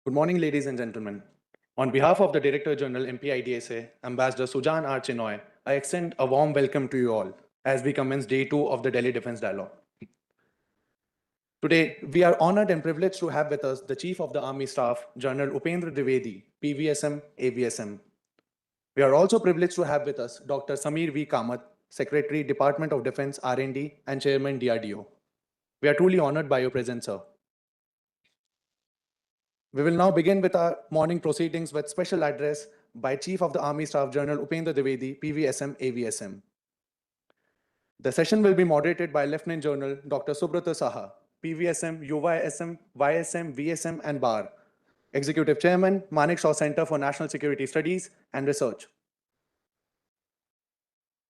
Good morning, ladies and gentlemen. On behalf of the Director General MP-IDSA, Ambassador Sujan R. Chinoy, I extend a warm welcome to you all as we commence day 2 of the Delhi Defense Dialogue. Today, we are honored and privileged to have with us the Chief of the Army Staff, General Upendra Dwivedi, PVSM, AVSM. We are also privileged to have with us Dr. Samir V. Kamat, Secretary, Department of Defense R&D, and Chairman DRDO. We are truly honored by your presence, sir. We will now begin with our morning proceedings with special address by Chief of the Army Staff General Upendra Dwivedi, PVSM, AVSM. The session will be moderated by Lieutenant General Dr. Subrata Saha, PVSM, UYSM, YSM, VSM, and BAR, Executive Chairman, Manik Shaw Center for National Security Studies and Research.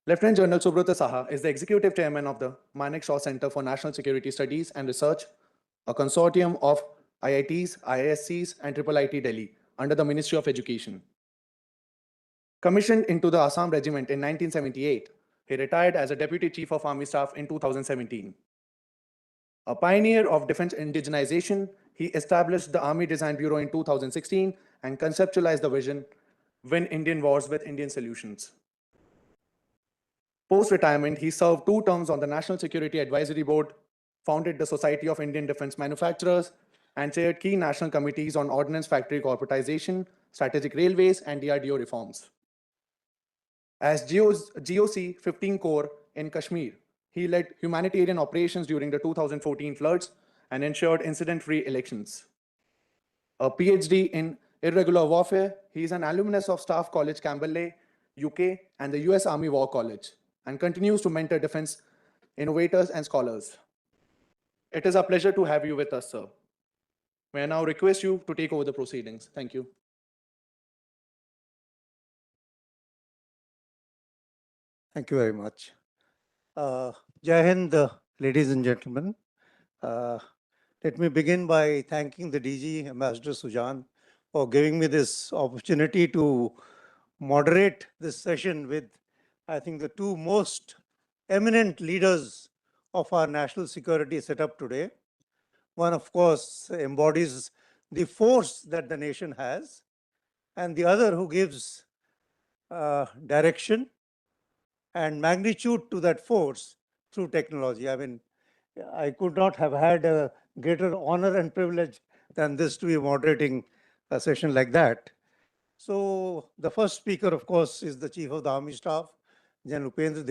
Lieutenant General Subrata Saha is the Executive Chairman of the Manik Shaw Center for National Security Studies and Research, a consortium of IITs, IISCs, and IIIT Delhi under the Ministry of Education. Commissioned into the Assam Regiment in 1978, he retired as a Deputy Chief of Army Staff in 2017. A pioneer of defense indigenization, he established the Army Design Bureau in 2016 and conceptualized the vision, Win Indian Wars with Indian Solutions. Post-retirement, he served 2 terms on the National Security Advisory Board, founded the Society of Indian Defense Manufacturers, and chaired key national committees on ordnance factory corporatization, strategic railways, and DRDO reforms. As GOC 15 Corps in Kashmir, he led humanitarian operations during the 2014 floods and ensured incident-free elections. A PhD in irregular warfare, he is an alumnus of Staff College Camberley, UK, and the US Army War College, and continues to mentor defense innovators and scholars. It is a pleasure to have you with us, sir. May I now request you to take over the proceedings. Thank you. Thank you very much. Jai Hind, ladies and gentlemen. Let me begin by thanking the DG, Ambassador Sujan, for giving me this opportunity to moderate this session with, I think, the 2 most eminent leaders of our national security setup today. One, of course, embodies the force that the nation has, and the other who gives direction and magnitude to that force through technology. I mean, I could not have had a greater honor and privilege than this to be moderating a session like that. So the first speaker, of course, is the Chief of the Army Staff, General Upendra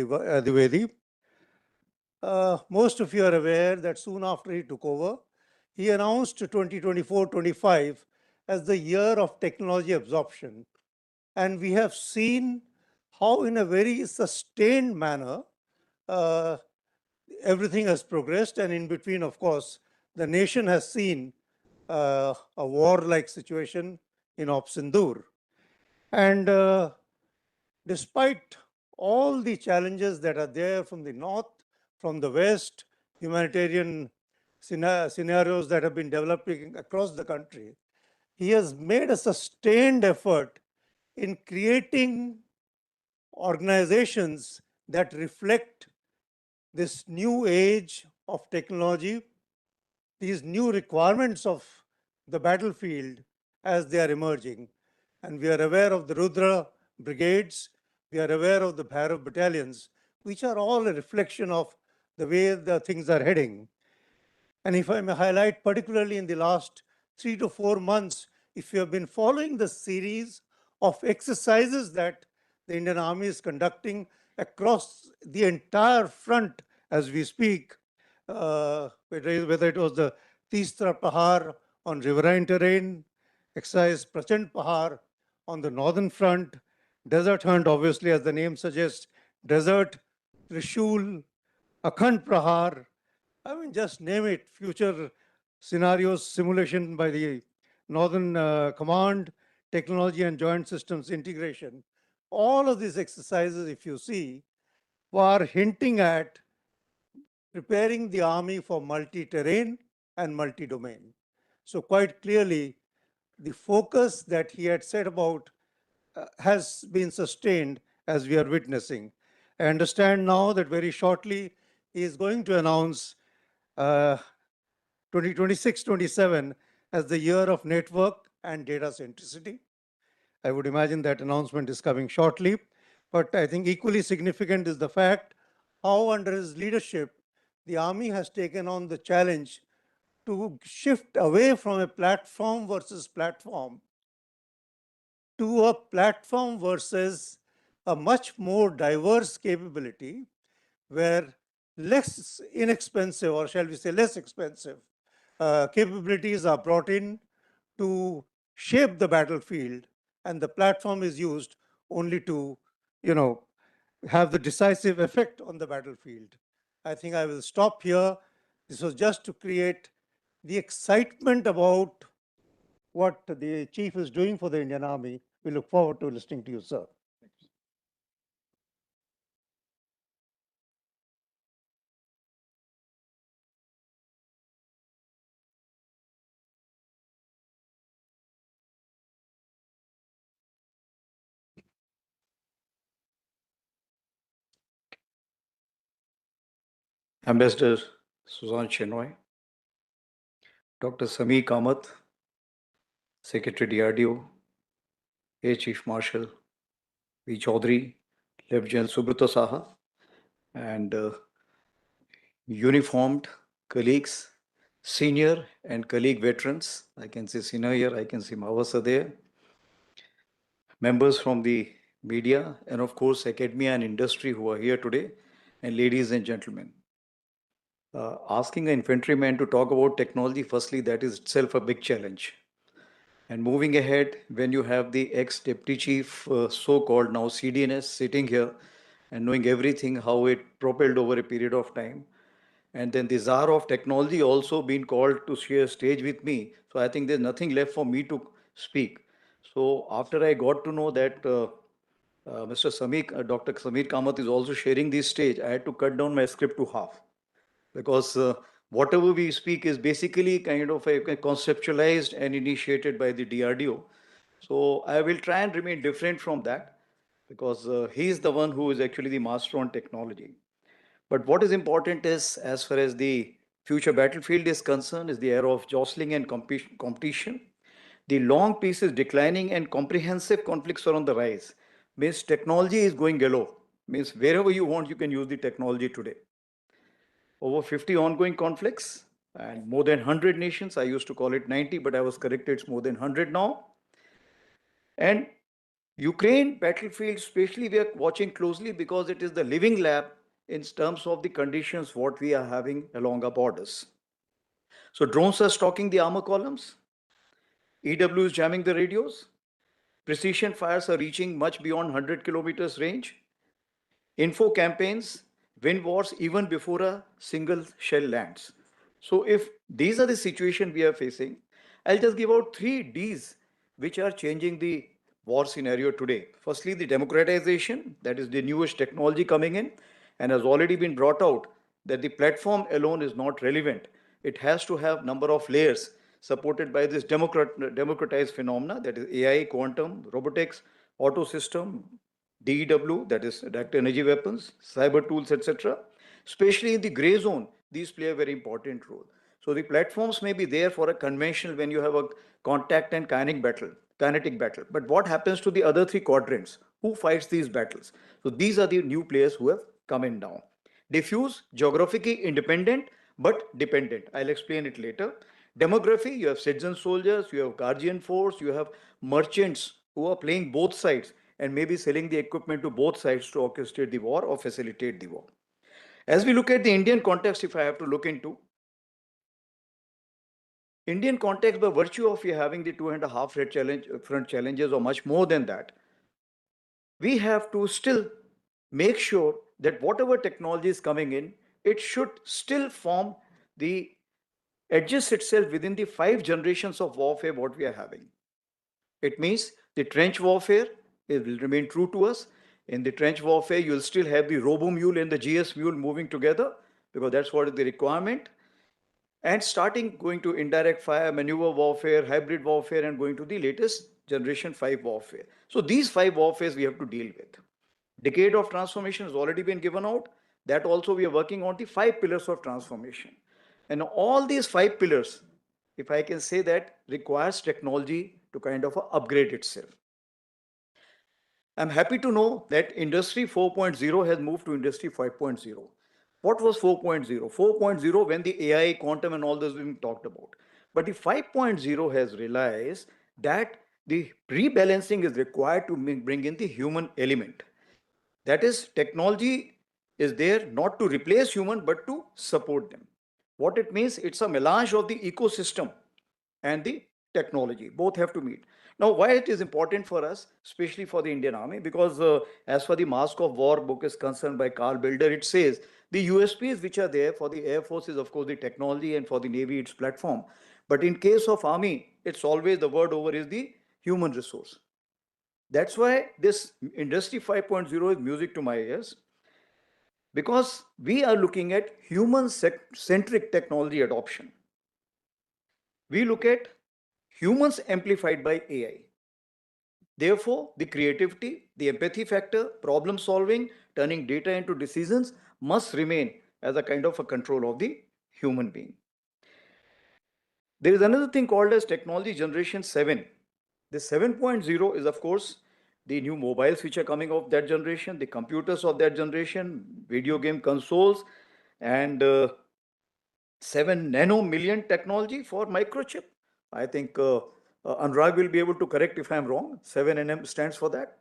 Dwivedi. Most of you are aware that soon after he took over, he announced 2024-25 as the year of technology absorption. And we have seen how in a very sustained manner, everything has progressed. And in between, of course, the nation has seen a war-like situation in Sindoor. And despite all the challenges that are there from the north, from the west, humanitarian scenarios that have been developing across the country, he has made a sustained effort in creating organizations that reflect this new age of technology, these new requirements of the battlefield as they are emerging. And we are aware of the Rudra brigades, we are aware of the Bhairav battalions, which are all a reflection of the way the things are heading. And if I may highlight, particularly in the last 3 to 4 months, if you have been following the series of exercises that the Indian Army is conducting across the entire front as we speak, whether it was the Tisra Pahar on riverine terrain, exercise Prachand Pahar on the northern front, desert hunt, obviously, as the name suggests, desert, Trishul, Akhand Prahar, I mean, just name it, future scenarios, simulation by the Northern Command, technology and joint systems integration. All of these exercises, if you see, were hinting at preparing the army for multi-terrain and multi-domain. So quite clearly, the focus that he had set about has been sustained as we are witnessing. I understand now that very shortly he is going to announce 2026-27 as the year of network and data centricity. I would imagine that announcement is coming shortly. But I think equally significant is the fact how, under his leadership, the Army has taken on the challenge to shift away from a platform versus platform to a platform versus a much more diverse capability where less inexpensive, or shall we say less expensive, capabilities are brought in to shape the battlefield, and the platform is used only to, have the decisive effect on the battlefield. I think I will stop here. This was just to create the excitement about what the chief is doing for the Indian Army. We look forward to listening to you, sir. Ambassador Suzanne Chenoy, Dr. Samir Kamat, Secretary DRDO, Air Chief Marshal V. Chaudhary, Lieutenant Subrata Saha, and uniformed colleagues, senior and colleague veterans. I can see Sina here, I can see Mavasa there. Members from the media, and of course, academia and industry who are here today, and ladies and gentlemen. Asking an infantryman to talk about technology, firstly, that is itself a big challenge. And moving ahead, when you have the ex-deputy chief, so-called now CDNS, sitting here and knowing everything, how it propelled over a period of time, and then the czar of technology also being called to share stage with me. So I think there's nothing left for me to speak. So after I got to know that Mr. Samir, Dr. Samir Kamath is also sharing this stage, I had to cut down my script to half because whatever we speak is basically kind of a conceptualized and initiated by the DRDO. So I will try and remain different from that because he is the one who is actually the master on technology. But what is important is, as far as the future battlefield is concerned, is the era of jostling and competition. The long peace is declining and comprehensive conflicts are on the rise. Means technology is going yellow. Means wherever you want, you can use the technology today. Over 50 ongoing conflicts and more than 100 nations. I used to call it 90, but I was corrected, it's more than 100 now. And Ukraine battlefield, especially, we are watching closely because it is the living lab in terms of the conditions what we are having along our borders. So drones are stalking the armor columns, EW is jamming the radios, precision fires are reaching much beyond 100 kilometers range, info campaigns win wars even before a single shell lands. So if these are the situation we are facing, I'll just give out 3 Ds which are changing the war scenario today. Firstly, the democratization, that is the newest technology coming in and has already been brought out that the platform alone is not relevant. It has to have number of layers supported by this democratized phenomena, that is AI, quantum, robotics, auto system, DEW, that is direct energy weapons, cyber tools, etc. Especially in the gray zone, these play a very important role. So the platforms may be there for a conventional when you have a contact and kinetic battle. But what happens to the other 3 quadrants? Who fights these battles? So these are the new players who have come in now. Diffuse, geographically independent, but dependent. I'll explain it later. Demography, you have citizen soldiers, you have guardian force, you have merchants who are playing both sides and maybe selling the equipment to both sides to orchestrate the war or facilitate the war. As we look at the Indian context, if I have to look into Indian context, by virtue of you having the 2.5 front challenges or much more than that, we have to still make sure that whatever technology is coming in, it should still form the adjust itself within the 5 generations of warfare what we are having. It means the trench warfare, it will remain true to us. In the trench warfare, you'll still have the robo mule and the GS mule moving together because that's what is the requirement. And starting going to indirect fire, maneuver warfare, hybrid warfare, and going to the latest generation 5 warfare. So these 5 warfares we have to deal with. Decade of transformation has already been given out. That also we are working on the 5 pillars of transformation. And all these 5 pillars, if I can say that, requires technology to kind of upgrade itself. I'm happy to know that Industry 4.0 has moved to Industry 5.0. What was 4.0? 4.0 when the AI, quantum, and all those being talked about. But the 5.0 has realized that the rebalancing is required to bring in the human element. That is, technology is there not to replace human but to support them. What it means, it's a melange of the ecosystem and the technology. Both have to meet. Now, why it is important for us, especially for the Indian Army, because as for the Mask of War book is concerned by Carl Builder, it says the USPs which are there for the Air Force is of course the technology, and for the Navy its platform. But in case of Army, it's always the word over is the human resource. That's why this Industry 5.0 is music to my ears, because we are looking at human-centric technology adoption. We look at humans amplified by AI. Therefore, the creativity, the empathy factor, problem solving, turning data into decisions must remain as a kind of a control of the human being. There is another thing called as technology generation 7. The 7.0 is of course the new mobiles which are coming of that generation, the computers of that generation, video game consoles, and 7 nanomillion technology for microchip. I think Anurag will be able to correct if I'm wrong. 7nm stands for that.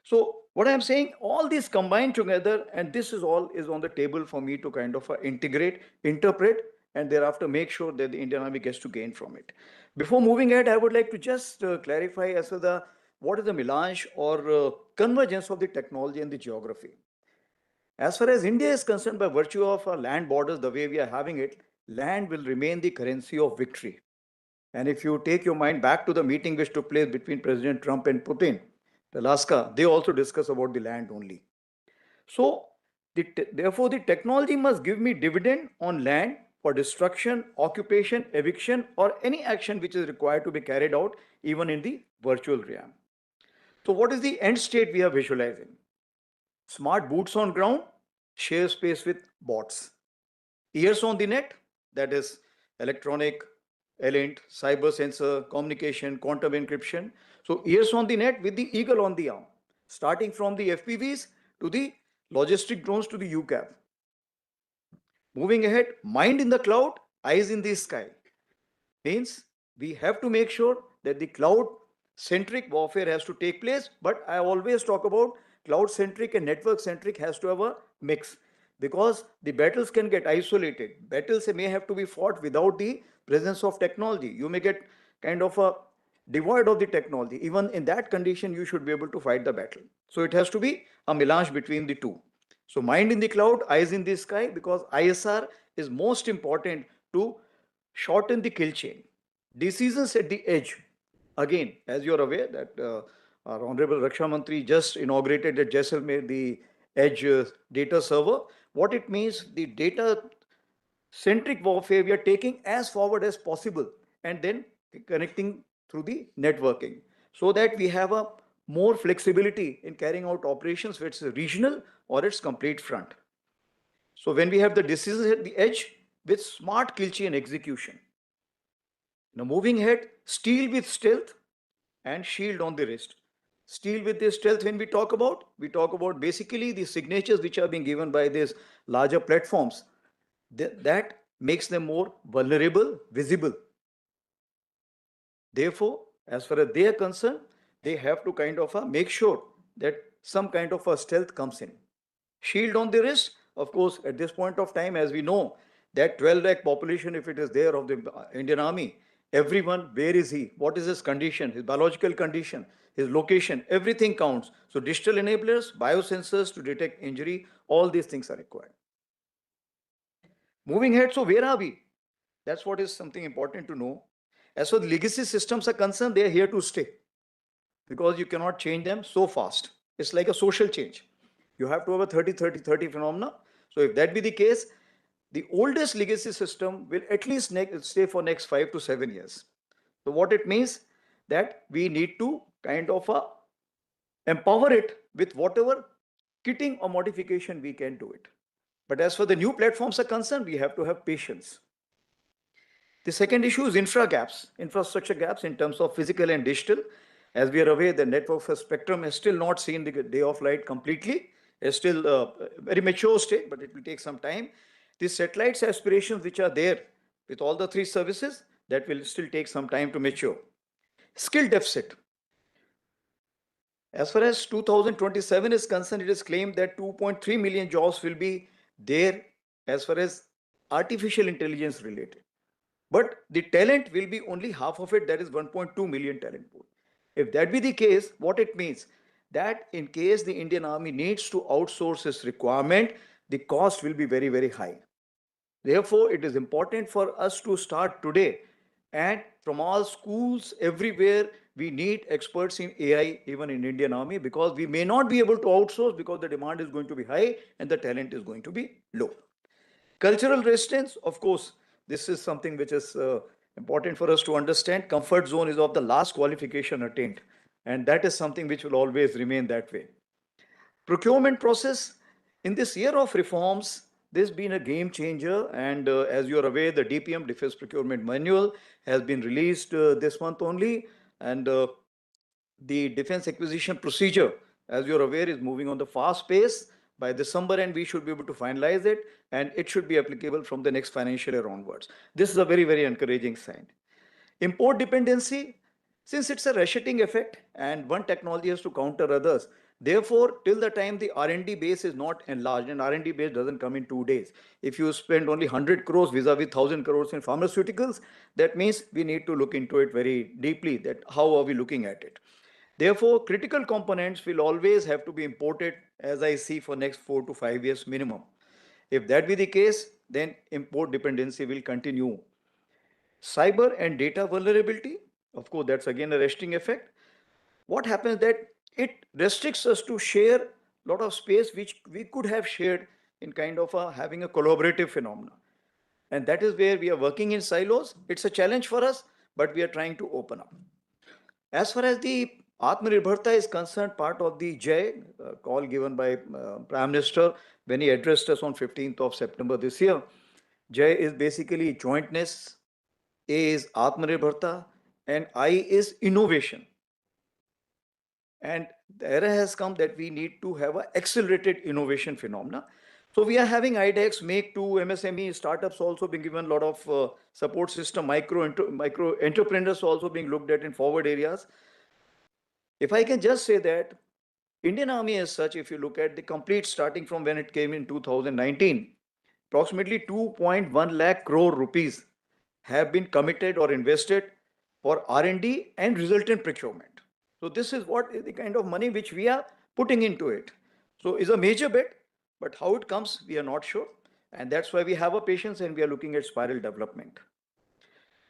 So what I'm saying, all these combined together, and this is all is on the table for me to kind of integrate, interpret, and thereafter make sure that the Indian Army gets to gain from it. Before moving ahead, I would like to just clarify as to the what is the melange or convergence of the technology and the geography. As far as India is concerned, by virtue of our land borders, the way we are having it, land will remain the currency of victory. And if you take your mind back to the meeting which took place between President Trump and Putin, Alaska, they also discuss about the land only. So, therefore, the technology must give me dividend on land for destruction, occupation, eviction, or any action which is required to be carried out even in the virtual realm. So, what is the end state we are visualizing? Smart boots on ground, share space with bots. Ears on the net, that is electronic, ELINT, cyber sensor, communication, quantum encryption. So ears on the net with the eagle on the arm, starting from the FPVs to the logistic drones to the UCAV. Moving ahead, mind in the cloud, eyes in the sky. Means we have to make sure that the cloud centric warfare has to take place, but I always talk about cloud centric and network centric has to have a mix, because the battles can get isolated. Battles may have to be fought without the presence of technology. You may get kind of a devoid of the technology. Even in that condition, you should be able to fight the battle. So it has to be a melange between the two. So mind in the cloud, eyes in the sky, because ISR is most important to shorten the kill chain. Decisions at the edge. Again, as you're aware that our Honorable Raksha Mantri just inaugurated at Jaisalmer the edge data server. What it means, the data centric warfare we are taking as forward as possible and then connecting through the networking, so that we have a more flexibility in carrying out operations, whether it's regional or its complete front. So when we have the decisions at the edge with smart kill chain execution. Now moving ahead, steel with stealth and shield on the wrist. Steel with the stealth, when we talk about basically the signatures which are being given by these larger platforms. That makes them more vulnerable, visible. Therefore, as far as they are concerned, they have to kind of make sure that some kind of a stealth comes in. Shield on the wrist, of course, at this point of time, as we know, that 12 lakh population, if it is there of the Indian Army, everyone, where is he? What is his condition, his biological condition, his location, everything counts. So digital enablers, biosensors to detect injury, all these things are required. Moving ahead, so where are we? That's what is something important to know. As far as legacy systems are concerned, they are here to stay, because you cannot change them so fast. It's like a social change. You have to have a 30-30-30 phenomena. So if that be the case, the oldest legacy system will at least stay for next 5 to 7 years. So what it means, that we need to kind of empower it with whatever kitting or modification we can do it. But as for the new platforms are concerned, we have to have patience. The second issue is infrastructure gaps in terms of physical and digital. As we are aware, the network for spectrum has still not seen the day of light completely. It's still a very mature state, but it will take some time. The satellites aspirations which are there with all the three services, that will still take some time to mature. Skill deficit. As far as 2027 is concerned, it is claimed that 2.3 million jobs will be there as far as artificial intelligence related. But the talent will be only half of it, that is 1.2 million talent pool. If that be the case, what it means? That in case the Indian Army needs to outsource this requirement, the cost will be very, very high. Therefore, it is important for us to start today. And from all schools, everywhere, we need experts in AI, even in Indian Army, because we may not be able to outsource because the demand is going to be high and the talent is going to be low. Cultural resistance, of course, this is something which is important for us to understand. Comfort zone is of the last qualification attained, and that is something which will always remain that way. Procurement process, in this year of reforms, this has been a game changer, and as you are aware, the DPM, Defense Procurement Manual, has been released this month only, and the defense acquisition procedure, as you're aware, is moving on the fast pace. By December end, we should be able to finalize it, and it should be applicable from the next financial year onwards. This is a very, very encouraging sign. Import dependency, since it's a ratcheting effect and one technology has to counter others, therefore, till the time the R&D base is not enlarged, and R&D base doesn't come in 2 days. If you spend only 100 crores vis-a-vis 1,000 crores in pharmaceuticals, that means we need to look into it very deeply, that how are we looking at it. Therefore, critical components will always have to be imported, as I see, for next 4 to 5 years minimum. If that be the case, then import dependency will continue. Cyber and data vulnerability, of course, that's again a resting effect. What happens that it restricts us to share a lot of space which we could have shared in kind of having a collaborative phenomena. And that is where we are working in silos. It's a challenge for us, but we are trying to open up. As far as the Atmanirbharta is concerned, part of the Jai call given by Prime Minister when he addressed us on 15th of September this year, Jai is basically jointness, A is Atmanirbharta, and I is innovation. And the era has come that we need to have an accelerated innovation phenomena. So we are having IDEX, Make 2, MSME, startups also being given a lot of support system, micro entrepreneurs also being looked at in forward areas. If I can just say that Indian Army as such, if you look at the complete starting from when it came in 2019, approximately 2.1 lakh crore rupees have been committed or invested for R&D and resultant procurement. So this is what is the kind of money which we are putting into it. So it's a major bet, but how it comes, we are not sure. And that's why we have a patience and we are looking at spiral development.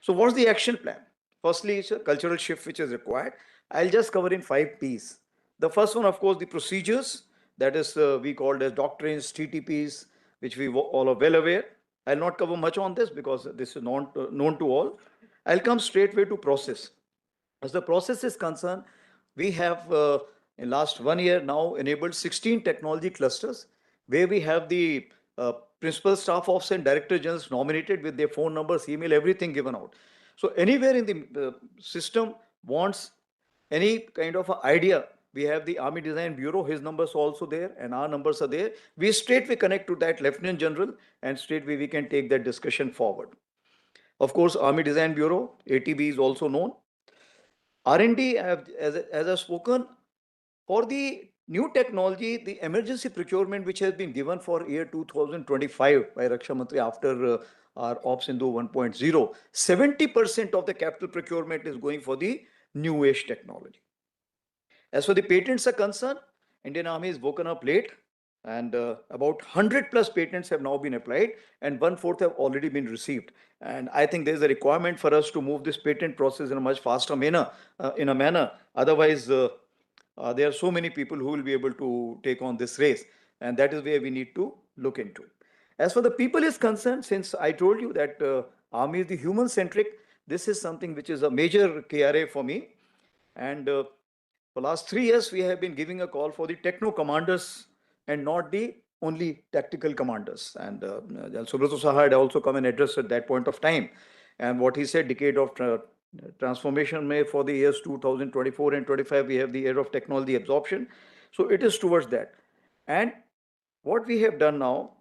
So what's the action plan? Firstly, it's a cultural shift which is required. I'll just cover in 5 P's. The first one, of course, the procedures, that is we called as doctrines, TTPs, which we all are well aware. I'll not cover much on this because this is known to all. I'll come straightway to process. As the process is concerned, we have in last 1 year now enabled 16 technology clusters where we have the principal staff officer and director generals nominated with their phone numbers, email, everything given out. So anywhere in the system wants any kind of idea, we have the Army Design Bureau, his numbers are also there and our numbers are there. We straightway connect to that Lieutenant General and straightway we can take that discussion forward. Of course, Army Design Bureau, ATB is also known. R&D, as I've spoken, for the new technology, the emergency procurement which has been given for year 2025 by Raksha Mantri after our Ops Sindhu 1.0, 70% of the capital procurement is going for the new age technology. As for the patents are concerned, Indian Army is woken up late and about 100 plus patents have now been applied and 1/4 have already been received. And I think there's a requirement for us to move this patent process in a much faster manner. Otherwise, there are so many people who will be able to take on this race. And that is where we need to look into. As for the people is concerned, since I told you that Army is the human centric, this is something which is a major KRA for me. And for last 3 years, we have been giving a call for the techno commanders and not the only tactical commanders. And Subrata Saha had also come and addressed at that point of time. And what he said, decade of transformation may for the years 2024 and 25, we have the year of technology absorption. So it is towards that. And what we have done now,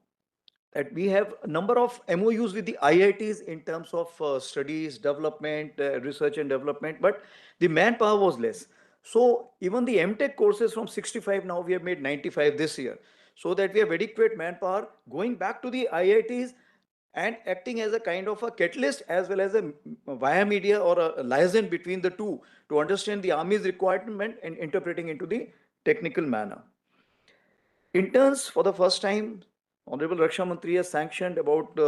that we have a number of MOUs with the IITs in terms of studies, development, research and development, but the manpower was less. So even the MTech courses from 65, now we have made 95 this year, so that we have adequate manpower going back to the IITs and acting as a kind of a catalyst as well as a via media or a liaison between the two to understand the army's requirement and interpreting into the technical manner. Interns, for the first time, Honorable Raksha Mantri has sanctioned about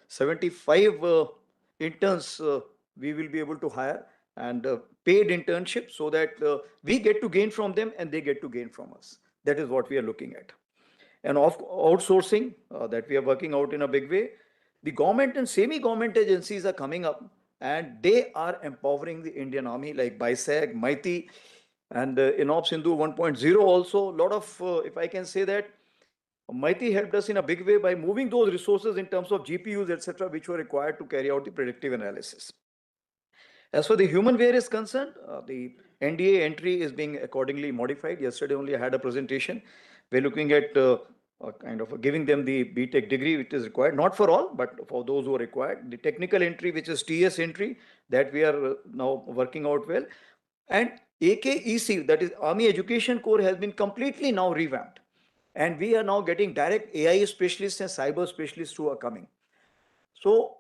75 interns we will be able to hire, and paid internship, so that we get to gain from them and they get to gain from us. That is what we are looking at. And of outsourcing that we are working out in a big way. The government and semi-government agencies are coming up and they are empowering the Indian Army, like BISAG, MITI, and INOP Sindhu 1.0 also. A lot of, if I can say that, MITI helped us in a big way by moving those resources in terms of GPUs, etc., which were required to carry out the predictive analysis. As for the human wear is concerned, the NDA entry is being accordingly modified. Yesterday only I had a presentation. We're looking at kind of giving them the BTech degree which is required, not for all, but for those who are required. The technical entry, which is TS entry, that we are now working out well. And AKEC, that is Army Education Corps, has been completely now revamped. And we are now getting direct AI specialists and cyber specialists who are coming. So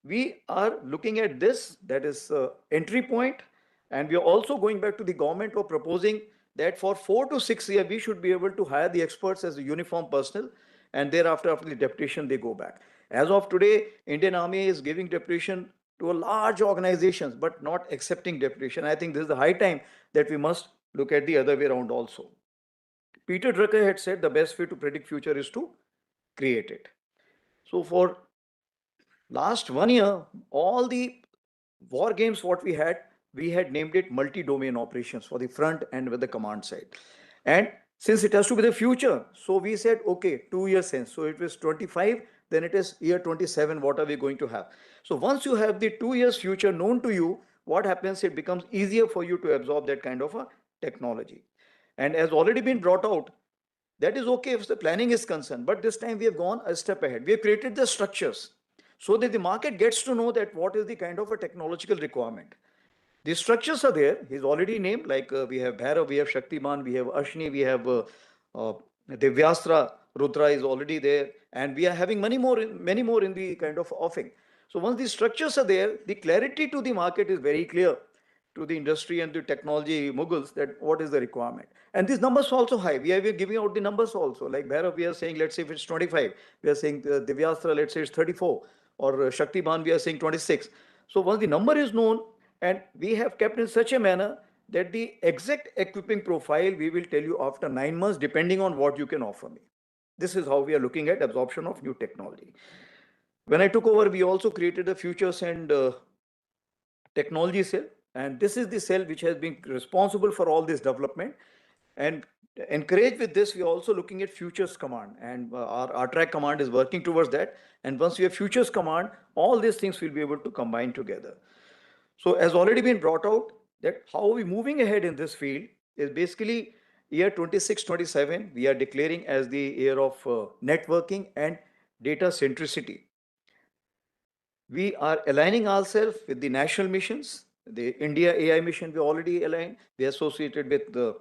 we are looking at this, that is entry point, and we are also going back to the government for proposing that for 4 to 6 years, we should be able to hire the experts as a uniform personnel, and thereafter, after the deputation, they go back. As of today, Indian Army is giving deputation to a large organizations, but not accepting deputation. I think this is the high time that we must look at the other way around also. Peter Drucker had said the best way to predict future is to create it. So for last 1 year, all the war games what we had named it multi-domain operations for the front and with the command side. And since it has to be the future, so we said, okay, 2 years since. So it was 25, then it is year 27, what are we going to have? So once you have the 2 years future known to you, what happens, it becomes easier for you to absorb that kind of a technology. And as already been brought out, that is okay if the planning is concerned, but this time we have gone a step ahead. We have created the structures so that the market gets to know that what is the kind of a technological requirement. The structures are there. He's already named, like we have Bhairav, we have Shaktiman, we have Ashni, we have Divyastra, Rudra is already there, and we are having many more in the kind of offing. So once the structures are there, the clarity to the market is very clear to the industry and the technology muggles that what is the requirement. And these numbers are also high. We are giving out the numbers also. Like Bhairav, we are saying, let's say if it's 25, we are saying Divyastra, let's say it's 34, or Shaktiman, we are saying 26. So once the number is known, and we have kept in such a manner that the exact equipping profile we will tell you after 9 months, depending on what you can offer me. This is how we are looking at absorption of new technology. When I took over, we also created a futures and technology cell. And this is the cell which has been responsible for all this development. And encouraged with this, we are also looking at futures command, and our track command is working towards that. And once we have futures command, all these things will be able to combine together. So as already been brought out, that how are we moving ahead in this field is basically year 26-27, we are declaring as the year of networking and data centricity. We are aligning ourselves with the national missions. The India AI mission, we already aligned. We are associated with the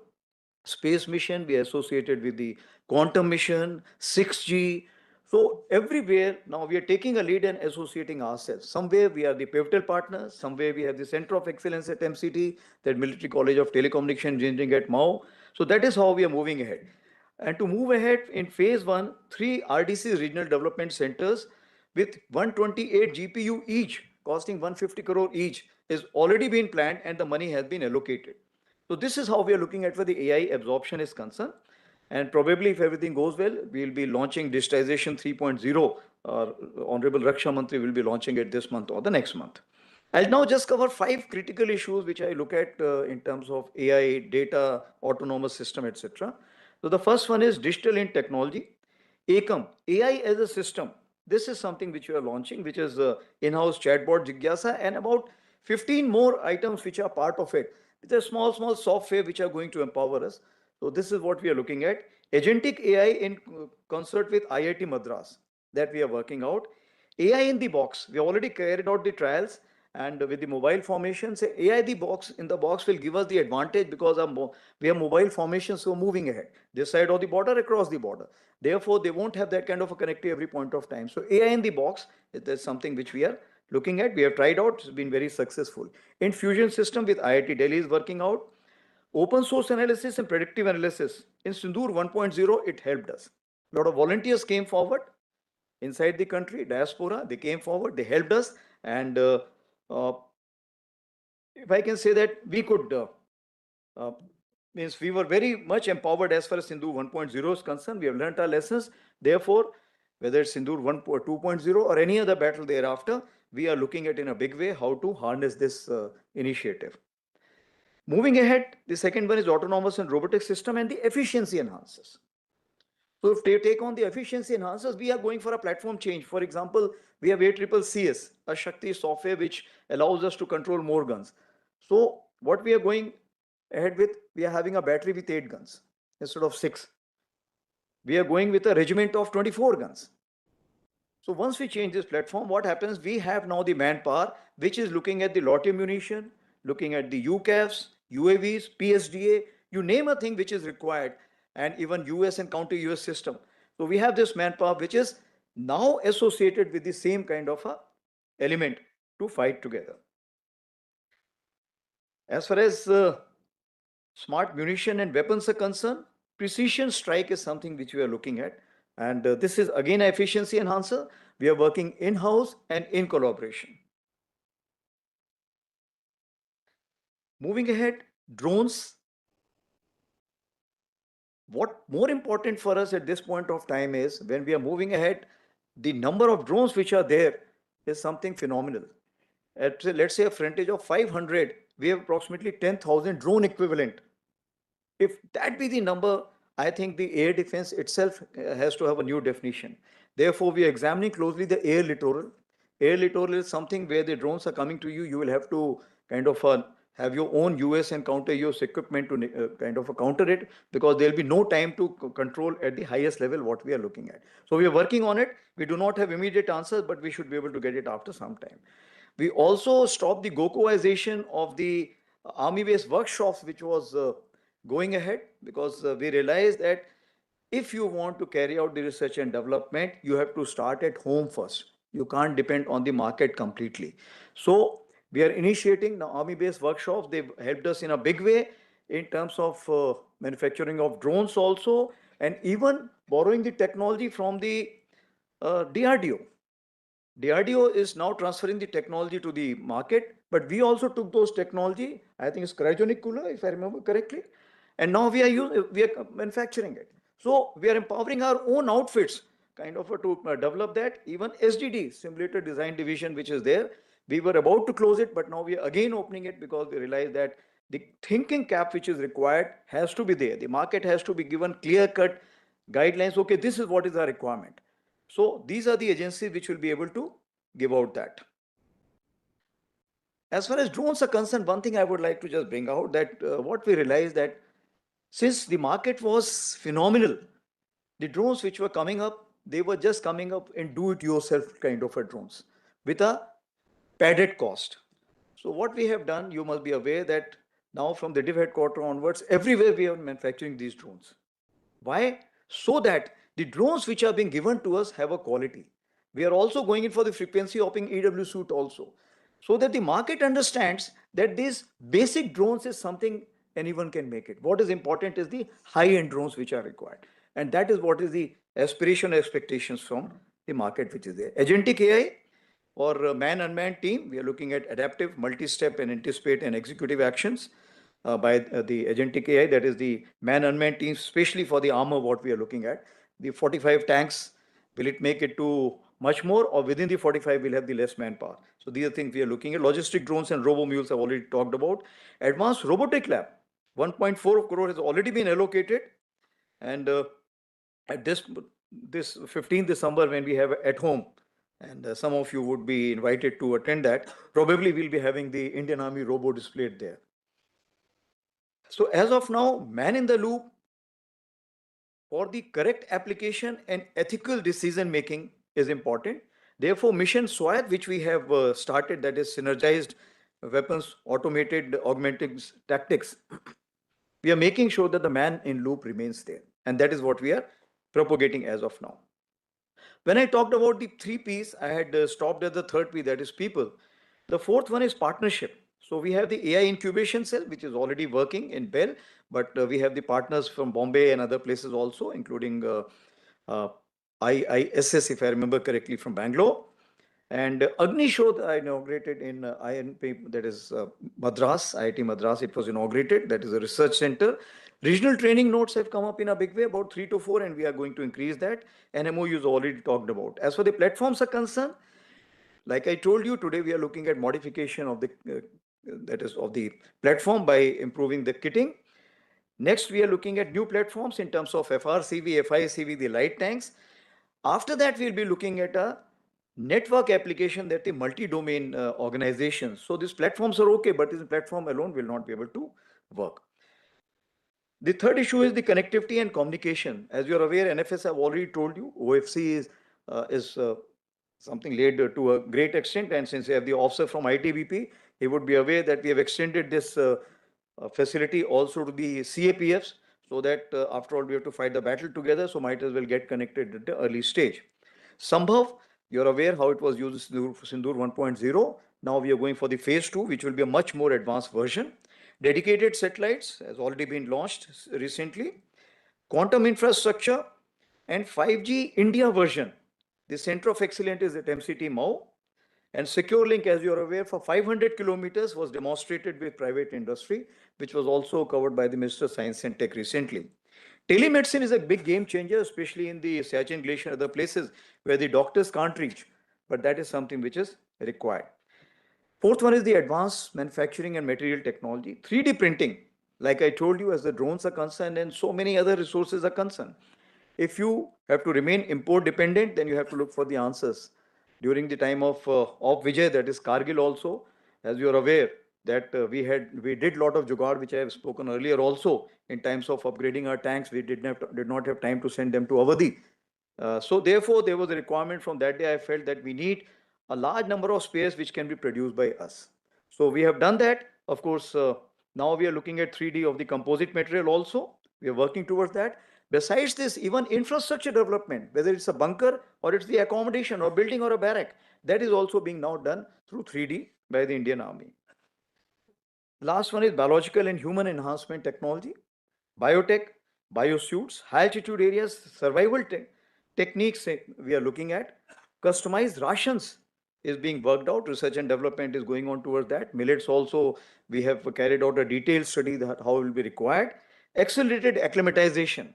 space mission, we are associated with the quantum mission, 6G. So everywhere now we are taking a lead and associating ourselves. Somewhere we are the pivotal partners, somewhere we have the Center of Excellence at MCT, that Military College of Telecommunication Engineering at Mao. So that is how we are moving ahead. And to move ahead in phase 1, 3 RDC regional development centers with 128 GPU each, costing 150 crore each, is already been planned and the money has been allocated. So this is how we are looking at where the AI absorption is concerned. And probably if everything goes well, we'll be launching digitization 3.0. Honorable Raksha Mantri will be launching it this month or the next month. I'll now just cover 5 critical issues which I look at in terms of AI, data, autonomous system, etc. So the first one is digital in technology. ACOM, AI as a system. This is something which we are launching, which is in-house chatbot Jigyasa, and about 15 more items which are part of it. It's a small software which are going to empower us. So this is what we are looking at. Agentic AI in concert with IIT Madras that we are working out. AI in the box. We already carried out the trials, and with the mobile formations, AI in the box will give us the advantage because we have mobile formations, so moving ahead this side of the border, across the border. Therefore, they won't have that kind of a connectivity every point of time. So AI in the box is something which we are looking at. We have tried out; it's been very successful. In fusion system with IIT Delhi is working out. Open source analysis and predictive analysis in Sindoor 1.0, it helped us. A lot of volunteers came forward inside the country, diaspora, they came forward, they helped us, and uh, if I can say that we could, uh, means we were very much empowered as far as Sindoor 1.0 is concerned. We have learnt our lessons. Therefore, whether it's Sindoor 2.0 or any other battle thereafter, we are looking at in a big way how to harness this initiative. Moving ahead, the second one is autonomous and robotic system and the efficiency enhancers. So if they take on the efficiency enhancers, we are going for a platform change. For example, we have ACCCS, a Shakti software which allows us to control more guns. So what we are going ahead with, we are having a battery with 8 guns instead of 6. We are going with a regiment of 24 guns. So once we change this platform, what happens? We have now the manpower, which is looking at the lot ammunition, looking at the UCAVs, UAVs, PSDA, you name a thing which is required, and even US and counter US system. So we have this manpower, which is now associated with the same kind of a element to fight together. As far as smart munition and weapons are concerned, precision strike is something which we are looking at. And this is again an efficiency enhancer. We are working in-house and in collaboration. Moving ahead, drones. What more important for us at this point of time is when we are moving ahead, the number of drones which are there is something phenomenal. At let's say a frontage of 500, we have approximately 10,000 drone equivalent. If that be the number, I think the air defense itself has to have a new definition. Therefore, we are examining closely the air littoral. Air littoral is something where the drones are coming to you. You will have to kind of have your own US and counter US equipment to kind of counter it, because there will be no time to control at the highest level what we are looking at. So we are working on it. We do not have immediate answers, but we should be able to get it after some time. We also stopped the Gokoization of the army-based workshops, which was going ahead, because we realized that if you want to carry out the research and development, you have to start at home first. You can't depend on the market completely. So we are initiating the army-based workshops. They've helped us in a big way in terms of manufacturing of drones also, and even borrowing the technology from the DRDO. DRDO is now transferring the technology to the market, but we also took those technology, I think it's cryogenic cooler, if I remember correctly, and now we are manufacturing it. So we are empowering our own outfits, kind of to develop that. Even SDD, Simulator Design Division, which is there, we were about to close it, but now we are again opening it because we realize that the thinking cap which is required has to be there. The market has to be given clear-cut guidelines. Okay, this is what is our requirement. So these are the agencies which will be able to give out that. As far as drones are concerned, one thing I would like to just bring out that what we realized that since the market was phenomenal, the drones which were coming up, they were just coming up in do-it-yourself kind of a drones with a padded cost. So what we have done, you must be aware that now from the div headquarter onwards, everywhere we are manufacturing these drones. Why? So that the drones which are being given to us have a quality. We are also going in for the frequency hopping EW suite also, so that the market understands that these basic drones is something anyone can make it. What is important is the high-end drones which are required. And that is what is the aspiration expectations from the market which is there. Agentic AI or man-unmanned team, we are looking at adaptive, multi-step and anticipate and executive actions by the agentic AI, that is the man-unmanned teams, especially for the armor, what we are looking at. The 45 tanks, will it make it to much more, or within the 45 we'll have the less manpower? So these are things we are looking at. Logistic drones and robo-mules I've already talked about. Advanced robotic lab, 1.4 crore has already been allocated, and at this 15th December when we have at home, and some of you would be invited to attend that, probably we'll be having the Indian Army robo displayed there. So as of now, man in the loop for the correct application and ethical decision making is important. Therefore, Mission SWAT, which we have started, that is synergized weapons, automated augmenting tactics, we are making sure that the man in loop remains there. And that is what we are propagating as of now. When I talked about the three P's, I had stopped at the third P, that is people. The fourth one is partnership. So we have the AI incubation cell, which is already working in Bell, but we have the partners from Bombay and other places also, including uh, IISS, if I remember correctly, from Bangalore. And Agni Shodh I inaugurated in INP, that is Madras, IIT Madras, it was inaugurated. That is a research center. Regional training nodes have come up in a big way, about 3 to 4, and we are going to increase that. NMOU is already talked about. As for the platforms are concerned, like I told you, today we are looking at modification of the that is of the platform by improving the kitting. Next, we are looking at new platforms in terms of FRCV, FICV, the light tanks. After that, we'll be looking at a network application that the multi-domain organizations. So these platforms are okay, but this platform alone will not be able to work. The third issue is the connectivity and communication. As you're aware, NFS have already told you, OFC is something laid to a great extent. And since we have the officer from ITBP, he would be aware that we have extended this facility also to the CAPFs, so that after all, we have to fight the battle together. So might as well get connected at the early stage. Sambhav, you're aware how it was used in Sindoor 1.0. Now we are going for the phase 2, which will be a much more advanced version. Dedicated satellites has already been launched recently. Quantum infrastructure and 5G India version. The center of excellence is at MCT Mau. And secure link, as you're aware, for 500 kilometers was demonstrated with private industry, which was also covered by the Minister of Science and Tech recently. Telemedicine is a big game changer, especially in the Siachen Glacier and other places where the doctors can't reach. But that is something which is required. Fourth one is the advanced manufacturing and material technology. 3D printing, like I told you, as the drones are concerned and so many other resources are concerned. If you have to remain import dependent, then you have to look for the answers. During the time of Vijay, that is Kargil also, as you are aware, that we did lot of jugaad, which I have spoken earlier also. In times of upgrading our tanks, we did not have time to send them to Avasti. So therefore, there was a requirement from that day. I felt that we need a large number of spares which can be produced by us. So we have done that. Of course, now we are looking at 3D of the composite material also. We are working towards that. Besides this, even infrastructure development, whether it's a bunker or it's the accommodation or building or a barrack, that is also being now done through 3D by the Indian Army. Last one is biological and human enhancement technology, biotech, biosuits, high altitude areas, survival techniques we are looking at. Customized rations is being worked out. Research and development is going on towards that. Millets also, we have carried out a detailed study that how it will be required. Accelerated acclimatization.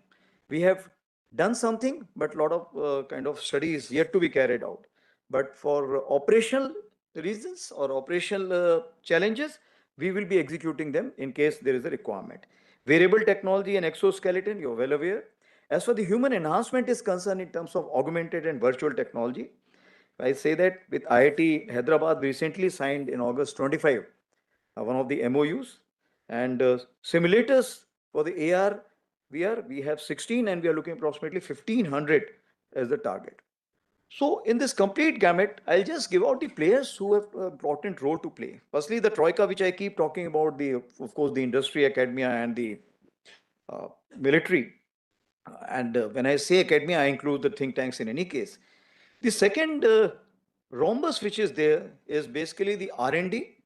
We have done something, but a lot of kind of studies yet to be carried out. But for operational reasons or operational challenges, we will be executing them in case there is a requirement. Variable technology and exoskeleton, you're well aware. As for the human enhancement is concerned in terms of augmented and virtual technology, I say that with IIT Hyderabad recently signed in August 25, one of the MOUs, and simulators for the AR, VR, we have 16 and we are looking approximately 1500 as the target. So in this complete gamut, I'll just give out the players who have an important role to play. Firstly, the troika, which I keep talking about, of course, the industry, academia, and the military. And when I say academia, I include the think tanks in any case. The second rhombus which is there is basically the R&D,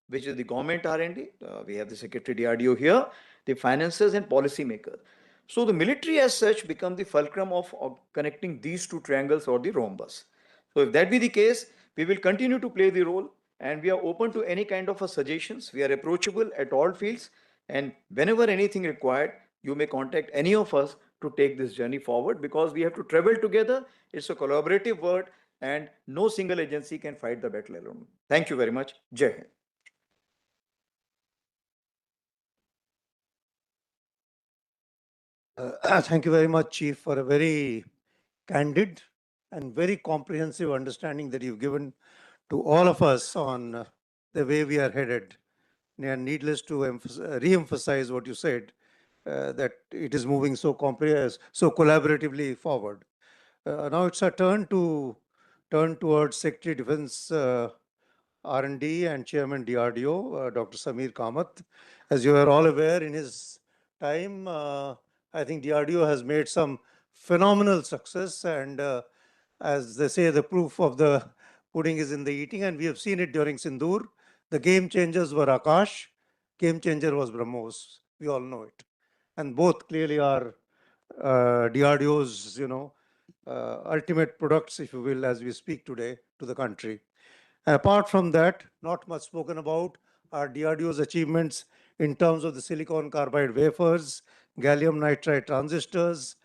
which is the government R&D. We have the Secretary DRDO here, the financiers and policy makers. So the military as such become the fulcrum of connecting these two triangles or the rhombus. So if that be the case, we will continue to play the role and we are open to any kind of suggestions. We are approachable at all fields and whenever anything required, you may contact any of us to take this journey forward because we have to travel together. It's a collaborative word and no single agency can fight the battle alone. Thank you very much. Jai Hind. Thank you very much, Chief, for a very candid and very comprehensive understanding that you've given to all of us on the way we are headed. And needless to re-emphasize what you said, that it is moving so collaboratively forward. Now it's our turn towards Secretary Defense R&D and Chairman DRDO, Dr. Samir Kamat. As you are all aware, in his time, I think DRDO has made some phenomenal success, and as they say, the proof of the pudding is in the eating, and we have seen it during Sindoor. The game changers were Akash, game changer was BrahMos. We all know it, and both clearly are DRDO's, ultimate products, if you will, as we speak today to the country. Apart from that, not much spoken about are DRDO's achievements in terms of the silicon carbide wafers, gallium nitride transistors,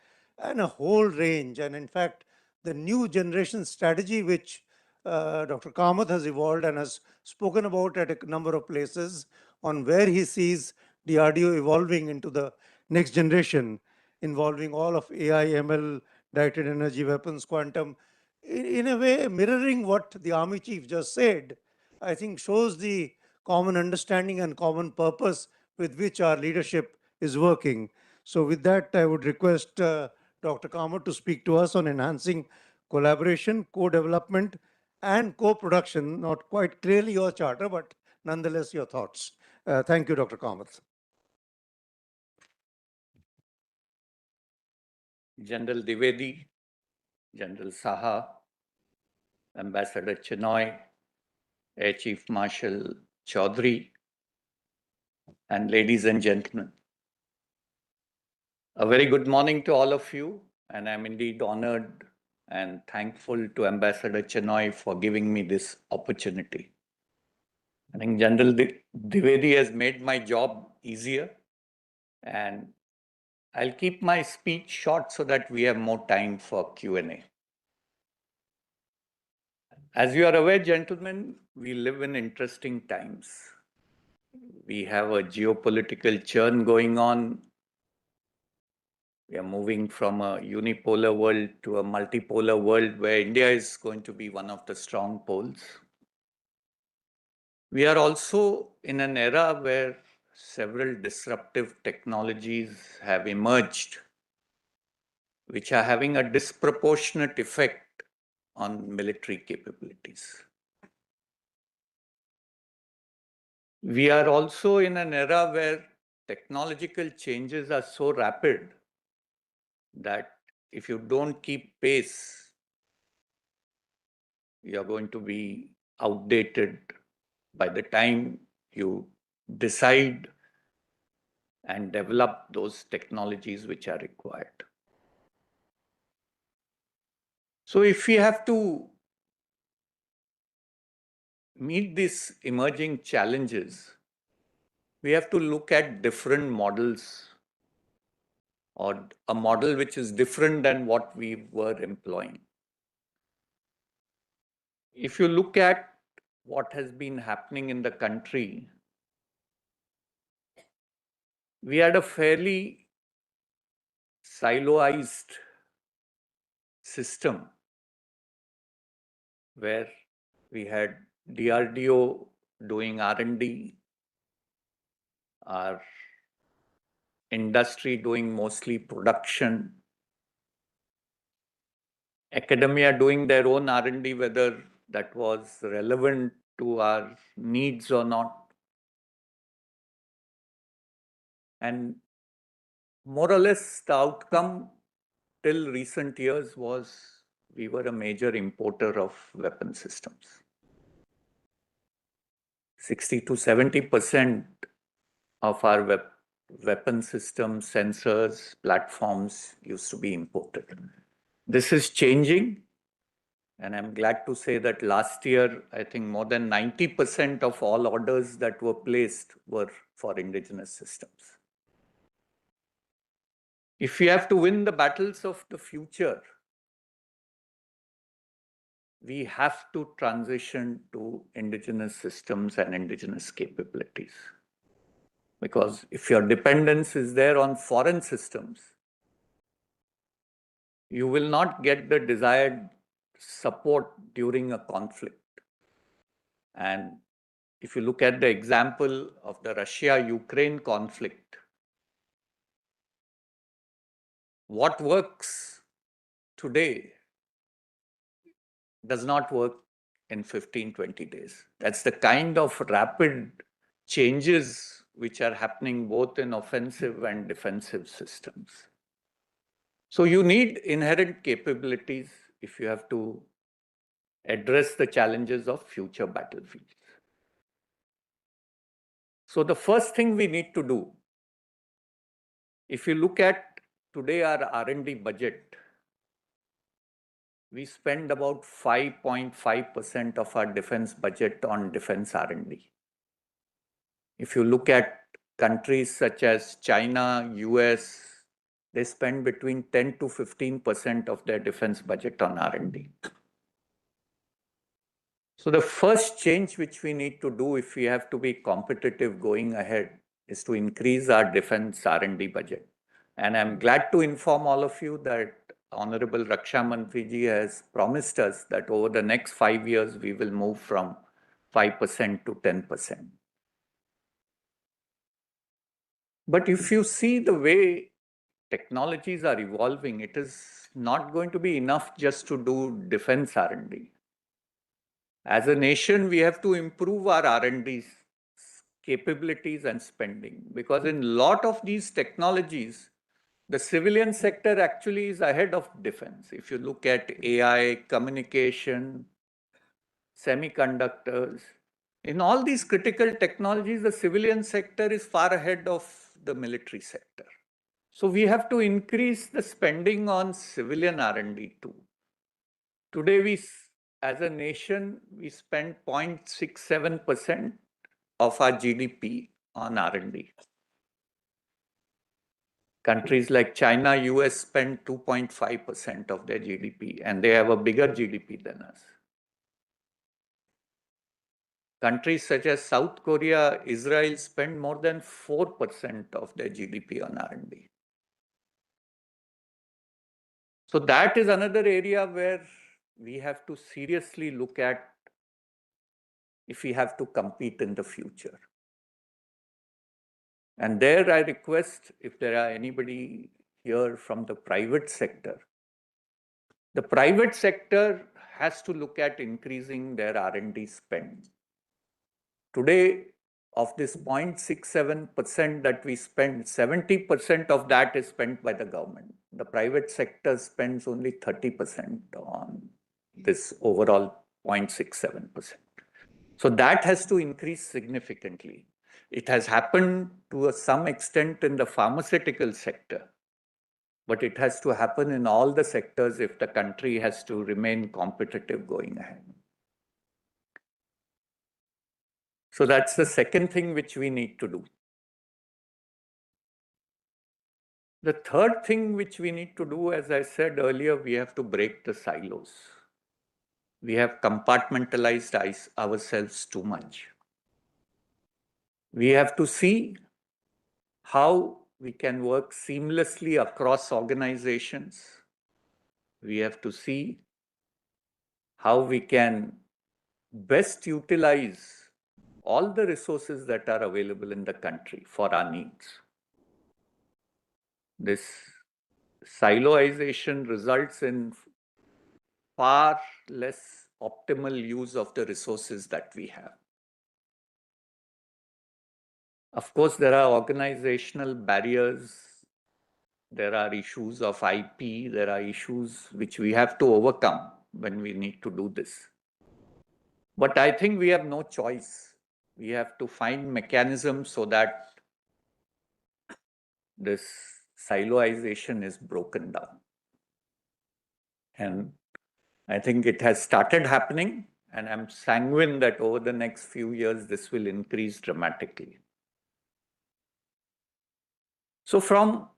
and a whole range. And in fact, the new generation strategy, which Dr. Kamat has evolved and has spoken about at a number of places on where he sees DRDO evolving into the next generation, involving all of AI, ML, directed energy weapons, quantum, in a way mirroring what the Army Chief just said, I think shows the common understanding and common purpose with which our leadership is working. So with that, I would request Dr. Kamat to speak to us on enhancing collaboration, co-development, and co-production. Not quite clearly your charter, but nonetheless your thoughts. Thank you, Dr. Kamat. General Dwivedi, General Saha, Ambassador Chinoy, Air Chief Marshal Chaudhry, and ladies and gentlemen. A very good morning to all of you, and I'm indeed honored and thankful to Ambassador Chinoy for giving me this opportunity. I think General Dwivedi has made my job easier, and I'll keep my speech short so that we have more time for Q&A. As you are aware, gentlemen, we live in interesting times. We have a geopolitical churn going on. We are moving from a unipolar world to a multipolar world where India is going to be one of the strong poles. We are also in an era where several disruptive technologies have emerged, which are having a disproportionate effect on military capabilities. We are also in an era where technological changes are so rapid that if you don't keep pace, you're going to be outdated by the time you decide and develop those technologies which are required. So if we have to meet these emerging challenges, we have to look at different models, or a model which is different than what we were employing. If you look at what has been happening in the country, we had a fairly siloized system where we had DRDO doing R&D, our industry doing mostly production, academia doing their own R&D, whether that was relevant to our needs or not. And more or less the outcome till recent years was we were a major importer of weapon systems. 60 to 70% of our weapon systems, sensors, platforms used to be imported. This is changing, and I'm glad to say that last year, I think more than 90% of all orders that were placed were for indigenous systems. If we have to win the battles of the future, we have to transition to indigenous systems and indigenous capabilities. Because if your dependence is there on foreign systems, you will not get the desired support during a conflict. And if you look at the example of the Russia-Ukraine conflict, what works today does not work in 15, 20 days. That's the kind of rapid changes which are happening both in offensive and defensive systems. So you need inherent capabilities if you have to address the challenges of future battlefields. So the first thing we need to do, if you look at today our R&D budget, we spend about 5.5% of our defense budget on defense R&D. If you look at countries such as China, US, they spend between 10 to 15% of their defense budget on R&D. So the first change which we need to do if we have to be competitive going ahead is to increase our defense R&D budget. And I'm glad to inform all of you that Honorable Raksha Mantri ji has promised us that over the next 5 years, we will move from 5% to 10%. But if you see the way technologies are evolving, it is not going to be enough just to do defense R&D. As a nation, we have to improve our R&D capabilities and spending, because in a lot of these technologies, the civilian sector actually is ahead of defense. If you look at AI, communication, semiconductors, in all these critical technologies, the civilian sector is far ahead of the military sector. So we have to increase the spending on civilian R&D too. Today, as a nation, we spend 0.67% of our GDP on R&D. Countries like China, US spend 2.5% of their GDP, and they have a bigger GDP than us. Countries such as South Korea, Israel spend more than 4% of their GDP on R&D. So that is another area where we have to seriously look at if we have to compete in the future. And there I request, if there are anybody here from the private sector, the private sector has to look at increasing their R&D spend. Today, of this 0.67% that we spend, 70% of that is spent by the government. The private sector spends only 30% on this overall 0.67%. So that has to increase significantly. It has happened to some extent in the pharmaceutical sector, but it has to happen in all the sectors if the country has to remain competitive going ahead. So that's the second thing which we need to do. The third thing which we need to do, as I said earlier, we have to break the silos. We have compartmentalized ourselves too much. We have to see how we can work seamlessly across organizations. We have to see how we can best utilize all the resources that are available in the country for our needs. This siloization results in far less optimal use of the resources that we have. Of course, there are organizational barriers, there are issues of IP, there are issues which we have to overcome when we need to do this. But I think we have no choice. We have to find mechanisms so that this siloization is broken down. And I think it has started happening, and I'm sanguine that over the next few years, this will increase dramatically. So from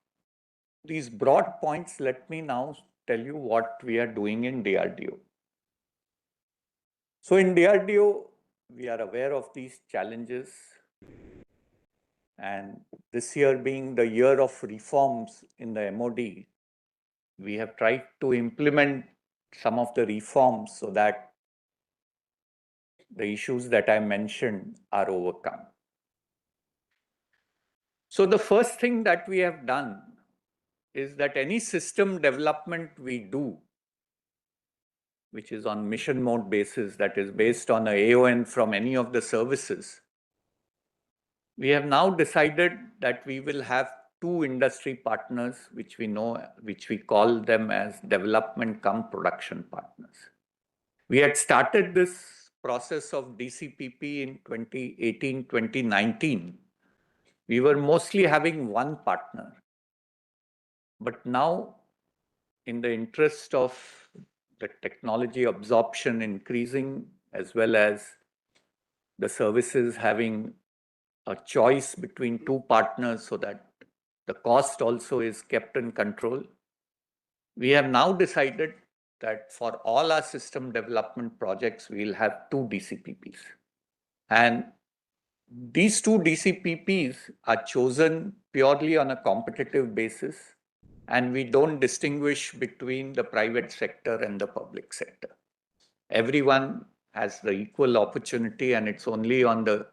these broad points, let me now tell you what we are doing in DRDO. So in DRDO, we are aware of these challenges. And this year being the year of reforms in the MOD, we have tried to implement some of the reforms so that the issues that I mentioned are overcome. So the first thing that we have done is that any system development we do, which is on mission mode basis, that is based on a AON from any of the services, we have now decided that we will have two industry partners, which we call them as development cum production partners. We had started this process of DCPP in 2018, 2019. We were mostly having one partner. But now, in the interest of the technology absorption increasing, as well as the services having a choice between two partners so that the cost also is kept in control, we have now decided that for all our system development projects, we'll have two DCPPs. And these two DCPPs are chosen purely on a competitive basis, and we don't distinguish between the private sector and the public sector. Everyone has the equal opportunity, and it's only on the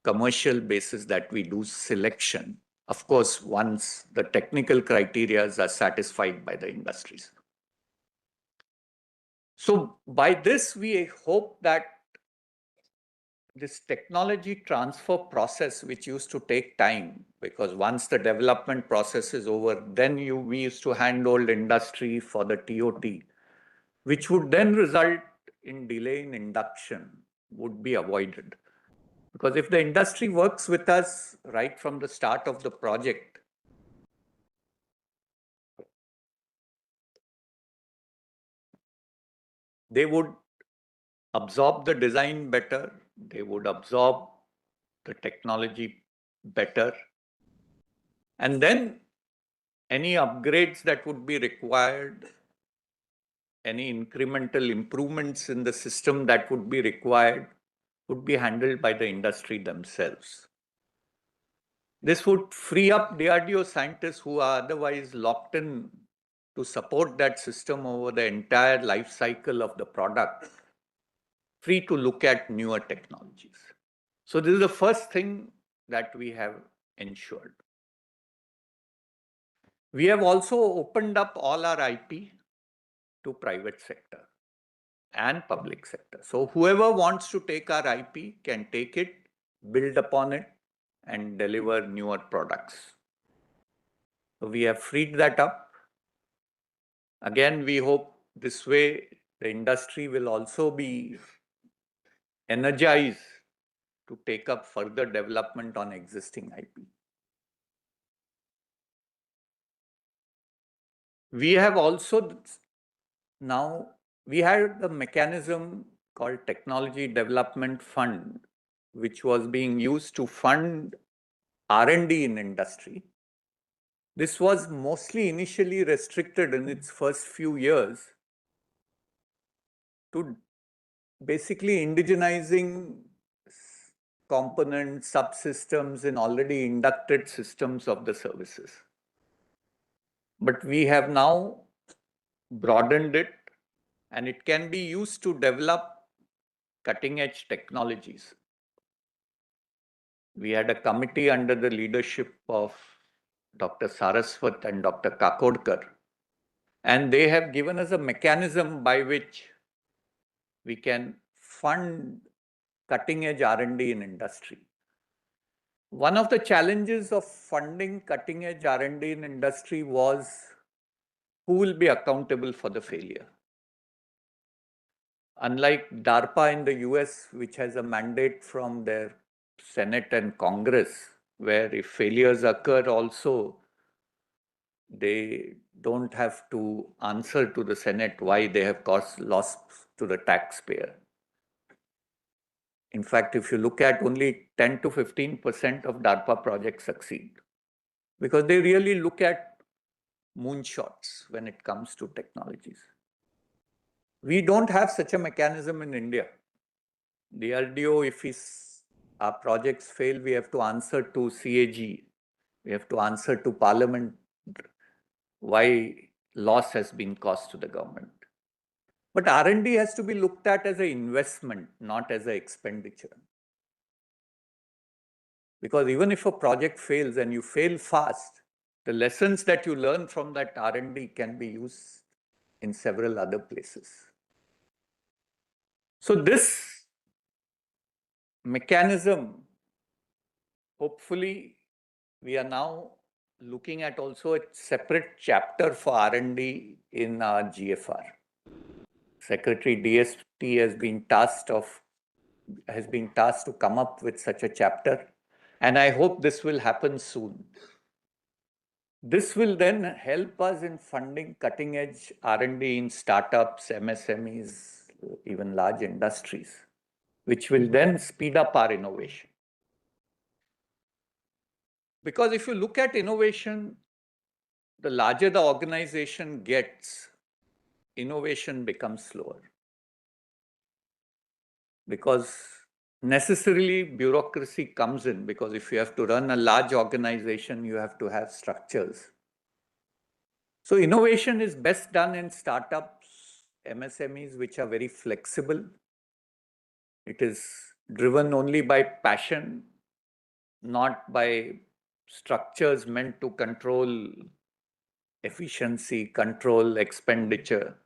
commercial basis that we do selection. Of course, once the technical criteria are satisfied by the industries. So by this, we hope that this technology transfer process, which used to take time, because once the development process is over, then we used to handhold industry for the TOT, which would then result in delay in induction, would be avoided. Because if the industry works with us right from the start of the project, they would absorb the design better, they would absorb the technology better, and then any upgrades that would be required, any incremental improvements in the system that would be required, would be handled by the industry themselves. This would free up DRDO scientists who are otherwise locked in to support that system over the entire life cycle of the product, free to look at newer technologies. So this is the first thing that we have ensured. We have also opened up all our IP to private sector and public sector. So whoever wants to take our IP can take it, build upon it, and deliver newer products. So we have freed that up. Again, we hope this way the industry will also be energized to take up further development on existing IP. We have also now, we had a mechanism called Technology Development Fund, which was being used to fund R&D in industry. This was mostly initially restricted in its first few years to basically indigenizing components, subsystems in already inducted systems of the services. But we have now broadened it, and it can be used to develop cutting-edge technologies. We had a committee under the leadership of Dr. Saraswat and Dr. Kakodkar, and they have given us a mechanism by which we can fund cutting-edge R&D in industry. One of the challenges of funding cutting-edge R&D in industry was who will be accountable for the failure. Unlike DARPA in the US, which has a mandate from their Senate and Congress, where if failures occur also, they don't have to answer to the Senate why they have caused loss to the taxpayer. In fact, if you look at only 10 to 15% of DARPA projects succeed, because they really look at moonshots when it comes to technologies. We don't have such a mechanism in India. DRDO, if our projects fail, we have to answer to CAG. We have to answer to Parliament why loss has been caused to the government. But R&D has to be looked at as an investment, not as an expenditure. Because even if a project fails and you fail fast, the lessons that you learn from that R&D can be used in several other places. So this mechanism, hopefully, we are now looking at also a separate chapter for R&D in our GFR. Secretary DST has been tasked to come up with such a chapter, and I hope this will happen soon. This will then help us in funding cutting-edge R&D in startups, MSMEs, even large industries, which will then speed up our innovation. Because if you look at innovation, the larger the organization gets, innovation becomes slower. Because necessarily bureaucracy comes in, because if you have to run a large organization, you have to have structures. So innovation is best done in startups, MSMEs, which are very flexible. It is driven only by passion, not by structures meant to control efficiency, control expenditure,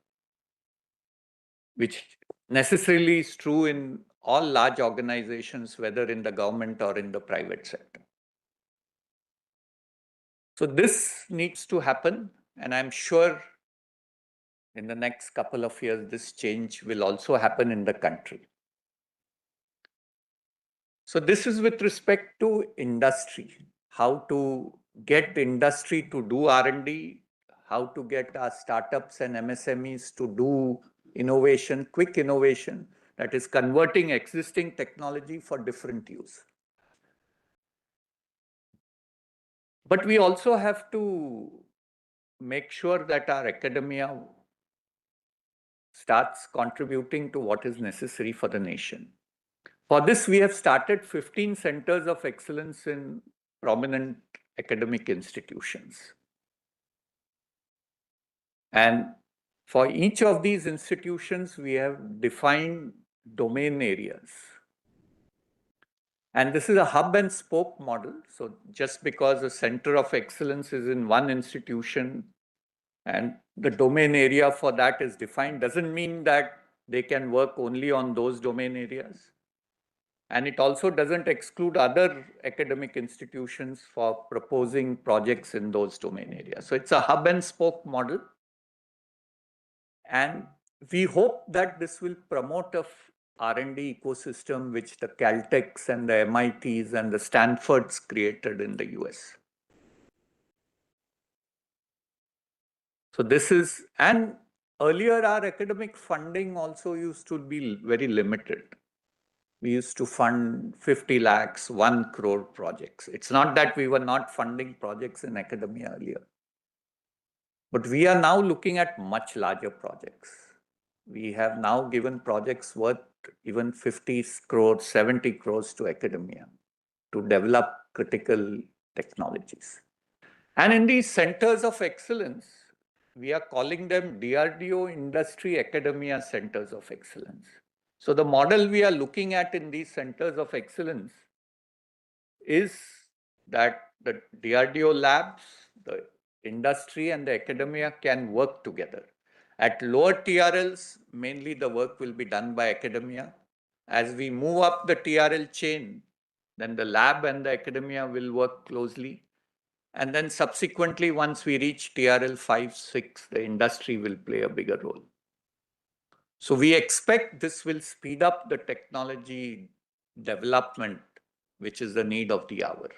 which necessarily is true in all large organizations, whether in the government or in the private sector. So this needs to happen, and I'm sure in the next couple of years, this change will also happen in the country. So this is with respect to industry, how to get industry to do R&D, how to get our startups and MSMEs to do innovation, quick innovation, that is converting existing technology for different use. But we also have to make sure that our academia starts contributing to what is necessary for the nation. For this, we have started 15 centers of excellence in prominent academic institutions. And for each of these institutions, we have defined domain areas. And this is a hub and spoke model. So just because a center of excellence is in one institution and the domain area for that is defined, doesn't mean that they can work only on those domain areas. And it also doesn't exclude other academic institutions for proposing projects in those domain areas. So it's a hub and spoke model. And we hope that this will promote a R&D ecosystem which the Caltechs and the MITs and the Stanfords created in the US. So this is, and earlier our academic funding also used to be very limited. We used to fund 50 lakhs, 1 crore projects. It's not that we were not funding projects in academia earlier. But we are now looking at much larger projects. We have now given projects worth even 50 crores, 70 crores to academia to develop critical technologies. And in these centers of excellence, we are calling them DRDO Industry Academia Centers of Excellence. So the model we are looking at in these centers of excellence is that the DRDO labs, the industry and the academia can work together. At lower TRLs, mainly the work will be done by academia. As we move up the TRL chain, then the lab and the academia will work closely. And then subsequently, once we reach TRL 5, 6, the industry will play a bigger role. So we expect this will speed up the technology development, which is the need of the hour.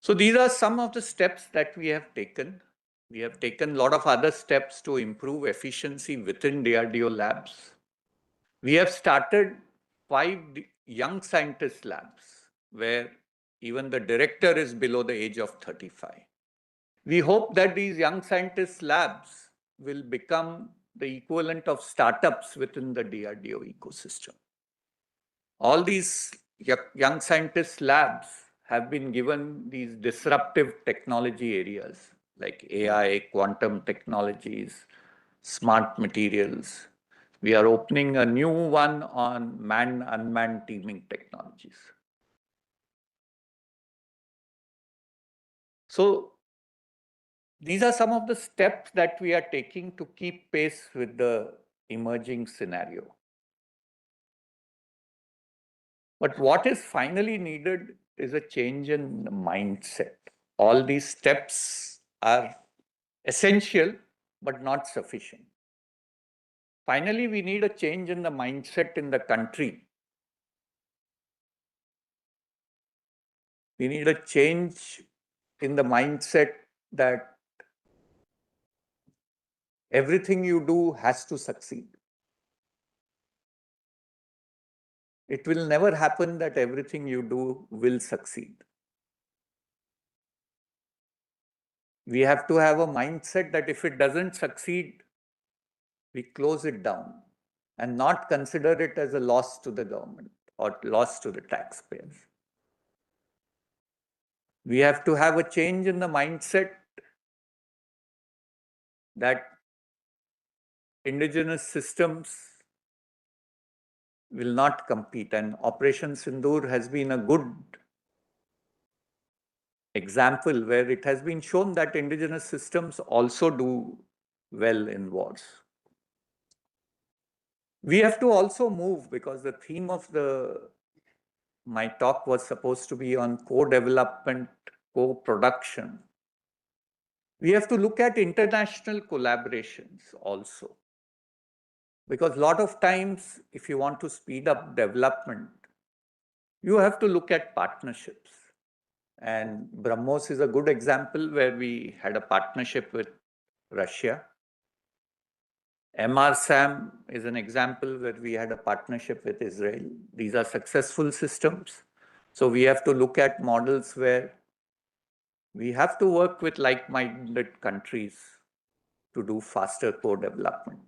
So these are some of the steps that we have taken. We have taken a lot of other steps to improve efficiency within DRDO labs. We have started 5 young scientist labs where even the director is below the age of 35. We hope that these young scientist labs will become the equivalent of startups within the DRDO ecosystem. All these young scientist labs have been given these disruptive technology areas like AI, quantum technologies, smart materials. We are opening a new one on man-unmanned teaming technologies. So these are some of the steps that we are taking to keep pace with the emerging scenario. But what is finally needed is a change in mindset. All these steps are essential, but not sufficient. Finally, we need a change in the mindset in the country. We need a change in the mindset that everything you do has to succeed. It will never happen that everything you do will succeed. We have to have a mindset that if it doesn't succeed, we close it down and not consider it as a loss to the government or loss to the taxpayers. We have to have a change in the mindset that indigenous systems will not compete, and Operation Sindoor has been a good example where it has been shown that indigenous systems also do well in wars. We have to also move, because the theme of my talk was supposed to be on co-development, co-production. We have to look at international collaborations also. Because a lot of times, if you want to speed up development, you have to look at partnerships. And BrahMos is a good example where we had a partnership with Russia. MRSAM is an example where we had a partnership with Israel. These are successful systems. So we have to look at models where we have to work with like-minded countries to do faster co-development.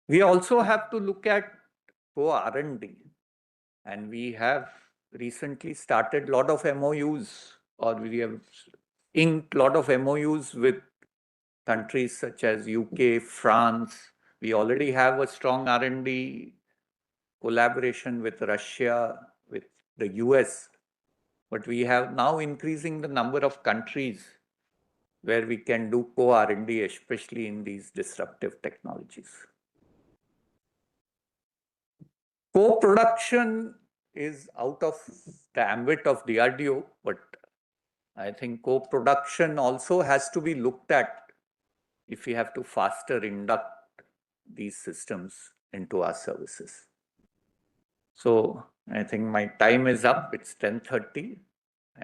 We also have to look at co-R&D. And we have recently started a lot of MOUs, or we have inked a lot of MOUs with countries such as UK, France. We already have a strong R&D collaboration with Russia, with the US. But we have now increasing the number of countries where we can do co-R&D, especially in these disruptive technologies. Co-production is out of the ambit of DRDO, but I think co-production also has to be looked at if we have to faster induct these systems into our services. So I think my time is up. It's 10:30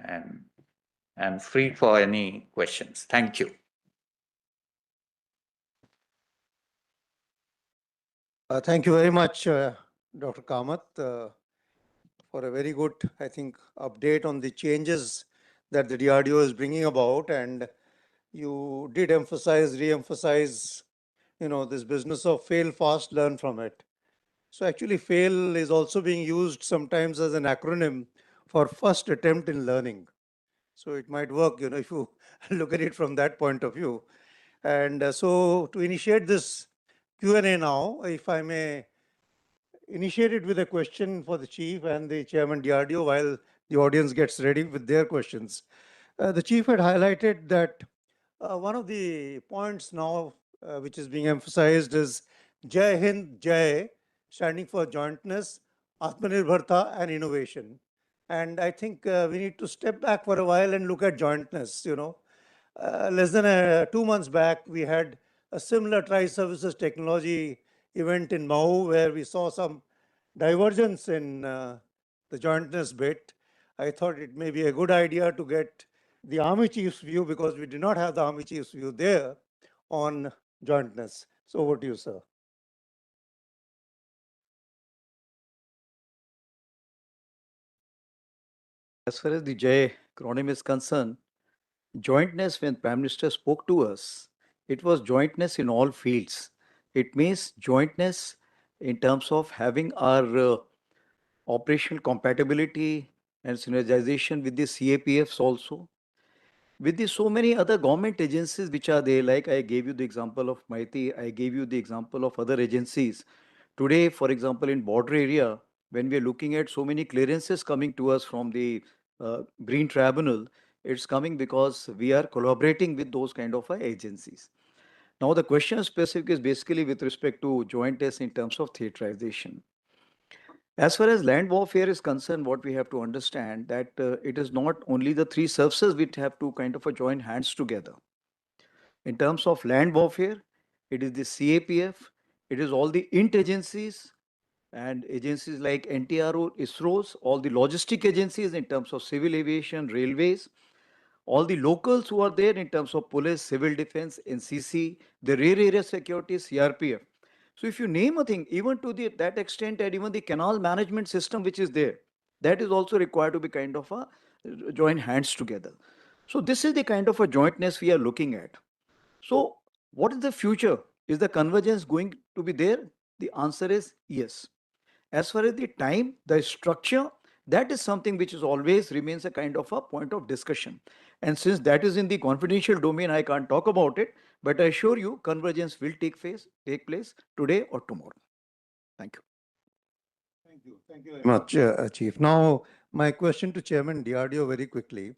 and I'm free for any questions. Thank you. Thank you very much, Dr. Kamat, for a very good, I think, update on the changes that the DRDO is bringing about. And you did re-emphasize, this business of fail fast, learn from it. So actually, fail is also being used sometimes as an acronym for first attempt in learning. So it might work, if you look at it from that point of view. And so to initiate this Q&A now, if I may initiate it with a question for the Chief and the Chairman DRDO while the audience gets ready with their questions. The Chief had highlighted that one of the points now which is being emphasized is Jai Hind Jai, standing for jointness, Atmanirbharta and innovation. And I think we need to step back for a while and look at jointness. Less than 2 months back, we had a similar tri-services technology event in Mau where we saw some divergence in the jointness bit. I thought it may be a good idea to get the Army Chief's view, because we did not have the Army Chief's view there on jointness. So over to you, sir. As far as the J acronym is concerned, jointness, when Prime Minister spoke to us, it was jointness in all fields. It means jointness in terms of having our operational compatibility and synergization with the CAPFs also, with the so many other government agencies which are there. Like I gave you the example of Maiti, I gave you the example of other agencies. Today, for example, in border area, when we are looking at so many clearances coming to us from the Green Tribunal, it's coming because we are collaborating with those kind of agencies. Now, the question specific is basically with respect to joint tests in terms of theaterization. As far as land warfare is concerned, what we have to understand that it is not only the three services which have to kind of join hands together. In terms of land warfare, it is the CAPF, it is all the INT agencies and agencies like NTRO, ISROs, all the logistic agencies in terms of civil aviation, railways, all the locals who are there in terms of police, civil defense, NCC, the rear area security, CRPF. So if you name a thing, even to that extent, and even the canal management system which is there, that is also required to be kind of a join hands together. So this is the kind of a jointness we are looking at. So what is the future? Is the convergence going to be there? The answer is yes. As far as the time, the structure, that is something which is always remains a kind of a point of discussion. And since that is in the confidential domain, I can't talk about it, but I assure you convergence will take place today or tomorrow. Thank you. Thank you very much, Chief. Now, my question to Chairman DRDO very quickly.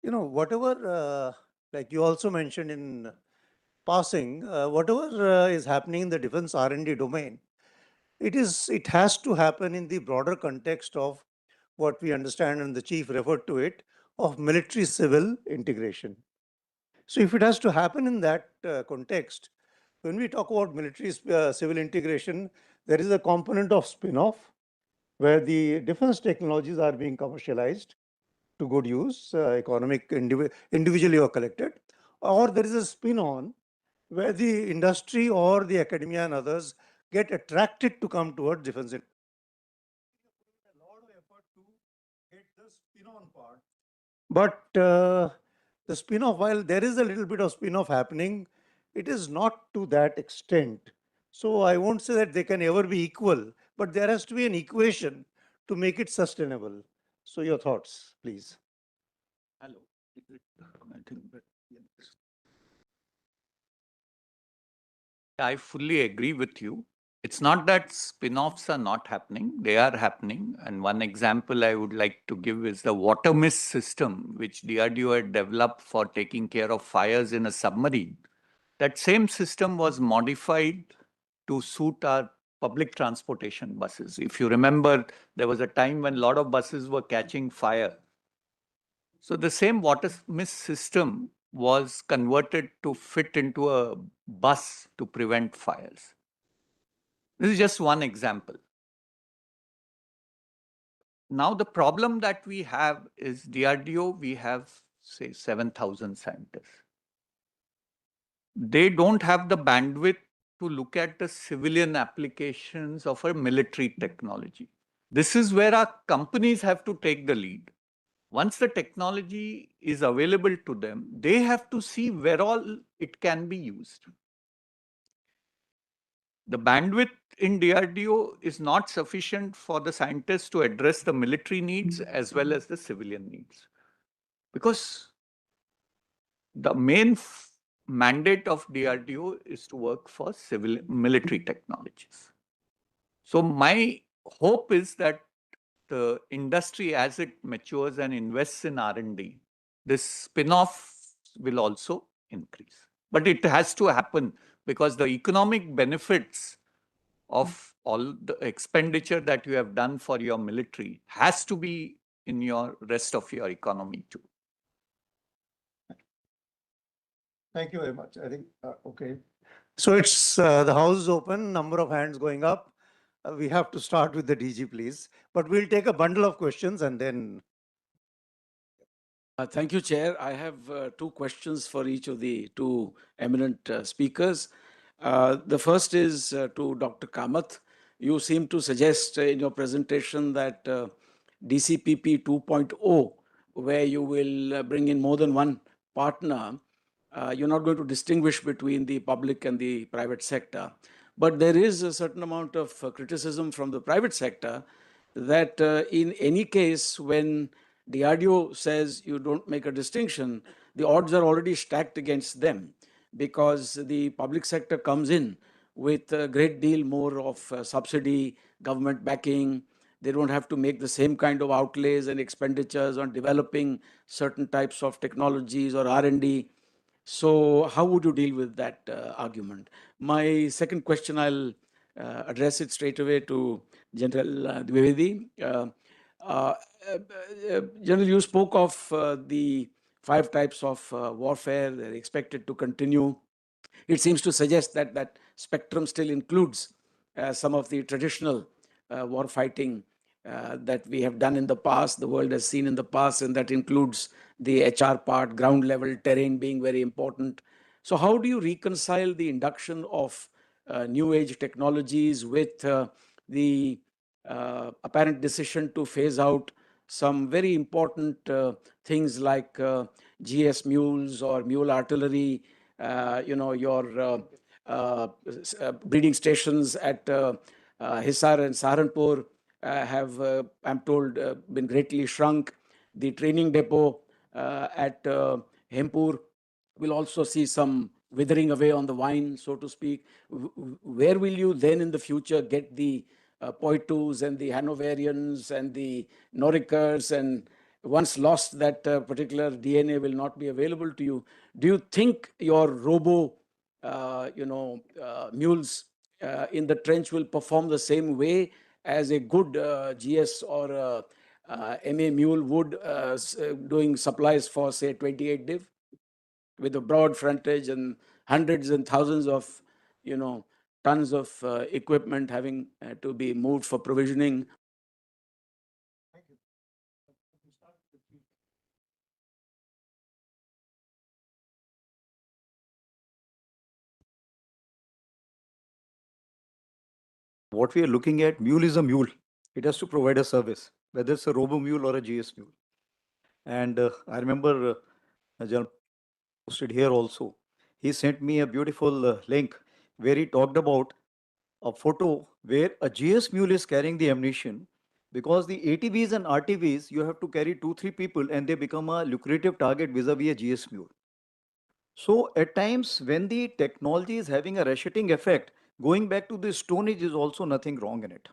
You know, whatever, like you also mentioned in passing, whatever is happening in the defense R&D domain, it has to happen in the broader context of what we understand, and the Chief referred to it, of military-civil integration. So if it has to happen in that context, when we talk about military-civil integration, there is a component of spin-off, where the defense technologies are being commercialized to good use, individually or collected, or there is a spin-on where the industry or the academia and others get attracted to come towards defense. A lot of effort to get the spin-on part. But the spin-off, while there is a little bit of spin-off happening, it is not to that extent. So I won't say that they can ever be equal, but there has to be an equation to make it sustainable. So your thoughts, please. Hello. I think that, I fully agree with you. It's not that spin-offs are not happening, they are happening. And one example I would like to give is the water mist system, which DRDO had developed for taking care of fires in a submarine. That same system was modified to suit our public transportation buses. If you remember, there was a time when a lot of buses were catching fire. So the same water mist system was converted to fit into a bus to prevent fires. This is just one example. Now the problem that we have is DRDO, we have say 7,000 scientists. They don't have the bandwidth to look at the civilian applications of a military technology. This is where our companies have to take the lead. Once the technology is available to them, they have to see where all it can be used. The bandwidth in DRDO is not sufficient for the scientists to address the military needs as well as the civilian needs. Because the main mandate of DRDO is to work for civil military technologies. So my hope is that the industry, as it matures and invests in R&D, this spin-off will also increase. But it has to happen because the economic benefits of all the expenditure that you have done for your military has to be in your rest of your economy too. Thank you very much. I think, okay. So it's the house is open, number of hands going up. We have to start with the DG, please. But we'll take a bundle of questions and then. Thank you, Chair. I have two questions for each of the two eminent speakers. The first is to Dr. Kamat. You seem to suggest in your presentation that DCPP 2.0, where you will bring in more than one partner, you're not going to distinguish between the public and the private sector. But there is a certain amount of criticism from the private sector that in any case, when DRDO says you don't make a distinction, the odds are already stacked against them, because the public sector comes in with a great deal more of subsidy, government backing. They don't have to make the same kind of outlays and expenditures on developing certain types of technologies or R&D. So how would you deal with that argument? My second question, I'll address it straight away to General Dwivedi. General, you spoke of the 5 types of warfare. They're expected to continue. It seems to suggest that that spectrum still includes some of the traditional war fighting that we have done in the past, the world has seen in the past, and that includes the HR part, ground level terrain being very important. So how do you reconcile the induction of new age technologies with the apparent decision to phase out some very important things like GS mules or mule artillery, your breeding stations at Hisar and Saharanpur have, I'm told, been greatly shrunk. The training depot at Hempur will also see some withering away on the vine, so to speak. Where will you then in the future get the Poitus and the Hanoverians and the Norikers, and once lost, that particular DNA will not be available to you? Do you think your robo, mules in the trench will perform the same way as a good GS or MA mule would, doing supplies for, say, 28 div, with a broad frontage and hundreds and thousands of, tons of equipment having to be moved for provisioning? What we are looking at, mule is a mule. It has to provide a service, whether it's a robo mule or a GS mule. And I remember General posted here also. He sent me a beautiful link where he talked about a photo where a GS mule is carrying the ammunition, because the ATVs and RTVs, you have to carry 2-3 people and they become a lucrative target vis-a-vis a GS mule. So at times when the technology is having a ratcheting effect, going back to the Stone Age is also nothing wrong in it.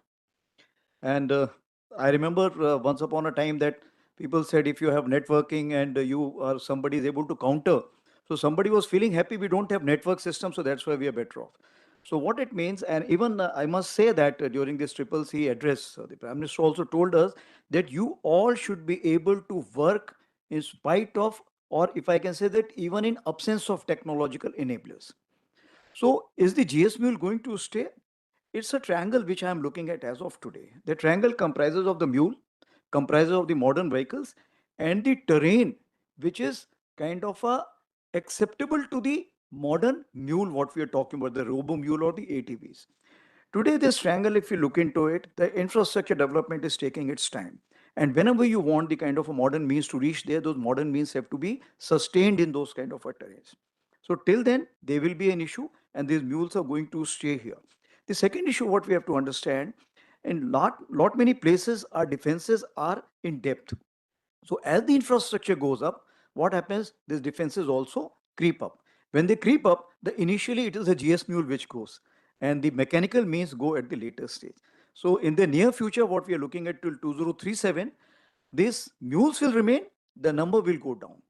And I remember once upon a time that people said if you have networking and you or somebody is able to counter. So somebody was feeling happy we don't have network system, so that's why we are better off. So what it means, and even I must say that during this Triple C address, the Prime Minister also told us that you all should be able to work in spite of, or if I can say that even in absence of technological enablers. So is the GS mule going to stay? It's a triangle which I am looking at as of today. The triangle comprises of the mule, comprises of the modern vehicles, and the terrain, which is kind of acceptable to the modern mule, what we are talking about, the robo mule or the ATVs. Today, this triangle, if you look into it, the infrastructure development is taking its time. And whenever you want the kind of a modern means to reach there, those modern means have to be sustained in those kind of terrains. So till then, there will be an issue, and these mules are going to stay here. The second issue, what we have to understand, in lot many places, our defenses are in depth. So as the infrastructure goes up, what happens? These defenses also creep up. When they creep up, initially it is a GS mule which goes, and the mechanical means go at the later stage. So in the near future, what we are looking at till 2037, these mules will remain, the number will go down.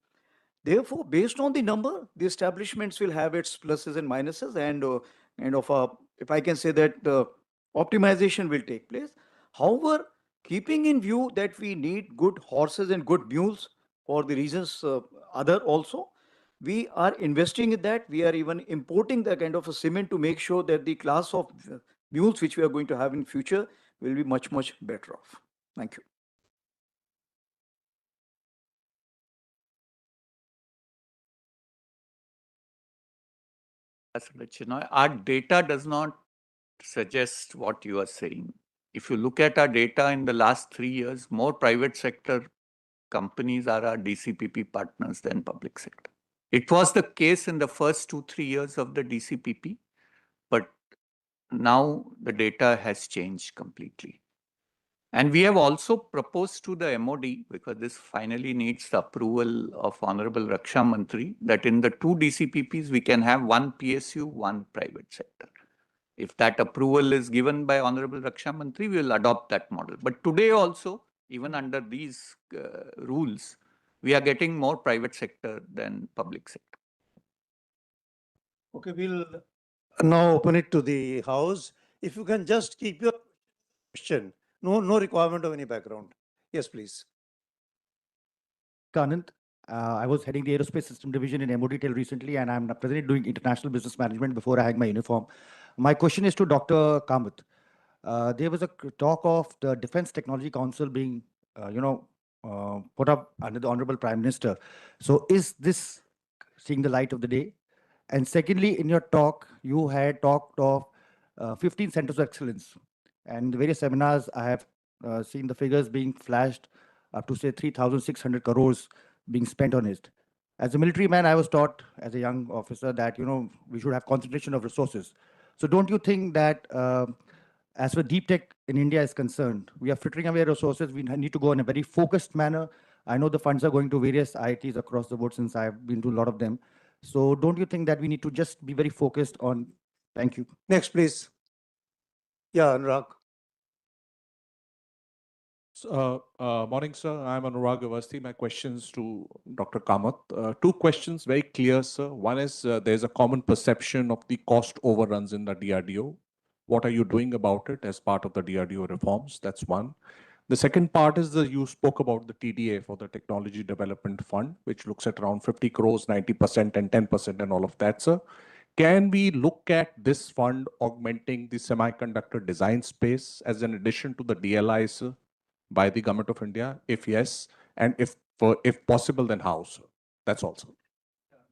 Therefore, based on the number, the establishments will have its pluses and minuses, and if I can say that optimization will take place. However, keeping in view that we need good horses and good mules for the reasons other also, we are investing in that. We are even importing the kind of a cement to make sure that the class of mules which we are going to have in future will be much, much better off. Thank you. Our data does not suggest what you are saying. If you look at our data in the last 3 years, more private sector companies are our DCPP partners than public sector. It was the case in the first 2-3 years of the DCPP, but now the data has changed completely. And we have also proposed to the MOD, because this finally needs the approval of Honorable Raksha Mantri, that in the two DCPPs, we can have one PSU, one private sector. If that approval is given by Honorable Raksha Mantri, we will adopt that model. But today also, even under these rules, we are getting more private sector than public sector. Okay, we'll now open it to the House. If you can just keep your question, no requirement of any background. Yes, please. Kanant. I was heading the Aerospace System Division in MOD till recently, and I'm presently doing international business management before I hang my uniform. My question is to Dr. Kamat. There was a talk of the Defense Technology Council being, put up under the Honorable Prime Minister. So is this seeing the light of the day? And secondly, in your talk, you had talked of 15 centers of excellence. And in the various seminars, I have seen the figures being flashed up to say 3,600 crores being spent on it. As a military man, I was taught as a young officer that, we should have concentration of resources. So don't you think that as for deep tech in India is concerned, we are frittering away resources. We need to go in a very focused manner. I know the funds are going to various IITs across the board since I've been to a lot of them. So don't you think that we need to just be very focused on? Thank you. Next, please. Yeah, Anurag. Morning, sir. I'm Anurag Avasti. My questions to Dr. Kamat. Two questions, very clear, sir. One is there's a common perception of the cost overruns in the DRDO. What are you doing about it as part of the DRDO reforms? That's one. The second part is you spoke about the TDA for the Technology Development Fund, which looks at around 50 crores, 90% and 10% and all of that, sir. Can we look at this fund augmenting the semiconductor design space as an addition to the DLI, sir, by the Government of India? If yes, and if possible, then how, sir? That's all, sir.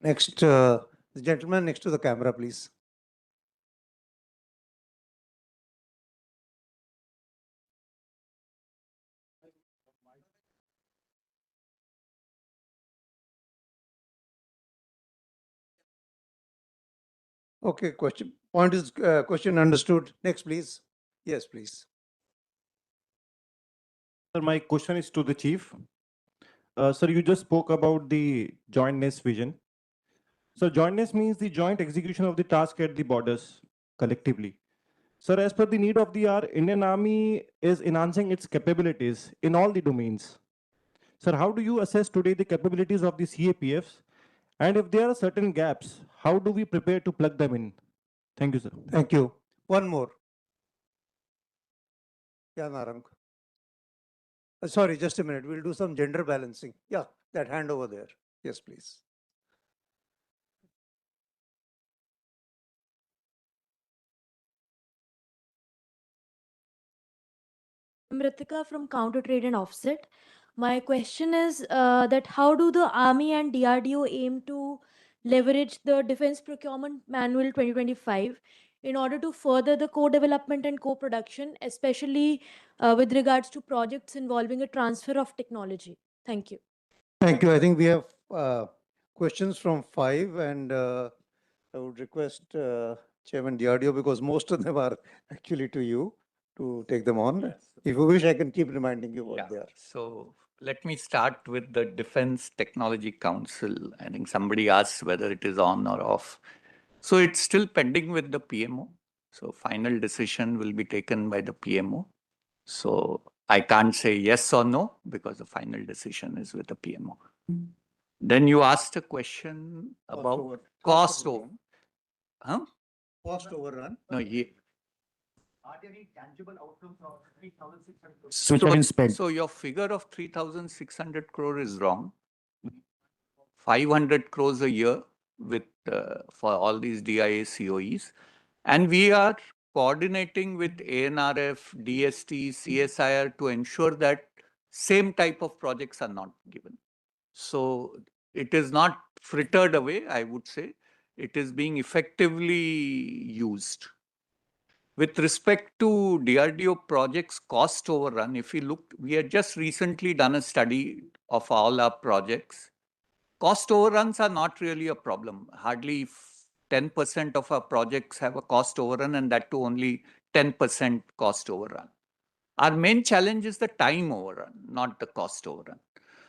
Next, the gentleman next to the camera, please. Okay, question understood. Next, please. Yes, please. Sir, my question is to the chief. Sir, you just spoke about the jointness vision. So jointness means the joint execution of the task at the borders collectively. Sir, as per the need of the hour, Indian Army is enhancing its capabilities in all the domains. Sir, how do you assess today the capabilities of the CAPFs? And if there are certain gaps, how do we prepare to plug them in? Thank you, sir. Thank you. One more. Yeah, Narang. Sorry, just a minute. We'll do some gender balancing. Yeah, that hand over there. Yes, please. Mritika from Counter Trade and Offset. My question is that how do the Army and DRDO aim to leverage the Defense Procurement Manual 2025 in order to further the co-development and co-production, especially with regards to projects involving a transfer of technology? Thank you. Thank you. I think we have questions from 5, and I would request Chairman DRDO, because most of them are actually to you, to take them on. Yes. If you wish, I can keep reminding you what they are. So let me start with the Defense Technology Council. I think somebody asked whether it is on or off. So it's still pending with the PMO. So final decision will be taken by the PMO. So I can't say yes or no because the final decision is with the PMO. Then you asked a question about cost over. Huh? Cost overrun. No, Are there any tangible outcomes of 3,600 crores which have been spent? So your figure of 3,600 crore is wrong. 500 crores a year with for all these DIA COEs. And we are coordinating with ANRF, DST, CSIR to ensure that same type of projects are not given. So it is not frittered away, I would say. It is being effectively used. With respect to DRDO projects cost overrun, if we look, we had just recently done a study of all our projects. Cost overruns are not really a problem. Hardly 10% of our projects have a cost overrun, and that too only 10% cost overrun. Our main challenge is the time overrun, not the cost overrun.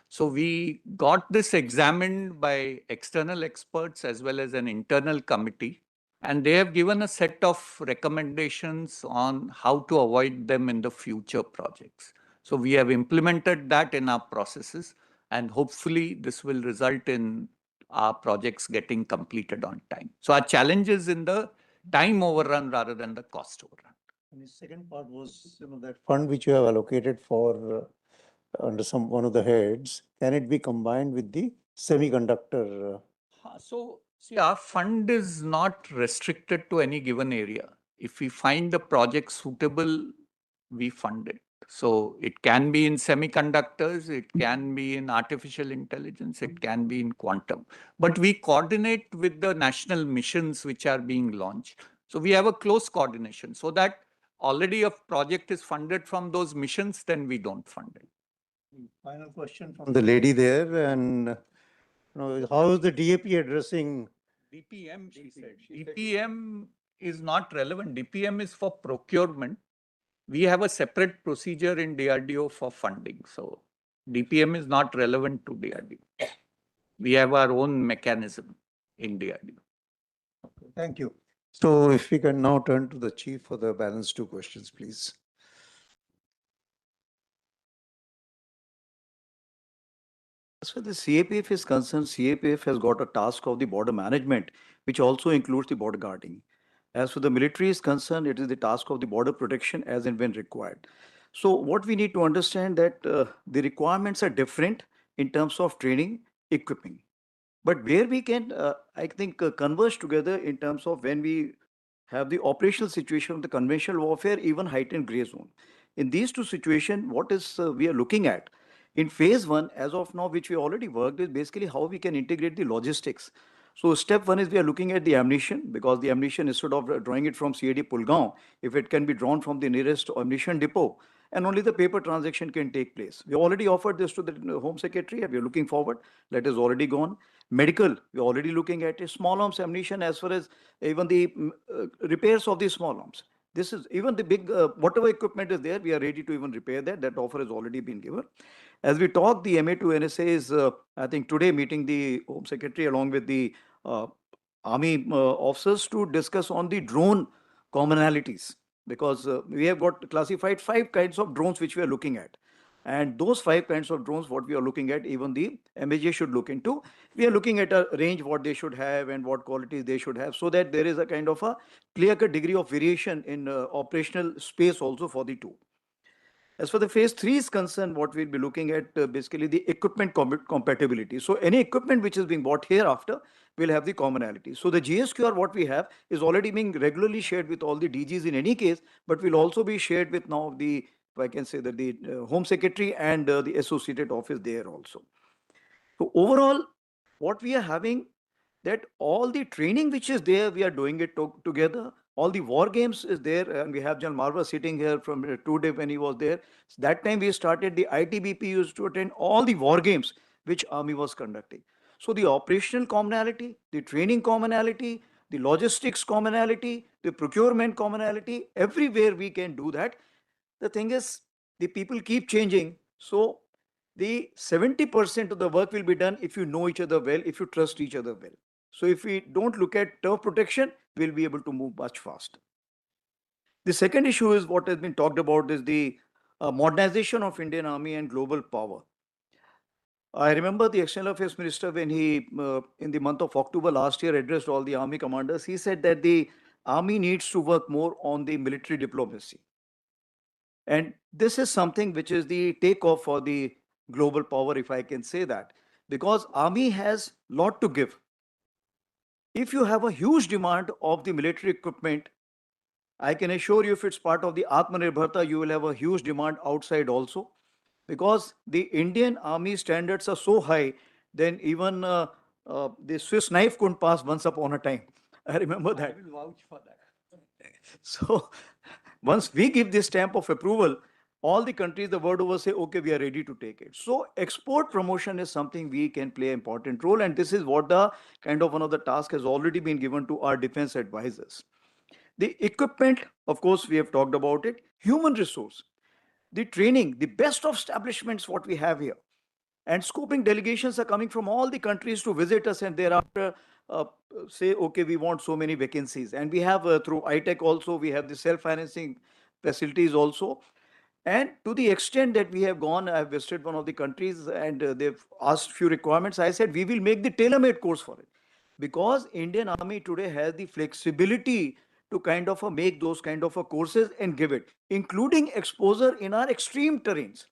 So we got this examined by external experts as well as an internal committee, and they have given a set of recommendations on how to avoid them in the future projects. So we have implemented that in our processes, and hopefully this will result in our projects getting completed on time. So our challenge is in the time overrun rather than the cost overrun. And the second part was, that fund which you have allocated for under one of the heads, can it be combined with the semiconductor? So, see, our fund is not restricted to any given area. If we find the project suitable, we fund it. So it can be in semiconductors, it can be in artificial intelligence, it can be in quantum. But we coordinate with the national missions which are being launched. So we have a close coordination so that already a project is funded from those missions, then we don't fund it. Final question from the lady there, and how is the DAP addressing? DPM, she said. DPM is not relevant. DPM is for procurement. We have a separate procedure in DRDO for funding. So DPM is not relevant to DRDO. We have our own mechanism in DRDO. Thank you. So if we can now turn to the chief for the balance 2 questions, please. As far as the CAPF is concerned, CAPF has got a task of the border management, which also includes the border guarding. As for the military is concerned, it is the task of the border protection as and when required. So what we need to understand that the requirements are different in terms of training, equipping. But where we can, I think, converge together in terms of when we have the operational situation of the conventional warfare, even heightened gray zone. In these two situations, what is we are looking at in phase 1, as of now, which we already worked, is basically how we can integrate the logistics. So step 1 is we are looking at the ammunition, because the ammunition, instead of drawing it from CAD Pulgaon, if it can be drawn from the nearest ammunition depot, and only the paper transaction can take place. We already offered this to the Home Secretary, and we are looking forward. That is already gone. Medical, we're already looking at it. Small arms ammunition, as far as even the repairs of the small arms. This is even the big, whatever equipment is there, we are ready to even repair that. That offer has already been given. As we talk, the MA to NSA is, I think, today meeting the Home Secretary along with the Army officers to discuss on the drone commonalities, because we have got classified 5 kinds of drones which we are looking at. And those 5 kinds of drones, what we are looking at, even the MAJ should look into. We are looking at a range, what they should have and what qualities they should have, so that there is a kind of a clear-cut degree of variation in operational space also for the two. As for the phase 3 is concerned, what we'll be looking at basically the equipment compatibility. So any equipment which is being bought hereafter will have the commonality. So the GSQR what we have is already being regularly shared with all the DGs in any case, but will also be shared with now the, if I can say that the Home Secretary and the associated office there also. So overall, what we are having, that all the training which is there, we are doing it together. All the war games is there, and we have General Marva sitting here from 2 day when he was there. So that time we started, the ITBP used to attend all the war games which Army was conducting. So the operational commonality, the training commonality, the logistics commonality, the procurement commonality, everywhere we can do that. The thing is, the people keep changing. So the 70% of the work will be done if you know each other well, if you trust each other well. So if we don't look at turf protection, we'll be able to move much faster. The second issue is what has been talked about is the modernization of Indian Army and global power. I remember the External Affairs Minister when he, in the month of October last year, addressed all the Army commanders. He said that the Army needs to work more on the military diplomacy. And this is something which is the takeoff for the global power, if I can say that, because Army has a lot to give. If you have a huge demand of the military equipment, I can assure you if it's part of the Atmanirbharta, you will have a huge demand outside also, because the Indian Army standards are so high, then even the Swiss knife couldn't pass once upon a time. I remember that. I will vouch for that. So once we give this stamp of approval, all the countries the world over say, okay, we are ready to take it. So export promotion is something we can play an important role. And this is what the kind of one of the task has already been given to our defense advisors. The equipment, of course, we have talked about it. Human resource. the training, the best of establishments what we have here. And scoping delegations are coming from all the countries to visit us, and thereafter say, okay, we want so many vacancies. And we have through ITech also, we have the self-financing facilities also. And to the extent that we have gone, I've visited one of the countries and they've asked few requirements. I said, we will make the tailor-made course for it. Because Indian Army today has the flexibility to kind of make those kind of courses and give it, including exposure in our extreme terrains.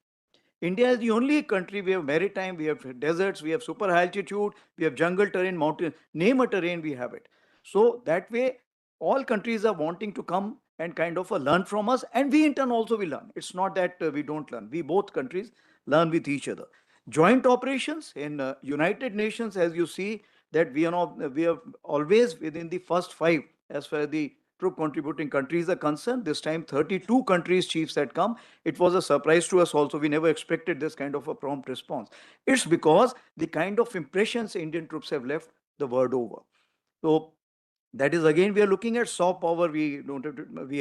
India is the only country. We have maritime, we have deserts, we have super high altitude, we have jungle terrain, mountain, name a terrain, we have it. So that way, all countries are wanting to come and kind of learn from us, and we in turn also will learn. It's not that we don't learn. We both countries learn with each other. Joint operations in United Nations, as you see, that we are always within the first 5 as far as the troop contributing countries are concerned. This time 32 countries chiefs had come. It was a surprise to us also. We never expected this kind of a prompt response. It's because the kind of impressions Indian troops have left the world over. So that is, again, we are looking at soft power. We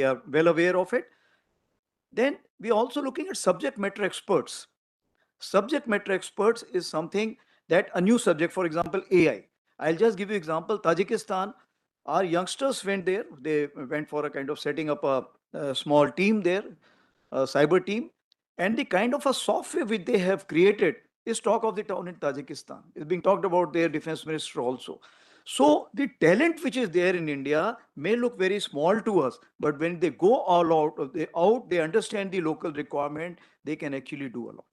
are well aware of it. Then we are also looking at subject matter experts. Subject matter experts is something that a new subject, for example, AI. I'll just give you example. Tajikistan, our youngsters went there. They went for a kind of setting up a small team there, a cyber team. And the kind of a software which they have created is talk of the town in Tajikistan. It's being talked about their defense minister also. So the talent which is there in India may look very small to us, but when they go all out, they understand the local requirement, they can actually do a lot.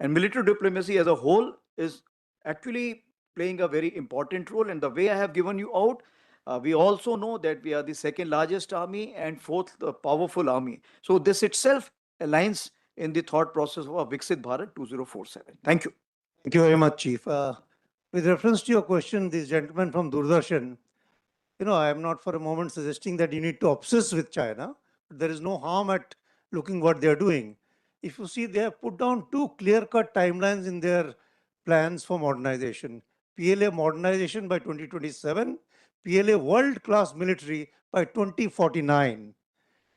And military diplomacy as a whole is actually playing a very important role. And the way I have given you out, we also know that we are the second largest army and fourth powerful army. So this itself aligns in the thought process of Viksit Bharat 2047. Thank you. Thank you very much, Chief. With reference to your question, this gentleman from Doordarshan, I am not for a moment suggesting that you need to obsess with China, but there is no harm at looking what they are doing. If you see, they have put down 2 clear-cut timelines in their plans for modernization. PLA modernization by 2027, PLA world-class military by 2049.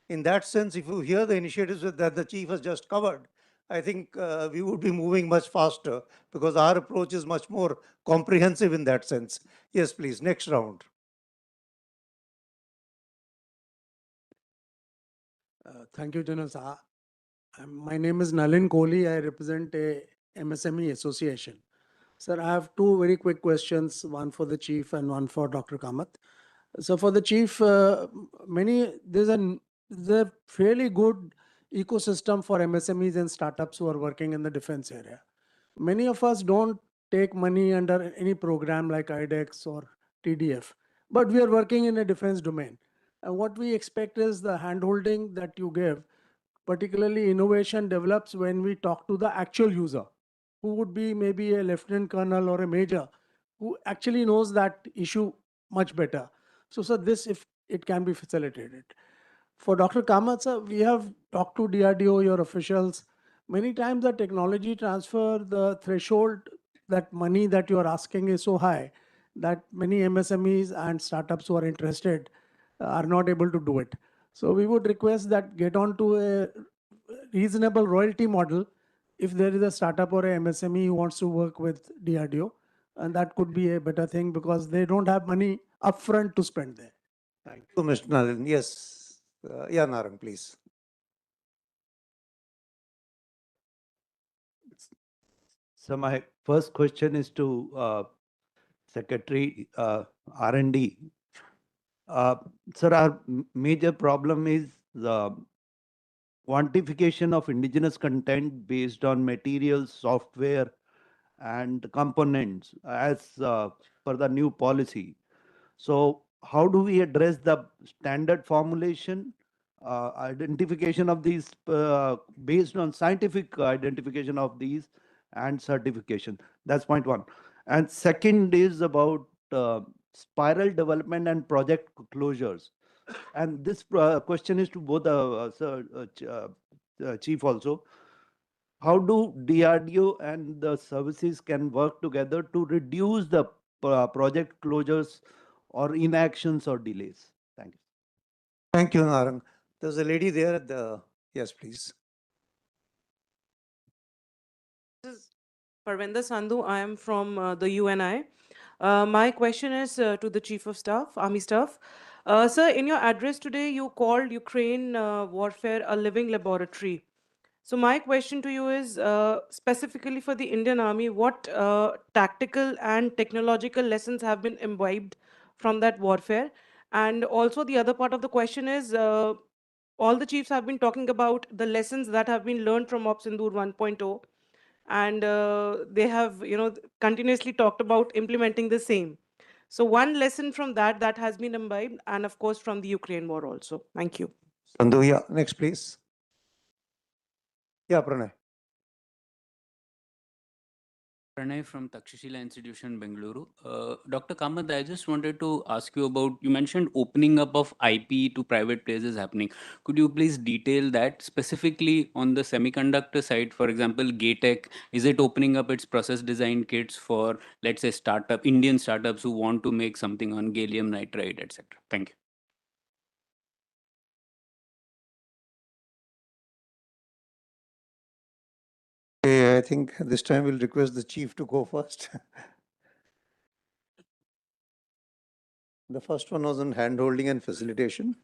In that sense, if you hear the initiatives that the Chief has just covered, I think we would be moving much faster because our approach is much more comprehensive in that sense. Yes, please, next round. Thank you, General Saha. My name is Nalin Kohli. I represent a MSME association. Sir, I have 2 very quick questions, one for the Chief and one for Dr. Kamat. So for the Chief, there's a fairly good ecosystem for MSMEs and startups who are working in the defense area. Many of us don't take money under any program like IDEX or TDF, but we are working in a defense domain. And what we expect is the handholding that you give, particularly innovation develops when we talk to the actual user, who would be maybe a lieutenant colonel or a major, who actually knows that issue much better. So, sir, this, if it can be facilitated. For Dr. Kamat, sir, we have talked to DRDO, your officials. Many times the technology transfer, the threshold, that money that you are asking is so high that many MSMEs and startups who are interested are not able to do it. So we would request that get on to a reasonable royalty model if there is a startup or a MSME who wants to work with DRDO. And that could be a better thing because they don't have money upfront to spend there. Thank you, Mr. Nalin. Yes. Yeah, Narang, please. So my first question is to Secretary R&D. Sir, our major problem is the quantification of indigenous content based on materials, software, and components as per the new policy. So how do we address the standard formulation, identification of these based on scientific identification of these and certification? That's point 1. And second is about spiral development and project closures. And this question is to both Chief also. How do DRDO and the services can work together to reduce the project closures or inactions or delays? Thank you. Thank you, Narang. There's a lady there at the, yes, please. Parvenda Sandhu. I am from the UNI. My question is to the Chief of Staff, Army Staff. Sir, in your address today, you called Ukraine warfare a living laboratory. So my question to you is specifically for the Indian Army, what tactical and technological lessons have been imbibed from that warfare? And also the other part of the question is, all the chiefs have been talking about the lessons that have been learned from Op Sindoor 1.0, and they have, continuously talked about implementing the same. So one lesson from that has been imbibed, and of course from the Ukraine war also. Thank you. Sandhu, yeah, next please. Yeah, Pranay. Pranay from Takshashila Institution, Bengaluru. Dr. Kamat, I just wanted to ask you about, you mentioned opening up of IP to private places happening. Could you please detail that specifically on the semiconductor side? For example, GATEC, is it opening up its process design kits for, let's say, Indian startups who want to make something on gallium nitride, etc.? Thank you. Okay, I think this time we'll request the chief to go first. The first one was on hand-holding and facilitation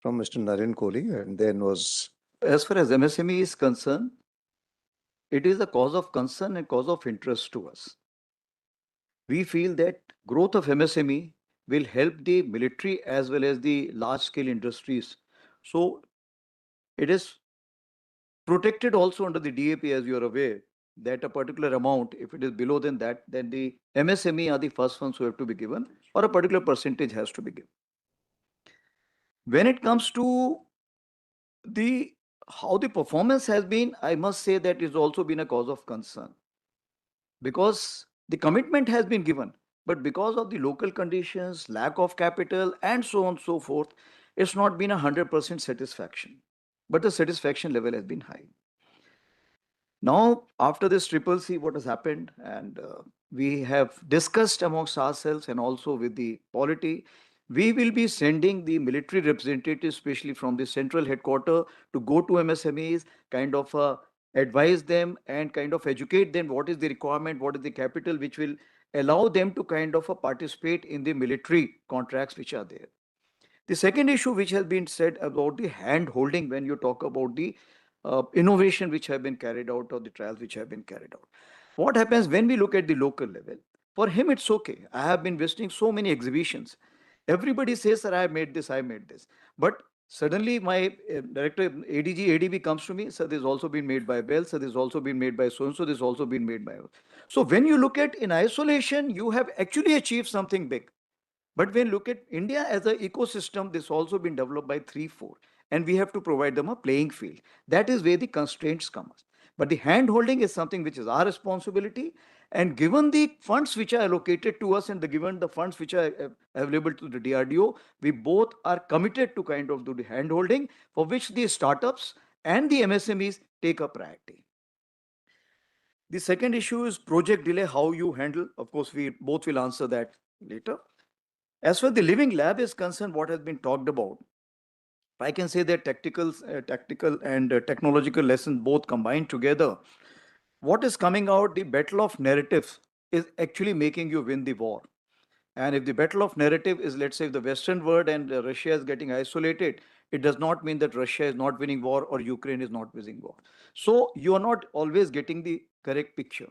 from Mr. Naren Kohli, and then was... As far as MSME is concerned, it is a cause of concern and cause of interest to us. We feel that growth of MSME will help the military as well as the large-scale industries. So it is protected also under the DAP, as you are aware, that a particular amount, if it is below than that, then the MSME are the first ones who have to be given, or a particular percentage has to be given. When it comes to the how the performance has been, I must say that it's also been a cause of concern, because the commitment has been given, but because of the local conditions, lack of capital, and so on and so forth, it's not been 100% satisfaction. But the satisfaction level has been high. Now, after this triple C, what has happened, and we have discussed amongst ourselves and also with the polity, we will be sending the military representatives, especially from the central headquarters, to go to MSMEs, kind of advise them and kind of educate them what is the requirement, what is the capital, which will allow them to kind of participate in the military contracts which are there. The second issue which has been said about the hand holding, when you talk about the innovation which have been carried out or the trials which have been carried out. What happens when we look at the local level? For him, it's okay. I have been visiting so many exhibitions. Everybody says, sir, I made this, I made this. But suddenly my director, ADG, ADB comes to me, sir, this has also been made by Bell, sir, this has also been made by so-and-so, this has also been made by... So when you look at in isolation, you have actually achieved something big. But when you look at India as an ecosystem, this also been developed by 3-4, and we have to provide them a playing field. That is where the constraints come. But the hand holding is something which is our responsibility. And given the funds which are allocated to us and given the funds which are available to the DRDO, we both are committed to kind of do the hand holding, for which the startups and the MSMEs take a priority. The second issue is project delay, how you handle. Of course, we both will answer that later. As far as the living lab is concerned, what has been talked about, I can say that tactical and technological lessons both combined together. What is coming out, the battle of narratives is actually making you win the war. And if the battle of narrative is, let's say, the Western world and Russia is getting isolated, it does not mean that Russia is not winning war or Ukraine is not winning war. So you are not always getting the correct picture.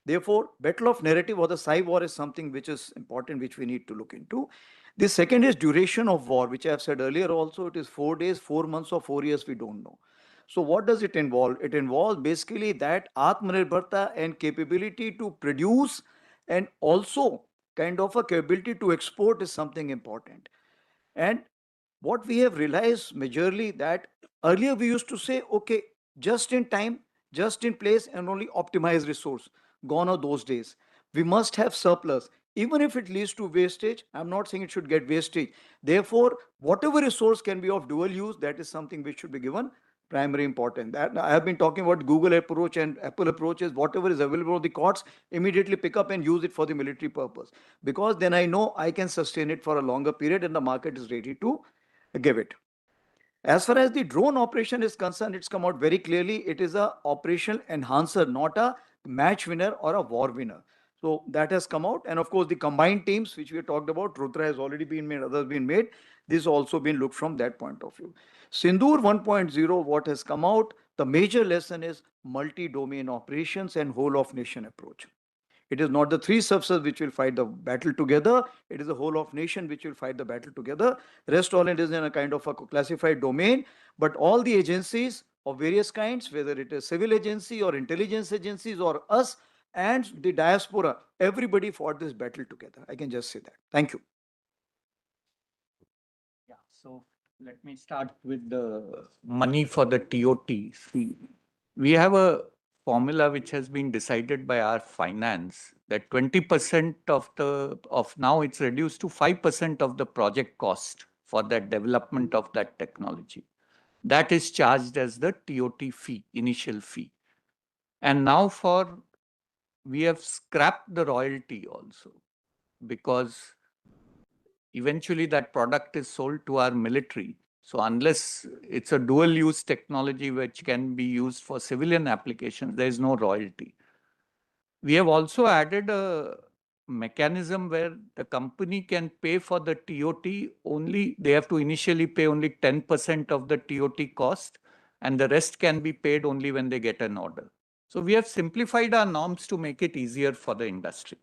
Therefore, battle of narrative or the cyber war is something which is important, which we need to look into. The second is duration of war, which I have said earlier also. It is 4 days, 4 months, or 4 years, we don't know. So what does it involve? It involves basically that Atmanirbharta and capability to produce, and also kind of a capability to export is something important. And what we have realized majorly that earlier we used to say, okay, just in time, just in place, and only optimize resource. Gone are those days. We must have surplus. Even if it leads to wastage, I'm not saying it should get wastage. Therefore, whatever resource can be of dual use, that is something which should be given primary importance. That I have been talking about Google approach and Apple approach is whatever is available on the courts, immediately pick up and use it for the military purpose. Because then I know I can sustain it for a longer period and the market is ready to give it. As far as the drone operation is concerned, it's come out very clearly. It is a operational enhancer, not a match winner or a war winner. So that has come out. And of course, the combined teams, which we have talked about, Rudra has already been made, others been made. This has also been looked from that point of view. Sindoor 1.0, what has come out, the major lesson is multi-domain operations and whole of nation approach. It is not the three subsets which will fight the battle together. It is the whole of nation which will fight the battle together. Rest all it is in a kind of a classified domain, but all the agencies of various kinds, whether it is civil agency or intelligence agencies or us and the diaspora, everybody fought this battle together. I can just say that. Thank you. Yeah, so let me start with the money for the TOT. See, we have a formula which has been decided by our finance that 20% of now it's reduced to 5% of the project cost for the development of that technology. That is charged as the TOT fee, initial fee. And now we have scrapped the royalty also, because eventually that product is sold to our military. So unless it's a dual use technology which can be used for civilian applications, there is no royalty. We have also added a mechanism where the company can pay for the TOT only, they have to initially pay only 10% of the TOT cost, and the rest can be paid only when they get an order. So we have simplified our norms to make it easier for the industry.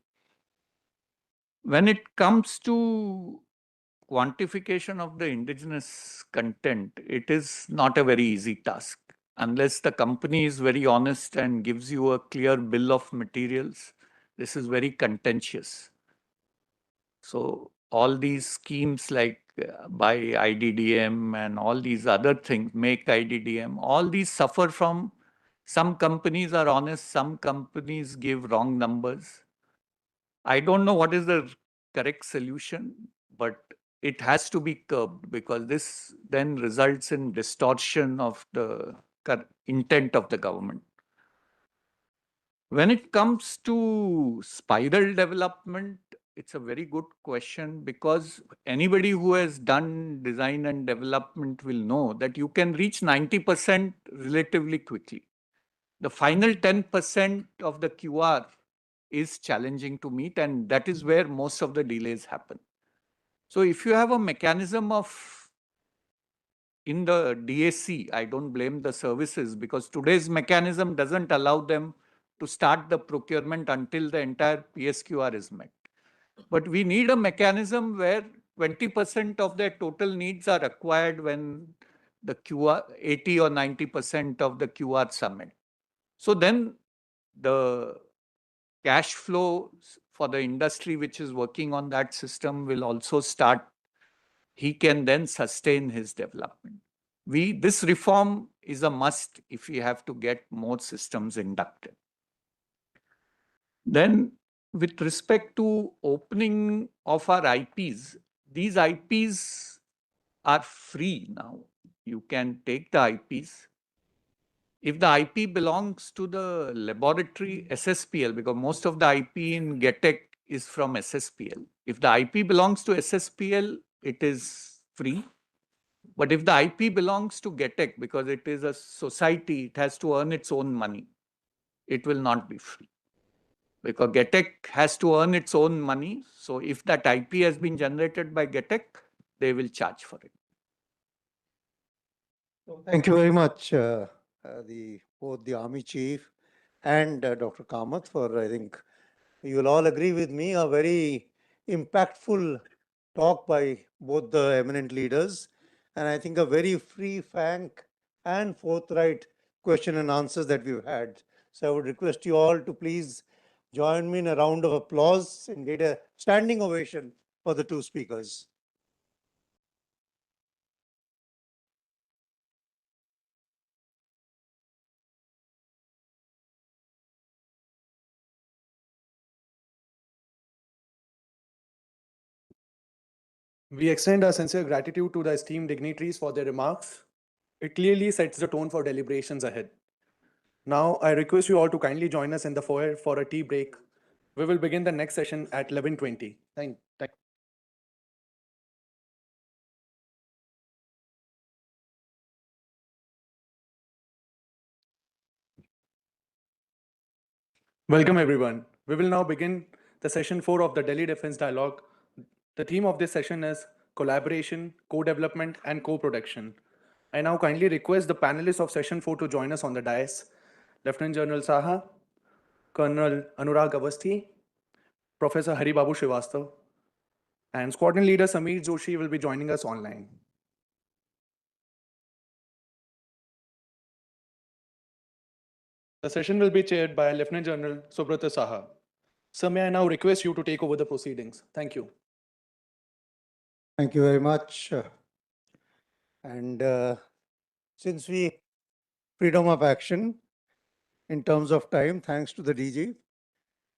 When it comes to quantification of the indigenous content, it is not a very easy task. Unless the company is very honest and gives you a clear bill of materials, this is very contentious. So all these schemes like buy IDDM and all these other things, make IDDM, all these suffer from, some companies are honest, some companies give wrong numbers. I don't know what is the correct solution, but it has to be curbed, because this then results in distortion of the intent of the government. When it comes to spiral development, it's a very good question, because anybody who has done design and development will know that you can reach 90% relatively quickly. The final 10% of the QR is challenging to meet, and that is where most of the delays happen. So if you have a mechanism of, in the DAC, I don't blame the services, because today's mechanism doesn't allow them to start the procurement until the entire PSQR is met. But we need a mechanism where 20% of their total needs are acquired when the QR, 80 or 90% of the QR summit. So then the cash flow for the industry which is working on that system will also start. He can then sustain his development. This reform is a must if we have to get more systems inducted. Then with respect to opening of our IPs, these IPs are free now. You can take the IPs. If the IP belongs to the laboratory SSPL, because most of the IP in GETEC is from SSPL. If the IP belongs to SSPL, it is free. But if the IP belongs to GETEC, because it is a society, it has to earn its own money, it will not be free. Because GETEC has to earn its own money. So if that IP has been generated by GETEC, they will charge for it. Thank you very much, both the Army Chief and Dr. Kamat, for, I think, you will all agree with me, a very impactful talk by both the eminent leaders, and I think a very free, frank, and forthright question and answers that we've had. So I would request you all to please join me in a round of applause and get a standing ovation for the two speakers. We extend our sincere gratitude to the esteemed dignitaries for their remarks. It clearly sets the tone for deliberations ahead. Now, I request you all to kindly join us in the foyer for a tea break. We will begin the next session at 11:20. Thank you. Welcome, everyone. We will now begin the session 4 of the Delhi Defense Dialogue. The theme of this session is collaboration, co-development, and co-production. I now kindly request the panelists of session 4 to join us on the dais. Lieutenant General Saha, Colonel Anurag Avasti, Professor Haribabu Srivastav, and Squadron Leader Samir Joshi will be joining us online. The session will be chaired by Lieutenant General Subrata Saha. Sir, may I now request you to take over the proceedings? Thank you. Thank you very much. And since we freedom of action in terms of time, thanks to the DG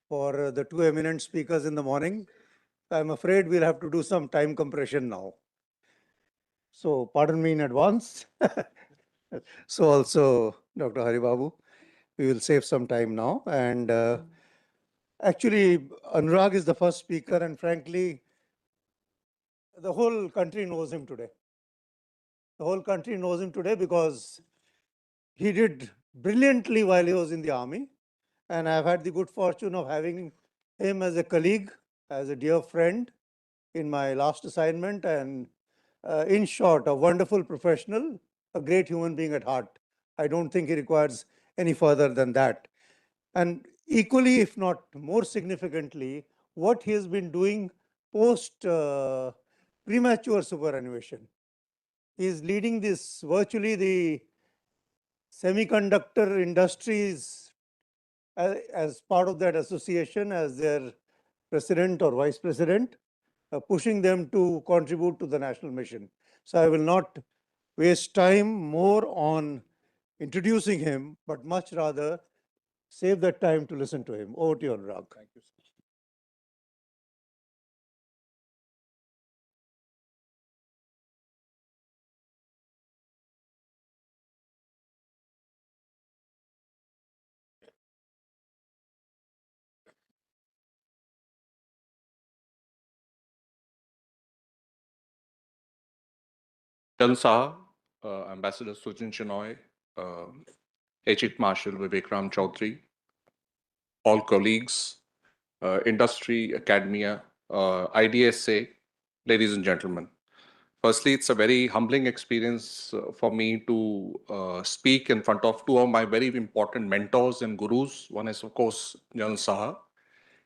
for the two eminent speakers in the morning, I'm afraid we'll have to do some time compression now. So pardon me in advance. So also Dr. Haribabu, we will save some time now. And actually, Anurag is the first speaker, and frankly, the whole country knows him today. The whole country knows him today because he did brilliantly while he was in the army. And I've had the good fortune of having him as a colleague, as a dear friend in my last assignment. And in short, a wonderful professional, a great human being at heart. I don't think he requires any further than that. And equally, if not more significantly, what he has been doing post premature superannuation. He is leading this virtually the semiconductor industries as part of that association as their president or vice president, pushing them to contribute to the national mission. So I will not waste time more on introducing him, but much rather save that time to listen to him. Over to you, Anurag. Thank you. General Saha, Ambassador Sujin Chinoy, Air Chief Marshal Vivek Ram Chaudhary, all colleagues, industry, academia, IDSA, ladies and gentlemen. Firstly, it's a very humbling experience for me to speak in front of two of my very important mentors and gurus. One is, of course, General Saha,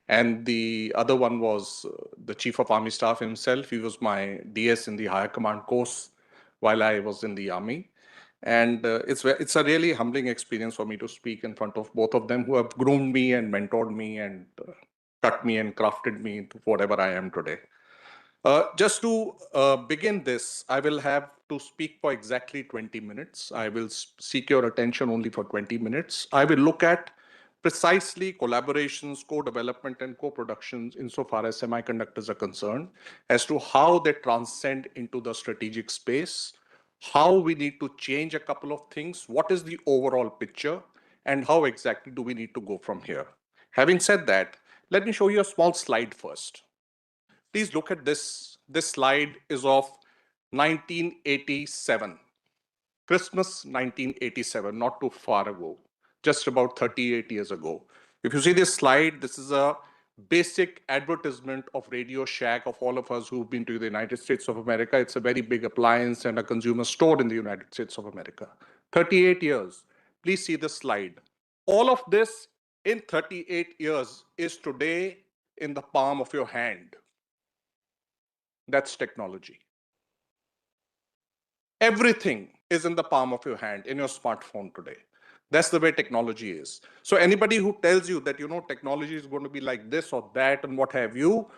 and the other one was the Chief of Army Staff himself. He was my DS in the Higher Command course while I was in the Army. And it's a really humbling experience for me to speak in front of both of them who have groomed me and mentored me and cut me and crafted me into whatever I am today. Just to begin this, I will have to speak for exactly 20 minutes. I will seek your attention only for 20 minutes. I will look at precisely collaborations, co-development, and co-productions insofar as semiconductors are concerned, as to how they transcend into the strategic space, how we need to change a couple of things, what is the overall picture, and how exactly do we need to go from here. Having said that, let me show you a small slide first. Please look at this. This slide is of 1987. Christmas 1987, not too far ago, just about 38 years ago. If you see this slide, this is a basic advertisement of Radio Shack of all of us who've been to the United States of America. It's a very big appliance and a consumer store in the United States of America. 38 years. Please see this slide. All of this in 38 years is today in the palm of your hand. That's technology. Everything is in the palm of your hand, in your smartphone today. That's the way technology is. So anybody who tells you that, technology is going to be like this or that and what have you,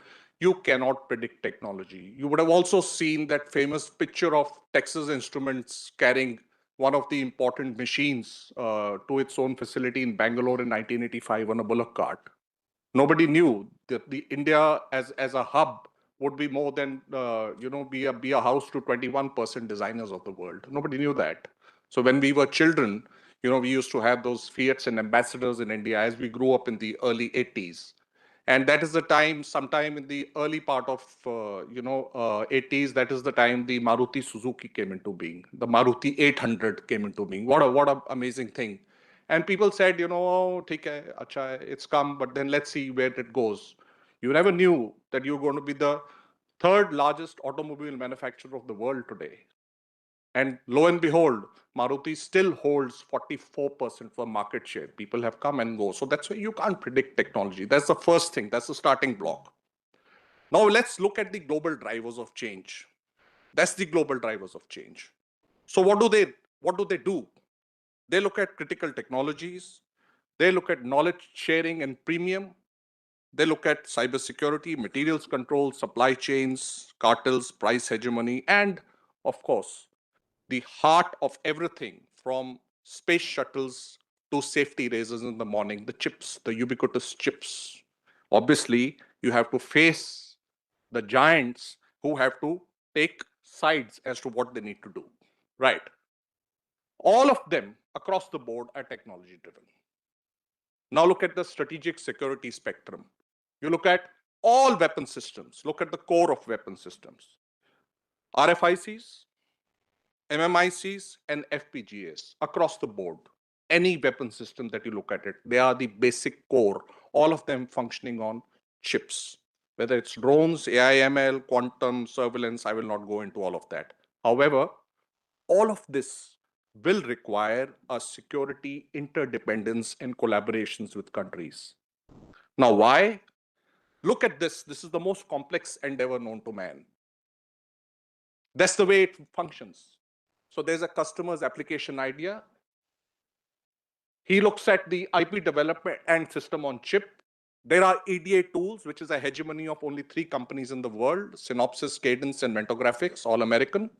you cannot predict technology. You would have also seen that famous picture of Texas Instruments carrying one of the important machines to its own facility in Bangalore in 1985 on a bullock cart. Nobody knew that the India as a hub would be more than, be a house to 21% designers of the world. Nobody knew that. So when we were children, we used to have those Fiats and ambassadors in India as we grew up in the early 80s. And that is the time, sometime in the early part of, 80s, that is the time the Maruti Suzuki came into being. The Maruti 800 came into being. What a amazing thing. And people said, oh, theek hai, acha, it's come, but then let's see where it goes. You never knew that you're going to be the third largest automobile manufacturer of the world today. And lo and behold, Maruti still holds 44% for market share. People have come and go. So that's why you can't predict technology. That's the first thing. That's the starting block. Now let's look at the global drivers of change. That's the global drivers of change. So what do they do? They look at critical technologies. They look at knowledge sharing and premium. They look at cybersecurity, materials control, supply chains, cartels, price hegemony, and of course, the heart of everything from space shuttles to safety razors in the morning, the chips, the ubiquitous chips. Obviously, you have to face the giants who have to take sides as to what they need to do. Right. All of them across the board are technology driven. Now look at the strategic security spectrum. You look at all weapon systems, look at the core of weapon systems. RFICs, MMICs, and FPGAs across the board. Any weapon system that you look at it, they are the basic core, all of them functioning on chips. Whether it's drones, AI, ML, quantum, surveillance, I will not go into all of that. However, all of this will require a security interdependence and collaborations with countries. Now, why? Look at this. This is the most complex endeavor known to man. That's the way it functions. So there's a customer's application idea. He looks at the IP development and system on chip. There are EDA tools, which is a hegemony of only 3 companies in the world, Synopsys, Cadence, and Mentographics, all American.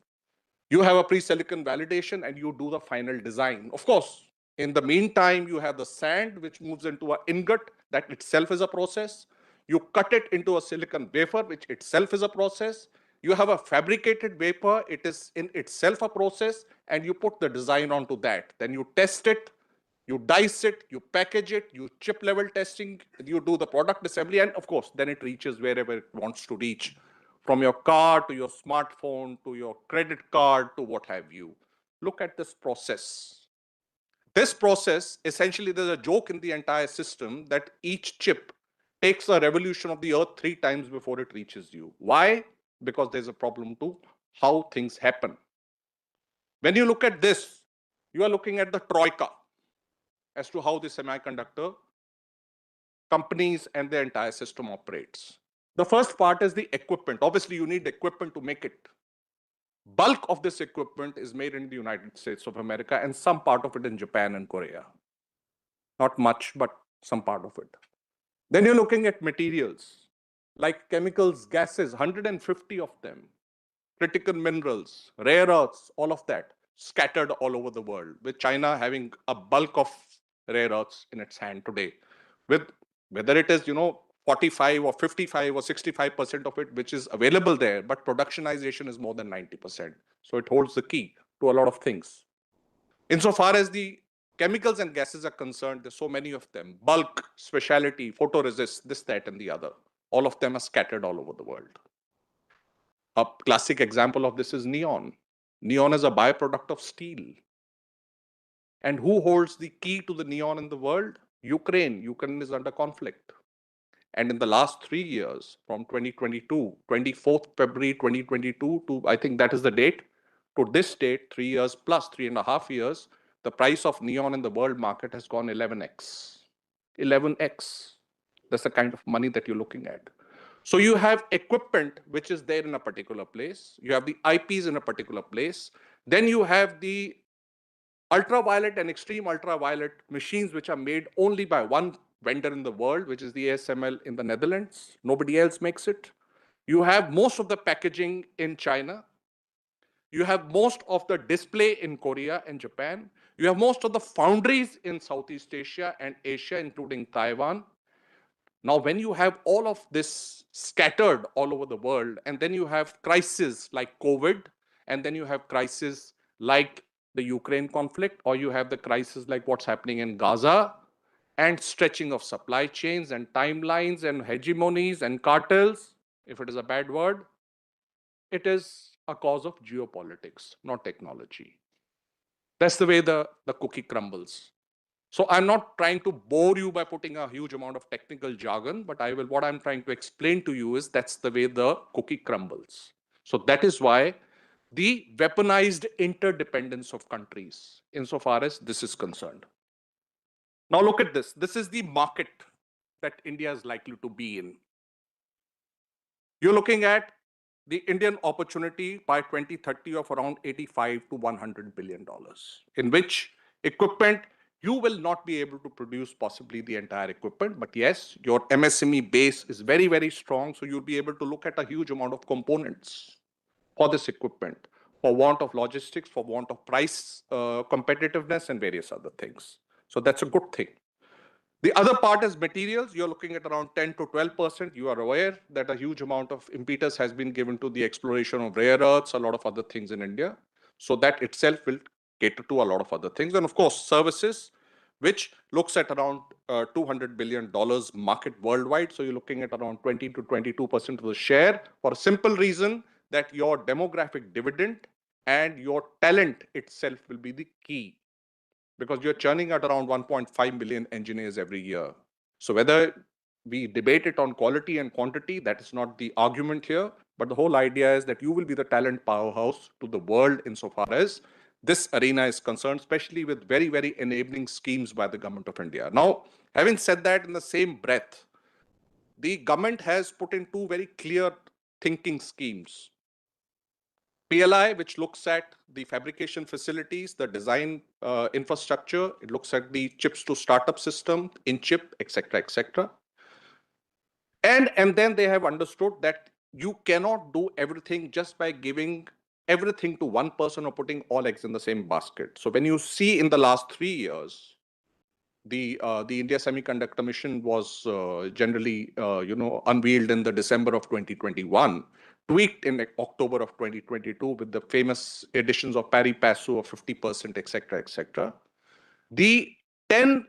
You have a pre-silicon validation and you do the final design. Of course, in the meantime, you have the sand, which moves into an ingot. That itself is a process. You cut it into a silicon wafer, which itself is a process. You have a fabricated wafer. It is in itself a process. And you put the design onto that. Then you test it. You dice it, you package it, you chip level testing, you do the product assembly, and of course, then it reaches wherever it wants to reach. From your car to your smartphone to your credit card to what have you. Look at this process. This process, essentially, there's a joke in the entire system that each chip takes a revolution of the earth 3 times before it reaches you. Why? Because there's a problem to how things happen. When you look at this, you are looking at the troika as to how the semiconductor companies and the entire system operates. The first part is the equipment. Obviously, you need equipment to make it. Bulk of this equipment is made in the United States of America and some part of it in Japan and Korea. Not much, but some part of it. Then you're looking at materials like chemicals, gases, 150 of them, critical minerals, rare earths, all of that scattered all over the world, with China having a bulk of rare earths in its hand today, with whether it is 45 or 55 or 65% of it which is available there, but productionization is more than 90%. So it holds the key to a lot of things. Insofar as the chemicals and gases are concerned, there's so many of them: bulk, specialty, photoresist, this, that, and the other. All of them are scattered all over the world. A classic example of this is neon. Neon is a byproduct of steel. And who holds the key to the neon in the world? Ukraine. Ukraine is under conflict. And in the last 3 years, from 2022, 24th February 2022 to, I think that is the date, to this date, 3 years plus 3.5 years, the price of neon in the world market has gone 11x. 11x. That's the kind of money that you're looking at. So you have equipment which is there in a particular place. You have the IPs in a particular place. Then you have the ultraviolet and extreme ultraviolet machines which are made only by one vendor in the world, which is the ASML in the Netherlands. Nobody else makes it. You have most of the packaging in China. You have most of the display in Korea and Japan. You have most of the foundries in Southeast Asia and Asia, including Taiwan. Now, when you have all of this scattered all over the world, and then you have crises like COVID, and then you have crises like the Ukraine conflict, or you have the crisis like what's happening in Gaza, and stretching of supply chains and timelines and hegemonies and cartels, if it is a bad word, it is a cause of geopolitics, not technology. That's the way the cookie crumbles. So I'm not trying to bore you by putting a huge amount of technical jargon, but what I'm trying to explain to you is that's the way the cookie crumbles. So that is why the weaponized interdependence of countries, insofar as this is concerned. Now look at this. This is the market that India is likely to be in. You're looking at the Indian opportunity by 2030 of around 85 to $100 billion, in which equipment, you will not be able to produce possibly the entire equipment, but yes, your MSME base is very, very strong, so you'll be able to look at a huge amount of components for this equipment, for want of logistics, for want of price competitiveness and various other things. So that's a good thing. The other part is materials. You're looking at around 10 to 12%. You are aware that a huge amount of impetus has been given to the exploration of rare earths, a lot of other things in India. So that itself will cater to a lot of other things. And of course, services, which looks at around $200 billion market worldwide. So you're looking at around 20 to 22% of the share, for a simple reason that your demographic dividend and your talent itself will be the key, because you're churning at around 1.5 million engineers every year. So whether we debate it on quality and quantity, that is not the argument here. But the whole idea is that you will be the talent powerhouse to the world insofar as this arena is concerned, especially with very, very enabling schemes by the government of India. Now, having said that, in the same breath, the government has put in two very clear thinking schemes. PLI, which looks at the fabrication facilities, the design infrastructure, it looks at the chips to startup system, in chip, etc., etc. And then they have understood that you cannot do everything just by giving everything to one person or putting all eggs in the same basket. So when you see in the last 3 years, the India Semiconductor Mission was generally unveiled in the December of 2021, tweaked in October of 2022 with the famous additions of pari passu of 50%, etc., etc. The 10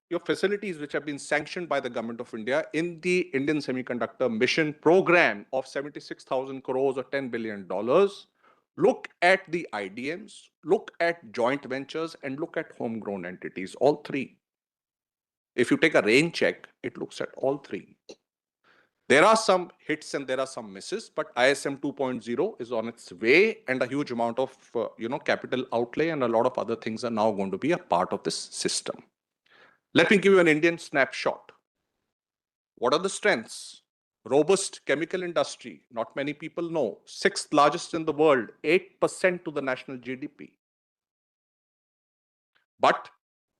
your facilities which have been sanctioned by the government of India in the Indian Semiconductor Mission program of 76,000 crores or $10 billion, look at the IDMs, look at joint ventures, and look at homegrown entities, all three. If you take a rain check, it looks at all three. There are some hits and there are some misses, but ISM 2.0 is on its way, and a huge amount of capital outlay and a lot of other things are now going to be a part of this system. Let me give you an Indian snapshot. What are the strengths? Robust chemical industry, not many people know. 6th largest in the world, 8% to the national GDP. But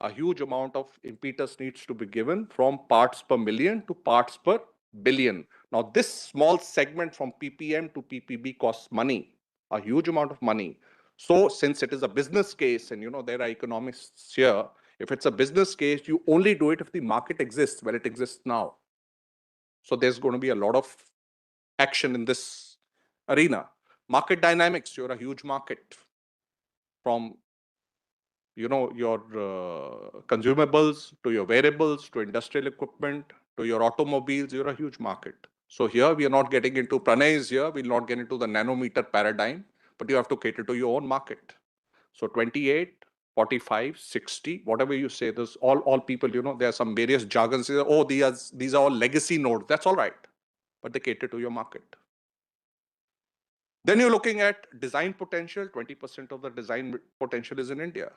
a huge amount of impetus needs to be given from parts per million to parts per billion. Now, this small segment from PPM to PPB costs money, a huge amount of money. So since it is a business case, and there are economists here, if it's a business case, you only do it if the market exists, where it exists now. So there's going to be a lot of action in this arena. Market dynamics, you're a huge market. From your consumables to your wearables to industrial equipment to your automobiles, you're a huge market. So here we are not getting into Pranay's here, we'll not get into the nanometer paradigm, but you have to cater to your own market. So 28, 45, 60, whatever you say, there's all people, there are some various jargons. Oh, these are all legacy nodes. That's all right, but they cater to your market. Then you're looking at design potential. 20% of the design potential is in India.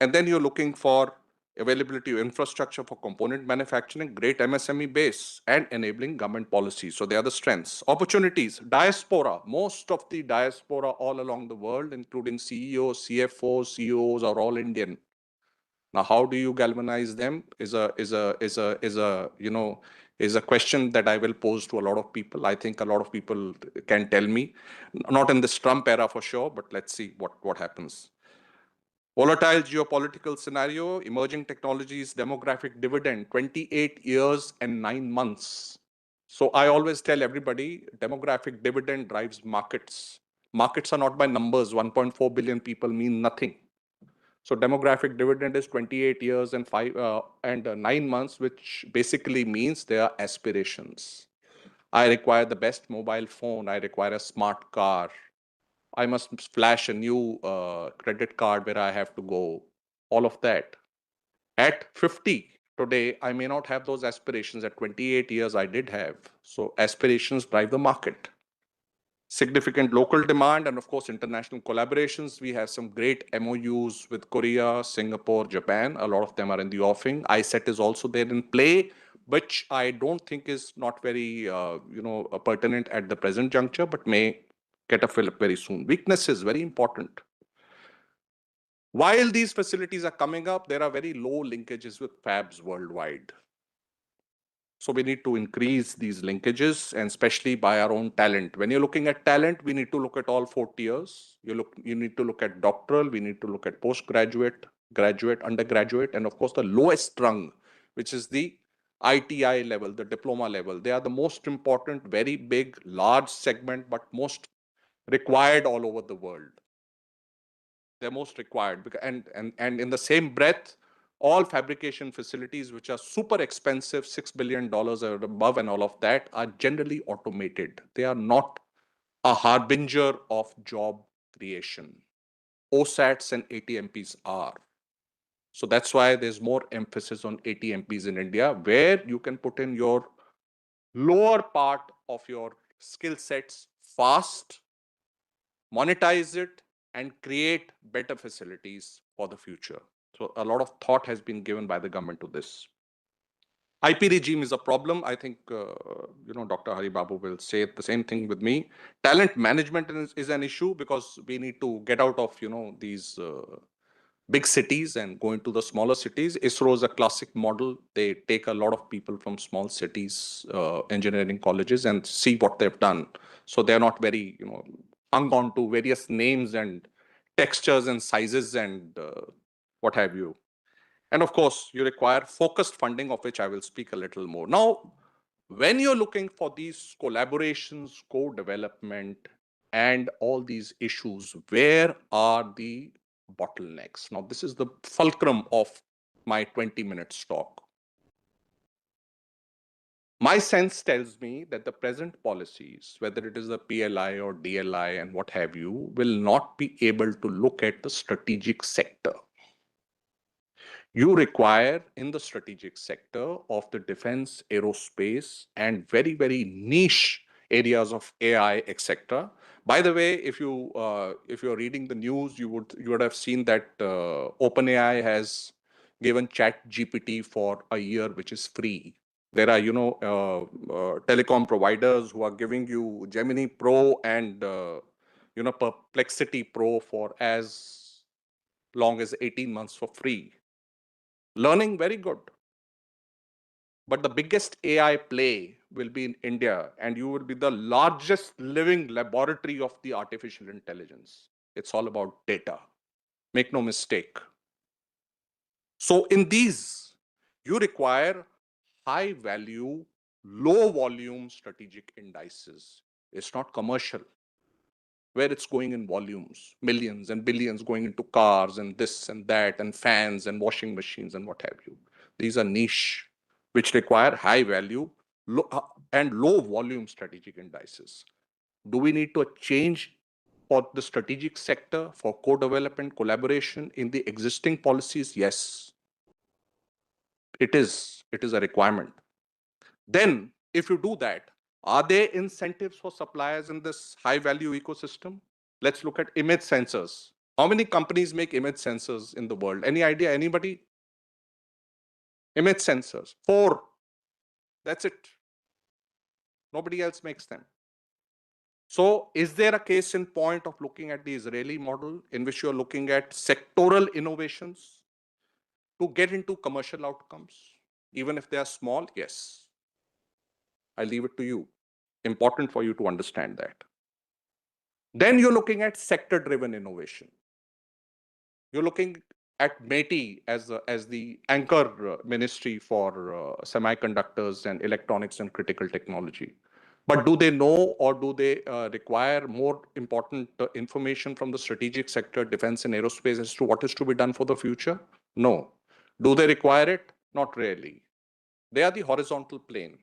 And then you're looking for availability of infrastructure for component manufacturing, great MSME base, and enabling government policies. So they are the strengths. Opportunities, diaspora. Most of the diaspora all along the world, including CEOs, CFOs, CEOs, are all Indian. Now, how do you galvanize them is a question that I will pose to a lot of people. I think a lot of people can tell me, not in this Trump era for sure, but let's see what happens. Volatile geopolitical scenario, emerging technologies, demographic dividend, 28 years and 9 months. So I always tell everybody, demographic dividend drives markets. Markets are not by numbers. 1.4 billion people mean nothing. So demographic dividend is 28 years and 9 months, which basically means there are aspirations. I require the best mobile phone. I require a smart car. I must flash a new credit card where I have to go. All of that. At 50 today, I may not have those aspirations. At 28 years, I did have. So aspirations drive the market. Significant local demand and of course international collaborations. We have some great MOUs with Korea, Singapore, Japan. A lot of them are in the offing. ISET is also there in play, which I don't think is not very pertinent at the present juncture, but may get a fill up very soon. Weakness is very important. While these facilities are coming up, there are very low linkages with fabs worldwide. So we need to increase these linkages, and especially by our own talent. When you're looking at talent, we need to look at all 4 tiers. You need to look at doctoral, we need to look at postgraduate, graduate, undergraduate, and of course the lowest rung, which is the ITI level, the diploma level. They are the most important, very big, large segment, but most required all over the world. They're most required because, and in the same breath, all fabrication facilities which are super expensive, $6 billion or above and all of that, are generally automated. They are not a harbinger of job creation. OSATs and ATMPs are. So that's why there's more emphasis on ATMPs in India, where you can put in your lower part of your skill sets fast, monetize it, and create better facilities for the future. So a lot of thought has been given by the government to this. IP regime is a problem. I think, Dr. Hari Babu will say the same thing with me. Talent management is an issue because we need to get out of, these big cities and go into the smaller cities. ISRO is a classic model. They take a lot of people from small cities, engineering colleges, and see what they've done. So they're not very, hung on to various names and textures and sizes and what have you. And of course, you require focused funding, of which I will speak a little more. Now, when you're looking for these collaborations, co-development, and all these issues, where are the bottlenecks? Now, this is the fulcrum of my 20-minute talk. My sense tells me that the present policies, whether it is the PLI or DLI and what have you, will not be able to look at the strategic sector. You require in the strategic sector of the defense, aerospace, and very, very niche areas of AI, etc. By the way, if you're reading the news, you would have seen that OpenAI has given ChatGPT for a year, which is free. There are telecom providers who are giving you Gemini Pro and Perplexity Pro for as long as 18 months for free. Learning, very good. But the biggest AI play will be in India, and you will be the largest living laboratory of the artificial intelligence. It's all about data. Make no mistake. So in these, you require high value, low volume strategic indices. It's not commercial, where it's going in volumes, millions and billions going into cars and this and that and fans and washing machines and what have you. These are niche, which require high value and low volume strategic indices. Do we need to change for the strategic sector for co-development, collaboration in the existing policies? Yes, it is a requirement. Then, if you do that, are there incentives for suppliers in this high value ecosystem? Let's look at image sensors. How many companies make image sensors in the world? Any idea? Anybody? Image sensors. 4. That's it. Nobody else makes them. So is there a case in point of looking at the Israeli model in which you're looking at sectoral innovations to get into commercial outcomes? Even if they are small, yes. I leave it to you. Important for you to understand that. Then you're looking at sector-driven innovation. You're looking at METI as the anchor ministry for semiconductors and electronics and critical technology. But do they know, or do they require more important information from the strategic sector, defense and aerospace, as to what is to be done for the future? No. Do they require it? Not really. They are the horizontal plane.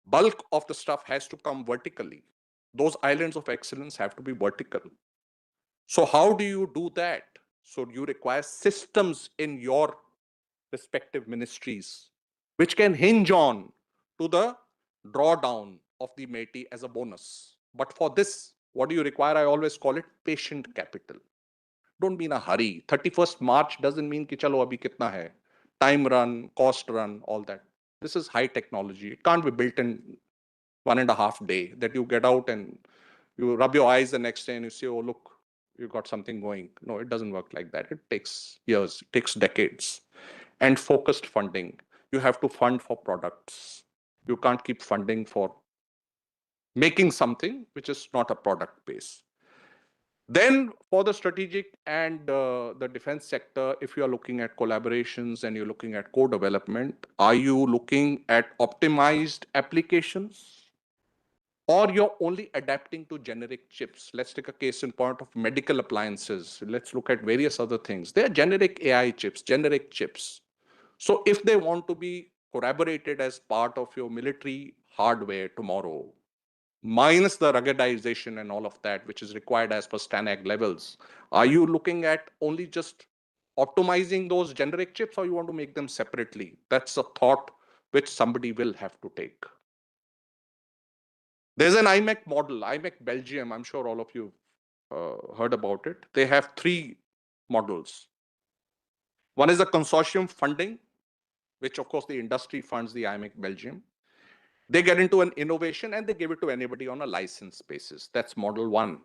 Bulk of the stuff has to come vertically. Those islands of excellence have to be vertical. So how do you do that? So you require systems in your respective ministries, which can hinge on to the drawdown of the METI as a bonus. But for this, what do you require? I always call it patient capital. Don't be in a hurry. 31st March doesn't mean ki chalo abhi kitna hai. Time run, cost run, all that. This is high technology. It can't be built in 1.5 days that you get out and you rub your eyes the next day and you say, oh, look, you got something going. No, it doesn't work like that. It takes years, it takes decades. And focused funding. You have to fund for products. You can't keep funding for making something which is not a product base. Then for the strategic and the defense sector, if you are looking at collaborations and you're looking at co-development, are you looking at optimized applications? Or you're only adapting to generic chips? Let's take a case in point of medical appliances. Let's look at various other things. They're generic AI chips, generic chips. So if they want to be collaborated as part of your military hardware tomorrow, minus the ruggedization and all of that, which is required as per STANAG levels, are you looking at only just optimizing those generic chips, or you want to make them separately? That's a thought which somebody will have to take. There's an IMEC model, IMEC Belgium. I'm sure all of you heard about it. They have 3 models. One is the consortium funding, which of course the industry funds the IMEC Belgium. They get into an innovation and they give it to anybody on a license basis. That's model 1.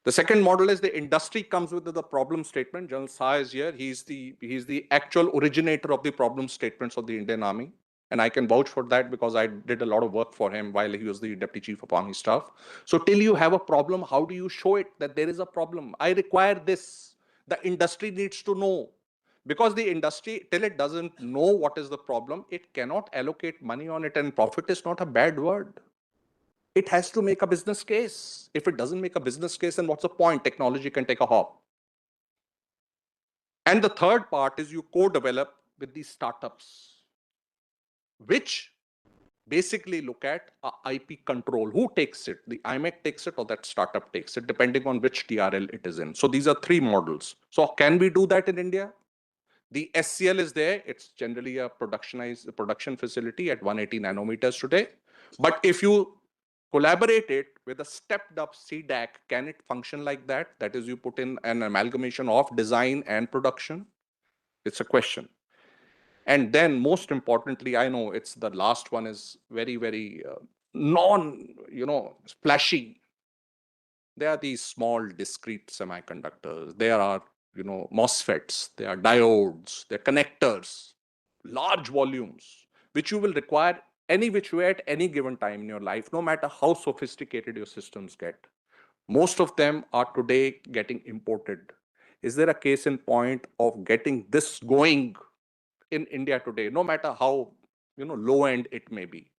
The second model is the industry comes with the problem statement. General Shah is here. He's the actual originator of the problem statements of the Indian Army. And I can vouch for that because I did a lot of work for him while he was the Deputy Chief of Army Staff. So till you have a problem, how do you show it that there is a problem? I require this. The industry needs to know. Because the industry, till it doesn't know what is the problem, it cannot allocate money on it. And profit is not a bad word. It has to make a business case. If it doesn't make a business case, then what's the point? Technology can take a hop. And the third part is you co-develop with these startups, which basically look at IP control. Who takes it? The IMEC takes it or that startup takes it, depending on which TRL it is in. So these are 3 models. So can we do that in India? The SCL is there. It's generally a production facility at 180 nanometers today. But if you collaborate it with a stepped up CDAC, can it function like that? That is, you put in an amalgamation of design and production. It's a question. And then most importantly, I know it's the last one is very, very splashy. There are these small discrete semiconductors. There are, MOSFETs, there are diodes, there are connectors, large volumes, which you will require any which way at any given time in your life, no matter how sophisticated your systems get. Most of them are today getting imported. Is there a case in point of getting this going in India today, no matter how low end it may be?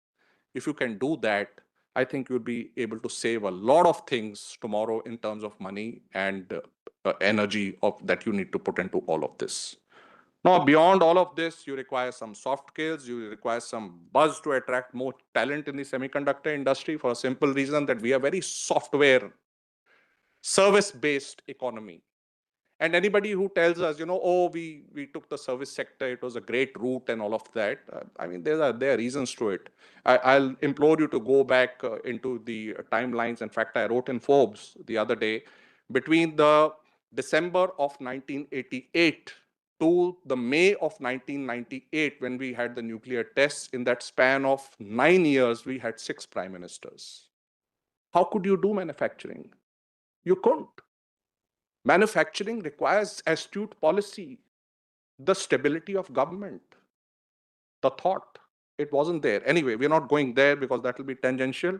If you can do that, I think you'll be able to save a lot of things tomorrow in terms of money and energy that you need to put into all of this. Now, beyond all of this, you require some soft skills, you require some buzz to attract more talent in the semiconductor industry for a simple reason that we are very software service-based economy. And anybody who tells us, oh, we took the service sector, it was a great route and all of that, I mean, there are reasons to it. I'll implore you to go back into the timelines. In fact, I wrote in Forbes the other day, between the December of 1988 to the May of 1998, when we had the nuclear tests, in that span of 9 years, we had 6 prime ministers. How could you do manufacturing? You couldn't. Manufacturing requires astute policy, the stability of government, the thought. It wasn't there. Anyway, we're not going there because that will be tangential.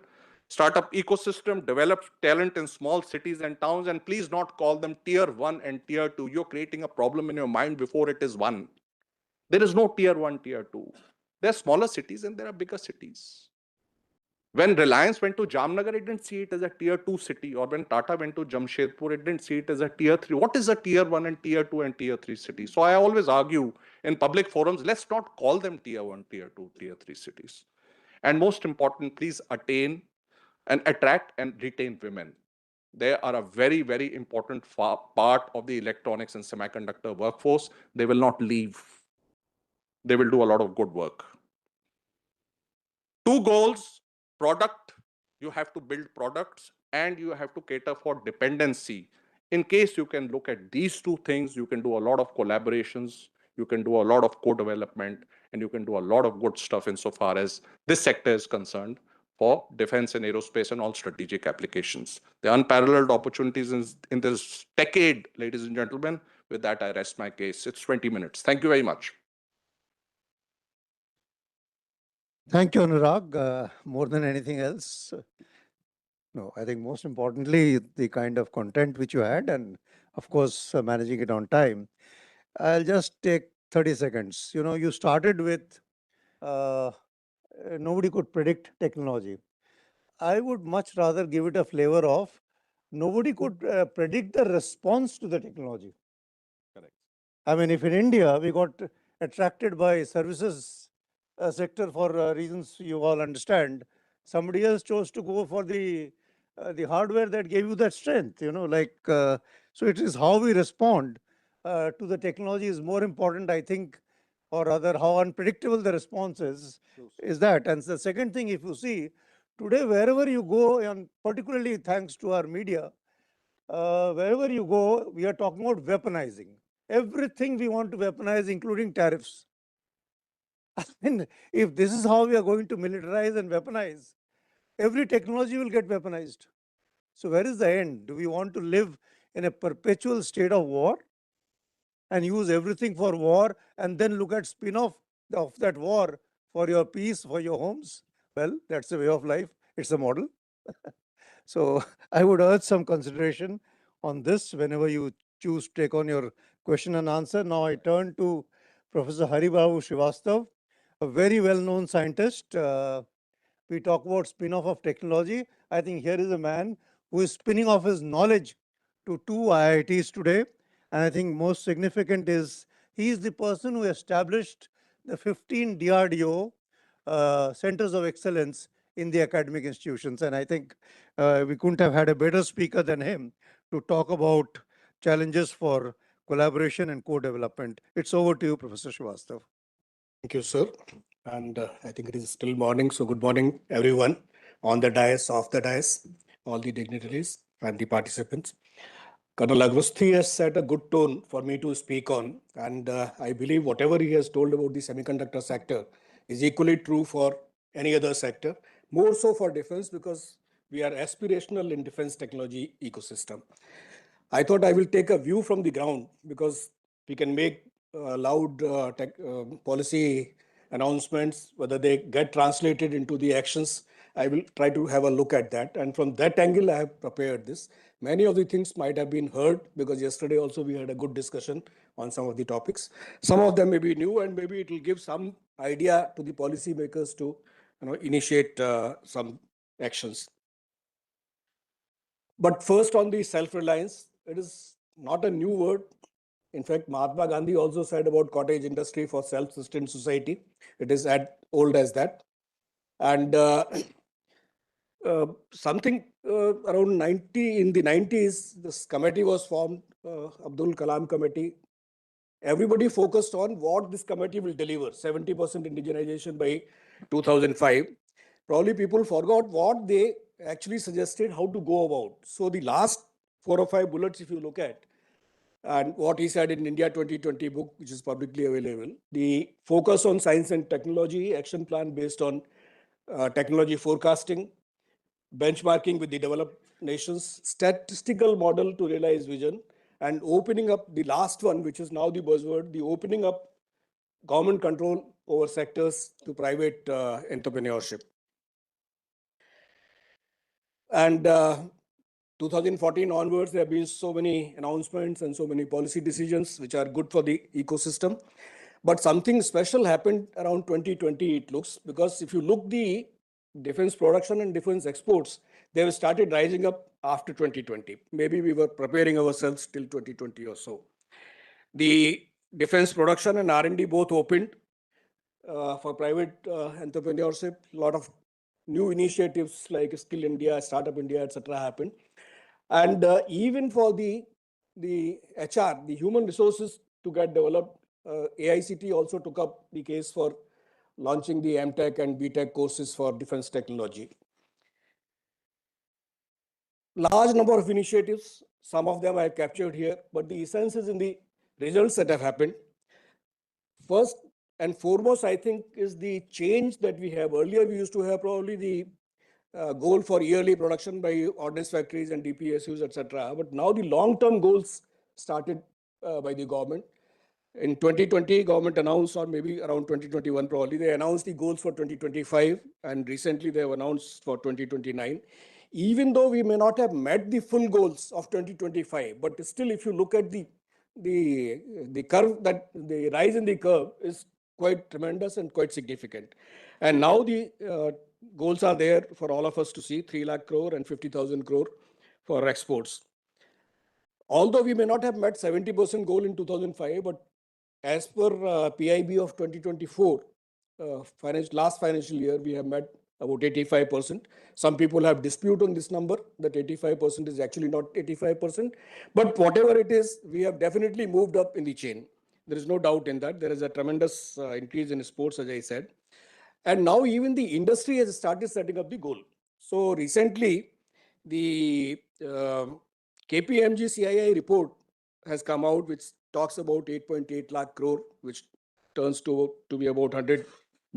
Startup ecosystem, develop talent in small cities and towns, and please not call them tier 1 and tier 2. You're creating a problem in your mind before it is 1. There is no tier 1, tier 2. There are smaller cities and there are bigger cities. When Reliance went to Jamnagar, it didn't see it as a tier 2 city. Or when Tata went to Jamshedpur, it didn't see it as a tier 3. What is a tier 1 and tier 2 and tier 3 city? So I always argue in public forums, let's not call them tier 1, tier 2, tier 3 cities. And most important, please attain and attract and retain women. They are a very, very important part of the electronics and semiconductor workforce. They will not leave. They will do a lot of good work. Two goals: product, you have to build products, and you have to cater for dependency. In case you can look at these two things, you can do a lot of collaborations, you can do a lot of co-development, and you can do a lot of good stuff insofar as this sector is concerned for defense and aerospace and all strategic applications. The unparalleled opportunities in this decade, ladies and gentlemen. With that, I rest my case. It's 20 minutes. Thank you very much. Thank you, Anurag. More than anything else, no, I think most importantly, the kind of content which you had, and of course, managing it on time. I'll just take 30 seconds. You know, you started with nobody could predict technology. I would much rather give it a flavor of nobody could predict the response to the technology. Correct. I mean, if in India we got attracted by services sector for reasons you all understand, somebody else chose to go for the hardware that gave you that strength. You know, like so it is how we respond to the technology is more important, I think, or rather how unpredictable the response is that. And the second thing, if you see today, wherever you go, and particularly thanks to our media, wherever you go, we are talking about weaponizing. Everything we want to weaponize, including tariffs. I mean, if this is how we are going to militarize and weaponize, every technology will get weaponized. So where is the end? Do we want to live in a perpetual state of war and use everything for war and then look at spin-off of that war for your peace, for your homes? Well, that's a way of life. It's a model. So I would urge some consideration on this whenever you choose to take on your question and answer. Now I turn to Professor Haribabu Srivastav, a very well-known scientist. We talk about spin-off of technology. I think here is a man who is spinning off his knowledge to two IITs today. And I think most significant is he is the person who established the 15 DRDO centers of excellence in the academic institutions. And I think we couldn't have had a better speaker than him to talk about challenges for collaboration and co-development. It's over to you, Professor Srivastav. Thank you, sir. And I think it is still morning. So good morning, everyone on the dais, off the dais, all the dignitaries and the participants. Colonel Avasti has set a good tone for me to speak on. And I believe whatever he has told about the semiconductor sector is equally true for any other sector, more so for defense because we are aspirational in defense technology ecosystem. I thought I will take a view from the ground because we can make loud policy announcements, whether they get translated into the actions. I will try to have a look at that. And from that angle, I have prepared this. Many of the things might have been heard because yesterday also we had a good discussion on some of the topics. Some of them may be new and maybe it will give some idea to the policymakers to initiate some actions. But first on the self-reliance, it is not a new word. In fact, Mahatma Gandhi also said about cottage industry for self-sustained society. It is as old as that. And something around in the 90s, this committee was formed, Abdul Kalam Committee. Everybody focused on what this committee will deliver, 70% indigenization by 2005. Probably people forgot what they actually suggested how to go about. So the last 4 or 5 bullets, if you look at, and what he said in India 2020 book, which is publicly available, the focus on science and technology, action plan based on technology forecasting, benchmarking with the developed nations, statistical model to realize vision, and opening up the last one, which is now the buzzword, the opening up government control over sectors to private entrepreneurship. And 2014 onwards, there have been so many announcements and so many policy decisions which are good for the ecosystem. But something special happened around 2020, it looks, because if you look the defense production and defense exports, they have started rising up after 2020. Maybe we were preparing ourselves till 2020 or so. The defense production and R&D both opened for private entrepreneurship. A lot of new initiatives like Skill India, Startup India, etc. happened. And even for the HR, the human resources to get developed, AICT also took up the case for launching the MTech and BTech courses for defense technology. Large number of initiatives, some of them I have captured here, but the essence is in the results that have happened. First and foremost, I think, is the change that we have. Earlier, we used to have probably the goal for yearly production by ordnance factories and DPSUs, etc. But now the long-term goals started by the government. In 2020, government announced, or maybe around 2021 probably, they announced the goals for 2025, and recently they have announced for 2029. Even though we may not have met the full goals of 2025, but still, if you look at the curve, that the rise in the curve is quite tremendous and quite significant. And now the goals are there for all of us to see, 3 lakh crore and 50,000 crore for exports. Although we may not have met 70% goal in 2005, but as per PIB of 2024, last financial year, we have met about 85%. Some people have dispute on this number, that 85% is actually not 85%. But whatever it is, we have definitely moved up in the chain. There is no doubt in that. There is a tremendous increase in sports, as I said. And now even the industry has started setting up the goal. So recently, the KPMG CII report has come out, which talks about 8.8 lakh crore, which turns to be about 100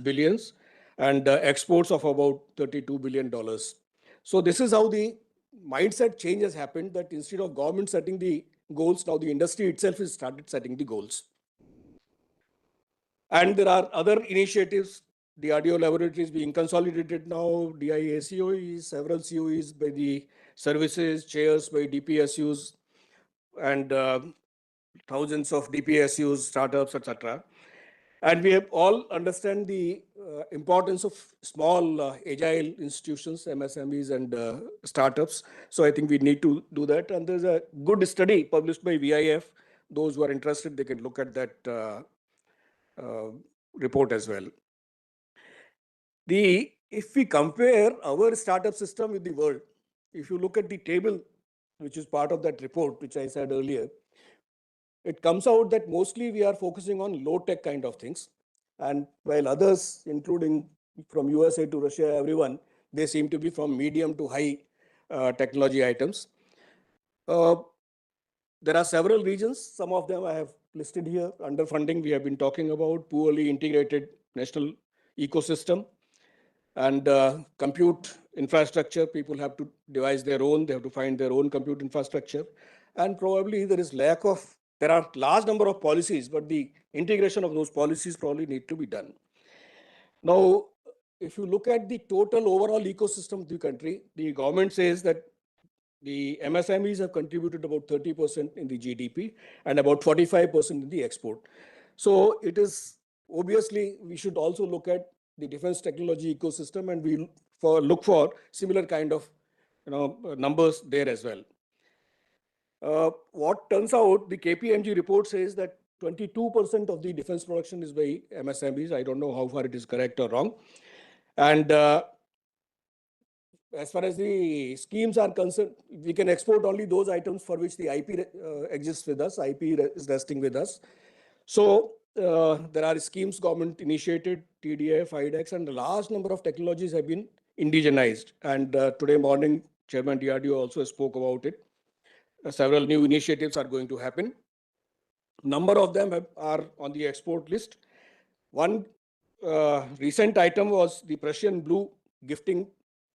billions, and exports of about $32 billion. So this is how the mindset change has happened, that instead of government setting the goals, now the industry itself has started setting the goals. And there are other initiatives. The DRDO laboratories being consolidated now, DIACOEs, several COEs by the services, chairs by DPSUs, and thousands of DPSUs, startups, etc. And we have all understand the importance of small agile institutions, MSMEs, and startups. So I think we need to do that. And there's a good study published by VIF. Those who are interested, they can look at that report as well. If we compare our startup system with the world, if you look at the table, which is part of that report, which I said earlier, it comes out that mostly we are focusing on low-tech kind of things. And while others, including from USA to Russia, everyone, they seem to be from medium to high technology items. There are several regions. Some of them I have listed here. Underfunding, we have been talking about, poorly integrated national ecosystem, and compute infrastructure. People have to devise their own. They have to find their own compute infrastructure. And probably there are large number of policies, but the integration of those policies probably need to be done. Now, if you look at the total overall ecosystem of the country, the government says that the MSMEs have contributed about 30% in the GDP and about 45% in the export. So it is obviously we should also look at the defense technology ecosystem, and we look for similar kind of numbers there as well. What turns out, the KPMG report says that 22% of the defense production is by MSMEs. I don't know how far it is correct or wrong. And as far as the schemes are concerned, we can export only those items for which the IP exists with us, IP is resting with us. So there are schemes government initiated, TDF, IDEX, and a large number of technologies have been indigenized. And today morning, Chairman DRDO also spoke about it. Several new initiatives are going to happen. Number of them are on the export list. One recent item was the Prussian blue gifting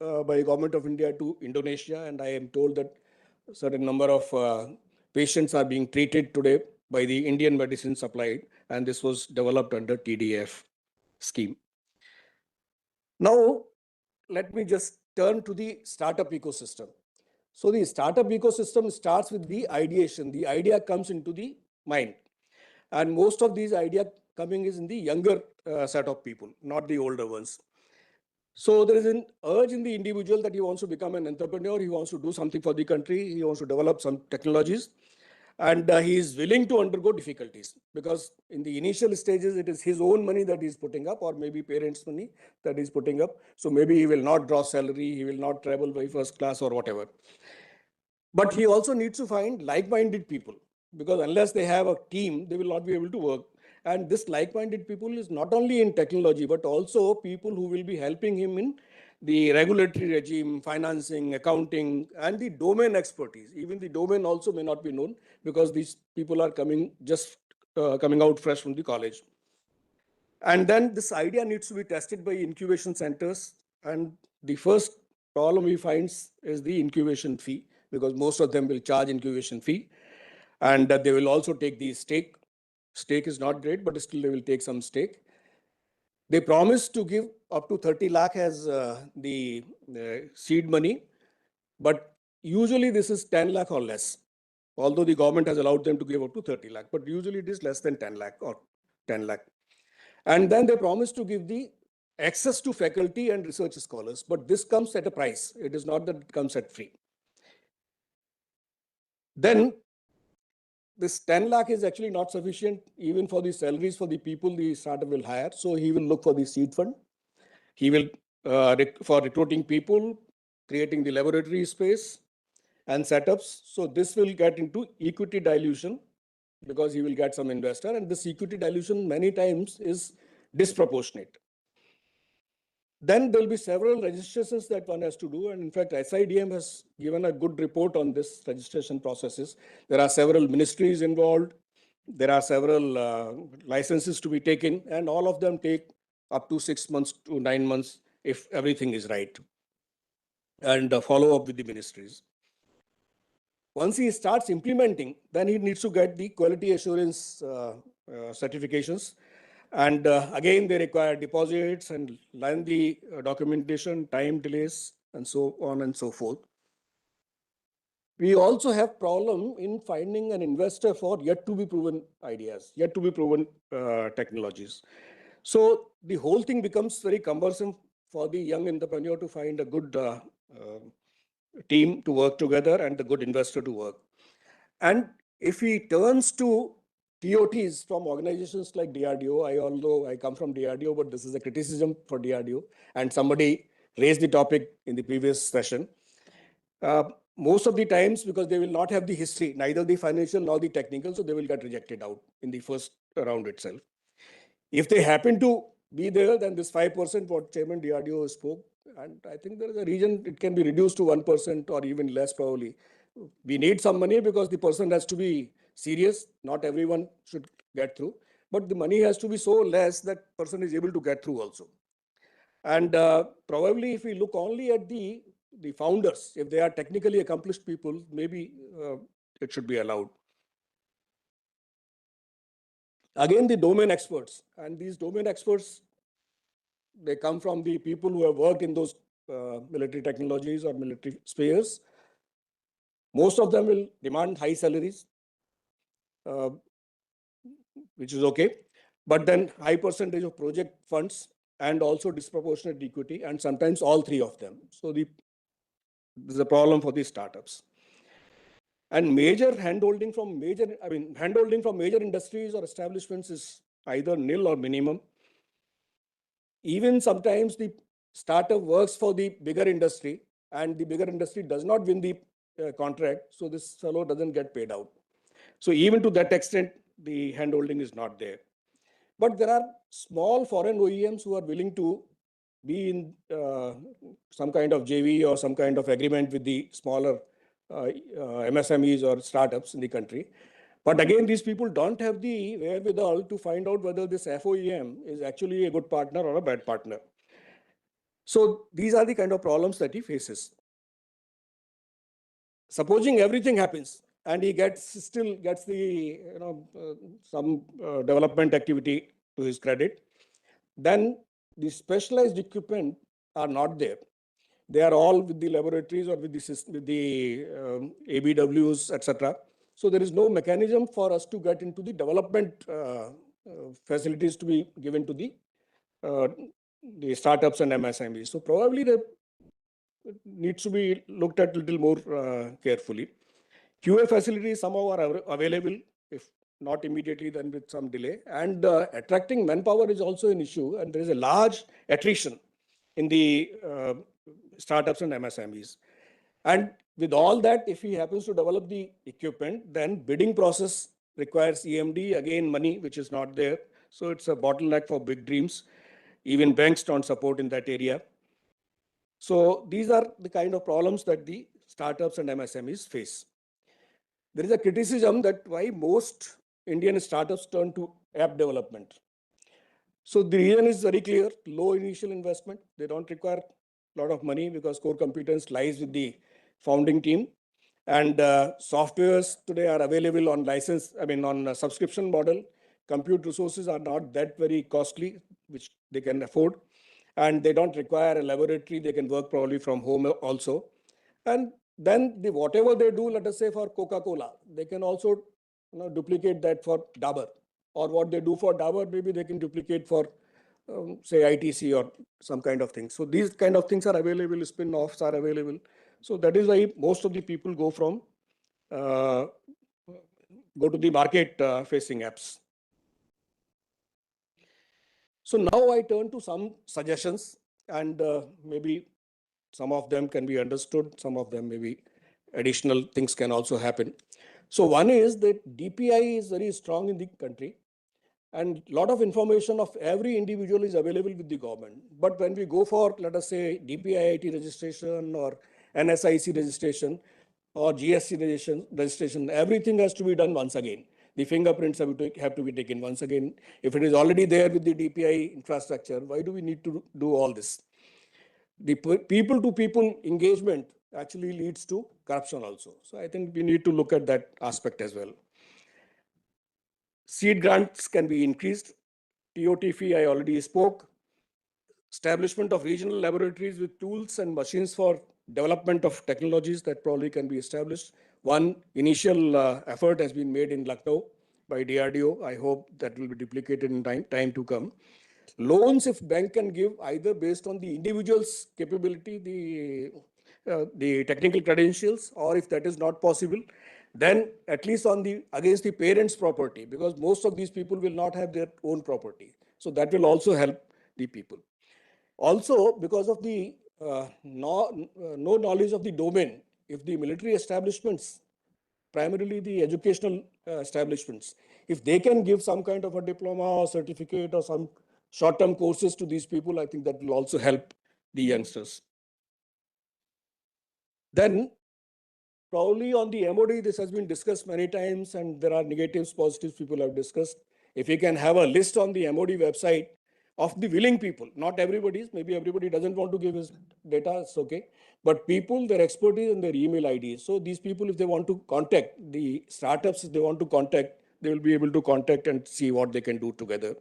by Government of India to Indonesia, and I am told that a certain number of patients are being treated today by the Indian medicine supplied, and this was developed under TDF scheme. Now, let me just turn to the startup ecosystem. So the startup ecosystem starts with the ideation. The idea comes into the mind, and most of these ideas coming is in the younger set of people, not the older ones. So there is an urge in the individual that he wants to become an entrepreneur, he wants to do something for the country, he wants to develop some technologies, and he is willing to undergo difficulties, because in the initial stages, it is his own money that he's putting up, or maybe parents' money that he's putting up. So maybe he will not draw salary, he will not travel by first class or whatever. But he also needs to find like-minded people, because unless they have a team, they will not be able to work. And this like-minded people is not only in technology, but also people who will be helping him in the regulatory regime, financing, accounting, and the domain expertise. Even the domain also may not be known, because these people are coming out fresh from the college. And then this idea needs to be tested by incubation centers. And the first problem we find is the incubation fee, because most of them will charge incubation fee. And they will also take the stake. Stake is not great, but still they will take some stake. They promise to give up to 30 lakh as the seed money, but usually this is 10 lakh or less, although the government has allowed them to give up to 30 lakh, but usually it is less than 10 lakh or 10 lakh. And then they promise to give the access to faculty and research scholars, but this comes at a price. It is not that it comes at free. Then this 10 lakh is actually not sufficient even for the salaries for the people the startup will hire. So he will look for the seed fund. He will, for recruiting people, creating the laboratory space and setups. So this will get into equity dilution, because he will get some investor, and this equity dilution many times is disproportionate. Then there will be several registrations that one has to do. And in fact, SIDM has given a good report on this registration processes. There are several ministries involved. There are several licenses to be taken, and all of them take up to 6 months to 9 months if everything is right, and follow up with the ministries. Once he starts implementing, then he needs to get the quality assurance certifications. And again, they require deposits and lengthy documentation, time delays, and so on and so forth. We also have problem in finding an investor for yet to be proven ideas, yet to be proven technologies. So the whole thing becomes very cumbersome for the young entrepreneur to find a good team to work together and a good investor to work. And if he turns to TOTs from organizations like DRDO, although I come from DRDO, but this is a criticism for DRDO, and somebody raised the topic in the previous session. Most of the times, because they will not have the history, neither the financial nor the technical, so they will get rejected out in the first round itself. If they happen to be there, then this 5% what Chairman DRDO spoke, and I think there is a reason it can be reduced to 1% or even less probably. We need some money because the person has to be serious. Not everyone should get through, but the money has to be so less that person is able to get through also. And probably if we look only at the founders, if they are technically accomplished people, maybe it should be allowed. Again, the domain experts, and these domain experts, they come from the people who have worked in those military technologies or military spheres. Most of them will demand high salaries, which is okay, but then high percentage of project funds and also disproportionate equity, and sometimes all three of them. So there's a problem for these startups. And handholding from major industries or establishments is either nil or minimum. Even sometimes the startup works for the bigger industry, and the bigger industry does not win the contract, so this fellow doesn't get paid out. So even to that extent, the handholding is not there. But there are small foreign OEMs who are willing to be in some kind of JV or some kind of agreement with the smaller MSMEs or startups in the country. But again, these people don't have the wherewithal to find out whether this FOEM is actually a good partner or a bad partner. So these are the kind of problems that he faces. Supposing everything happens and he still gets the some development activity to his credit, then the specialized equipment are not there. They are all with the laboratories or with the ABWs, etc. So there is no mechanism for us to get into the development facilities to be given to the startups and MSMEs. So probably that needs to be looked at a little more carefully. QA facilities somehow are available, if not immediately, then with some delay. And attracting manpower is also an issue, and there is a large attrition in the startups and MSMEs. And With all that, if he happens to develop the equipment, then bidding process requires EMD, again money, which is not there. So it's a bottleneck for big dreams. Even banks don't support in that area. So these are the kind of problems that the startups and MSMEs face. There is a criticism that why most Indian startups turn to app development. So the reason is very clear: low initial investment. They don't require a lot of money because core competence lies with the founding team. And softwares today are available on on a subscription model. Compute resources are not that very costly, which they can afford. And they don't require a laboratory. They can work probably from home also. And then whatever they do, let us say for Coca-Cola, they can also duplicate that for Dabur. Or what they do for Dabur, maybe they can duplicate for, say, ITC or some kind of thing. So these kind of things are available, spin-offs are available. So that is why most of the people go to the market-facing apps. So now I turn to some suggestions, and maybe some of them can be understood, some of them maybe additional things can also happen. So one is that DPI is very strong in the country, and a lot of information of every individual is available with the government. But when we go for, let us say, DPIIT registration or NSIC registration or GST registration, everything has to be done once again. The fingerprints have to be taken once again. If it is already there with the DPI infrastructure, why do we need to do all this? The people-to-people engagement actually leads to corruption also. So I think we need to look at that aspect as well. Seed grants can be increased. TOT fee, I already spoke. Establishment of regional laboratories with tools and machines for development of technologies that probably can be established. One initial effort has been made in Lucknow by DRDO. I hope that will be duplicated in time to come. Loans, if bank can give either based on the individual's capability, the technical credentials, or if that is not possible, then at least against the parents' property, because most of these people will not have their own property. So that will also help the people. Also, because of the no knowledge of the domain, if the military establishments, primarily the educational establishments, if they can give some kind of a diploma or certificate or some short-term courses to these people, I think that will also help the youngsters. Then probably on the MOD, this has been discussed many times, and there are negatives, positives people have discussed. If we can have a list on the MOD website of the willing people, not everybody's, maybe everybody doesn't want to give his data, it's okay. But people, their expertise and their email IDs. So these people, if they want to contact the startups, if they want to contact, they will be able to contact and see what they can do together.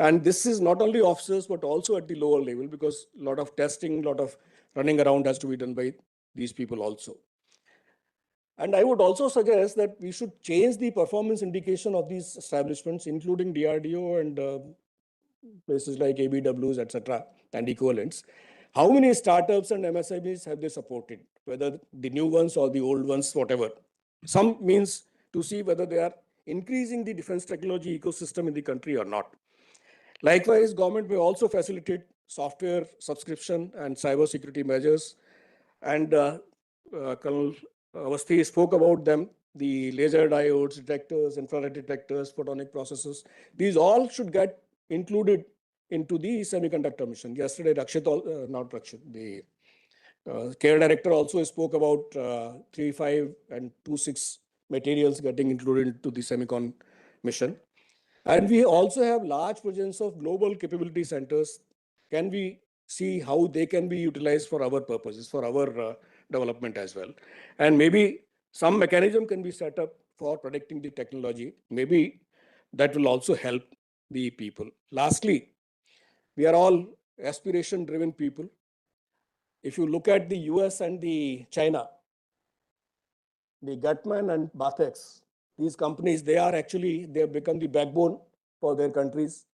And this is not only officers, but also at the lower level, because a lot of testing, a lot of running around has to be done by these people also. And I would also suggest that we should change the performance indication of these establishments, including DRDO and places like ABWs, etc., and equivalents. How many startups and MSMEs have they supported, whether the new ones or the old ones, whatever? Some means to see whether they are increasing the defense technology ecosystem in the country or not. Likewise, government may also facilitate software subscription and cybersecurity measures. And Colonel Avasti spoke about them, the laser diodes, detectors, infrared detectors, photonic processors. These all should get included into the semiconductor mission. Yesterday, the care director also spoke about 3.5 and 2.6 materials getting included into the semicon mission. And we also have large presence of global capability centers. Can we see how they can be utilized for our purposes, for our development as well? And maybe some mechanism can be set up for predicting the technology. Maybe that will also help the people. Lastly, we are all aspiration-driven people. If you look at the US and the China, the Gutman and Bathex, these companies, they have become the backbone for their countries,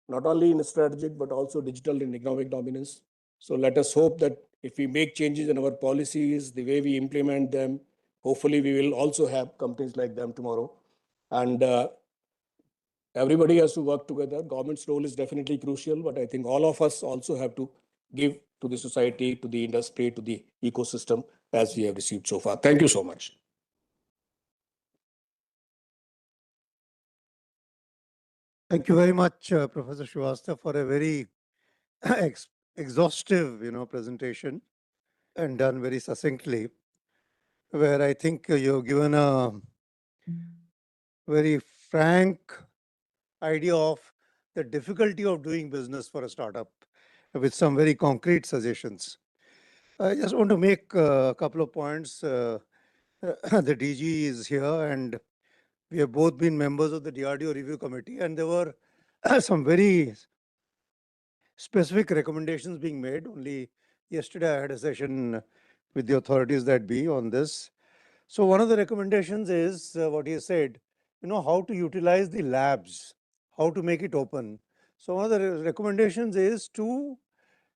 not only in strategic, but also digital and economic dominance. So let us hope that if we make changes in our policies, the way we implement them, hopefully we will also have companies like them tomorrow. And everybody has to work together. Government's role is definitely crucial, but I think all of us also have to give to the society, to the industry, to the ecosystem as we have received so far. Thank you so much. Thank you very much, Professor Srivastava, for a very exhaustive, presentation and done very succinctly, where I think you've given a very frank idea of the difficulty of doing business for a startup with some very concrete suggestions. I just want to make a couple of points. The DG is here and we have both been members of the DRDO review committee, and there were some very specific recommendations being made. Only yesterday I had a session with the authorities that be on this. So one of the recommendations is what he said, how to utilize the labs, how to make it open. So one of the recommendations is to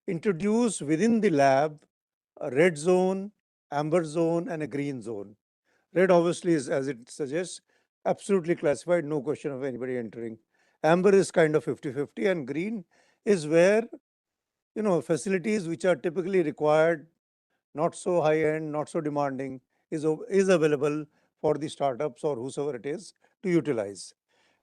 introduce within the lab a red zone, amber zone, and a green zone. Red obviously is, as it suggests, absolutely classified, no question of anybody entering. Amber is kind of 50-50, and green is where, facilities which are typically required, not so high-end, not so demanding, is available for the startups or whosoever it is to utilize.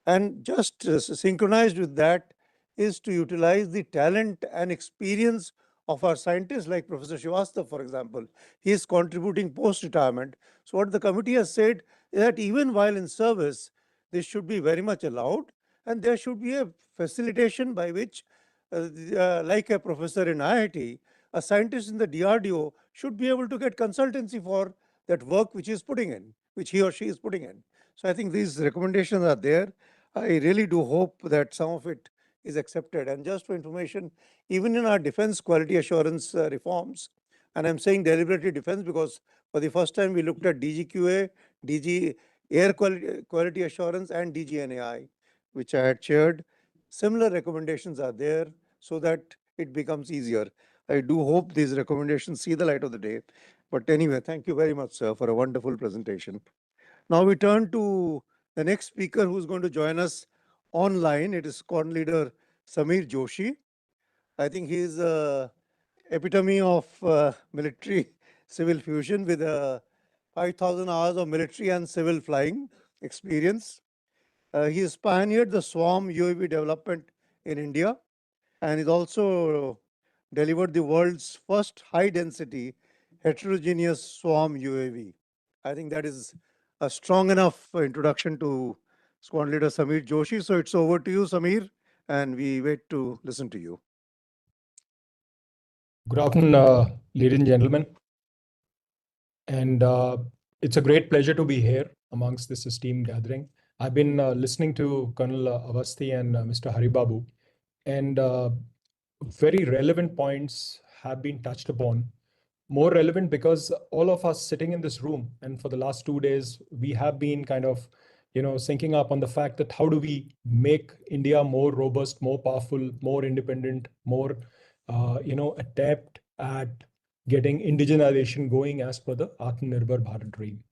And just synchronized with that is to utilize the talent and experience of our scientists like Professor Srivastava, for example. He is contributing post-retirement. So what the committee has said is that even while in service, this should be very much allowed, and there should be a facilitation by which, like a professor in IIT, a scientist in the DRDO should be able to get consultancy for that work which he or she is putting in. So I think these recommendations are there. I really do hope that some of it is accepted. And just for information, even in our defense quality assurance reforms, and I'm saying deliberately defense because for the first time we looked at DGQA, DG Air Quality Assurance, and DGNAI, which I had chaired. Similar recommendations are there so that it becomes easier. I do hope these recommendations see the light of the day. But anyway, thank you very much, sir, for a wonderful presentation. Now we turn to the next speaker who's going to join us online. It is squad leader Samir Joshi. I think he is the epitome of military civil fusion with 5,000 hours of military and civil flying experience. He has pioneered the swarm UAV development in India, and he's also delivered the world's first high-density heterogeneous swarm UAV. I think that is a strong enough introduction to squad leader Samir Joshi. So it's over to you, Samir, and we wait to listen to you. Good afternoon, ladies and gentlemen. And it's a great pleasure to be here amongst this esteemed gathering. I've been listening to Colonel Avasti and Mr. Haribabu, and very relevant points have been touched upon. More relevant because all of us sitting in this room, and for the last 2 days, we have been kind of, syncing up on the fact that how do we make India more robust, more powerful, more independent, more, adept at getting indigenization going as per the Atmanirbhar Bharat dream.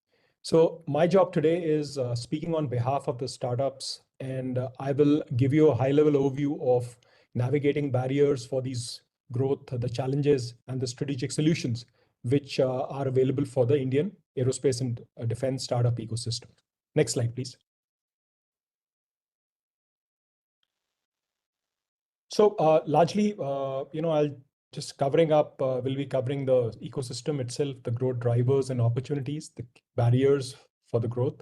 So my job today is speaking on behalf of the startups, and I will give you a high-level overview of navigating barriers for these growth, the challenges, and the strategic solutions which are available for the Indian aerospace and defense startup ecosystem. Next slide, please. So largely, I'll just covering up, we'll be covering the ecosystem itself, the growth drivers and opportunities, the barriers for the growth,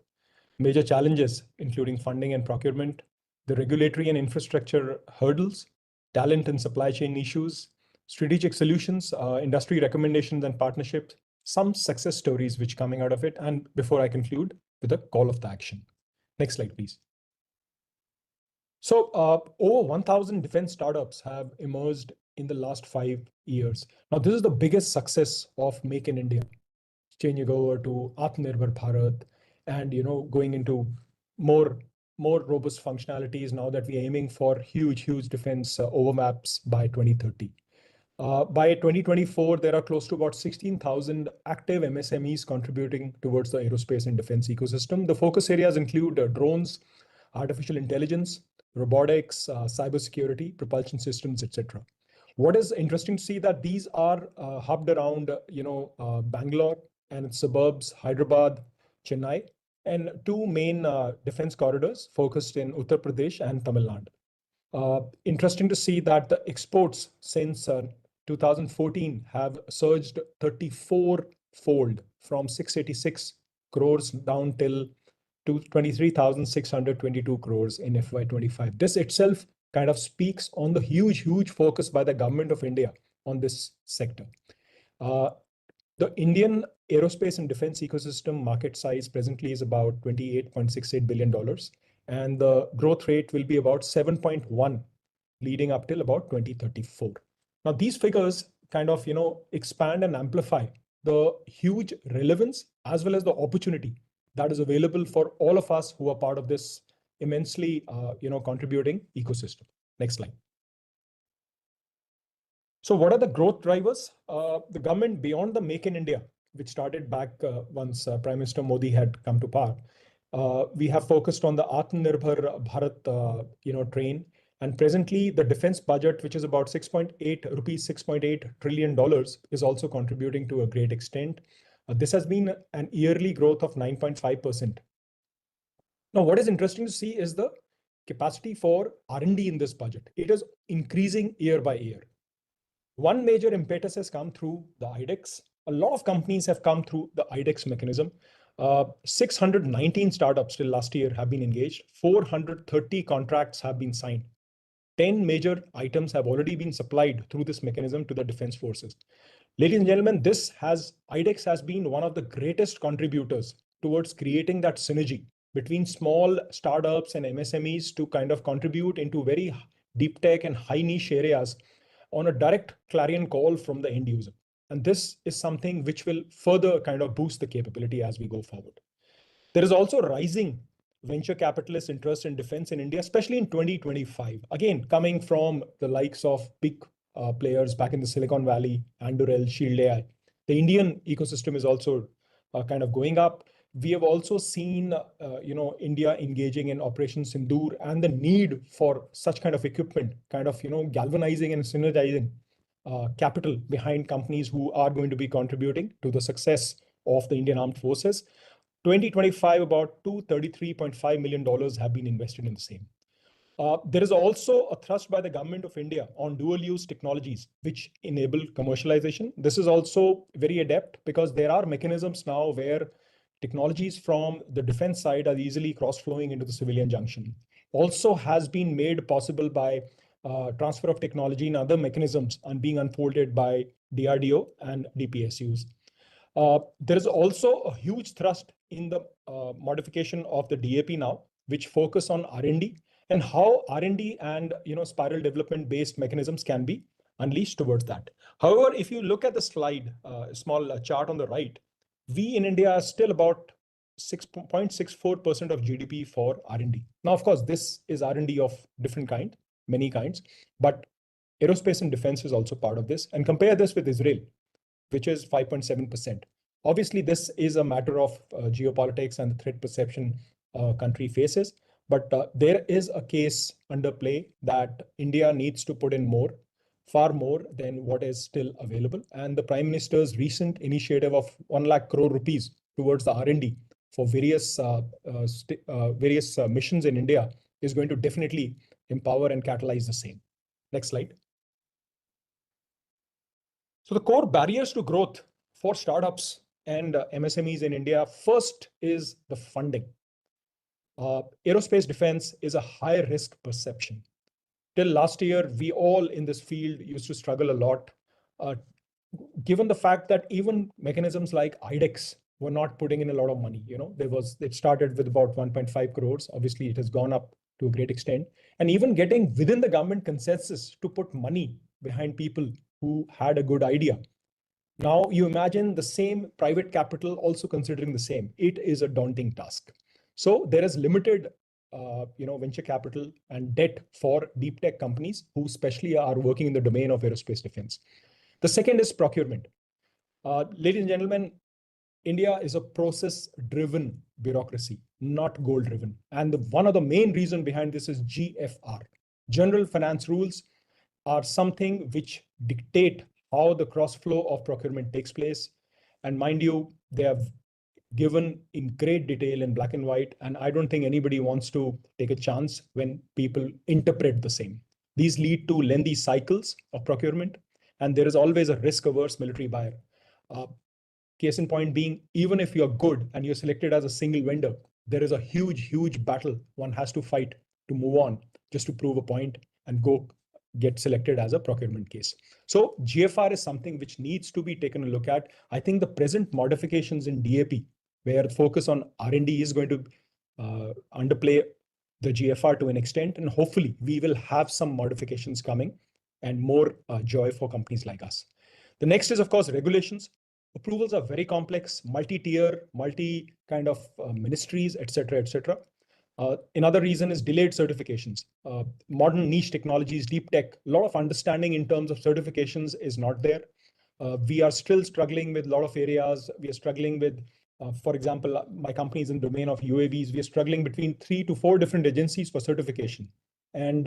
major challenges, including funding and procurement, the regulatory and infrastructure hurdles, talent and supply chain issues, strategic solutions, industry recommendations and partnerships, some success stories which coming out of it, and before I conclude with a call of the action. Next slide, please. So over 1,000 defense startups have emerged in the last 5 years. Now, this is the biggest success of Make in India, changing over to Atmanirbhar Bharat, and going into more robust functionalities now that we're aiming for huge defense overmaps by 2030. By 2024, there are close to about 16,000 active MSMEs contributing towards the aerospace and defense ecosystem. The focus areas include drones, artificial intelligence, robotics, cybersecurity, propulsion systems, etc. What is interesting to see that these are hubbed around, Bangalore and its suburbs, Hyderabad, Chennai, and two main defense corridors focused in Uttar Pradesh and Tamil Nadu. Interesting to see that the exports since 2014 have surged 34-fold from 686 crores down till to 23,622 crores in FY25. This itself kind of speaks on the huge focus by the government of India on this sector. The Indian aerospace and defense ecosystem market size presently is about $28.68 billion, and the growth rate will be about 7.1 leading up till about 2034. Now, these figures kind of, expand and amplify the huge relevance as well as the opportunity that is available for all of us who are part of this immensely, contributing ecosystem. Next slide. So what are the growth drivers? The government, beyond the Make in India, which started back once Prime Minister Modi had come to power, we have focused on the Atmanirbhar Bharat, train. And presently, the defense budget, which is about $6.8 trillion, is also contributing to a great extent. This has been an yearly growth of 9.5%. Now, what is interesting to see is the capacity for R&D in this budget. It is increasing year by year. One major impetus has come through the IDEX. A lot of companies have come through the IDEX mechanism. 619 startups till last year have been engaged. 430 contracts have been signed. 10 major items have already been supplied through this mechanism to the defense forces. Ladies and gentlemen, IDEX has been one of the greatest contributors towards creating that synergy between small startups and MSMEs to kind of contribute into very deep tech and high niche areas on a direct clarion call from the end user. And this is something which will further kind of boost the capability as we go forward. There is also rising venture capitalist interest in defense in India, especially in 2025. Again, coming from the likes of big players back in the Silicon Valley, Anduril, Shield AI. The Indian ecosystem is also kind of going up. We have also seen, India engaging in Operation Sindoor and the need for such kind of equipment, kind of, galvanizing and synergizing capital behind companies who are going to be contributing to the success of the Indian Armed Forces. 2025, about $233.5 million have been invested in the same. There is also a thrust by the government of India on dual-use technologies, which enable commercialization. This is also very adept because there are mechanisms now where technologies from the defense side are easily cross-flowing into the civilian junction. Also has been made possible by transfer of technology and other mechanisms and being unfolded by DRDO and DPSUs. There is also a huge thrust in the modification of the DAP now, which focus on R&D and how R&D and spiral development based mechanisms can be unleashed towards that. However, if you look at the slide, small chart on the right, we in India are still about 6.64% of GDP for R&D. Now, of course, this is R&D of different kind, many kinds, but aerospace and defense is also part of this. And compare this with Israel, which is 5.7%. Obviously, this is a matter of geopolitics and the threat perception country faces. But there is a case under play that India needs to put in more, far more than what is still available. And the Prime Minister's recent initiative of 1 lakh crore rupees towards the R&D for various missions in India is going to definitely empower and catalyze the same. Next slide. So the core barriers to growth for startups and MSMEs in India, first is the funding. Aerospace defense is a high risk perception. Till last year, we all in this field used to struggle a lot, given the fact that even mechanisms like IDEX were not putting in a lot of money. It started with about 1.5 crores. Obviously, it has gone up to a great extent. And even getting within the government consensus to put money behind people who had a good idea. Now you imagine the same private capital also considering the same. It is a daunting task. So there is limited, venture capital and debt for deep tech companies who especially are working in the domain of aerospace defense. The second is procurement. Ladies and gentlemen, India is a process-driven bureaucracy, not goal-driven. And one of the main reasons behind this is GFR, General Finance Rules, are something which dictate how the cross flow of procurement takes place. And mind you, they have given in great detail in black and white. And I don't think anybody wants to take a chance when people interpret the same. These lead to lengthy cycles of procurement, and there is always a risk-averse military buyer. Case in point being, even if you're good and you're selected as a single vendor, there is a huge battle one has to fight to move on just to prove a point and go get selected as a procurement case. So GFR is something which needs to be taken a look at. I think the present modifications in DAP, where the focus on R&D is going to underplay the GFR to an extent, and hopefully we will have some modifications coming and more joy for companies like us. The next is, of course, regulations. Approvals are very complex, multi-tier, multi kind of ministries, etc., etc. Another reason is delayed certifications. Modern niche technologies, deep tech, a lot of understanding in terms of certifications is not there. We are still struggling with a lot of areas. We are struggling with, for example, my company is in the domain of UAVs. We are struggling between 3 to 4 different agencies for certification. And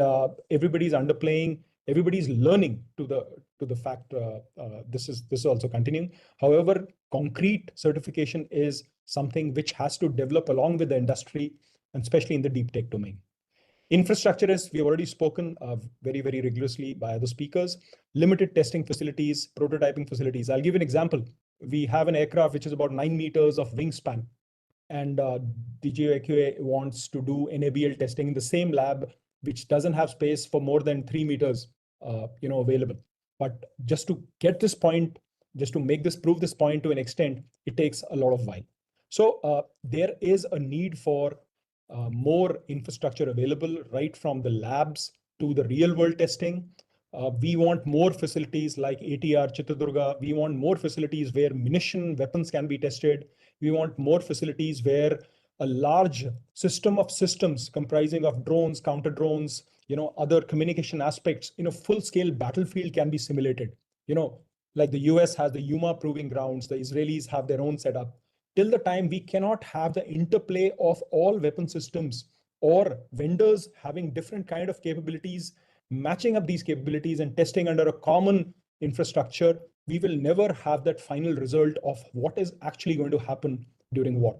everybody's underplaying, everybody's learning to the fact this is also continuing. However, concrete certification is something which has to develop along with the industry, and especially in the deep tech domain. Infrastructure is, we've already spoken very rigorously by other speakers. Limited testing facilities, prototyping facilities. I'll give an example. We have an aircraft which is about 9 meters of wingspan, and DGAQA wants to do NABL testing in the same lab, which doesn't have space for more than 3 meters available. But just to get this point, just to make this, prove this point to an extent, it takes a lot of while. So there is a need for more infrastructure available, right from the labs to the real world testing. We want more facilities like ATR Chitradurga. We want more facilities where munition weapons can be tested. We want more facilities where a large system of systems comprising of drones, counter drones, other communication aspects in a full-scale battlefield can be simulated. Like the US has the Yuma proving grounds, the Israelis have their own setup. Till the time we cannot have the interplay of all weapon systems or vendors having different kind of capabilities, matching up these capabilities and testing under a common infrastructure, we will never have that final result of what is actually going to happen during war.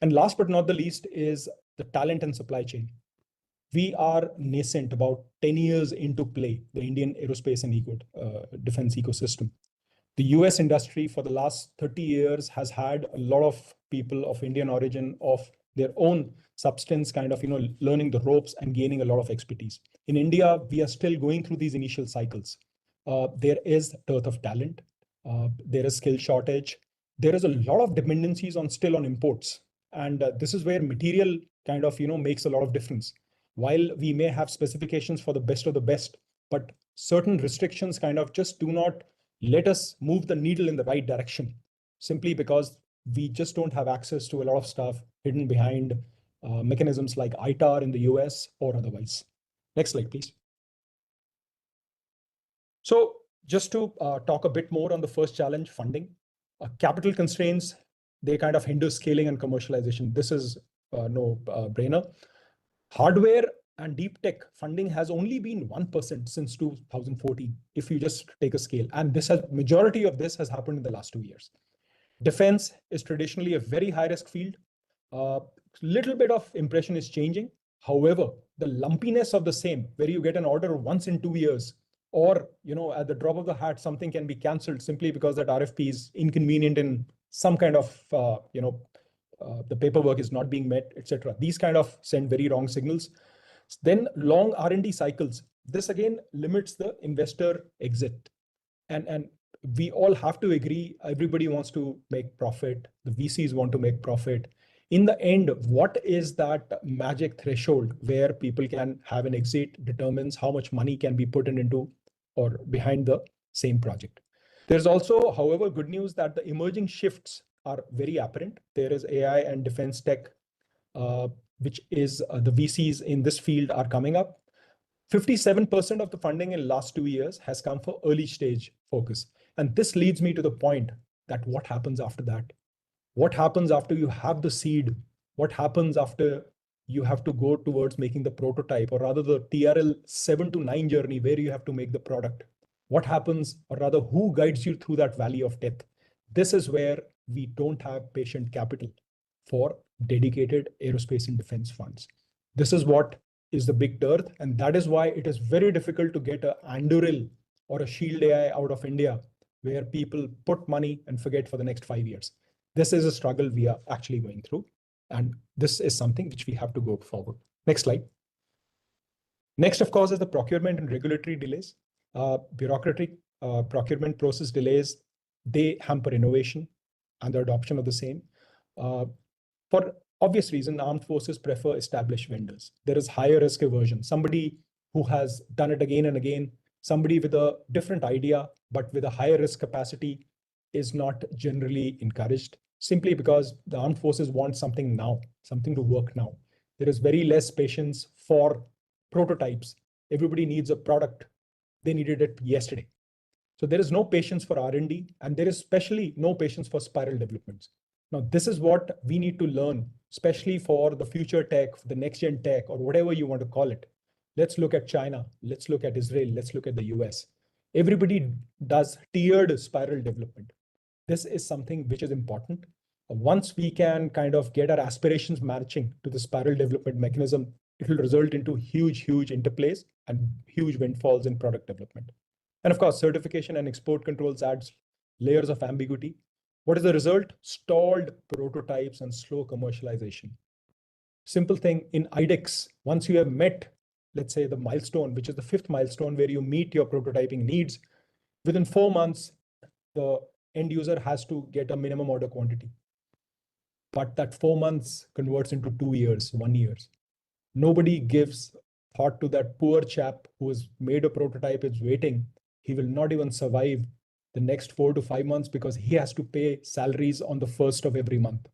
And last but not the least is the talent and supply chain. We are nascent, about 10 years into play, the Indian aerospace and defense ecosystem. The US industry for the last 30 years has had a lot of people of Indian origin, of their own substance, kind of, learning the ropes and gaining a lot of expertise. In India, we are still going through these initial cycles. There is dearth of talent. There is skill shortage. There is a lot of dependencies still on imports. And this is where material kind of, makes a lot of difference. While we may have specifications for the best of the best, but certain restrictions kind of just do not let us move the needle in the right direction, simply because we just don't have access to a lot of stuff hidden behind mechanisms like ITAR in the US or otherwise. Next slide, please. So just to talk a bit more on the first challenge, funding. Capital constraints, they kind of hinder scaling and commercialization. This is no brainer. Hardware and deep tech funding has only been 1% since 2014, if you just take a scale. And majority of this has happened in the last 2 years. Defense is traditionally a very high risk field. Little bit of impression is changing. However, the lumpiness of the same, where you get an order once in 2 years, or at the drop of the hat, something can be cancelled simply because that RFP is inconvenient in some kind of the paperwork is not being met, etc. These kind of send very wrong signals. Then long R&D cycles. This again limits the investor exit. And we all have to agree, everybody wants to make profit. The VCs want to make profit. In the end, what is that magic threshold where people can have an exit determines how much money can be put into or behind the same project. There's also, however, good news that the emerging shifts are very apparent. There is AI and defense tech, which is the VCs in this field are coming up. 57% of the funding in last 2 years has come for early stage focus. And this leads me to the point that what happens after that? What happens after you have the seed? What happens after you have to go towards making the prototype, or rather the TRL 7 to 9 journey where you have to make the product. What happens, or rather who guides you through that valley of death? This is where we don't have patient capital for dedicated aerospace and defense funds. This is what is the big dearth, and that is why it is very difficult to get a Anduril or a Shield AI out of India, where people put money and forget for the next 5 years. This is a struggle we are actually going through, and this is something which we have to go forward. Next slide. Next, of course, is the procurement and regulatory delays. Bureaucratic procurement process delays, they hamper innovation and the adoption of the same. For obvious reason, armed forces prefer established vendors. There is higher risk aversion. Somebody who has done it again and again, somebody with a different idea, but with a higher risk capacity is not generally encouraged, simply because the armed forces want something now, something to work now. There is very less patience for prototypes. Everybody needs a product. They needed it yesterday. So there is no patience for R&D, and there is especially no patience for spiral developments. Now, this is what we need to learn, especially for the future tech, for the next gen tech, or whatever you want to call it. Let's look at China. Let's look at Israel. Let's look at the US. Everybody does tiered spiral development. This is something which is important. Once we can kind of get our aspirations matching to the spiral development mechanism, it will result into huge interplays and huge windfalls in product development. And of course, certification and export controls adds layers of ambiguity. What is the result? Stalled prototypes and slow commercialization. Simple thing in IDEX, once you have met, let's say, the milestone, which is the 5th milestone where you meet your prototyping needs, within 4 months, the end user has to get a minimum order quantity. But that 4 months converts into 2 years, 1 year. Nobody gives thought to that poor chap who has made a prototype, is waiting. He will not even survive the next 4 to 5 months because he has to pay salaries on the 1st of every month.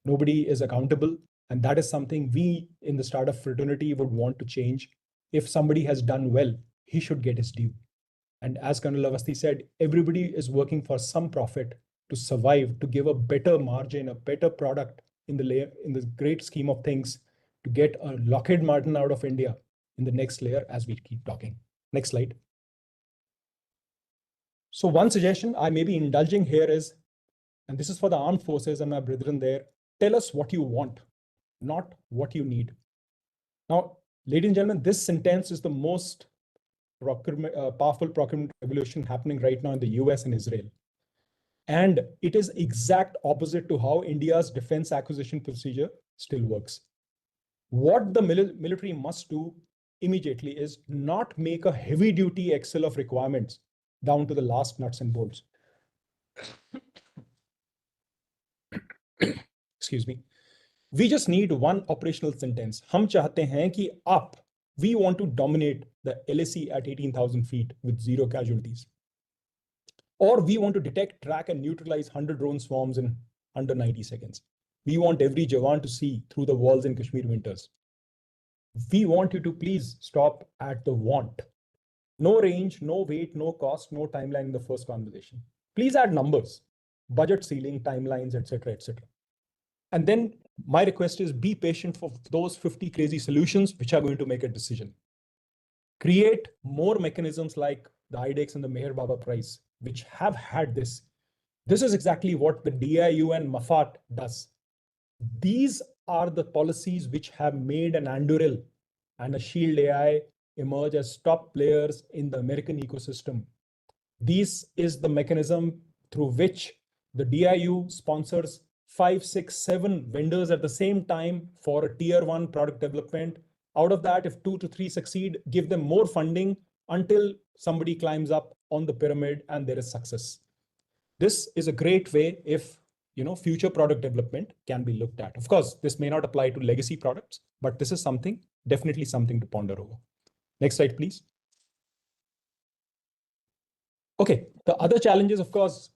Nobody is accountable. And that is something we in the startup fraternity would want to change. If somebody has done well, he should get his due. And as Colonel Avasti said, everybody is working for some profit to survive, to give a better margin, a better product in the great scheme of things, to get a Lockheed Martin out of India in the next layer as we keep talking. Next slide. So one suggestion I may be indulging here is, and this is for the armed forces and my brethren there, tell us what you want, not what you need. Now, ladies and gentlemen, this sentence is the most powerful procurement revolution happening right now in the US and Israel. And it is exact opposite to how India's defense acquisition procedure still works. What the military must do immediately is not make a heavy duty Excel of requirements down to the last nuts and bolts. Excuse me. We just need one operational sentence. हम चाहते हैं कि we want to dominate the LAC at 18,000 feet with 0 casualties. Or we want to detect, track, and neutralize 100 drone swarms in under 90 seconds. We want every Jawan to see through the walls in Kashmir winters. We want you to please stop at the want. No range, no weight, no cost, no timeline in the first conversation. Please add numbers, budget ceiling, timelines, etc., etc. And then my request is be patient for those 50 crazy solutions which are going to make a decision. Create more mechanisms like the IDEX and the Meher Baba Prize, which have had this. This is exactly what the DIU and MAFAT does. These are the policies which have made an Anduril and a Shield AI emerge as top players in the American ecosystem. This is the mechanism through which the DIU sponsors 5, 6, 7 vendors at the same time for a tier 1 product development. Out of that, if 2 to 3 succeed, give them more funding until somebody climbs up on the pyramid and there is success. This is a great way if future product development can be looked at. Of course, this may not apply to legacy products, but this is definitely something to ponder over. Next slide, please. Okay, the other challenge is, of course,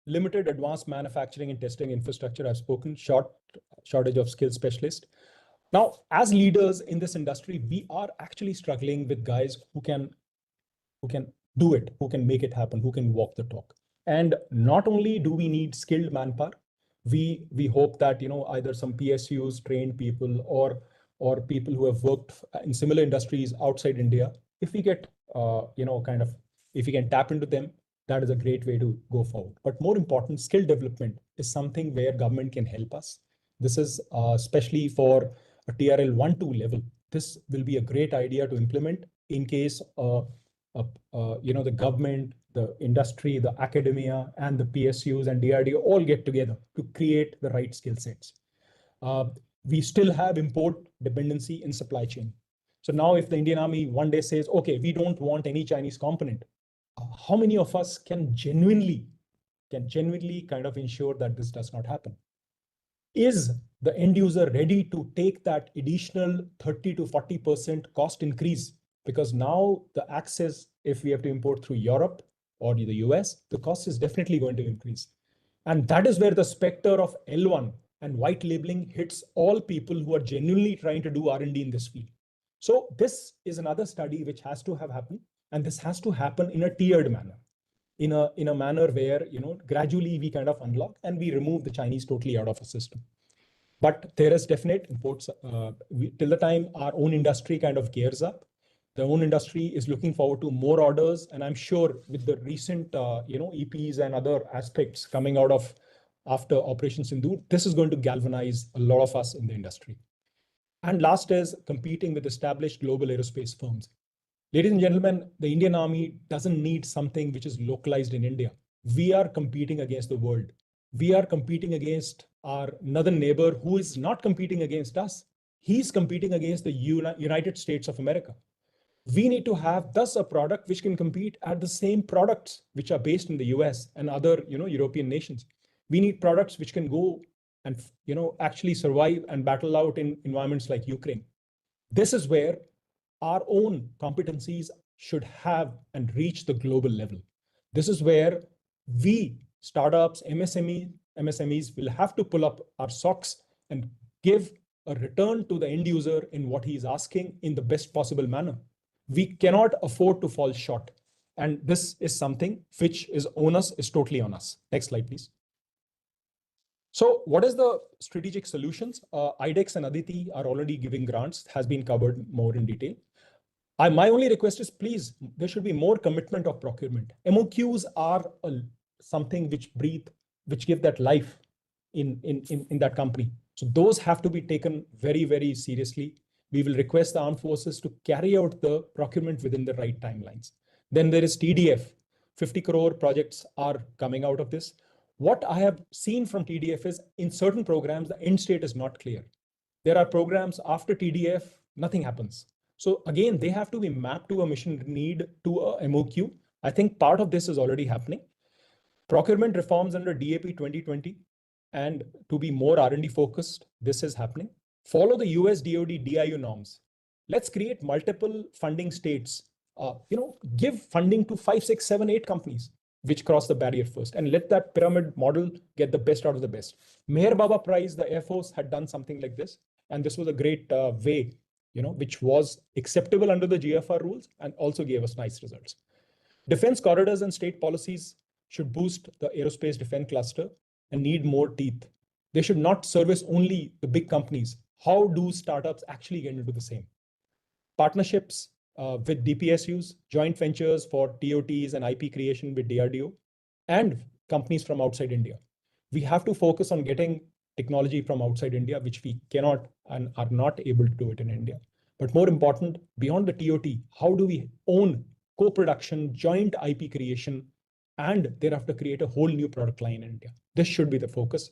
limited advanced manufacturing and testing infrastructure. I've spoken, shortage of skilled specialists. Now, as leaders in this industry, we are actually struggling with guys who can do it, who can make it happen, who can walk the talk. And not only do we need skilled manpower, we hope that either some PSUs, trained people, or or people who have worked in similar industries outside India, if we get, if we can tap into them, that is a great way to go forward. But more important, skill development is something where government can help us. This is especially for a TRL 1-2 level. This will be a great idea to implement in case the government, the industry, the academia, and the PSUs and DRDO all get together to create the right skill sets. We still have import dependency in supply chain. So now if the Indian Army one day says, okay, we don't want any Chinese component, how many of us can genuinely kind of ensure that this does not happen? Is the end user ready to take that additional 30 to 40% cost increase? Because now the access, if we have to import through Europe or the US, the cost is definitely going to increase. And that is where the specter of L1 and white labeling hits all people who are genuinely trying to do R&D in this field. So this is another study which has to have happened, and this has to happen in a tiered manner, in a manner where gradually we kind of unlock and we remove the Chinese totally out of a system. But there is definite imports till the time our own industry kind of gears up. The own industry is looking forward to more orders, and I'm sure with the recent EPs and other aspects coming out of after Operation Sindoor, this is going to galvanize a lot of us in the industry. And last is competing with established global aerospace firms. Ladies and gentlemen, the Indian Army doesn't need something which is localized in India. We are competing against the world. We are competing against our northern neighbor who is not competing against us. He's competing against the United States of America. We need to have thus a product which can compete at the same products which are based in the US and other European nations. We need products which can go and actually survive and battle out in environments like Ukraine. This is where our own competencies should have and reach the global level. This is where we, startups, MSMEs will have to pull up our socks and give a return to the end user in what he is asking in the best possible manner. We cannot afford to fall short. And this is something which is onus is totally on us. Next slide, please. So what is the strategic solutions? IDEX and Aditi are already giving grants, has been covered more in detail. My only request is, please, there should be more commitment of procurement. MOQs are something which breathe, which give that life in that company. So those have to be taken very, very seriously. We will request the armed forces to carry out the procurement within the right timelines. Then there is TDF. 50 crore projects are coming out of this. What I have seen from TDF is in certain programs, the end state is not clear. There are programs after TDF, nothing happens. So again, they have to be mapped to a mission need to a MOQ. I think part of this is already happening. Procurement reforms under DAP 2020 and to be more R&D focused, this is happening. Follow the US DoD DIU norms. Let's create multiple funding states. Give funding to 5, 6, 7, 8 companies which cross the barrier first, and let that pyramid model get the best out of the best. Meher Baba Prize, the Air Force had done something like this, and this was a great way, which was acceptable under the GFR rules and also gave us nice results. Defense corridors and state policies should boost the aerospace defense cluster and need more teeth. They should not service only the big companies. How do startups actually get into the same? Partnerships with DPSUs, joint ventures for TOTs and IP creation with DRDO, and companies from outside India. We have to focus on getting technology from outside India, which we cannot and are not able to do it in India. But more important, beyond the TOT, how do we own co-production, joint IP creation, and thereafter create a whole new product line in India? This should be the focus.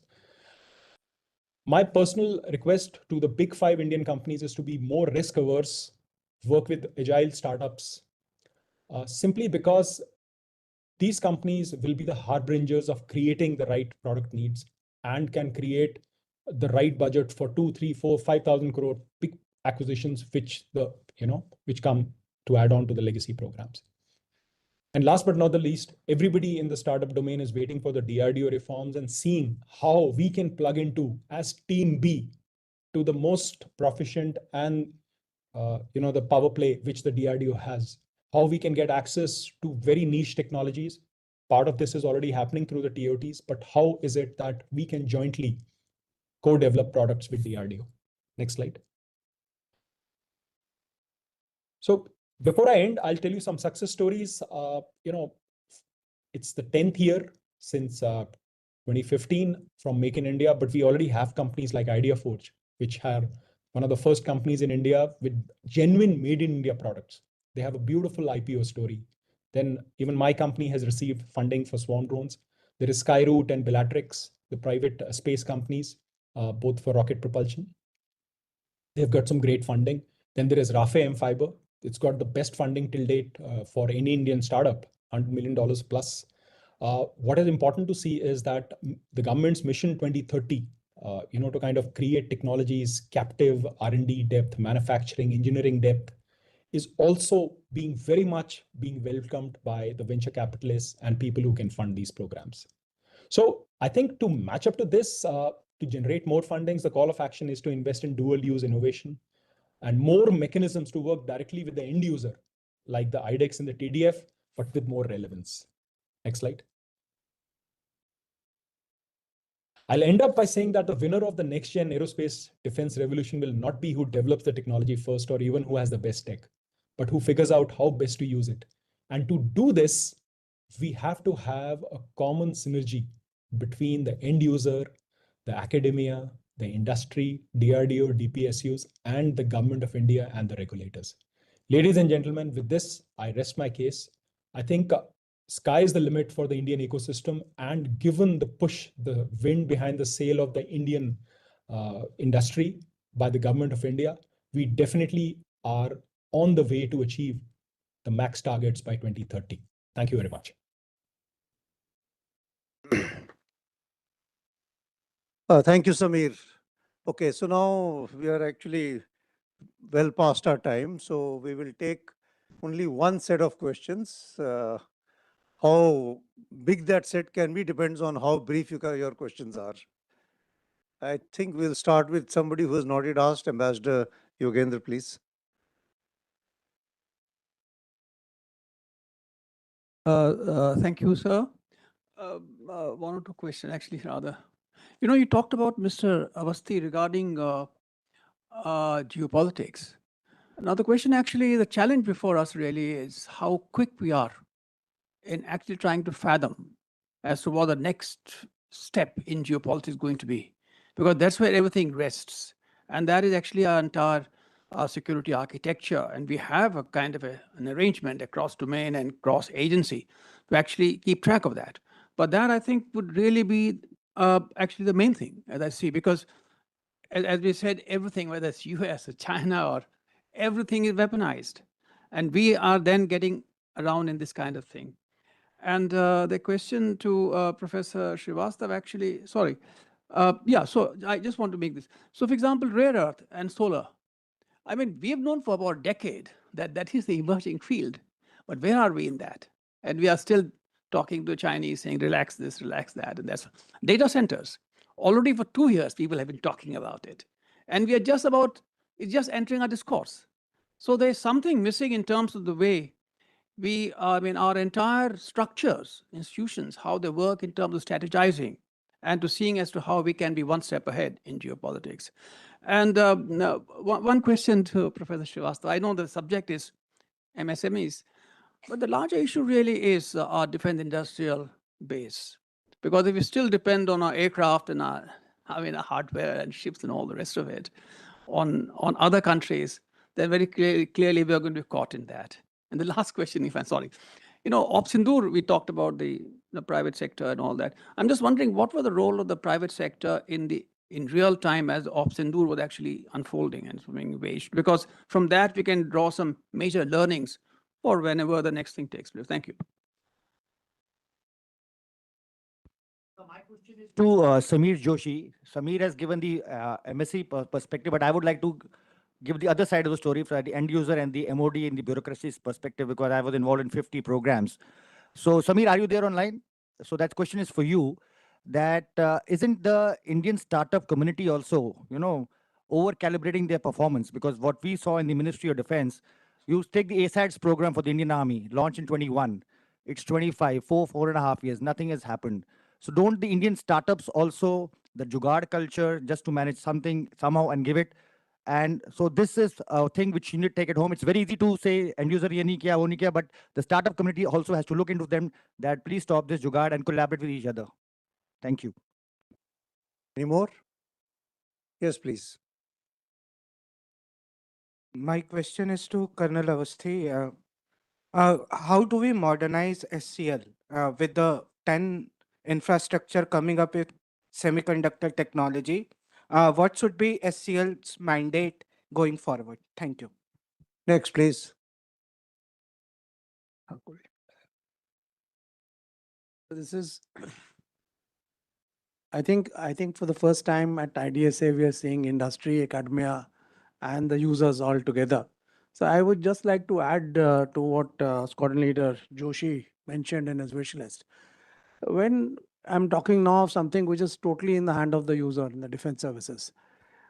My personal request to the big 5 Indian companies is to be more risk averse, work with agile startups, simply because these companies will be the harbingers of creating the right product needs and can create the right budget for 2, 3, 4, 5,000 crore big acquisitions, which come to add on to the legacy programs. And last but not the least, everybody in the startup domain is waiting for the DRDO reforms and seeing how we can plug into as Team B to the most proficient and the power play which the DRDO has, how we can get access to very niche technologies. Part of this is already happening through the TOTs, but how is it that we can jointly co-develop products with DRDO? Next slide. So before I end, I'll tell you some success stories. It's the 10th year since 2015 from Make in India, but we already have companies like IdeaForge, which are one of the first companies in India with genuine made in India products. They have a beautiful IPO story. Then even my company has received funding for swarm drones. There is Skyroot and Bellatrix, the private space companies, both for rocket propulsion. They've got some great funding. Then there is Rafe M Fiber. It's got the best funding till date for any Indian startup, $100 million plus. What is important to see is that the government's mission 2030, to kind of create technologies, captive R&D depth, manufacturing, engineering depth, is also very much being welcomed by the venture capitalists and people who can fund these programs. So I think to match up to this, to generate more fundings, the call of action is to invest in dual use innovation and more mechanisms to work directly with the end user, like the IDEX and the TDF, but with more relevance. Next slide. I'll end up by saying that the winner of the next gen aerospace defense revolution will not be who develops the technology first or even who has the best tech, but who figures out how best to use it. And to do this, we have to have a common synergy between the end user, the academia, the industry, DRDO, DPSUs, and the government of India and the regulators. Ladies and gentlemen, with this, I rest my case. I think sky is the limit for the Indian ecosystem, and given the push, the wind behind the sail of the Indian industry by the government of India, we definitely are on the way to achieve the max targets by 2030. Thank you very much. Thank you, Samir. Okay, so now we are actually well past our time, so we will take only one set of questions. How big that set can be depends on how brief your questions are. I think we'll start with somebody who has not yet asked. Ambassador Yogendra, please. Thank you, sir. One or two questions, actually, rather. You talked about Mr. Avasti regarding geopolitics. Now, the question actually, the challenge before us really is how quick we are in actually trying to fathom as to what the next step in geopolitics is going to be, because that's where everything rests. And that is actually our entire security architecture. And we have a kind of an arrangement across domain and cross agency to actually keep track of that. But that, I think, would really be actually the main thing, as I see, because as we said, everything, whether it's US or China or everything is weaponized. And we are then getting around in this kind of thing. And the question to Professor Srivastava, actually, sorry. So I just want to make this. So for example, rare earth and solar. I mean, we have known for about a decade that that is the emerging field. But where are we in that? And we are still talking to Chinese saying, relax this, relax that. And that's data centers. Already for 2 years, people have been talking about it. And we are just about, it's just entering our discourse. So there's something missing in terms of the way our entire structures, institutions, how they work in terms of strategizing and to seeing as to how we can be one step ahead in geopolitics. And now, one question to Professor Srivastava. I know the subject is MSMEs, but the larger issue really is our defense industrial base. Because if we still depend on our aircraft and our hardware and ships and all the rest of it on other countries, then very clearly we are going to be caught in that. And the last question, if I'm sorry, Opsindur, we talked about the private sector and all that. I'm just wondering, what was the role of the private sector in real time as Opsindur was actually unfolding and being waged? Because from that, we can draw some major learnings for whenever the next thing takes place. Thank you. So my question is to Samir Joshi. Samir has given the MSc perspective, but I would like to give the other side of the story for the end user and the MOD and the bureaucracy's perspective, because I was involved in 50 programs. So Samir, are you there online? So that question is for you, that isn't the Indian startup community also, over calibrating their performance? Because what we saw in the Ministry of Defense, you take the ASADS program for the Indian Army, launched in 21. It's 25, 4.5 years, nothing has happened. So don't the Indian startups also, the jugaad culture, just to manage something somehow and give it, And so this is a thing which you need to take it home. It's very easy to say end user ye nahi kiya, wo nahi kiya, but the startup community also has to look into them that please stop this jugaad and collaborate with each other. Thank you. Any more? Yes, please. My question is to Colonel Avasti. How do we modernize SCL with the 10 infrastructure coming up with semiconductor technology? What should be SCL's mandate going forward? Thank you. Next, please. This is, I think for the first time at IDSA, we are seeing industry, academia, and the users all together. So I would just like to add to what Squadron Leader Joshi mentioned in his wish list. When I'm talking now of something which is totally in the hand of the user in the defense services,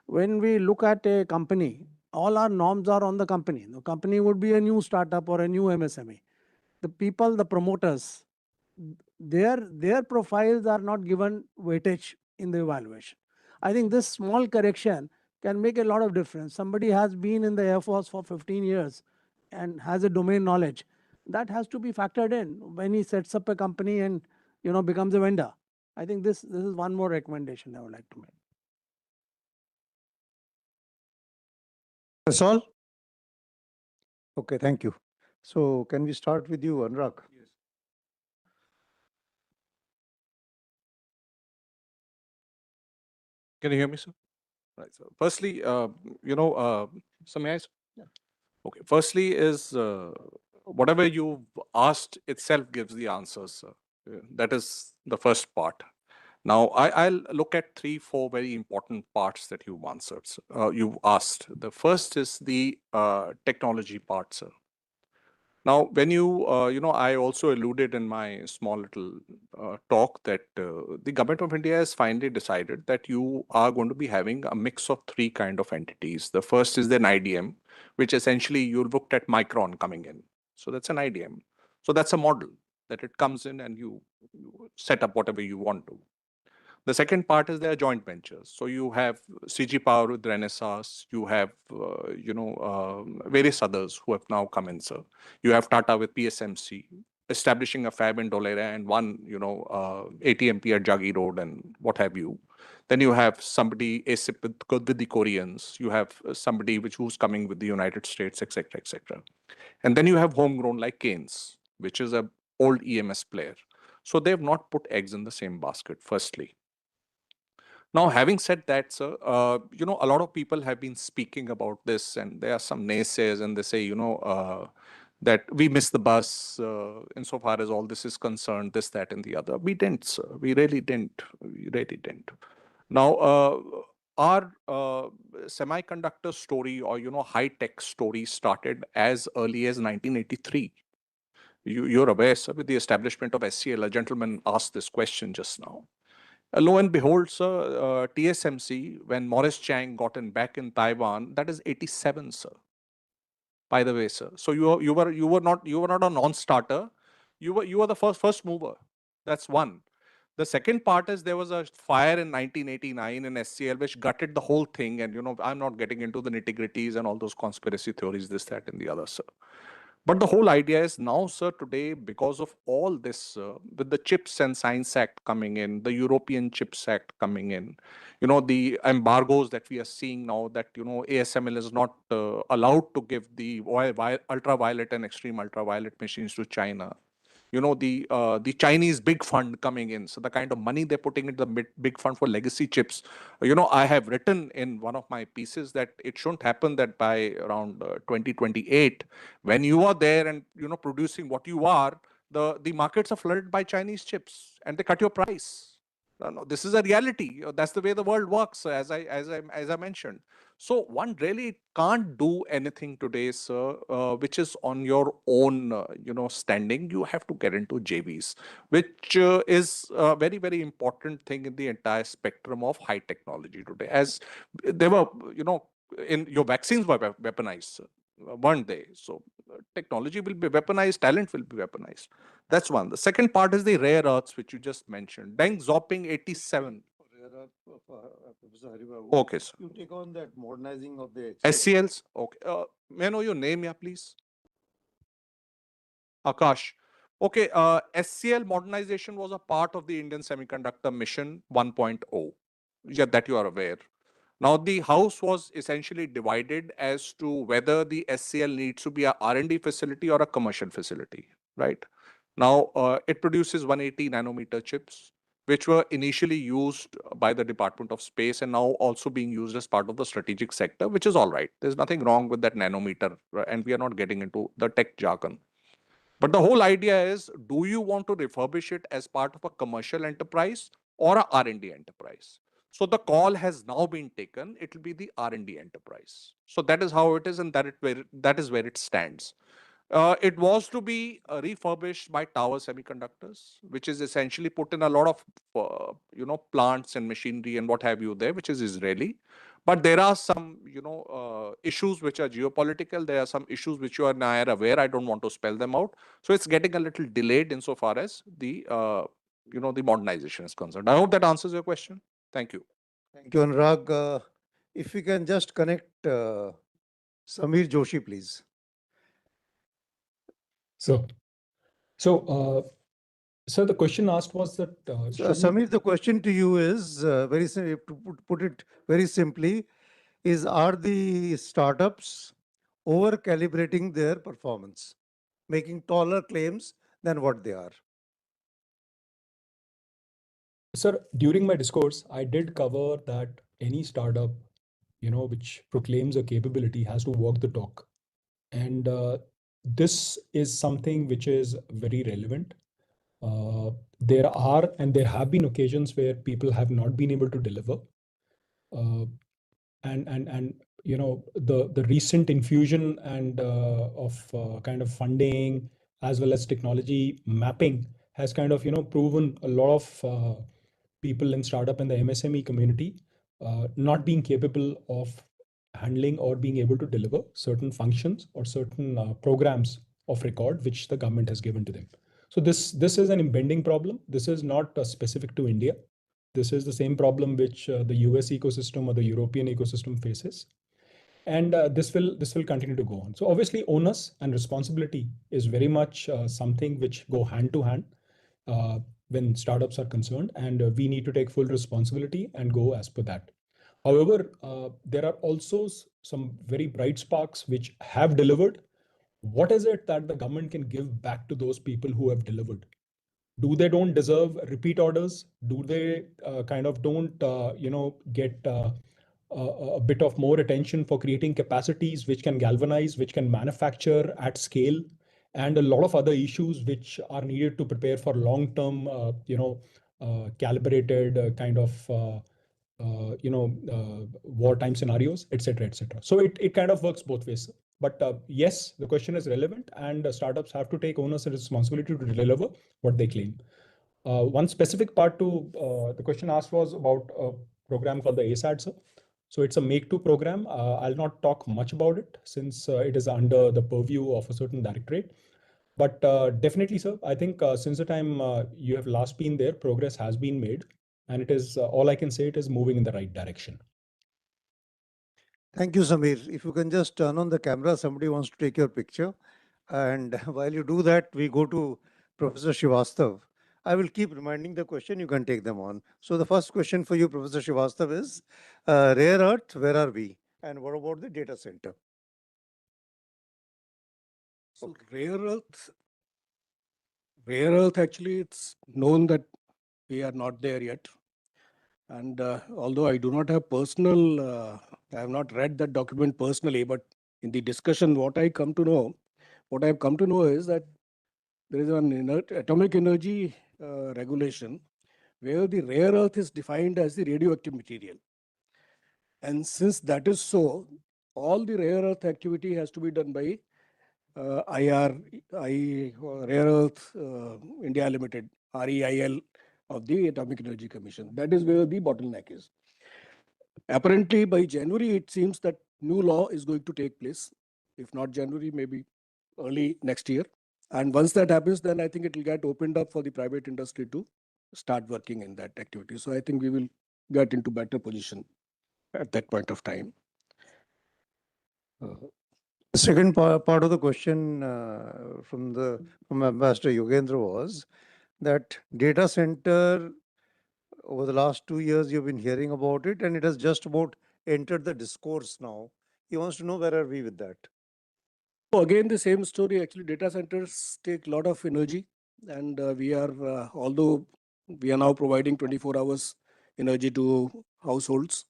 when we look at a company, all our norms are on the company. The company would be a new startup or a new MSME. The people, the promoters, their profiles are not given weightage in the evaluation. I think this small correction can make a lot of difference. Somebody has been in the Air Force for 15 years and has a domain knowledge. That has to be factored in when he sets up a company and becomes a vendor. I think this is one more recommendation I would like to make. That's all? Okay, thank you. So can we start with you, Anurag? Yes. Can you hear me, sir? Right. So firstly, so may I? Yeah. Okay. Firstly is whatever you've asked itself gives the answers, sir. That is the first part. Now, I'll look at 3, 4 very important parts that you've answered, you've asked. The first is the technology part, sir. Now, when I also alluded in my small little talk that the government of India has finally decided that you are going to be having a mix of 3 kind of entities. The first is an IDM, which essentially you looked at Micron coming in. So that's an IDM. So that's a model that it comes in and you set up whatever you want to. The second part is their joint ventures. So you have CG Power with Renesas, you have various others who have now come in, sir. You have Tata with PSMC, establishing a fab in Dholera and one ATMP at Jagi Road and what have you. Then you have somebody ASIP with the Koreans. You have somebody who's coming with the United States, etc., etc. And then you have homegrown like Keynes, which is a old EMS player. So they have not put eggs in the same basket, firstly. Now, having said that, sir, a lot of people have been speaking about this, and there are some naysayers, and they say, that we missed the bus insofar as all this is concerned, this, that, and the other. We didn't, sir. We really didn't. We really didn't. Now, our semiconductor story or, high-tech story started as early as 1983. You're aware, sir, with the establishment of SCL, a gentleman asked this question just now. Lo and behold, sir, TSMC, when Morris Chang got back in Taiwan, that is 87, sir. By the way, sir. So you were not a non-starter. You were the first mover. That's one. The second part is there was a fire in 1989 in SCL which gutted the whole thing. And I'm not getting into the nitty-gritties and all those conspiracy theories, this, that, and the other, sir. But the whole idea is now, sir, today, because of all this, with the Chips and Science Act coming in, the European Chips Act coming in, the embargoes that we are seeing now that, ASML is not allowed to give the ultraviolet and extreme ultraviolet machines to China. The Chinese big fund coming in. So the kind of money they're putting into the big fund for legacy chips. I have written in one of my pieces that it shouldn't happen that by around 2028, when you are there and, producing what you are, the markets are flooded by Chinese chips and they cut your price. No, this is a reality. That's the way the world works, as I mentioned. So one really can't do anything today, sir, which is on your own, standing. You have to get into JVs, which is a very, very important thing in the entire spectrum of high technology today. As there were, in your vaccines were weaponized, weren't they? So technology will be weaponized, talent will be weaponized. That's one. The second part is the rare earths, which you just mentioned. Deng Xiaoping 87. Professor Haribabu. Okay, sir. You take on that modernizing of the SCLs. Okay. May I know your name, yeah, please? Akash. Okay. SCL modernization was a part of the Indian Semiconductor Mission 1.0. Yeah, that you are aware. Now, the House was essentially divided as to whether the SCL needs to be a R&D facility or a commercial facility, right? Now, it produces 180 nanometer chips, which were initially used by the Department of Space and now also being used as part of the strategic sector, which is all right. There's nothing wrong with that nanometer, and we are not getting into the tech jargon. But the whole idea is, do you want to refurbish it as part of a commercial enterprise or a R&D enterprise? So the call has now been taken. It will be the R&D enterprise. So that is how it is, and that is where it stands. It was to be refurbished by Tower Semiconductors, which is essentially put in a lot of plants and machinery and what have you there, which is Israeli. But there are some issues which are geopolitical. There are some issues which you and I are aware. I don't want to spell them out. So it's getting a little delayed insofar as the the modernization is concerned. I hope that answers your question. Thank you. Thank you, Anurag. If we can just connect Samir Joshi, please. So, sir, the question asked was that. Samir, the question to you is very to put it very simply, are the startups over calibrating their performance, making taller claims than what they are? Sir, during my discourse, I did cover that any startup, which proclaims a capability has to walk the talk. And this is something which is very relevant. There are and there have been occasions where people have not been able to deliver. And the recent infusion and of kind of funding as well as technology mapping has kind of proven a lot of people in startup and the MSME community not being capable of handling or being able to deliver certain functions or certain programs of record which the government has given to them. So this is an impending problem. This is not specific to India. This is the same problem which the US ecosystem or the European ecosystem faces. And this will continue to go on. So obviously onus and responsibility is very much something which go hand to hand when startups are concerned, and we need to take full responsibility and go as per that. However, there are also some very bright sparks which have delivered. What is it that the government can give back to those people who have delivered? Do they don't deserve repeat orders? Do they kind of don't get a bit of more attention for creating capacities which can galvanize, which can manufacture at scale, and a lot of other issues which are needed to prepare for long-term, calibrated kind of wartime scenarios, etc., etc. So it kind of works both ways. But yes, the question is relevant, and startups have to take onus and responsibility to deliver what they claim. One specific part to the question asked was about a program called the ASAT, sir. So it's a Make-to program. I'll not talk much about it since it is under the purview of a certain directorate. But definitely, sir, I think since the time you have last been there, progress has been made. And it is, all I can say, it is moving in the right direction. Thank you, Samir. If you can just turn on the camera, somebody wants to take your picture. And while you do that, we go to Professor Srivastav. I will keep reminding the question, you can take them on. So the first question for you, Professor Srivastav, is rare earth, where are we? And what about the data center? So rare earth, actually, it's known that we are not there yet. And although I do not have I have not read that document personally, but in the discussion, what I have come to know is that there is an atomic energy regulation where the rare earth is defined as the radioactive material. And since that is so, all the rare earth activity has to be done by Rare Earth India Limited, REIL of the Atomic Energy Commission. That is where the bottleneck is. Apparently, by January, it seems that new law is going to take place. If not January, maybe early next year. And once that happens, then I think it will get opened up for the private industry to start working in that activity. So I think we will get into better position at that point of time. The second part of the question from Ambassador Yogendra was that data center, over the last 2 years, you've been hearing about it, and it has just about entered the discourse now. He wants to know where are we with that? So again, the same story. Actually, data centers take a lot of energy, and we are, although we are now providing 24 hours energy to households,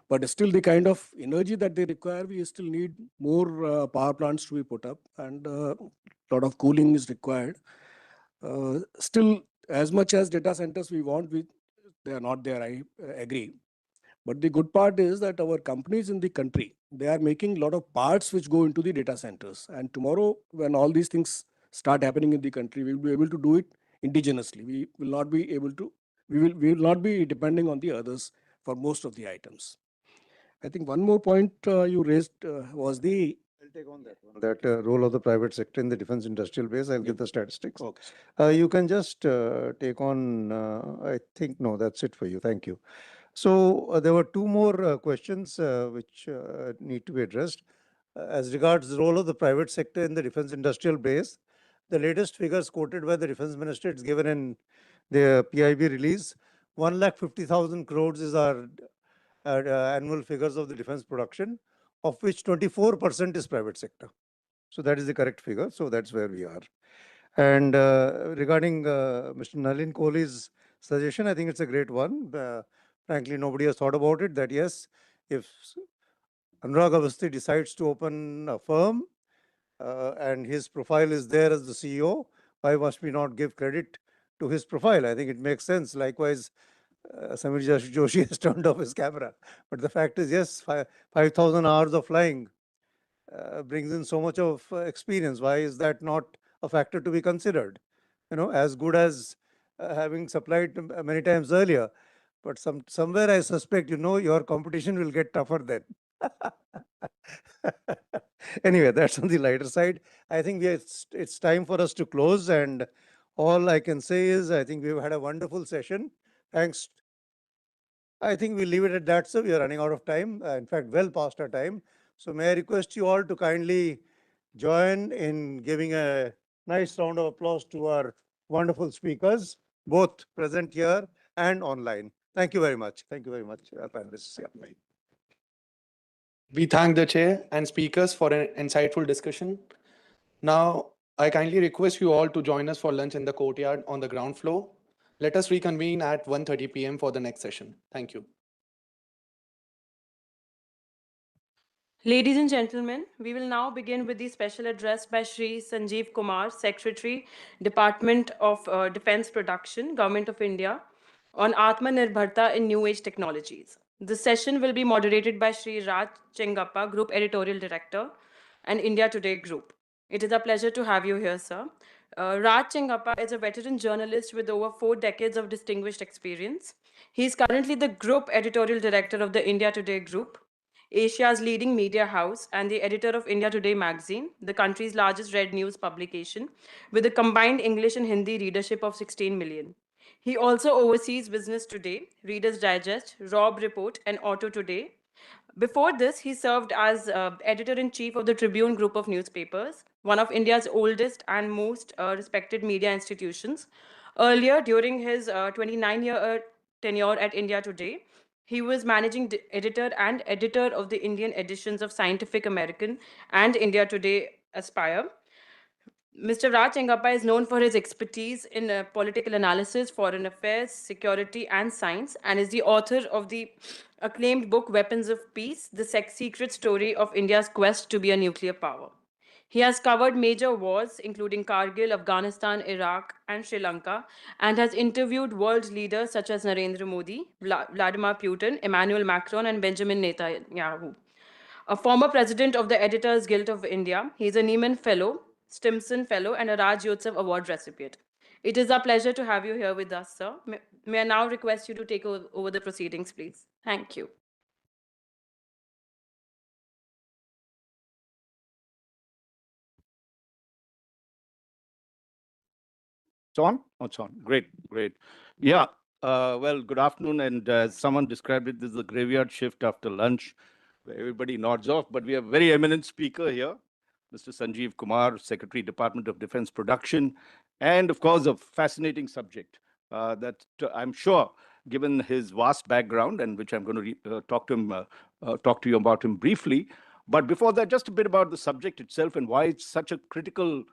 but still the kind of energy that they require, we still need more power plants to be put up, and a lot of cooling is required. Still, as much as data centers we want, they are not there, I agree. But the good part is that our companies in the country, they are making a lot of parts which go into the data centers. And tomorrow, when all these things start happening in the country, we will be able to do it indigenously. We will not be able to, we will not be depending on the others for most of the items. I think one more point you raised was the. I'll take on that one. That role of the private sector in the defense industrial base. I'll give the statistics. Okay. You can just take on, I think, no, that's it for you. Thank you. So there were two more questions which need to be addressed. As regards the role of the private sector in the defense industrial base, the latest figures quoted by the defense minister, it's given in the PIB release, 1,50,000 crores is our annual figures of the defense production, of which 24% is private sector. So that is the correct figure. So that's where we are. And regarding Mr. Nalin Kohli's suggestion, I think it's a great one. Frankly, nobody has thought about it, that yes, if Anurag Avasti decides to open a firm and his profile is there as the CEO, why must we not give credit to his profile? I think it makes sense. Likewise, Samir Joshi has turned off his camera. But the fact is, yes, 5,000 hours of flying brings in so much of experience. Why is that not a factor to be considered? You know, as good as having supplied many times earlier. But somewhere I suspect, you know, your competition will get tougher then. Anyway, that's on the lighter side. I think it's time for us to close. And all I can say is, I think we've had a wonderful session. Thanks. I think we'll leave it at that, sir. We are running out of time. In fact, well past our time. So may I request you all to kindly join in giving a nice round of applause to our wonderful speakers, both present here and online. Thank you very much. Thank you very much, panelists. Yeah. We thank the chair and speakers for an insightful discussion. Now, I kindly request you all to join us for lunch in the courtyard on the ground floor. Let us reconvene at 1:30 p.m. for the next session. Thank you. Ladies and gentlemen, we will now begin with the special address by Shri Sanjeev Kumar, Secretary, Department of Defense Production, Government of India, on Atmanirbharta in New Age Technologies. The session will be moderated by Shri Raj Chengappa, Group Editorial Director, and India Today Group. It is a pleasure to have you here, sir. Raj Chengappa is a veteran journalist with over 4 decades of distinguished experience. He is currently the Group Editorial Director of the India Today Group, Asia's leading media house, and the editor of India Today magazine, the country's largest red news publication, with a combined English and Hindi readership of 16 million. He also oversees Business Today, Reader's Digest, Rob Report, and Auto Today. Before this, he served as editor-in-chief of the Tribune Group of newspapers, one of India's oldest and most respected media institutions. Earlier, during his 29-year tenure at India Today, he was managing editor and editor of the Indian editions of Scientific American and India Today Aspire. Mr. Raj Chengappa is known for his expertise in political analysis, foreign affairs, security, and science, and is the author of the acclaimed book Weapons of Peace, the secret story of India's quest to be a nuclear power. He has covered major wars, including Kargil, Afghanistan, Iraq, and Sri Lanka, and has interviewed world leaders such as Narendra Modi, Vladimir Putin, Emmanuel Macron, and Benjamin Netanyahu. A former president of the Editors Guild of India, he is a Nieman Fellow, Stimson Fellow, and a Raj Yotsav Award recipient. It is a pleasure to have you here with us, sir. May I now request you to take over the proceedings, please? Thank you. It's on? Oh, it's on. Great, great. Yeah, Well, good afternoon. And as someone described it, this is a graveyard shift after lunch where everybody nods off. But we have a very eminent speaker here, Mr. Sanjeev Kumar, Secretary, Department of Defense Production, and of course, a fascinating subject that I'm sure, given his vast background, and which I'm going to talk to you about him briefly. But before that, just a bit about the subject itself and why it's such a critical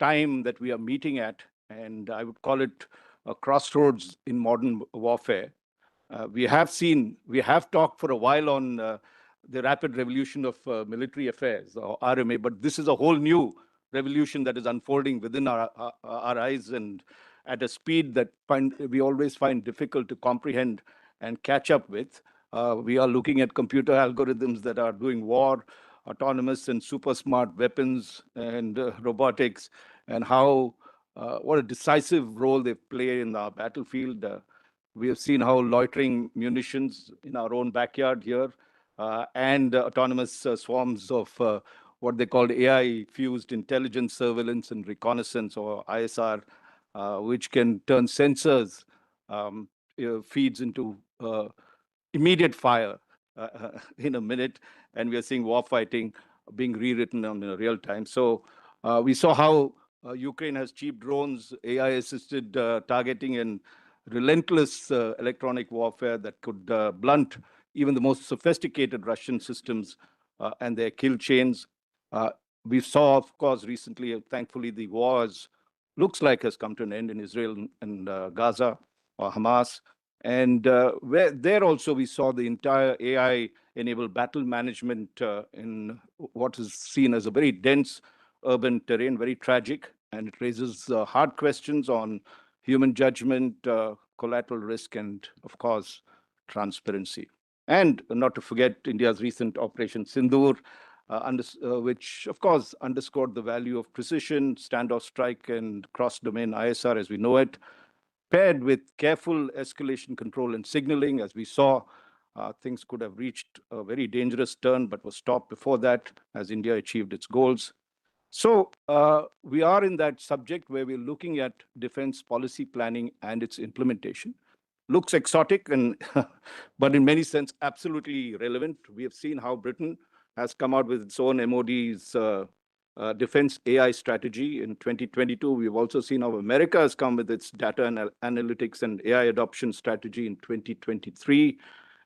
time that we are meeting at. And I would call it a crossroads in modern warfare. We have talked for a while on the rapid revolution of military affairs, or RMA, but this is a whole new revolution that is unfolding within our eyes and at a speed that we always find difficult to comprehend and catch up with. We are looking at computer algorithms that are doing war, autonomous and super smart weapons and robotics, and how what a decisive role they play in our battlefield. We have seen how loitering munitions in our own backyard here and autonomous swarms of what they called AI-fused intelligence, surveillance, and reconnaissance, or ISR, which can turn sensors feeds into immediate fire in a minute. And we are seeing war fighting being rewritten in real time. So we saw how Ukraine has cheap drones, AI-assisted targeting, and relentless electronic warfare that could blunt even the most sophisticated Russian systems and their kill chains. We saw, of course, recently, thankfully, the wars looks like has come to an end in Israel and Gaza or Hamas. And there also we saw the entire AI-enabled battle management in what is seen as a very dense urban terrain, very tragic, and it raises hard questions on human judgment, collateral risk, and of course, transparency. And not to forget India's recent Operation Sindoor, which of course underscored the value of precision, standoff strike, and cross-domain ISR as we know it, paired with careful escalation control and signaling. As we saw, things could have reached a very dangerous turn, but was stopped before that as India achieved its goals. So we are in that subject where we're looking at defense policy planning and its implementation. Looks exotic, but in many sense, absolutely relevant. We have seen how Britain has come out with its own MOD's defense AI strategy in 2022. We've also seen how America has come with its data and analytics and AI adoption strategy in 2023.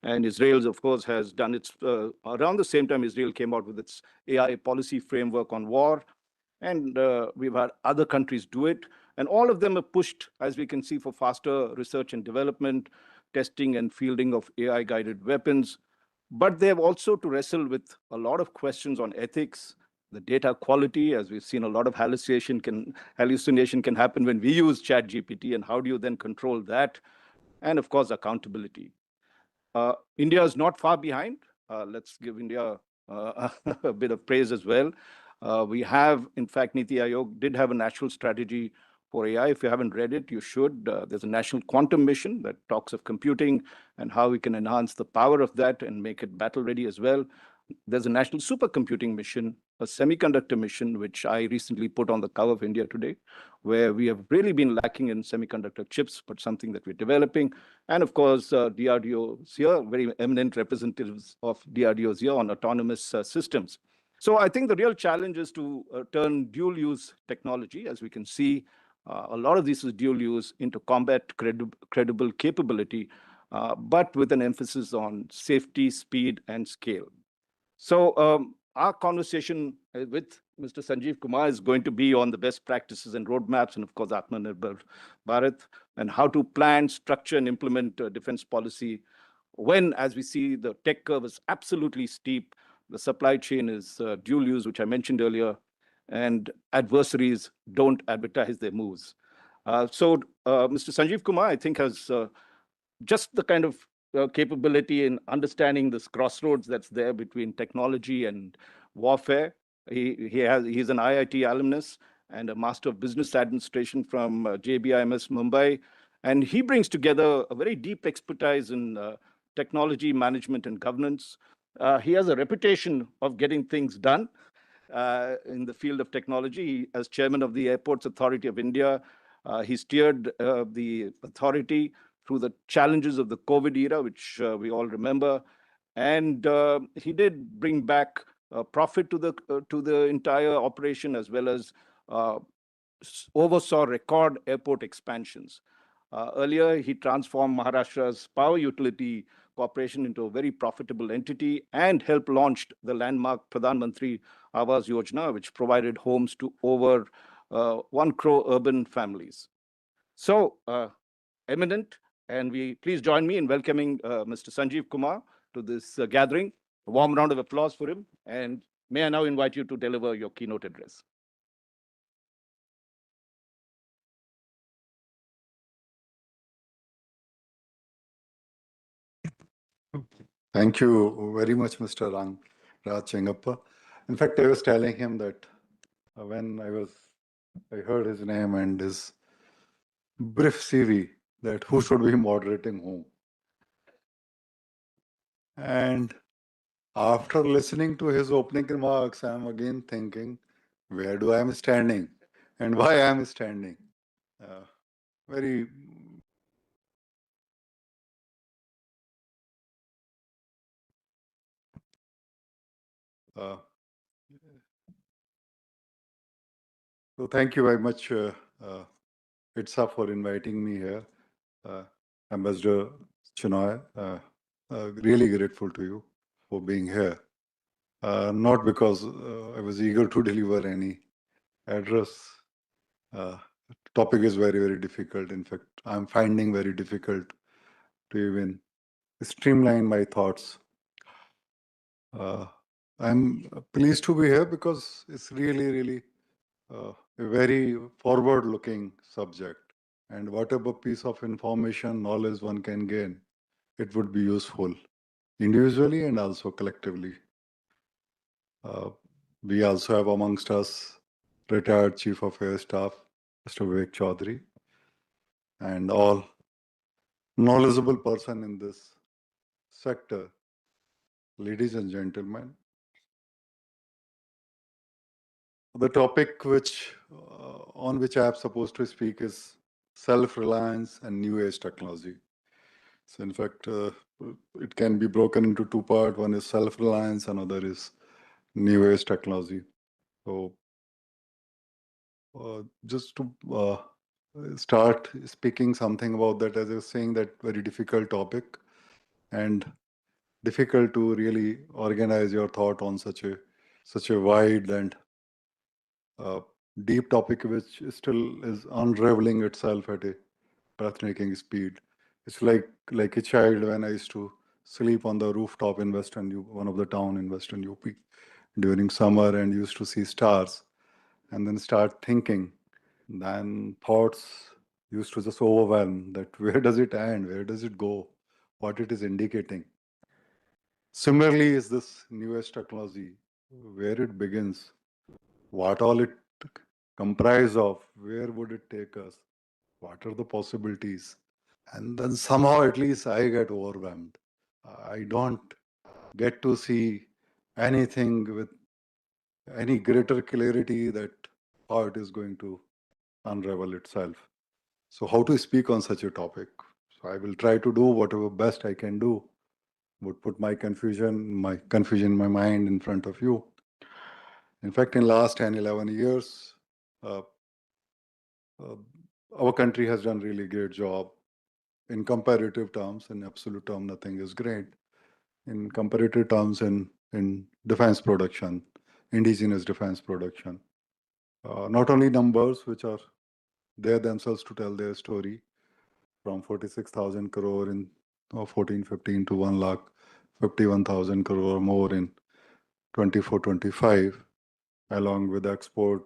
And Israel, of course, has done its, around the same time Israel came out with its AI policy framework on war. And we've had other countries do it. And all of them are pushed, as we can see, for faster research and development, testing and fielding of AI-guided weapons. But they have also to wrestle with a lot of questions on ethics, the data quality, as we've seen a lot of hallucination can happen when we use ChatGPT, and how do you then control that? And of course, accountability. India is not far behind. Let's give India a bit of praise as well. We have, in fact, Niti Aayog did have a national strategy for AI. If you haven't read it, you should. There's a national quantum mission that talks of computing and how we can enhance the power of that and make it battle ready as well. There's a national supercomputing mission, a semiconductor mission, which I recently put on the cover of India Today, where we have really been lacking in semiconductor chips, but something that we're developing. And of course, DRDO is here, very eminent representatives of DRDO is here on autonomous systems. So I think the real challenge is to turn dual-use technology, as we can see, a lot of this is dual use, into combat credible capability, but with an emphasis on safety, speed, and scale. So our conversation with Mr. Sanjeev Kumar is going to be on the best practices and roadmaps, and of course, Atmanirbhar Bharat, and how to plan, structure, and implement defense policy when, as we see, the tech curve is absolutely steep, the supply chain is dual use, which I mentioned earlier, and adversaries don't advertise their moves. So Mr. Sanjeev Kumar, I think, has just the kind of capability in understanding this crossroads that's there between technology and warfare. He's an IIT alumnus and a Master of Business Administration from JBIMS Mumbai. And he brings together a very deep expertise in technology management and governance. He has a reputation of getting things done in the field of technology. As chairman of the Airports Authority of India, he steered the authority through the challenges of the COVID era, which we all remember. And he did bring back profit to the entire operation, as well as oversaw record airport expansions. Earlier, he transformed Maharashtra's power utility corporation into a very profitable entity and helped launch the landmark Pradhan Mantri Awas Yojana, which provided homes to over 1 crore urban families. So, eminent, and please join me in welcoming Mr. Sanjeev Kumar to this gathering. A warm round of applause for him. And may I now invite you to deliver your keynote address. Thank you very much, Mr. Raj Chengappa. In fact, I was telling him that when I heard his name and his brief CV, that who should be moderating whom. And after listening to his opening remarks, I'm again thinking, where do I am standing and why I am standing? Very so thank you very much, IDSA, for inviting me here. Ambassador Chinoy, really grateful to you for being here. Not because I was eager to deliver any address. Topic is very, very difficult. In fact, I'm finding very difficult to even streamline my thoughts. I'm pleased to be here because it's really, really a very forward-looking subject. And whatever piece of information, knowledge one can gain, it would be useful individually and also collectively. We also have amongst us retired Chief of Air Staff, Mr. Vivek Chaudhary, and all knowledgeable person in this sector. Ladies and gentlemen, the topic on which I am supposed to speak is self-reliance and new age technology. So in fact, it can be broken into two parts. One is self-reliance, another is new age technology. So just to start speaking something about that, as I was saying, that very difficult topic and difficult to really organize your thought on such a wide and deep topic, which still is unraveling itself at a breathtaking speed. It's like a child when I used to sleep on the rooftop in Western one of the town in Western UP during summer and used to see stars and then start thinking. Then thoughts used to just overwhelm that where does it end? Where does it go? What it is indicating? Similarly, is this new age technology, where it begins, what all it comprise of, where would it take us, what are the possibilities? And then somehow at least I get overwhelmed. I don't get to see anything with any greater clarity that how it is going to unravel itself. So how to speak on such a topic? So I will try to do whatever best I can do, would put my confusion in my mind in front of you. In fact, in last 10, 11 years, our country has done really great job. In comparative terms, in absolute term, nothing is great. In comparative terms, in defense production, indigenous defense production. Not only numbers, which are there themselves to tell their story, from 46,000 crore in 14-15 to 1,51,000 crore more in 24-25, along with export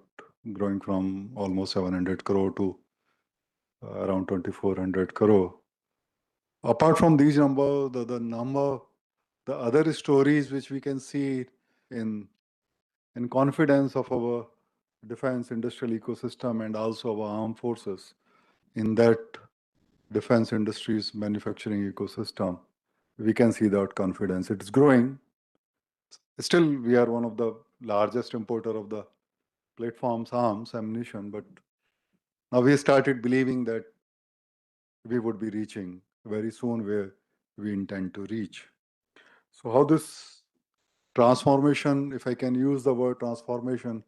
growing from almost 700 crore to around 2,400 crore. Apart from these numbers, the other stories which we can see in confidence of our defense industrial ecosystem and also our armed forces in that defense industries manufacturing ecosystem, we can see that confidence. It is growing. Still, we are one of the largest importer of the platforms, arms, ammunition, but now we started believing that we would be reaching very soon where we intend to reach. So how this transformation, if I can use the word transformation,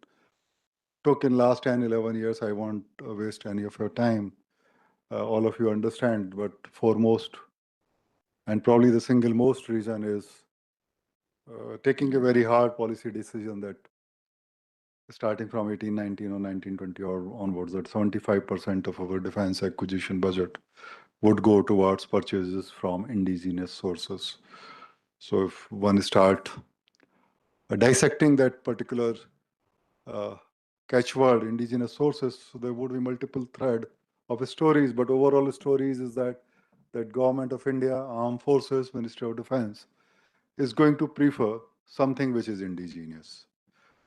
took in last 10, 11 years, I won't waste any of your time. All of you understand, but foremost, and probably the single most reason is taking a very hard policy decision that starting from 1819 or 1920 or onwards, that 75% of our defense acquisition budget would go towards purchases from indigenous sources. So if one start dissecting that particular catchword, indigenous sources, so there would be multiple thread of stories, but overall stories is that government of India, armed forces, Ministry of Defense, is going to prefer something which is indigenous,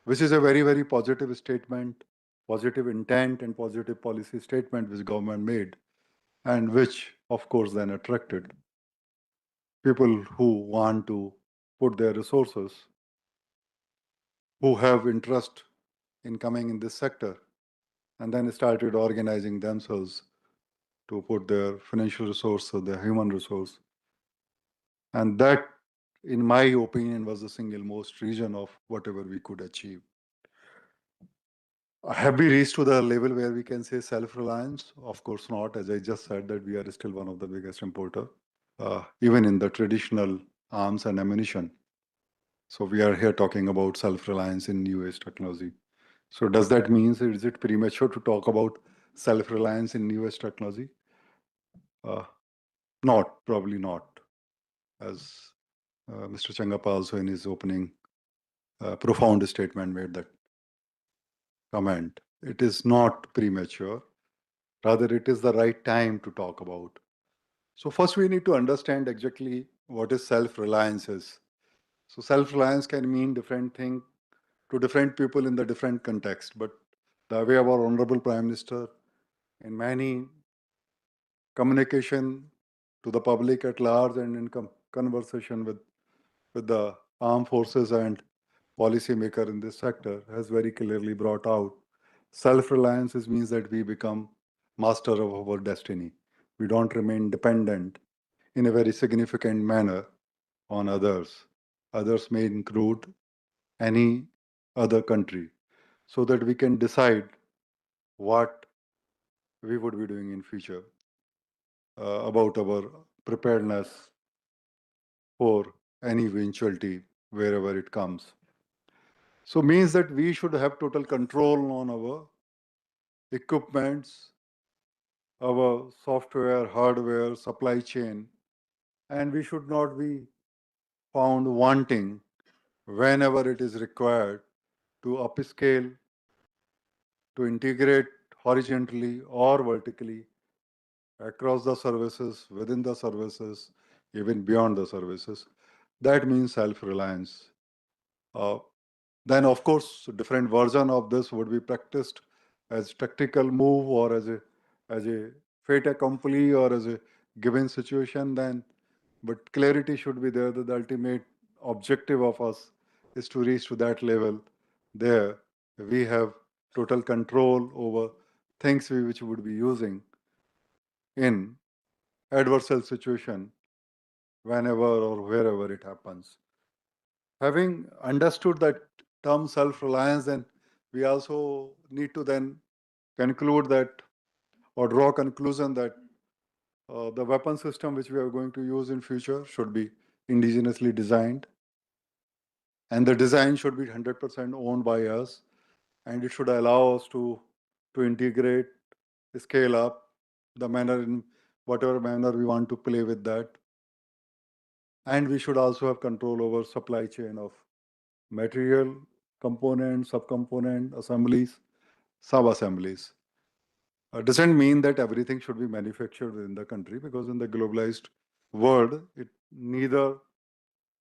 which is a very, very positive statement, positive intent and positive policy statement which government made, and which, of course, then attracted people who want to put their resources, who have interest in coming in this sector, and then started organizing themselves to put their financial resource or their human resource. And that, in my opinion, was the single most reason of whatever we could achieve. Have we reached to the level where we can say self-reliance? Of course not. As I just said, that we are still one of the biggest importer, even in the traditional arms and ammunition. So we are here talking about self-reliance in new age technology. So does that mean, is it premature to talk about self-reliance in new age technology? Not, probably not. As Mr. Changappa also in his opening profound statement made that comment. It is not premature. Rather, it is the right time to talk about. So first we need to understand exactly what is self-reliance is. So self-reliance can mean different thing to different people in the different context. But the way our Honorable Prime Minister in many communication to the public at large and in conversation with the armed forces and policymaker in this sector has very clearly brought out self-reliance means that we become master of our destiny. We don't remain dependent in a very significant manner on others. Others may include any other country, so that we can decide what we would be doing in future about our preparedness for any eventuality wherever it comes. So means that we should have total control on our equipments, our software, hardware, supply chain, and we should not be found wanting whenever it is required to upscale, to integrate horizontally or vertically across the services, within the services, even beyond the services. That means self-reliance. Then, of course, different version of this would be practiced as tactical move or as a fait accompli or as a given situation. Then, but clarity should be there that the ultimate objective of us is to reach to that level. There, we have total control over things which we would be using in adversarial situation whenever or wherever it happens. Having understood that term self-reliance, then we also need to then conclude that or draw a conclusion that the weapon system which we are going to use in future should be indigenously designed, and the design should be 100% owned by us, and it should allow us to integrate, scale up the manner in whatever manner we want to play with that. And we should also have control over supply chain of material, component, subcomponent, assemblies, sub-assemblies. Doesn't mean that everything should be manufactured within the country, because in the globalized world, it neither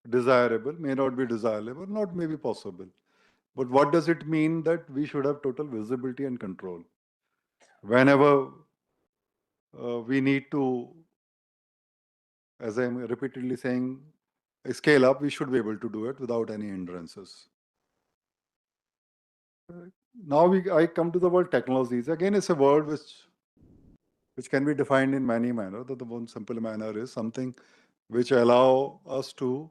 desirable, may not be desirable, not maybe possible. But what does it mean? That we should have total visibility and control. Whenever we need to, as I'm repeatedly saying, scale up, we should be able to do it without any hindrances. Now I come to the word technologies. Again, it's a word which which can be defined in many manners. The one simple manner is something which allow us to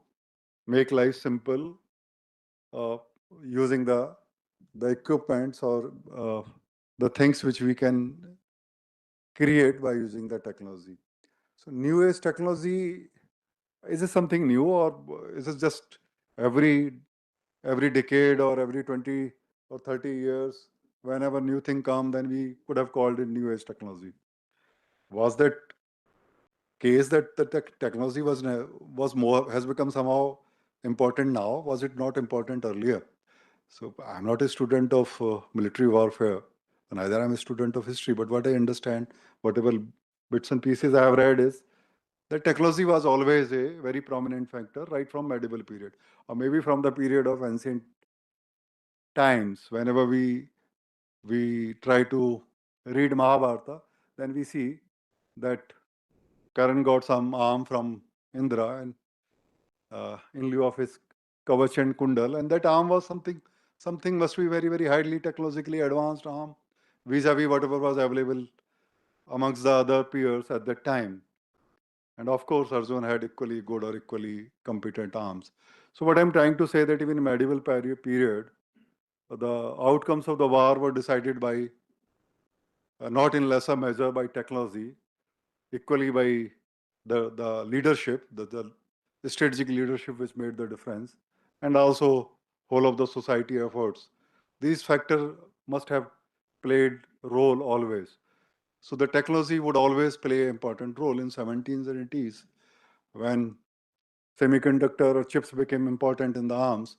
make life simple using the equipments or the things which we can create by using the technology. So new age technology, is it something new, or is it just every decade or every 20 or 30 years, whenever new thing come, then we could have called it new age technology? Was that case that the technology has become somehow important now? Was it not important earlier? So I'm not a student of military warfare, neither I'm a student of history, but what I understand, whatever bits and pieces I have read, is that technology was always a very prominent factor right from medieval period, or maybe from the period of ancient times. Whenever we try to read Mahabharata, then we see that Karan got some arm from Indra, and in lieu of his kavach and kundal, and that arm was something must be very, very highly technologically advanced arm vis-a-vis whatever was available amongst the other peers at that time. And of course, Arjun had equally good or equally competent arms. So what I'm trying to say, that even in medieval period, the outcomes of the war were decided by, not in lesser measure by technology, equally by the leadership, the strategic leadership which made the difference, and also whole of the society efforts. These factors must have played role always. So the technology would always play an important role in 17s and 80s, when semiconductor or chips became important in the arms,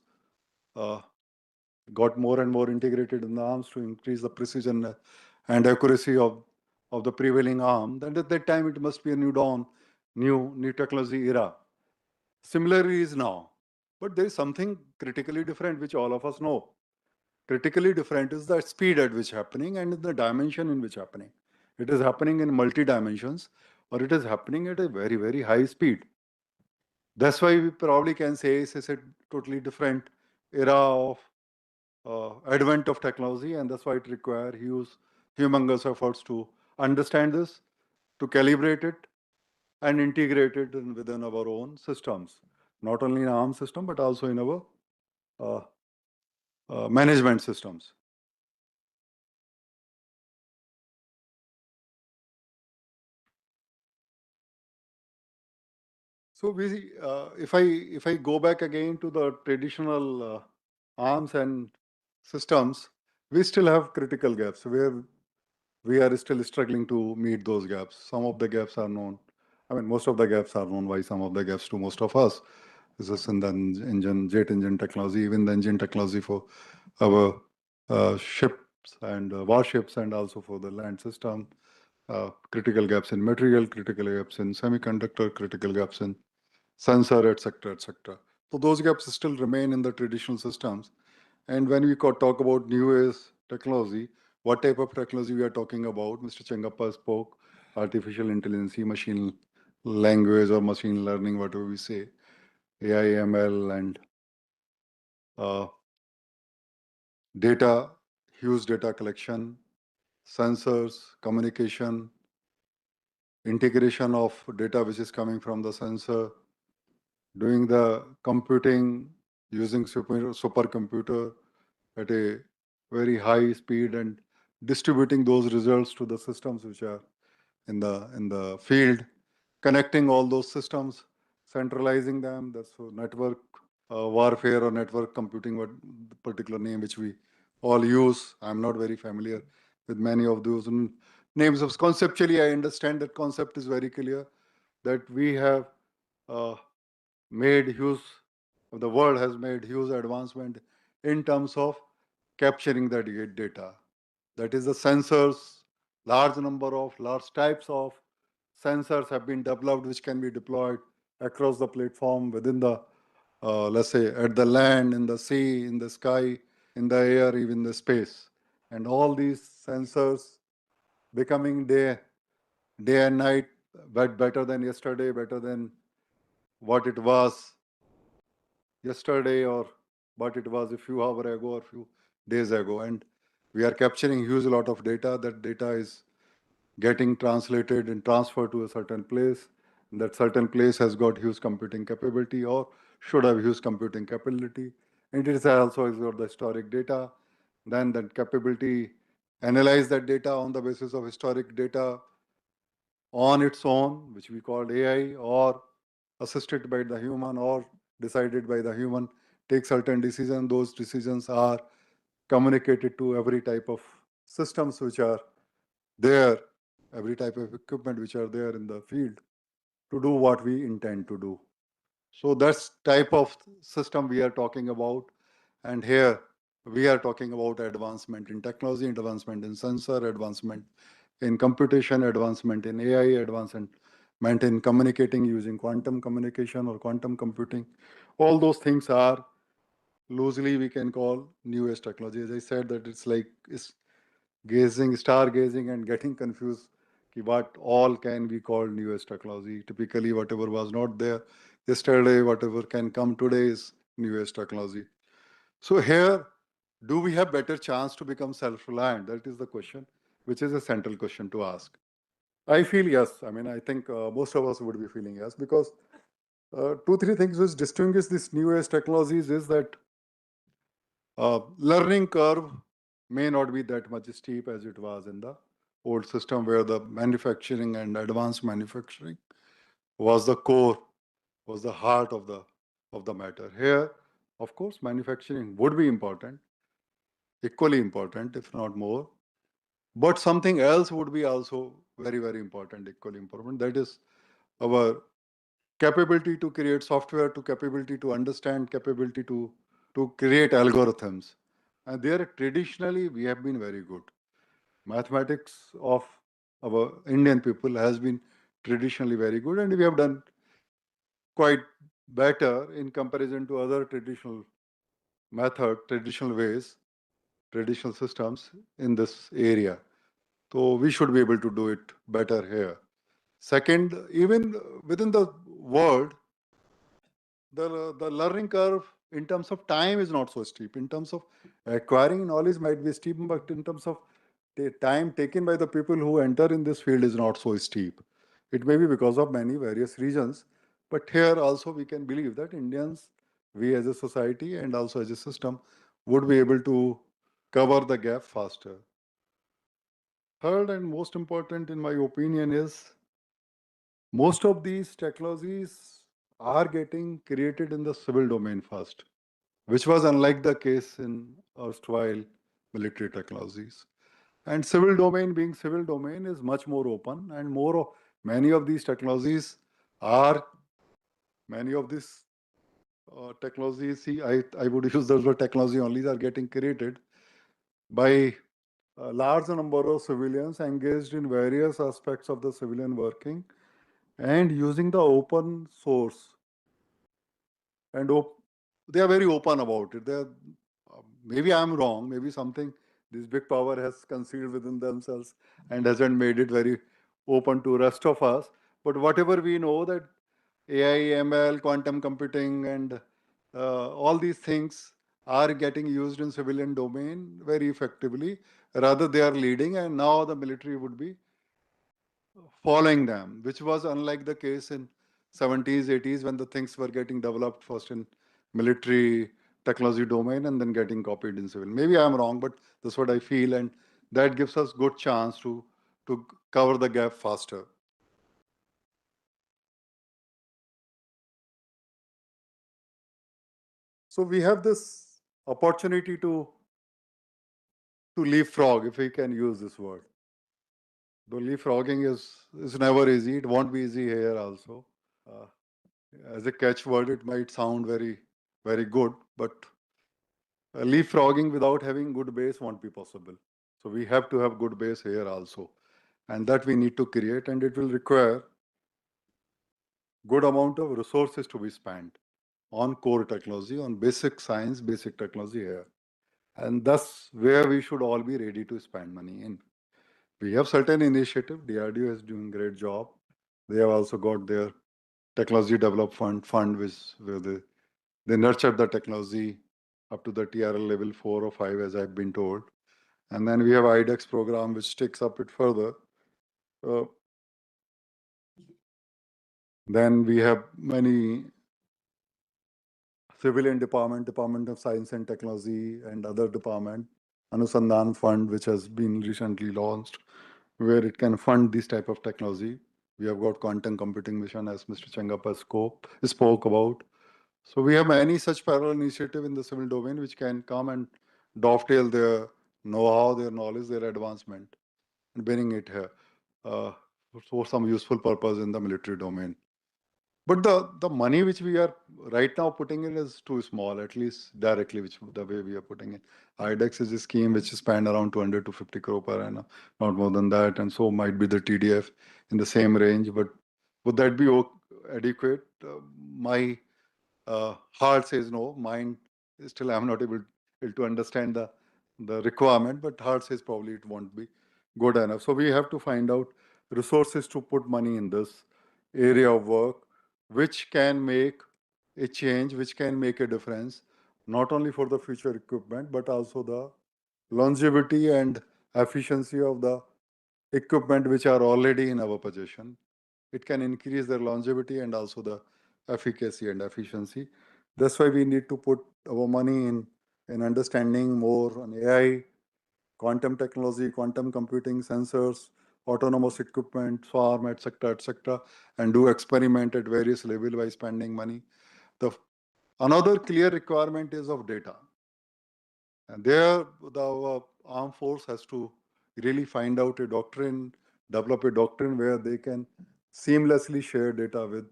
got more and more integrated in the arms to increase the precision and accuracy of the prevailing arm. Then at that time it must be a new dawn, new technology era. Similarly is now. But there is something critically different which all of us know. Critically different is the speed at which happening and the dimension in which happening. It is happening in multi-dimensions, or it is happening at a very, very high speed. That's why we probably can say this is a totally different era of advent of technology, and that's why it requires humongous efforts to understand this, to calibrate it, and integrate it within our own systems, not only in ARM system, but also in our management systems. So we, if I go back again to the traditional arms and systems, we still have critical gaps where we are still struggling to meet those gaps. Some of the gaps are known. I mean, most of the gaps are known. Why some of the gaps to most of us? This is in the jet engine technology, even the engine technology for our ships and warships, and also for the land system. Critical gaps in material, critical gaps in semiconductor, critical gaps in sensor, etc., etc. So those gaps still remain in the traditional systems. And when we talk about new age technology, what type of technology we are talking about? Mr. Chengappa spoke artificial intelligence, machine language or machine learning, whatever we say, AI, ML, and data, huge data collection, sensors, communication, integration of data which is coming from the sensor, doing the computing using supercomputer at a very high speed, and distributing those results to the systems which are in the field, connecting all those systems, centralizing them. That's network warfare or network computing, what the particular name which we all use. I'm not very familiar with many of those names. Of conceptually, I understand that concept is very clear, that we have made huge, the world has made huge advancement in terms of capturing the data. That is the sensors, large types of sensors have been developed which can be deployed across the platform within the, let's say, at the land, in the sea, in the sky, in the air, even the space. And all these sensors becoming day and night, but better than yesterday, better than what it was yesterday or what it was a few hours ago or few days ago. And we are capturing huge lot of data. That data is getting translated and transferred to a certain place. And that certain place has got huge computing capability or should have huge computing capability. And it also has got the historic data. Then that capability analyze that data on the basis of historic data on its own, which we call AI, or assisted by the human or decided by the human, take certain decisions. Those decisions are communicated to every type of systems which are there, every type of equipment which are there in the field to do what we intend to do. So that's type of system we are talking about. And here we are talking about advancement in technology, advancement in sensor, advancement in computation, advancement in AI, advancement in communicating using quantum communication or quantum computing. All those things are loosely we can call new age technology. As I said, that it's like stargazing and getting confused what all can be called new age technology. Typically, whatever was not there yesterday, whatever can come today is new age technology. So here, do we have better chance to become self-reliant? That is the question, which is a central question to ask. I feel yes. I mean, I think most of us would be feeling yes, because 2-3 things which distinguish these new age technologies is that learning curve may not be that much steep as it was in the old system, where the manufacturing and advanced manufacturing was the core, was the heart of the matter. Here, of course, manufacturing would be important, equally important, if not more. But something else would be also very, very important, equally important. That is our capability to create software, to capability to understand, capability to create algorithms. And there, traditionally, we have been very good. Mathematics of our Indian people has been traditionally very good, and we have done quite better in comparison to other traditional method, traditional ways, traditional systems in this area. So we should be able to do it better here. Second, even within the world, the learning curve in terms of time is not so steep. In terms of acquiring knowledge might be steep, but in terms of the time taken by the people who enter in this field is not so steep. It may be because of many various reasons, but here also we can believe that Indians, we as a society and also as a system, would be able to cover the gap faster. Third and most important, in my opinion, is most of these technologies are getting created in the civil domain first, which was unlike the case in erstwhile military technologies. And civil domain, being civil domain, is much more open, and many of these technologies are technologies. I would use the word technology only, are getting created by a large number of civilians engaged in various aspects of the civilian working and using the open source. And they are very open about it. Maybe I'm wrong, maybe something this big power has concealed within themselves and hasn't made it very open to rest of us. But whatever we know, that AI, ML, quantum computing, and all these things are getting used in civilian domain very effectively. Rather, they are leading, and now the military would be following them, which was unlike the case in 70s, 80s, when the things were getting developed first in military technology domain and then getting copied in civil. Maybe I'm wrong, but that's what I feel, and that gives us good chance to cover the gap faster. So we have this opportunity to leapfrog, if we can use this word. Though leapfrogging is never easy, it won't be easy here also. As a catchword, it might sound very, very good, but leapfrogging without having good base won't be possible. So we have to have good base here also, and that we need to create, and it will require good amount of resources to be spent on core technology, on basic science, basic technology here. And that's where we should all be ready to spend money in. We have certain initiative. DRDO is doing a great job. They have also got their technology development fund, where they nurture the technology up to the TRL level 4 or 5, as I've been told. And then we have IDEX program, which takes up it further. Uh, Then we have many civilian department, Department of Science and Technology, and other department, Anusandhan Fund, which has been recently launched, where it can fund this type of technology. We have got quantum computing mission, as Mr. Changappa spoke about. So we have many such parallel initiative in the civil domain which can come and dovetail their know-how, their knowledge, their advancement, and bring it here for some useful purpose in the military domain. But the money which we are right now putting in is too small, at least directly, which the way we are putting in. IDEX is a scheme which is spent around 200 to 50 crore per annum, not more than that, and so might be the TDF in the same range. But would that be adequate? My heart says no. Mind still I'm not able to understand the requirement, but heart says probably it won't be good enough. So we have to find out resources to put money in this area of work, which can make a change, which can make a difference, not only for the future equipment, but also the longevity and efficiency of the equipment which are already in our possession. It can increase their longevity and also the efficacy and efficiency. That's why we need to put our money in understanding more on AI, quantum technology, quantum computing, sensors, autonomous equipment, farm, etc., and do experiment at various levels by spending money. Another clear requirement is of data. And there, the armed force has to really find out a doctrine, develop a doctrine where they can seamlessly share data with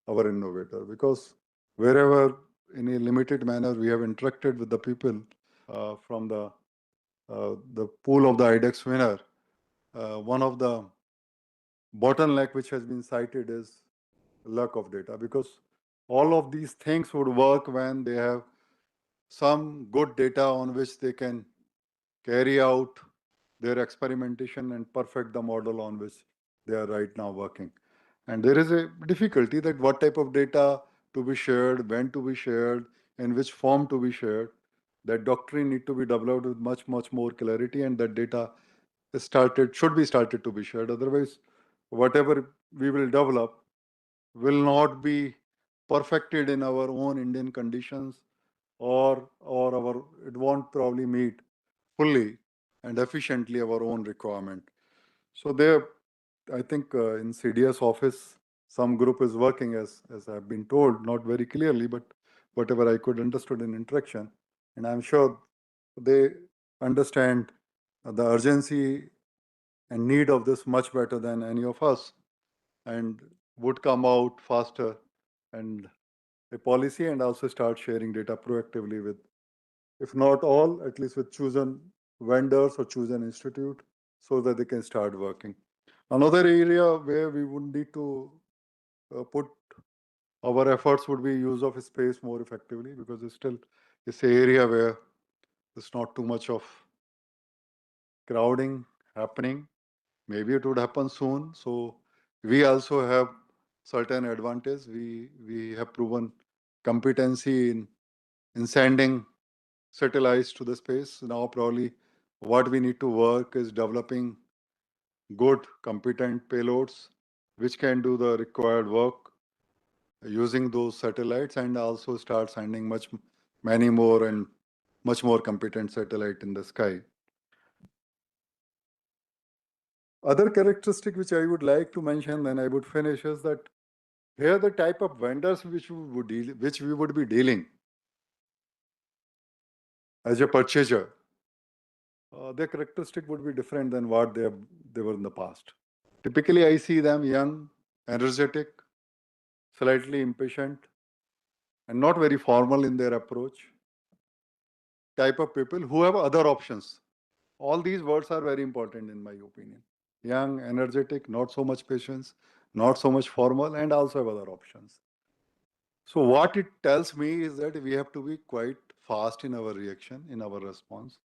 our innovator. Because wherever, in a limited manner, we have interacted with the people from the pool of the IDEX winner, one of the bottleneck which has been cited is lack of data. Because all of these things would work when they have some good data on which they can carry out their experimentation and perfect the model on which they are right now working. And there is a difficulty that what type of data to be shared, when to be shared, in which form to be shared. That doctrine need to be developed with much more clarity, and that data should be started to be shared. Otherwise, whatever we will develop will not be perfected in our own Indian conditions, or it won't probably meet fully and efficiently our own requirement. So there, I think in CDS office, some group is working as I've been told, not very clearly, but whatever I could understood in interaction. And I'm sure they understand the urgency and need of this much better than any of us, and would come out faster and a policy, and also start sharing data proactively with, if not all, at least with chosen vendors or chosen institute, so that they can start working. Another area where we would need to put our efforts would be use of space more effectively, because it's an area where there's not too much of crowding happening. Maybe it would happen soon. So we also have certain advantage. We have proven competency in sending satellites to the space. Now probably what we need to work is developing good, competent payloads which can do the required work using those satellites, and also start sending many more and much more competent satellite in the sky. Other characteristic which I would like to mention, then I would finish, is that here the type of vendors which we would be dealing as a purchaser, their characteristic would be different than what they were in the past. Typically, I see them young, energetic, slightly impatient, and not very formal in their approach. Type of people who have other options. All these words are very important in my opinion. Young, energetic, not so much patience, not so much formal, and also have other options. So what it tells me is that we have to be quite fast in our reaction, in our response.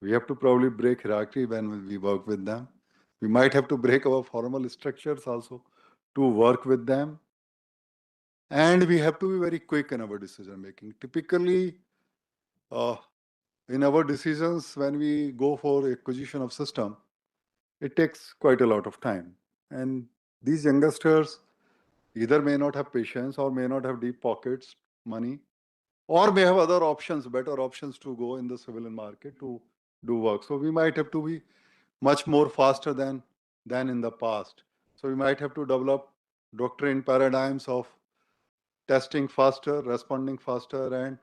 We have to probably break hierarchy when we work with them. We might have to break our formal structures also to work with them. And we have to be very quick in our decision making. Typically, in our decisions, when we go for acquisition of system, it takes quite a lot of time. And these youngsters either may not have patience or may not have deep pockets, money, or may have other options, better options to go in the civilian market to do work. So we might have to be much more faster than in the past. So we might have to develop doctrine paradigms of testing faster, responding faster, and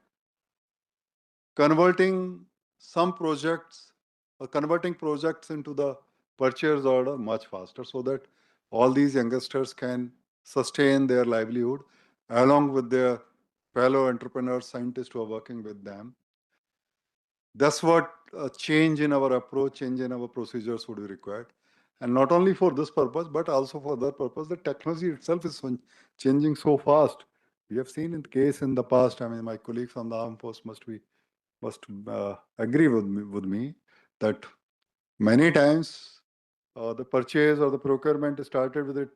converting some projects or converting projects into the purchase order much faster so that all these youngsters can sustain their livelihood along with their fellow entrepreneurs, scientists who are working with them. That's what a change in our approach, change in our procedures would be required. And not only for this purpose, but also for other purpose. The technology itself is changing so fast. We have seen in case in the past, I mean, my colleagues on the armed force must agree with me that many times the purchase or the procurement started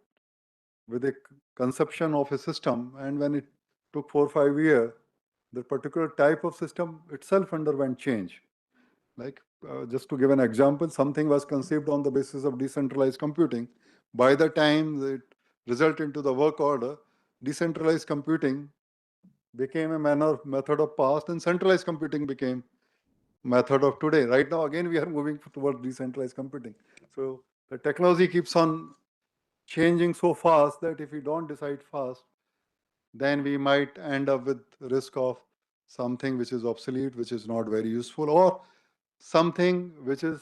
with a conception of a system, and when it took 4 or 5 years, the particular type of system itself underwent change. Like just to give an example, something was conceived on the basis of decentralized computing. By the time it resulted into the work order, decentralized computing became a method of past, and centralized computing became method of today. Right now, again, we are moving towards decentralized computing. So the technology keeps on changing so fast that if we don't decide fast, then we might end up with risk of something which is obsolete, which is not very useful, or something which is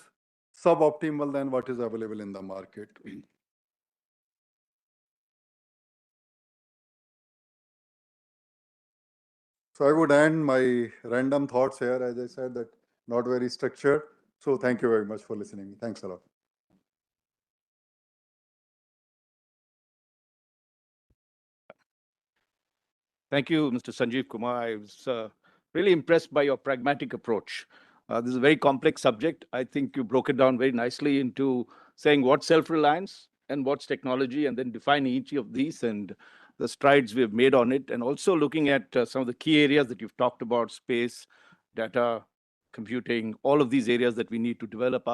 suboptimal than what is available in the market. So I would end my random thoughts here, as I said, that not very structured. So thank you very much for listening. Thanks a lot. Thank you, Mr. Sanjeev Kumar. I was really impressed by your pragmatic approach. This is a very complex subject. I think you broke it down very nicely into saying what's self-reliance and what's technology, and then defining each of these and the strides we've made on it, and also looking at some of the key areas that you've talked about: space, data, computing, all of these areas that we need to develop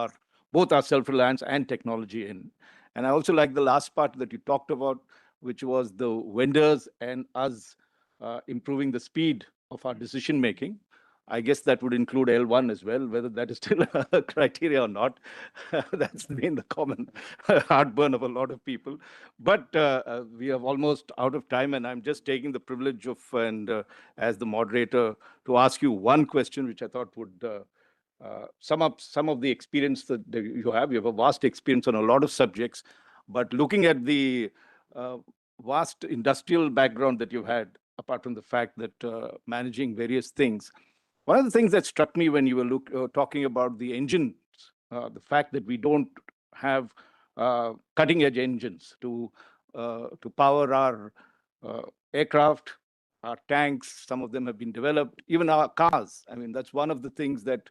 both our self-reliance and technology in. And I also like the last part that you talked about, which was the vendors and us improving the speed of our decision making. I guess that would include L1 as well, whether that is still a criteria or not. That's been the common heartburn of a lot of people. But we are almost out of time, and I'm just taking the privilege of, as the moderator, to ask you one question, which I thought would sum up some of the experience that you have. You have a vast experience on a lot of subjects, but looking at the vast industrial background that you've had, apart from the fact that managing various things, one of the things that struck me when you were talking about the engines, the fact that we don't have cutting-edge engines to power our aircraft, our tanks. Some of them have been developed, even our cars. I mean, that's one of the things that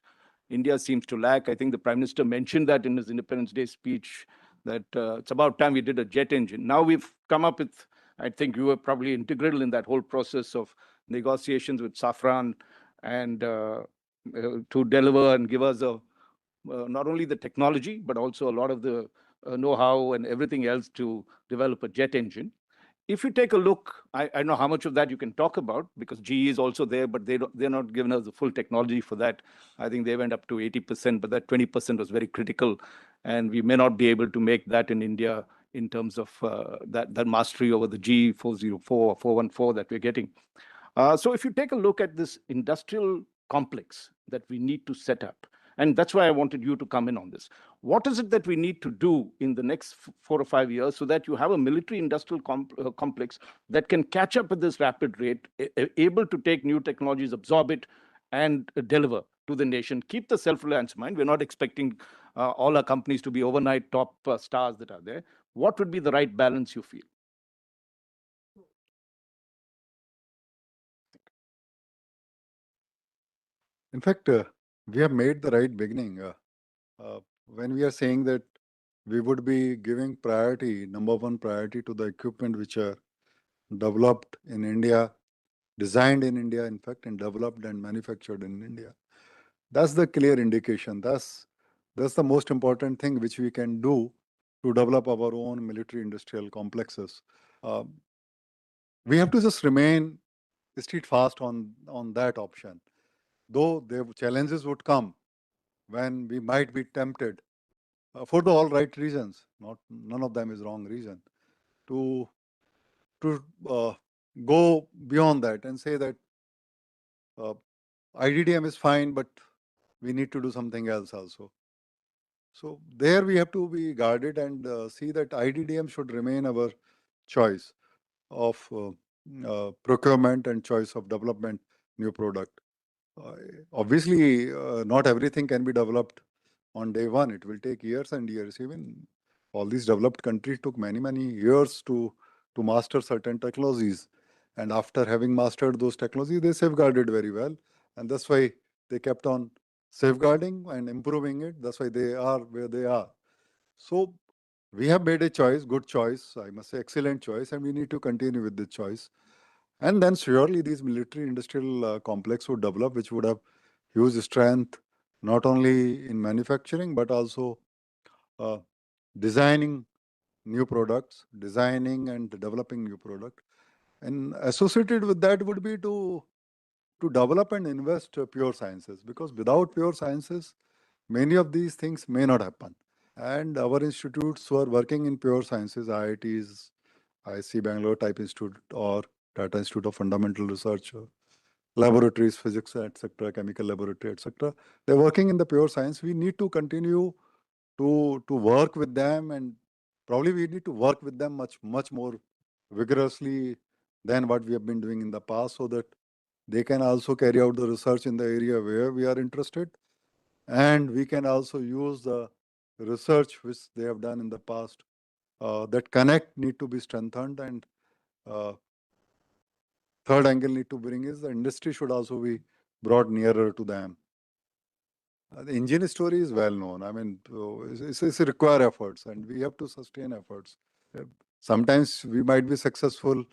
India seems to lack. I think the Prime Minister mentioned that in his Independence Day speech, that it's about time we did a jet engine. Now we've come up with, I think you were probably integral in that whole process of negotiations with Safran and to deliver and give us not only the technology, but also a lot of the know-how and everything else to develop a jet engine. If you take a look, I don't know how much of that you can talk about, because GE is also there, but they're not giving us the full technology for that. I think they went up to 80%, but that 20% was very critical, and we may not be able to make that in India in terms of that mastery over the GE 404 or 414 that we're getting. So if you take a look at this industrial complex that we need to set up, and that's why I wanted you to come in on this. What is it that we need to do in the next 4 or 5 years so that you have a military industrial complex that can catch up with this rapid rate, able to take new technologies, absorb it, and deliver to the nation? Keep the self-reliance in mind. We're not expecting all our companies to be overnight top stars that are there. What would be the right balance, you feel? In fact, we have made the right beginning. When we are saying that we would be giving priority, number one priority, to the equipment which are developed in India, designed in India, in fact, and developed and manufactured in India. That's the clear indication. That's That's the most important thing which we can do to develop our own military industrial complexes. We have to just remain steadfast on that option. Though the challenges would come when we might be tempted for the all right reasons, none of them is wrong reason, to go beyond that and say that IDDM is fine, but we need to do something else also. So there we have to be guarded and see that IDDM should remain our choice of procurement and choice of development new product. Obviously, not everything can be developed on day one. It will take years and years. Even all these developed countries took many years to master certain technologies. And after having mastered those technologies, they safeguarded very well. And that's why they kept on safeguarding and improving it. That's why they are where they are. So we have made a choice, good choice, I must say excellent choice, and we need to continue with the choice. And then surely these military industrial complex would develop, which would have huge strength, not only in manufacturing, but also designing new products, designing and developing new product. And associated with that would be to develop and invest pure sciences, because without pure sciences, many of these things may not happen. And our institutes who are working in pure sciences, IITs, IC Bangalore type institute or Tata Institute of Fundamental Research, laboratories, physics, etc., chemical laboratory, etc. They're working in the pure science. We need to continue to work with them, and probably we need to work with them much more vigorously than what we have been doing in the past, so that they can also carry out the research in the area where we are interested, and we can also use the research which they have done in the past. That connect need to be strengthened, and third angle need to bring is the industry should also be brought nearer to them. The engine story is well known. I mean, it's require efforts, and we have to sustain efforts. Sometimes we might be successful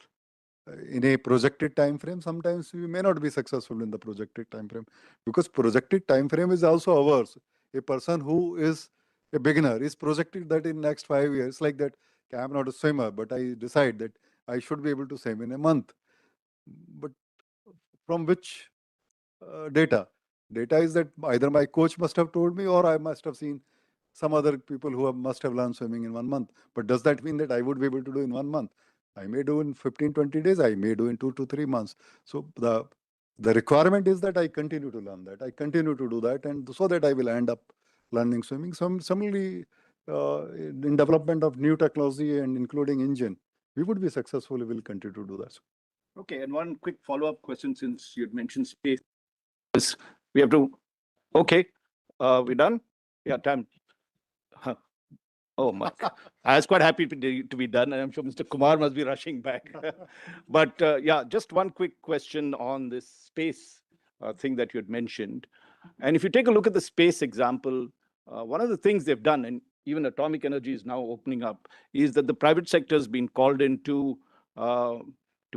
in a projected time frame. Sometimes we may not be successful in the projected time frame, because projected time frame is also ours. A person who is a beginner is projected that in next 5 years, like that, I'm not a swimmer, but I decide that I should be able to swim in a month. But from which data? Data is that either my coach must have told me, or I must have seen some other people who must have learned swimming in 1 month. But does that mean that I would be able to do in 1 month? I may do in 15, 20 days. I may do in 2 to 3 months. So the requirement is that I continue to learn that. I continue to do that, and so that I will end up learning swimming. Similarly, in development of new technology and including engine, we would be successful. We will continue to do that. Okay, and one quick follow-up question, since you had mentioned space. We have to. Okay, we're done. Yeah, time. Huh. Oh my! I was quite happy to be done, and I'm sure Mr. Kumar must be rushing back. But yeah, just one quick question on this space thing that you had mentioned. And if you take a look at the space example, one of the things they've done, and even atomic energy is now opening up, is that the private sector has been called in to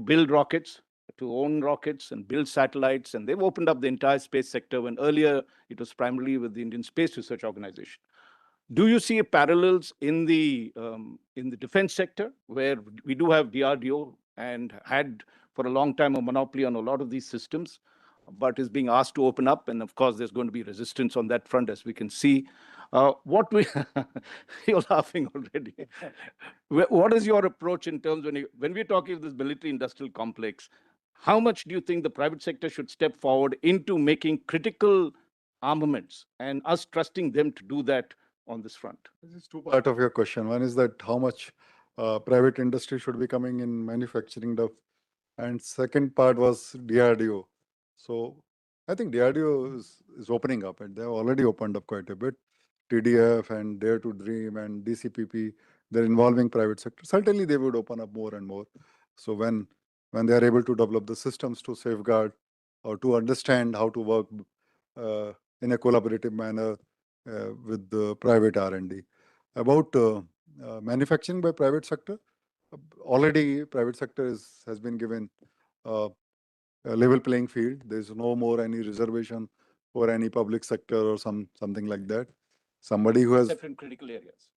build rockets, to own rockets and build satellites, and they've opened up the entire space sector, when earlier it was primarily with the Indian Space Research Organization. Do you see parallels in the defense sector, where we do have DRDO and had for a long time a monopoly on a lot of these systems, but is being asked to open up, and of course there's going to be resistance on that front, as we can see. What we you're laughing already. What is your approach in terms when we're talking of this military industrial complex? How much do you think the private sector should step forward into making critical armaments, and us trusting them to do that on this front? This is two parts of your question. One is that how much private industry should be coming in manufacturing the, and second part was DRDO. So I think DRDO is opening up, and they've already opened up quite a bit. TDF and Dare to Dream and DCPP, they're involving private sector. Certainly they would open up more and more. So when they are able to develop the systems to safeguard or to understand how to work in a collaborative manner with the private R&D. About manufacturing by private sector, already private sector has been given a level playing field. There's no more any reservation for any public sector or something like that. Somebody who has, Except in critical areas.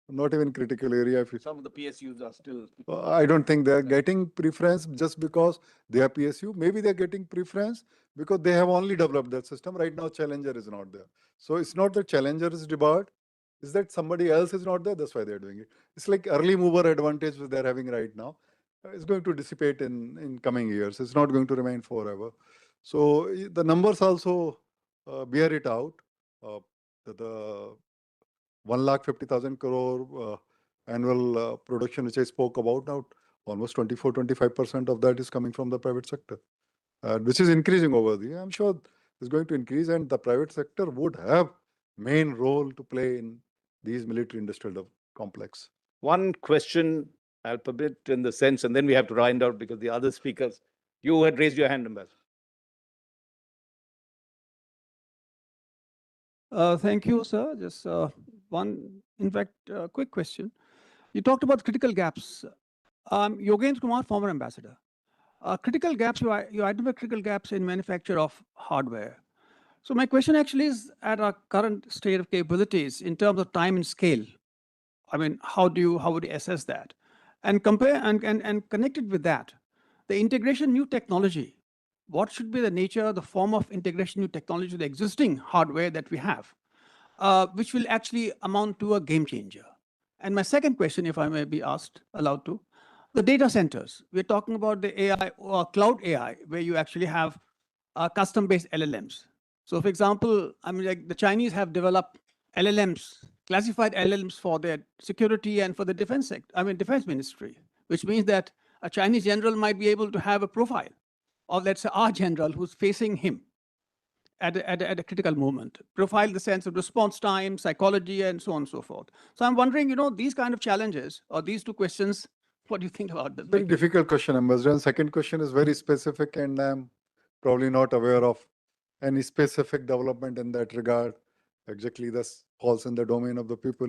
not even critical area. If you, Some of the PSUs are still. I don't think they're getting preference just because they are PSU. Maybe they're getting preference because they have only developed that system. Right now, Challenger is not there. So it's not that Challenger is debarred. Is that somebody else is not there? That's why they're doing it. It's like early mover advantage which they're having right now. It's going to dissipate in coming years. It's not going to remain forever. So the numbers also bear it out. The 1,50,000 crore annual production which I spoke about now, almost 24-25% of that is coming from the private sector, which is increasing over the year. I'm sure it's going to increase, and the private sector would have main role to play in these military industrial complex. One question, I'll permit in the sense, and then we have to wind out because the other speakers, you had raised your hand, Ambassador. Thank you, sir. Just one, in fact, quick question. You talked about critical gaps. Yogendra Kumar, former ambassador. Critical gaps, you identify critical gaps in manufacture of hardware. So my question actually is, at our current state of capabilities in terms of time and scale, I mean, how would you assess that? And compare and connected with that, the integration new technology. What should be the nature, the form of integration new technology to the existing hardware that we have, which will actually amount to a game changer? And my second question, if I may be allowed to, the data centers. We're talking about the AI or cloud AI, where you actually have custom-based LLMs. So for example, I mean, like the Chinese have developed LLMs, classified LLMs for their security and for the defense sector, defense ministry, which means that a Chinese general might be able to have a profile of, let's say, our general who's facing him at a critical moment, profile the sense of response time, psychology, and so on and so forth. So I'm wondering, these kind of challenges or these two questions, what do you think about them? Very difficult question, Ambassador. And second question is very specific, and I'm probably not aware of any specific development in that regard. Exactly, this falls in the domain of the people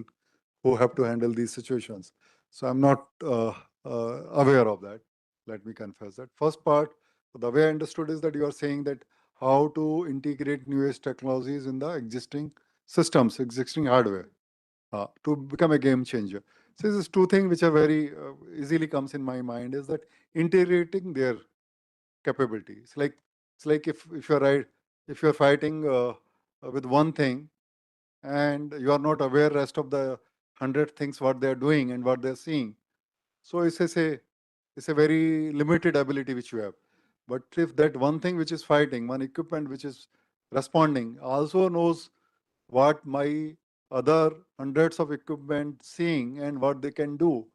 who have to handle these situations. So I'm not aware of that. Let me confess that. First part, the way I understood is that you are saying that how to integrate newest technologies in the existing systems, existing hardware, to become a game changer. So there's two things which are very easily comes in my mind is that integrating their capabilities. It's like if you're fighting with one thing and you are not aware rest of the 100 things what they're doing and what they're seeing. So it's a very limited ability which you have. But if that one thing which is fighting, one equipment which is responding also knows what my other hundreds of equipment seeing and what they can do,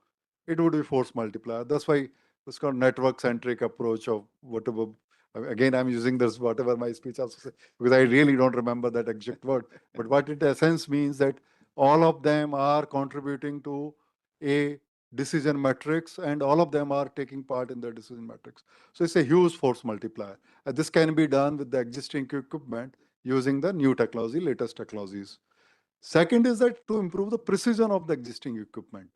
it would be force multiplier. That's why it's called network centric approach of whatever. Again, I'm using this whatever my speech also say, because I really don't remember that exact word. But what it essence means that all of them are contributing to a decision matrix, and all of them are taking part in the decision matrix. So it's a huge force multiplier. This can be done with the existing equipment using the new technology, latest technologies. Second is that to improve the precision of the existing equipment.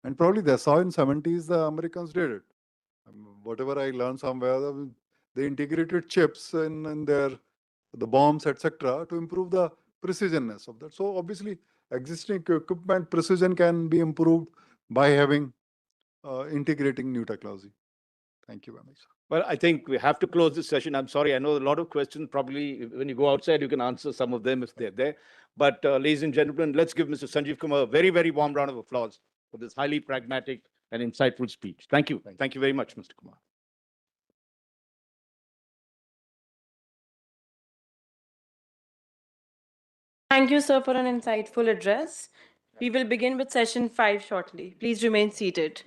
And probably they saw in 70s, the Americans did it. Whatever I learned somewhere, they integrated chips in the bombs, etc., to improve the precisionness of that. So obviously, existing equipment precision can be improved by having integrating new technology. Thank you very much. Well, I think we have to close this session. I'm sorry, I know a lot of questions. Probably when you go outside, you can answer some of them if they're there. But ladies and gentlemen, let's give Mr. Sanjeev Kumar a very, very warm round of applause for this highly pragmatic and insightful speech. Thank you. Thank you very much, Mr. Kumar. Thank you, sir, for an insightful address. We will begin with session 5 shortly. Please remain seated.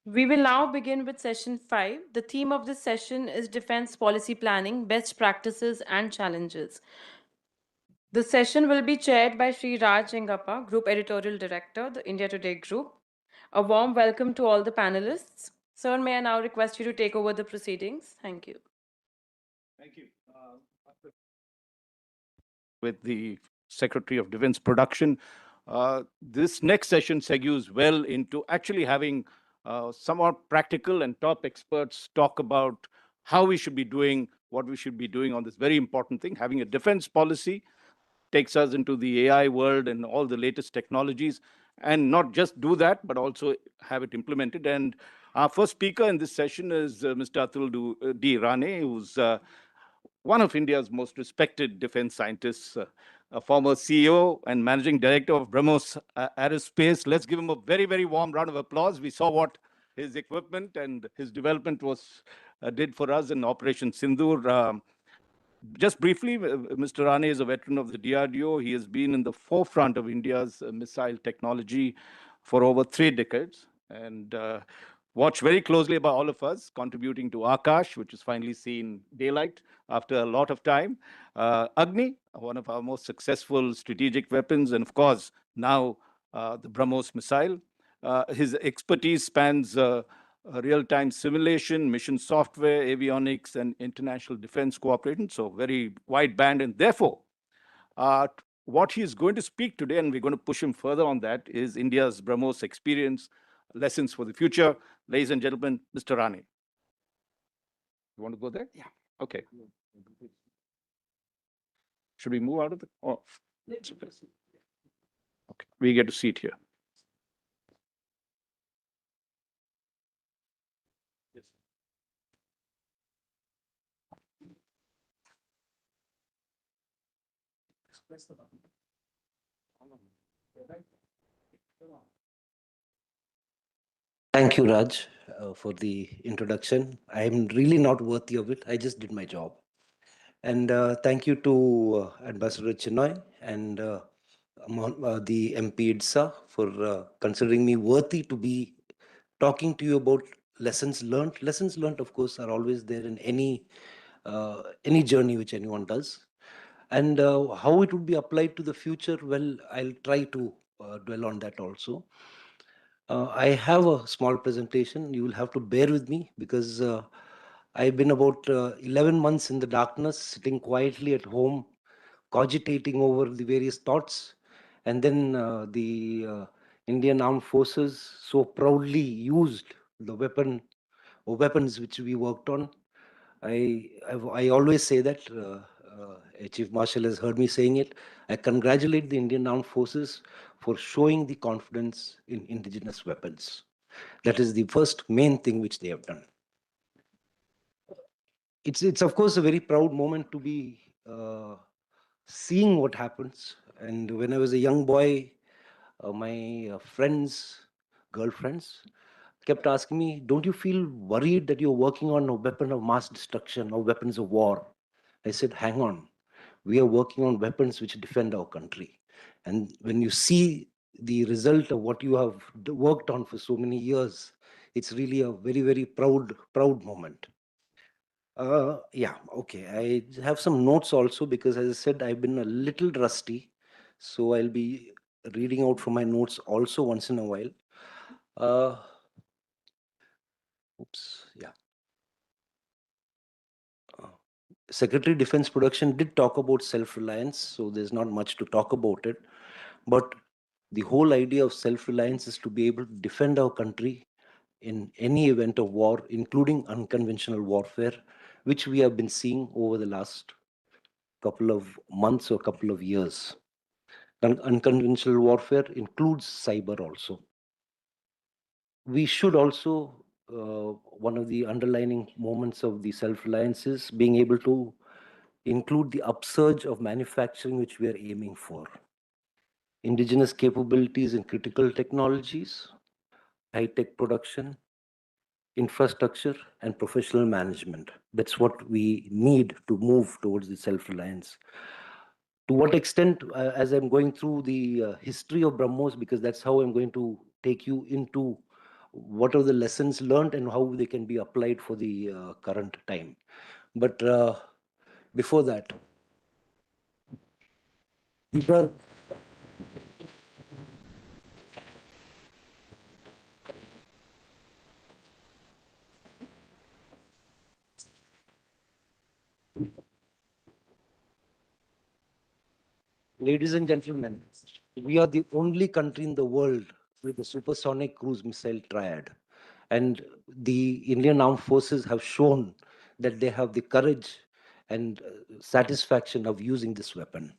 We will now begin with session 5. The theme of this session is Defense Policy Planning, Best Practices and Challenges. The session will be chaired by Sri Raj Engappa, Group Editorial Director, the India Today Group. A warm welcome to all the panelists. Sir, may I now request you to take over the proceedings? Thank you. Thank you. With the Secretary of Defense Production. This next session segues well into actually having some more practical and top experts talk about how we should be doing, what we should be doing on this very important thing. Having a defense policy takes us into the AI world and all the latest technologies, and not just do that, but also have it implemented. And our first speaker in this session is Mr. Atul D. Rane, who's one of India's most respected defense scientists, a former CEO and managing director of BrahMos Aerospace. Let's give him a very, very warm round of applause. We saw what his equipment and his development was did for us in Operation Sindoor. Just briefly, Mr. Rane is a veteran of the DRDO. He has been in the forefront of India's missile technology for over 3 decades, and watched very closely by all of us, contributing to Akash, which has finally seen daylight after a lot of time. Agni, one of our most successful strategic weapons, and of course, now the BrahMos missile. His expertise spans real-time simulation, mission software, avionics, and international defense cooperation. So very wide band. And therefore, what he is going to speak today, and we're going to push him further on that, is India's BrahMos experience, lessons for the future. Ladies and gentlemen, Mr. Rane. You want to go there? Yeah. Okay. Should we move out of the... Oh. Okay. We get a seat here. Thank you, Raj, for the introduction. I'm really not worthy of it. I just did my job. And thank you to Ambassador Chinoy and the MP-IDSA for considering me worthy to be talking to you about lessons learned. Lessons learned, of course, are always there in any journey which anyone does. And how it would be applied to the future, well, I'll try to dwell on that also. I have a small presentation. You will have to bear with me because I've been about 11 months in the darkness, sitting quietly at home, cogitating over the various thoughts. And then the Indian Armed Forces so proudly used the weapons which we worked on. I always say that, Chief Marshal has heard me saying it. I congratulate the Indian Armed Forces for showing the confidence in indigenous weapons. That is the first main thing which they have done. It's of course a very proud moment to be seeing what happens. And when I was a young boy, my girlfriends, kept asking me, don't you feel worried that you're working on a weapon of mass destruction or weapons of war? I said, hang on. We are working on weapons which defend our country. And when you see the result of what you have worked on for so many years, it's really a very, very proud moment. Yeah, okay. I have some notes also because, as I said, I've been a little rusty. So I'll be reading out from my notes also once in a while. Oops, yeah. Secretary Defense Production did talk about self-reliance, so there's not much to talk about it. But the whole idea of self-reliance is to be able to defend our country in any event of war, including unconventional warfare, which we have been seeing over the last couple of months or couple of years. Unconventional warfare includes cyber also. We should also, one of the underlining moments of the self-reliance is being able to include the upsurge of manufacturing which we are aiming for. Indigenous capabilities in critical technologies, high-tech production, infrastructure, and professional management. That's what we need to move towards the self-reliance. To what extent, as I'm going through the history of BrahMos, because that's how I'm going to take you into what are the lessons learned and how they can be applied for the current time. But before that, Ladies and gentlemen, we are the only country in the world with the supersonic cruise missile triad. And the Indian Armed Forces have shown that they have the courage and satisfaction of using this weapon.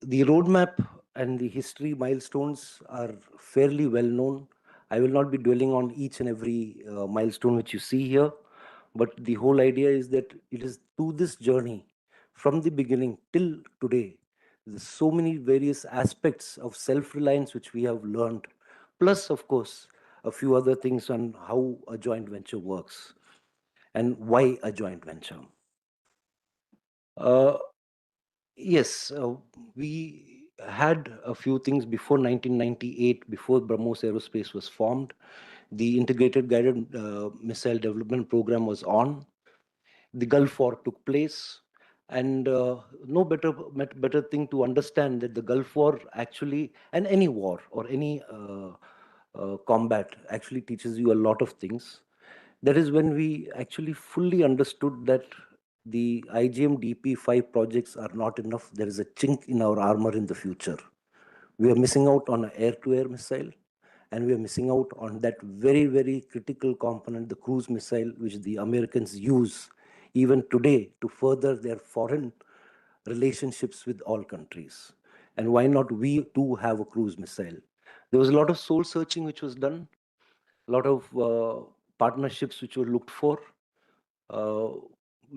The roadmap and the history milestones are fairly well known. I will not be dwelling on each and every milestone which you see here, but the whole idea is that it is through this journey, from the beginning till today, there's so many various aspects of self-reliance which we have learned, plus, of course, a few other things on how a joint venture works and why a joint venture. Yes, we had a few things before 1998, before BrahMos Aerospace was formed. The Integrated Guided Missile Development Program was on. The Gulf War took place. And no better thing to understand that the Gulf War actually, and any war or any combat actually teaches you a lot of things. That is when we actually fully understood that the IGM DP5 projects are not enough. There is a chink in our armor in the future. We are missing out on an air-to-air missile, and we are missing out on that very, very critical component, the cruise missile, which the Americans use even today to further their foreign relationships with all countries. And why not we too have a cruise missile? There was a lot of soul searching which was done, a lot of partnerships which were looked for. A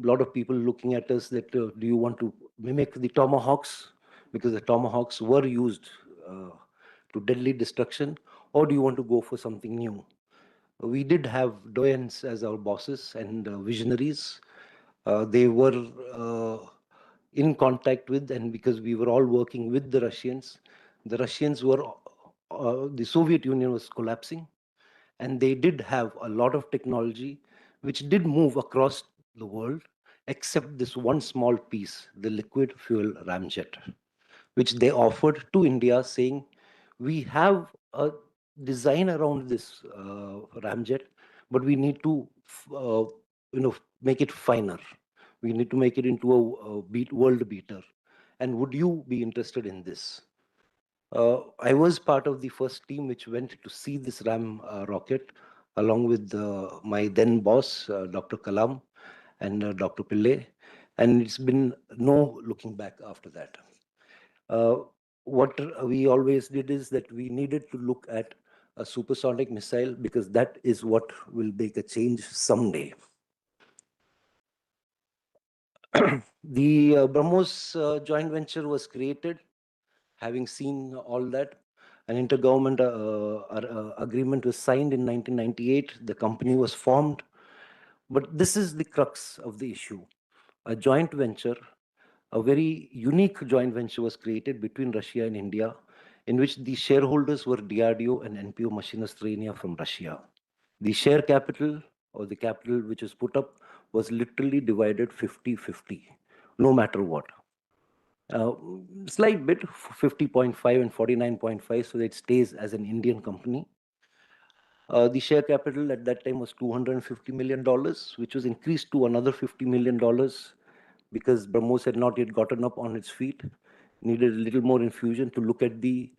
lot of people looking at us that do you want to mimic the tomahawks, because the tomahawks were used to deadly destruction, or do you want to go for something new? We did have doyens as our bosses and visionaries. They were in contact with, and because we were all working with the Russians were, the Soviet Union was collapsing, and they did have a lot of technology which did move across the world, except this one small piece, the liquid fuel ramjet, which they offered to India, saying, we have a design around this ramjet, but we need to make it finer. We need to make it into a world beater. And would you be interested in this? I was part of the first team which went to see this Ram rocket, along with my then boss, Dr. Kalam, and Dr. Pillai. And it's been no looking back after that. What we always did is that we needed to look at a supersonic missile, because that is what will make a change someday. The BrahMos joint venture was created. Having seen all that, an intergovernment agreement was signed in 1998. The company was formed. But this is the crux of the issue. A joint venture, a very unique joint venture was created between Russia and India, in which the shareholders were DRDO and NPO Mashinastроения from Russia. The share capital, or the capital which was put up, was literally divided 50-50, no matter what. Slight bit, 50.5 and 49.5, so that it stays as an Indian company. The share capital at that time was $250 million, which was increased to another $50 million because BrahMos had not yet gotten up on its feet, needed a little more infusion to look at the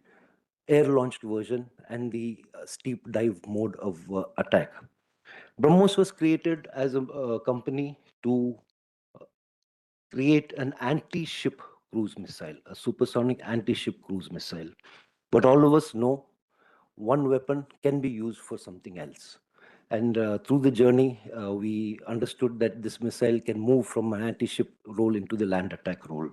air-launched version and the steep dive mode of attack. BrahMos was created as a company to create an anti-ship cruise missile, a supersonic anti-ship cruise missile. But all of us know one weapon can be used for something else. And through the journey, we understood that this missile can move from an anti-ship role into the land attack role.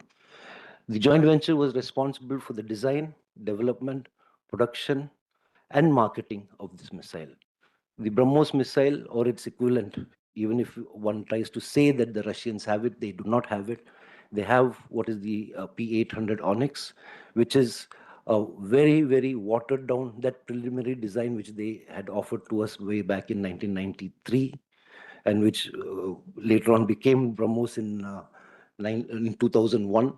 The joint venture was responsible for the design, development, production, and marketing of this missile. The BrahMos missile, or its equivalent, even if one tries to say that the Russians have it, they do not have it. They have what is the P-800 Onyx, which is a very, very watered down, that preliminary design which they had offered to us way back in 1993, and which later on became BrahMos in 2001.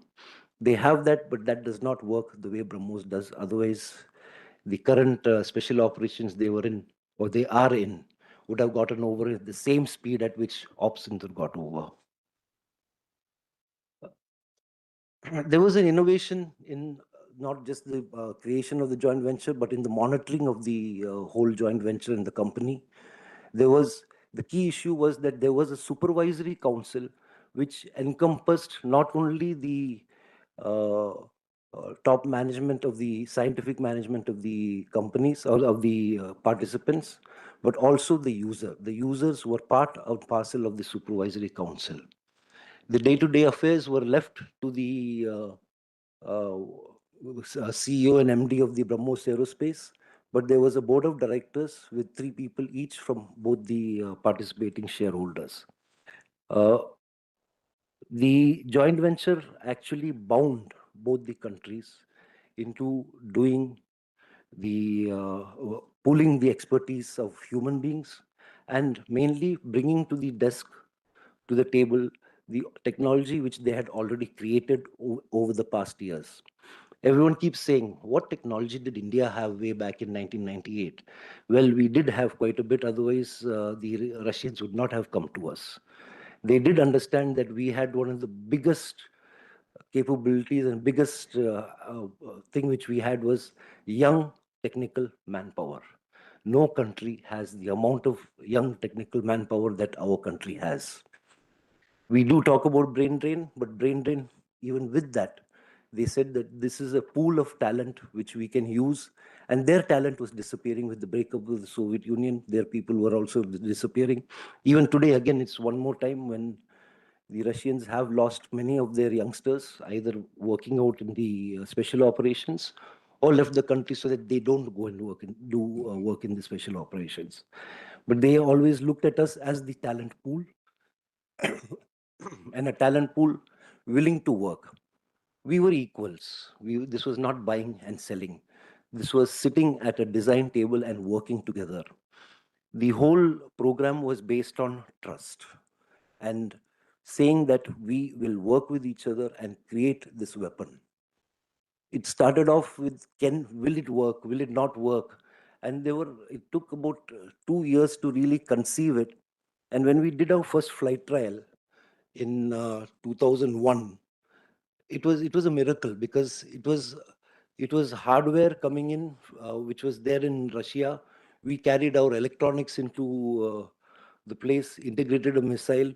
They have that, but that does not work the way BrahMos does. Otherwise, the current special operations they were in, or they are in, would have gotten over at the same speed at which Op Sindur got over. there was an innovation in not just the creation of the joint venture, but in the monitoring of the whole joint venture in the company. The key issue was that there was a supervisory council which encompassed not only the top management of the scientific management of the companies or of the participants, but also the user. The users were part and parcel of the supervisory council. The day-to-day affairs were left to the CEO and MD of the BrahMos Aerospace, but there was a board of directors with 3 people each from both the participating shareholders. The joint venture actually bound both the countries into doing the pooling the expertise of human beings and mainly bringing to the desk, to the table, the technology which they had already created over the past years. Everyone keeps saying, what technology did India have way back in 1998? Well, we did have quite a bit, otherwise the Russians would not have come to us. They did understand that we had one of the biggest capabilities and biggest thing which we had was young technical manpower. No country has the amount of young technical manpower that our country has. We do talk about brain drain, but brain drain, even with that, they said that this is a pool of talent which we can use, and their talent was disappearing with the breakup of the Soviet Union. Their people were also disappearing. Even today, again, it's one more time when the Russians have lost many of their youngsters, either working out in the special operations or left the country so that they don't go and work in the special operations. But they always looked at us as the talent pool and a talent pool willing to work. We were equals. This was not buying and selling. This was sitting at a design table and working together. The whole program was based on trust and saying that we will work with each other and create this weapon. It started off with, will it work? Will it not work? And it took about 2 years to really conceive it. And when we did our first flight trial in 2001, it was a miracle because it was hardware coming in, which was there in Russia. We carried our electronics into the place, integrated a missile,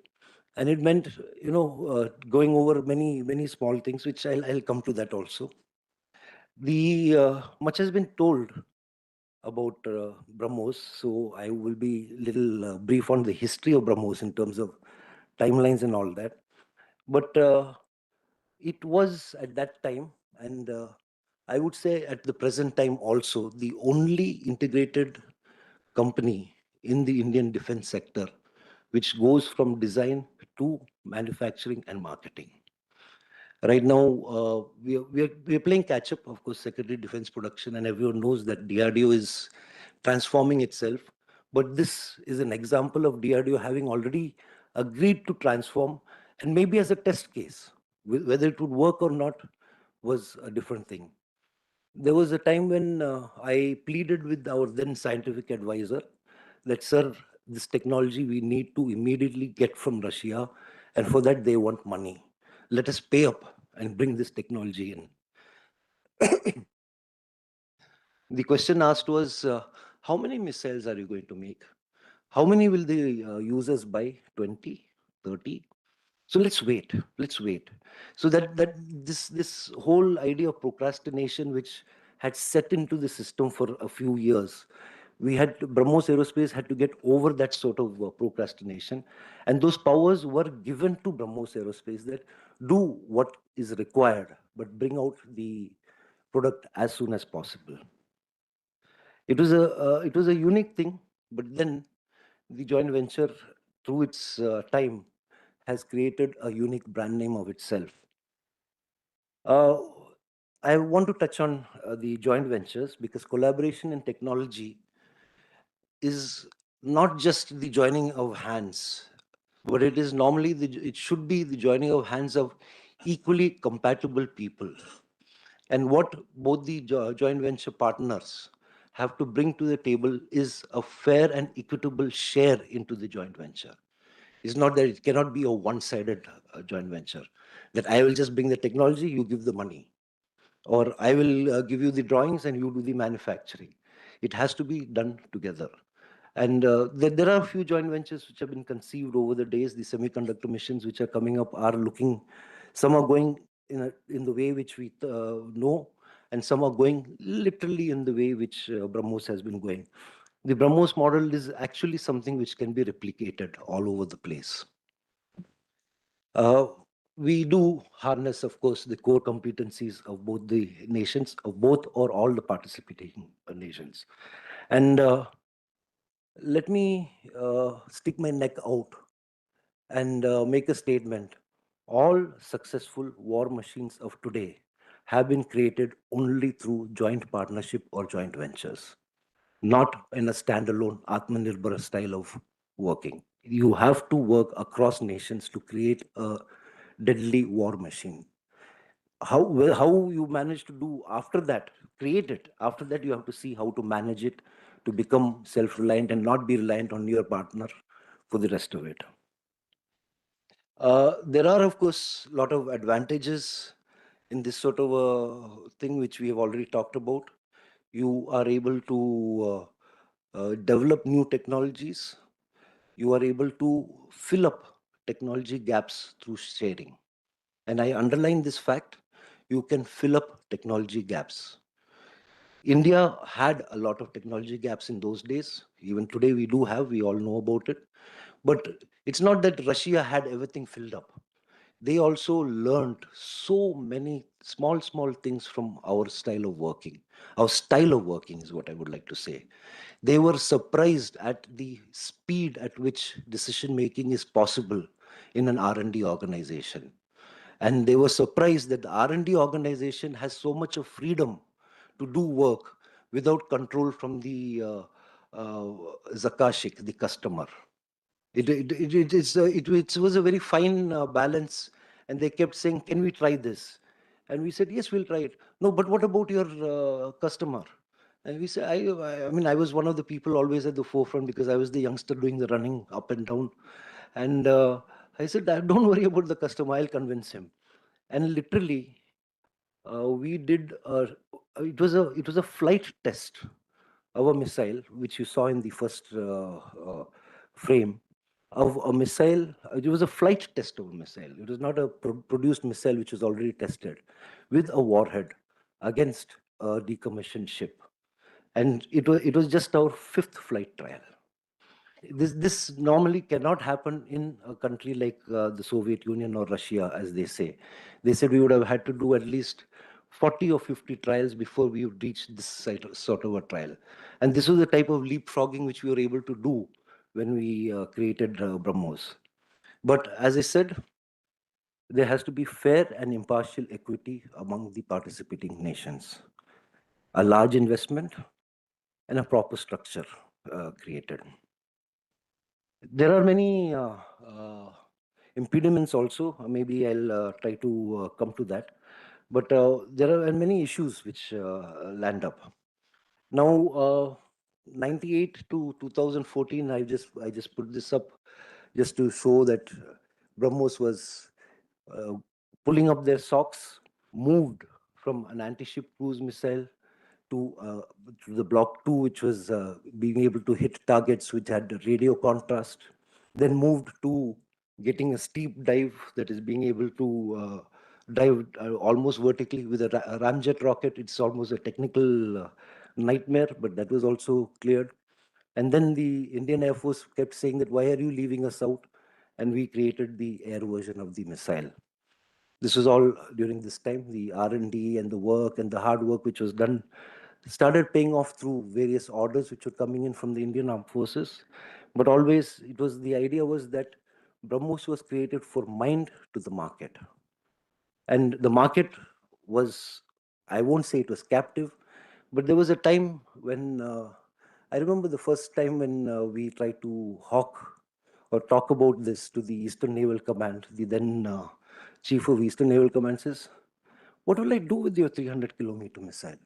and it meant, going over many small things, which I'll come to that also. Much has been told about BrahMos, so I will be little brief on the history of BrahMos in terms of timelines and all that. But it was at that time, and I would say at the present time also, the only integrated company in the Indian defense sector which goes from design to manufacturing and marketing. Right now, we are playing catch up. Of course, Secretary Defense Production, and everyone knows that DRDO is transforming itself. But this is an example of DRDO having already agreed to transform, and maybe as a test case. Whether it would work or not was a different thing. There was a time when I pleaded with our then scientific advisor that, sir, this technology we need to immediately get from Russia, and for that they want money. Let us pay up and bring this technology in. The question asked was, how many missiles are you going to make? How many will the users buy? 20, 30? So let's wait. Let's wait. So that this whole idea of procrastination, which had set into the system for a few years, BrahMos Aerospace had to get over that sort of procrastination, and those powers were given to BrahMos Aerospace that do what is required, but bring out the product as soon as possible. It was a unique thing, but then the joint venture, through its time, has created a unique brand name of itself. I want to touch on the joint ventures because collaboration in technology is not just the joining of hands, but it is normally it should be the joining of hands of equally compatible people. And what both the joint venture partners have to bring to the table is a fair and equitable share into the joint venture. It's not that it cannot be a one-sided joint venture, that I will just bring the technology, you give the money, or I will give you the drawings and you do the manufacturing. It has to be done together. And there are a few joint ventures which have been conceived over the days. The semiconductor missions which are coming up are looking, some are going in the way which we know, and some are going literally in the way which BrahMos has been going. The BrahMos model is actually something which can be replicated all over the place. We do harness, of course, the core competencies of both the nations, of both or all the participating nations. And let me stick my neck out and make a statement. All successful war machines of today have been created only through joint partnership or joint ventures, not in a standalone Atmanirbhar style of working. You have to work across nations to create a deadly war machine. How you manage to do after that, create it. After that, you have to see how to manage it to become self-reliant and not be reliant on your partner for the rest of it. There are, of course, a lot of advantages in this sort of a thing which we have already talked about. You are able to develop new technologies. You are able to fill up technology gaps through sharing. And I underline this fact, you can fill up technology gaps. India had a lot of technology gaps in those days. Even today we do have, we all know about it. But it's not that Russia had everything filled up. They also learned so many small things from our style of working. Our style of working is what I would like to say. They were surprised at the speed at which decision making is possible in an R&D organization. And they were surprised that the R&D organization has so much of freedom to do work without control from the zakashik, the customer. It was a very fine balance, and they kept saying, "Can we try this?" And we said, "Yes, we'll try it." No, but what about your customer? And we said, I mean, I was one of the people always at the forefront because I was the youngster doing the running up and down. And I said, "Don't worry about the customer. I'll convince him." And literally, we did. It was a flight test of a missile, which you saw in the first frame of a missile. It was a flight test of a missile. It was not a produced missile which was already tested with a warhead against a decommissioned ship. And it was just our 5th flight trial. This normally cannot happen in a country like the Soviet Union or Russia, as they say. They said we would have had to do at least 40 or 50 trials before we would reach this sort of a trial. And this was the type of leapfrogging which we were able to do when we created BrahMos. But as I said, there has to be fair and impartial equity among the participating nations. A large investment and a proper structure created. There are many impediments also. Maybe I'll try to come to that. But there are many issues which land up. Now, 98 to 2014, I just put this up just to show that BrahMos was pulling up their socks, moved from an anti-ship cruise missile to the Block 2, which was being able to hit targets which had radio contrast, then moved to getting a steep dive, that is being able to dive almost vertically with a ramjet rocket. It's almost a technical nightmare, but that was also cleared. And then the Indian Air Force kept saying that, "Why are you leaving us out?" And we created the air version of the missile. This was all during this time. The R&D and the work and the hard work which was done started paying off through various orders which were coming in from the Indian Armed Forces. But always the idea was that BrahMos was created for mind to the market. And the market was, I won't say it was captive, but there was a time when, I remember the first time when we tried to hawk or talk about this to the Eastern Naval Command. The then Chief of Eastern Naval Command says, "What will I do with your 300-kilometer missile?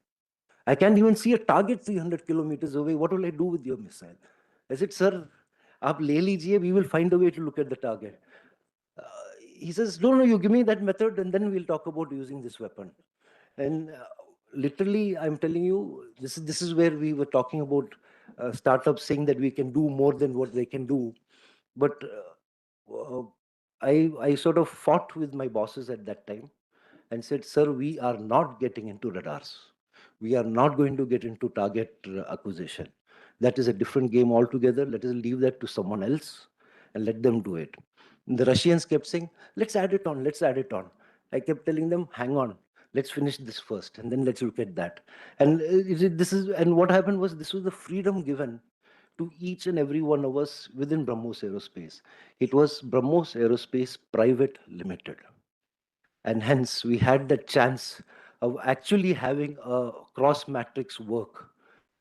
I can't even see a target 300 kilometers away. What will I do with your missile?" I said, "Sir, आप ले लीजिए, we will find a way to look at the target. He says, no, you give me that method and then we'll talk about using this weapon. And literally, I'm telling you, this is where we were talking about startups saying that we can do more than what they can do. But I sort of fought with my bosses at that time and said, sir, we are not getting into radars. We are not going to get into target acquisition. That is a different game altogether. Let us leave that to someone else and let them do it. And the Russians kept saying, let's add it on, let's add it on. I kept telling them, hang on, let's finish this first, and then let's look at that. And and what happened was, this was the freedom given to each and every one of us within BrahMos Aerospace. It was BrahMos Aerospace Private Limited. And hence, we had the chance of actually having a cross matrix work.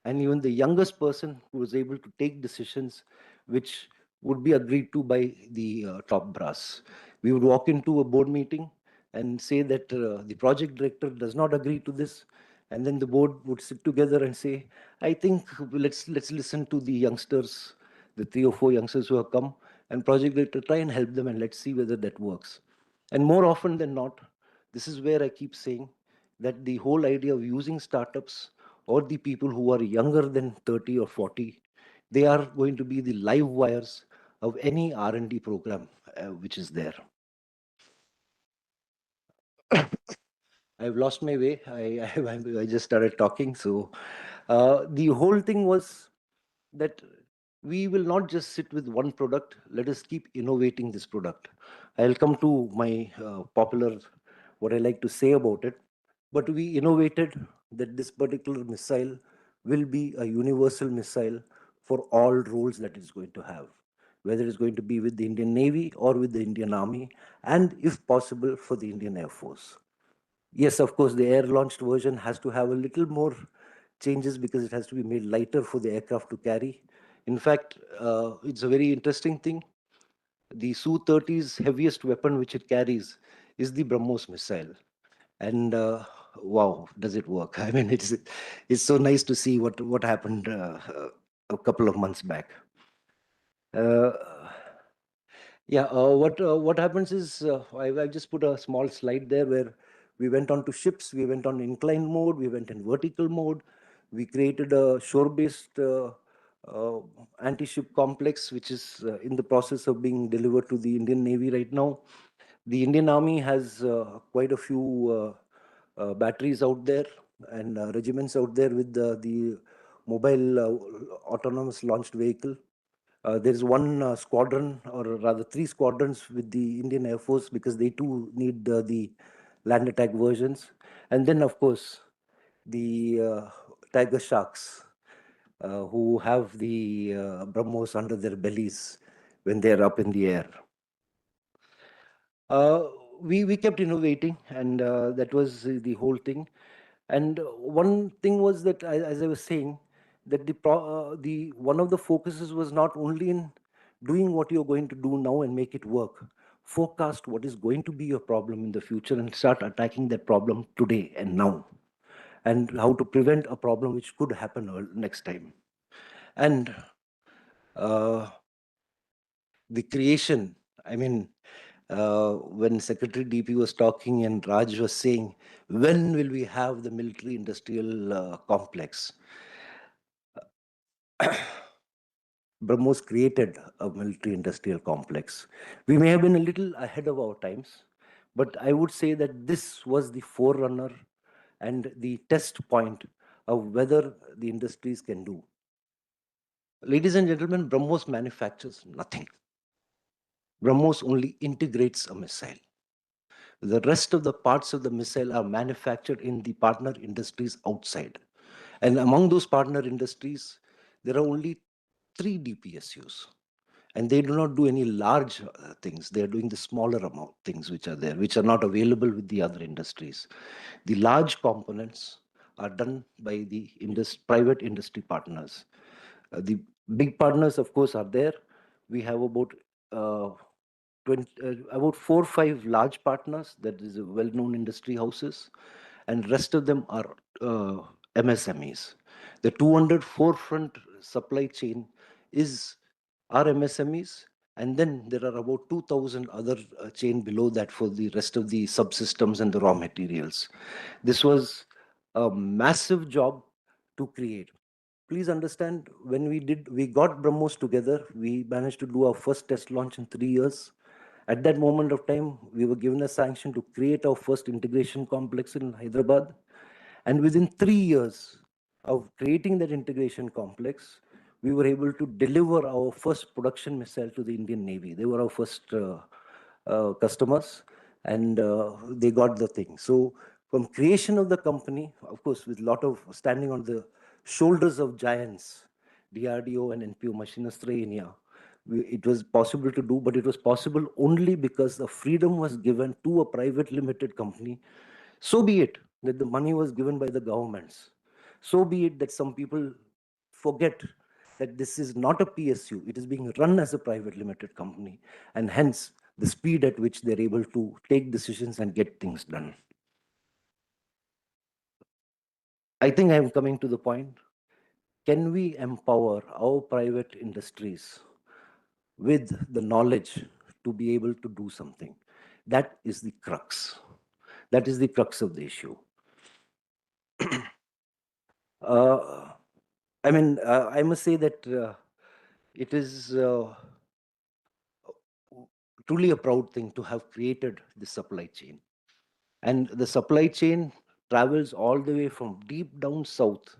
And even the youngest person who was able to take decisions which would be agreed to by the top brass. We would walk into a board meeting and say that the project director does not agree to this. And then the board would sit together and say, I think let's listen to the youngsters, the 3 or 4 youngsters who have come, and project director try and help them and let's see whether that works. And more often than not, this is where I keep saying that the whole idea of using startups or the people who are younger than 30 or 40, they are going to be the live wires of any R&D program which is there. I've lost my way. I just started talking. So the whole thing was that we will not just sit with one product. Let us keep innovating this product. I'll come to my popular, what I like to say about it. But we innovated that this particular missile will be a universal missile for all roles that it's going to have, whether it's going to be with the Indian Navy or with the Indian Army, and if possible, for the Indian Air Force. Yes, of course, the air-launched version has to have a little more changes because it has to be made lighter for the aircraft to carry. In fact, it's a very interesting thing. The Su-30's heaviest weapon which it carries is the BrahMos missile. And wow, does it work? I mean, it's so nice to see what happened a couple of months back. What happens is I just put a small slide there where we went on to ships, we went on incline mode, we went in vertical mode, we created a shore-based anti-ship complex, which is in the process of being delivered to the Indian Navy right now. The Indian Army has quite a few batteries out there and regiments out there with the mobile autonomous launched vehicle. There is one squadron, or rather 3 squadrons with the Indian Air Force, because they too need the land attack versions. And then, of course, the Tiger Sharks, who have the BrahMos under their bellies when they're up in the air. We kept innovating, and that was the whole thing. And one thing was that, as I was saying, that the one of the focuses was not only in doing what you're going to do now and make it work. Forecast what is going to be your problem in the future and start attacking that problem today and now, and how to prevent a problem which could happen next time. And the creation, I mean, when Secretary DP was talking and Raj was saying, when will we have the military industrial complex? BrahMos created a military industrial complex. We may have been a little ahead of our times, but I would say that this was the forerunner and the test point of whether the industries can do. Ladies and gentlemen, BrahMos manufactures nothing. BrahMos only integrates a missile. The rest of the parts of the missile are manufactured in the partner industries outside. And among those partner industries, there are only 3 DPSUs. And they do not do any large things. They are doing the smaller amount things which are there, which are not available with the other industries. The large components are done by the private industry partners. The big partners, of course, are there. We have about 4 or 5 large partners, that is well-known industry houses, and rest of them are MSMEs. The 200 forefront supply chain is our MSMEs, and then there are about 2,000 other chain below that for the rest of the subsystems and the raw materials. This was a massive job to create. Please understand, when we got BrahMos together, we managed to do our first test launch in 3 years. At that moment of time, we were given a sanction to create our first integration complex in Hyderabad. And within 3 years of creating that integration complex, we were able to deliver our first production missile to the Indian Navy. They were our first customers, and they got the thing. So from creation of the company, of course, with a lot of standing on the shoulders of giants, DRDO and NPO Machinestra India, it was possible to do, but it was possible only because the freedom was given to a private limited company. So be it that the money was given by the governments. So be it that some people forget that this is not a PSU, it is being run as a private limited company, and hence the speed at which they're able to take decisions and get things done. I think I'm coming to the point. Can we empower our private industries with the knowledge to be able to do something? That is the crux. That is the crux of the issue. I must say that it is truly a proud thing to have created the supply chain. And the supply chain travels all the way from deep down south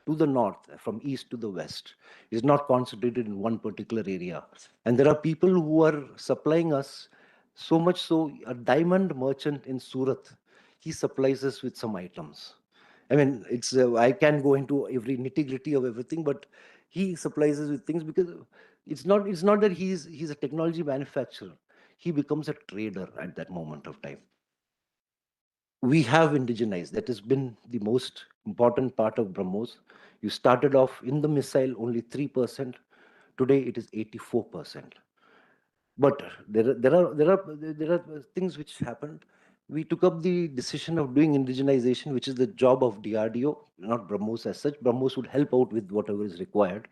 to the north, from east to the west. It's not concentrated in one particular area. And there are people who are supplying us, so much so a diamond merchant in Surat, he supplies us with some items. I mean, it's I can't go into every nitty-gritty of everything, but he supplies us with things because it's not that he's a technology manufacturer. He becomes a trader at that moment of time. We have indigenized. That has been the most important part of BrahMos. You started off in the missile only 3%. Today it is 84%. But there are things which happened. We took up the decision of doing indigenization, which is the job of DRDO, not BrahMos as such. BrahMos would help out with whatever is required.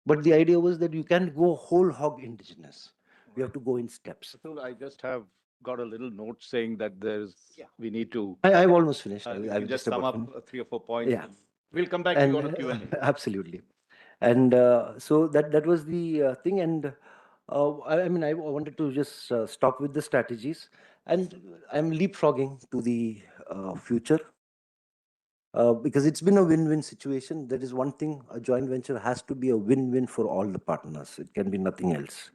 But the idea was that you can't go whole hog indigenous. We have to go in steps. I just have got a little note saying that we need to. I've almost finished. I've just sum up 3 or 4 points. Yeah. We'll come back to you on a Q&A. Absolutely. And so that was the thing. And I wanted to just stop with the strategies. And I'm leapfrogging to the future. Because it's been a win-win situation. That is one thing, a joint venture has to be a win-win for all the partners. It can be nothing else.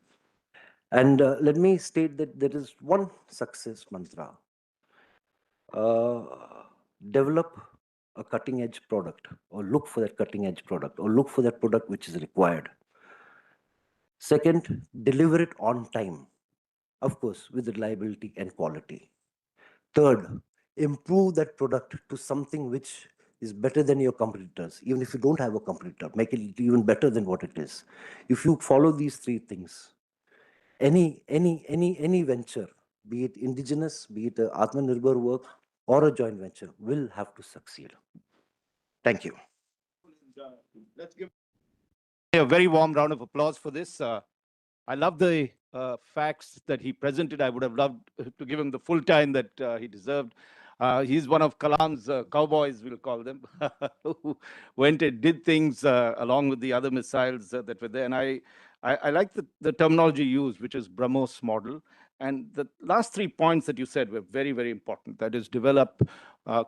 And let me state that there is one success mantra. Develop a cutting-edge product, or look for that cutting-edge product, or look for that product which is required. Second, deliver it on time, of course, with reliability and quality. Third, improve that product to something which is better than your competitors. Even if you don't have a competitor, make it even better than what it is. If you follow these 3 things, any venture, be it indigenous, be it a Atmanirbhar work or a joint venture, will have to succeed. Thank you. Let's give a very warm round of applause for this. I love the facts that he presented. I would have loved to give him the full time that he deserved. He's one of Kalam's cowboys, we'll call them, who went and did things along with the other missiles that were there. And I like the terminology used, which is BrahMos model. And the last 3 points that you said were very, very important. That is, develop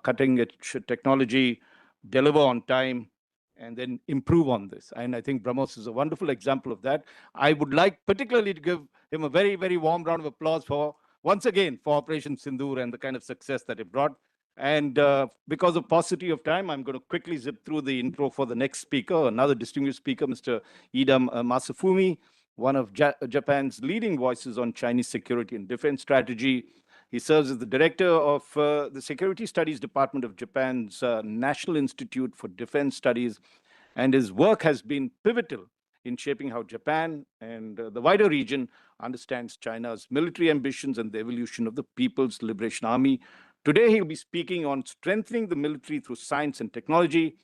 cutting-edge technology, deliver on time, and then improve on this. And I think BrahMos is a wonderful example of that. I would like particularly to give him a very, very warm round of applause for, once again, for Operation Sindoor and the kind of success that it brought. And because of paucity of time, I'm going to quickly zip through the intro for the next speaker, another distinguished speaker, Mr. Idam Masafumi, one of Japan's leading voices on Chinese security and defense strategy. He serves as the director of the Security Studies Department of Japan's National Institute for Defense Studies, and his work has been pivotal in shaping how Japan and the wider region understands China's military ambitions and the evolution of the People's Liberation Army. Today, he'll be speaking on strengthening the military through science and technology,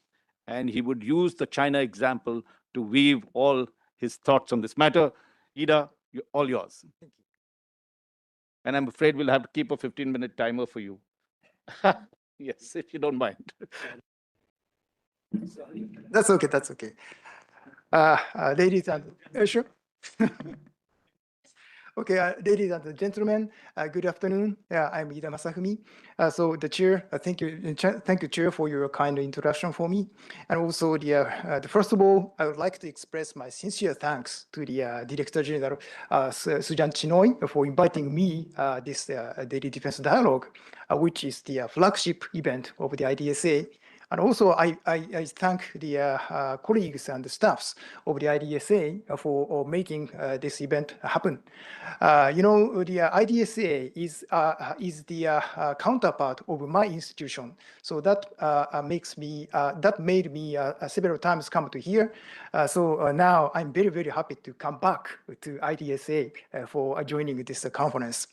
and he would use the China example to weave all his thoughts on this matter. Ida, all yours. Thank you. And I'm afraid we'll have to keep a 15-minute timer for you. Yes, if you don't mind. That's okay. That's okay. Ladies and sure. Okay, ladies and gentlemen, good afternoon. I'm Ida Masafumi. So the chair, thank you, chair, for your kind introduction for me. And also, first of all, I would like to express my sincere thanks to the Director General Sujan Chinoy for inviting me this Daily Defense Dialogue, which is the flagship event of the IDSA. And also, I thank the colleagues and the staffs of the IDSA for making this event happen. The IDSA is the counterpart of my institution. So that made me several times come to here. So now I'm very, very happy to come back to IDSA for joining this conference.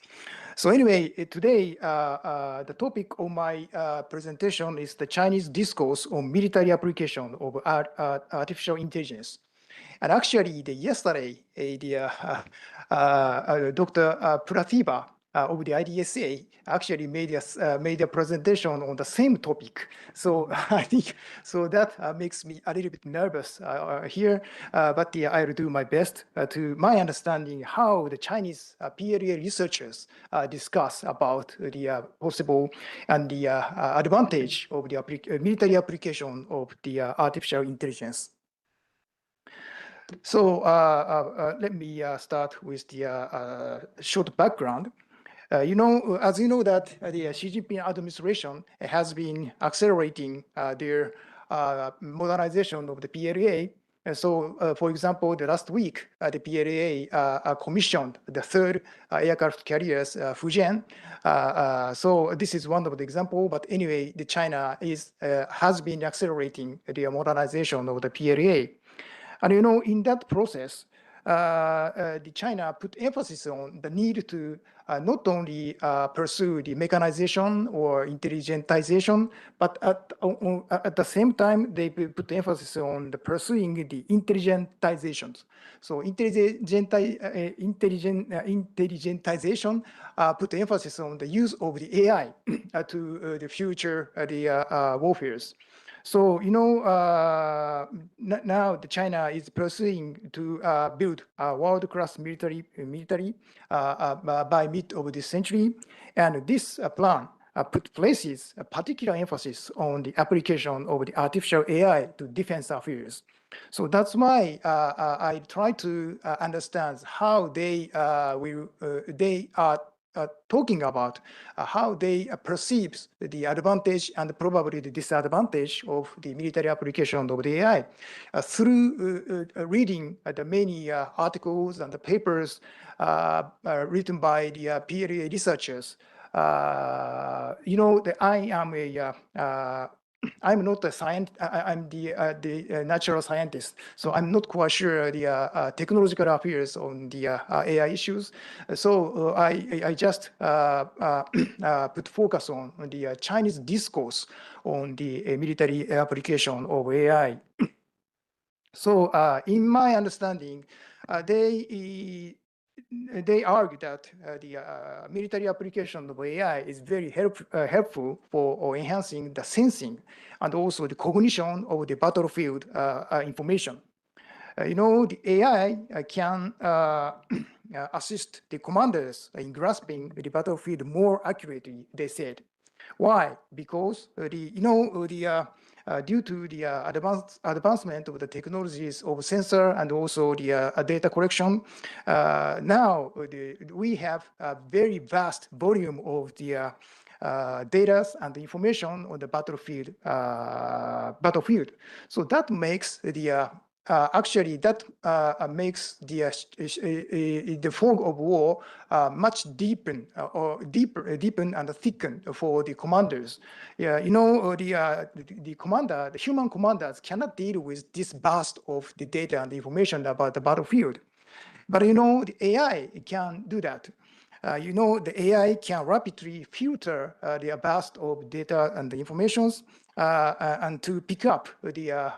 So anyway, today, the topic of my presentation is the Chinese discourse on military application of artificial intelligence. And actually, yesterday, Dr. Pratibha of the IDSA actually made a presentation on the same topic. So I think that makes me a little bit nervous here, but I'll do my best to my understanding how the Chinese PLA researchers discuss about the possible and the advantage of the military application of the artificial intelligence. So let me start with the short background. As you know that the Xi Jinping administration has been accelerating their modernization of the PLA. And so, for example, the last week, the PLA commissioned the third aircraft carriers, Fujian. So this is one of the examples. But anyway, the China has been accelerating the modernization of the PLA. And in that process, the China put emphasis on the need to not only pursue the mechanization or intelligentization, but at the same time, they put emphasis on the pursuing the intelligentizations. So intelligentization put emphasis on the use of the AI to the future warfares. So, now the China is pursuing to build a world-class military by mid of this century. And this plan places a particular emphasis on the application of the artificial AI to defense affairs. So that's why I try to understand how they are talking about how they perceive the advantage and probably the disadvantage of the military application of the AI through reading the many articles and the papers written by the PLA researchers. That I'm not a scientist. I'm the natural scientist, so I'm not quite sure the technological affairs on the AI issues. So I just put focus on the Chinese discourse on the military application of AI. So in my understanding, they argue that the military application of AI is very helpful for enhancing the sensing and also the cognition of the battlefield information. The AI can assist the commanders in grasping the battlefield more accurately, they said. Why? Because due to the advancement of the technologies of sensor and also the data collection, now we have a very vast volume of the data and the information on the battlefield. So that makes the makes the fog of war much deepen and thicken for the commanders. The human commanders cannot deal with this burst of the data and the information about the battlefield. But the AI can do that. The AI can rapidly filter the burst of data and the informations and to pick up the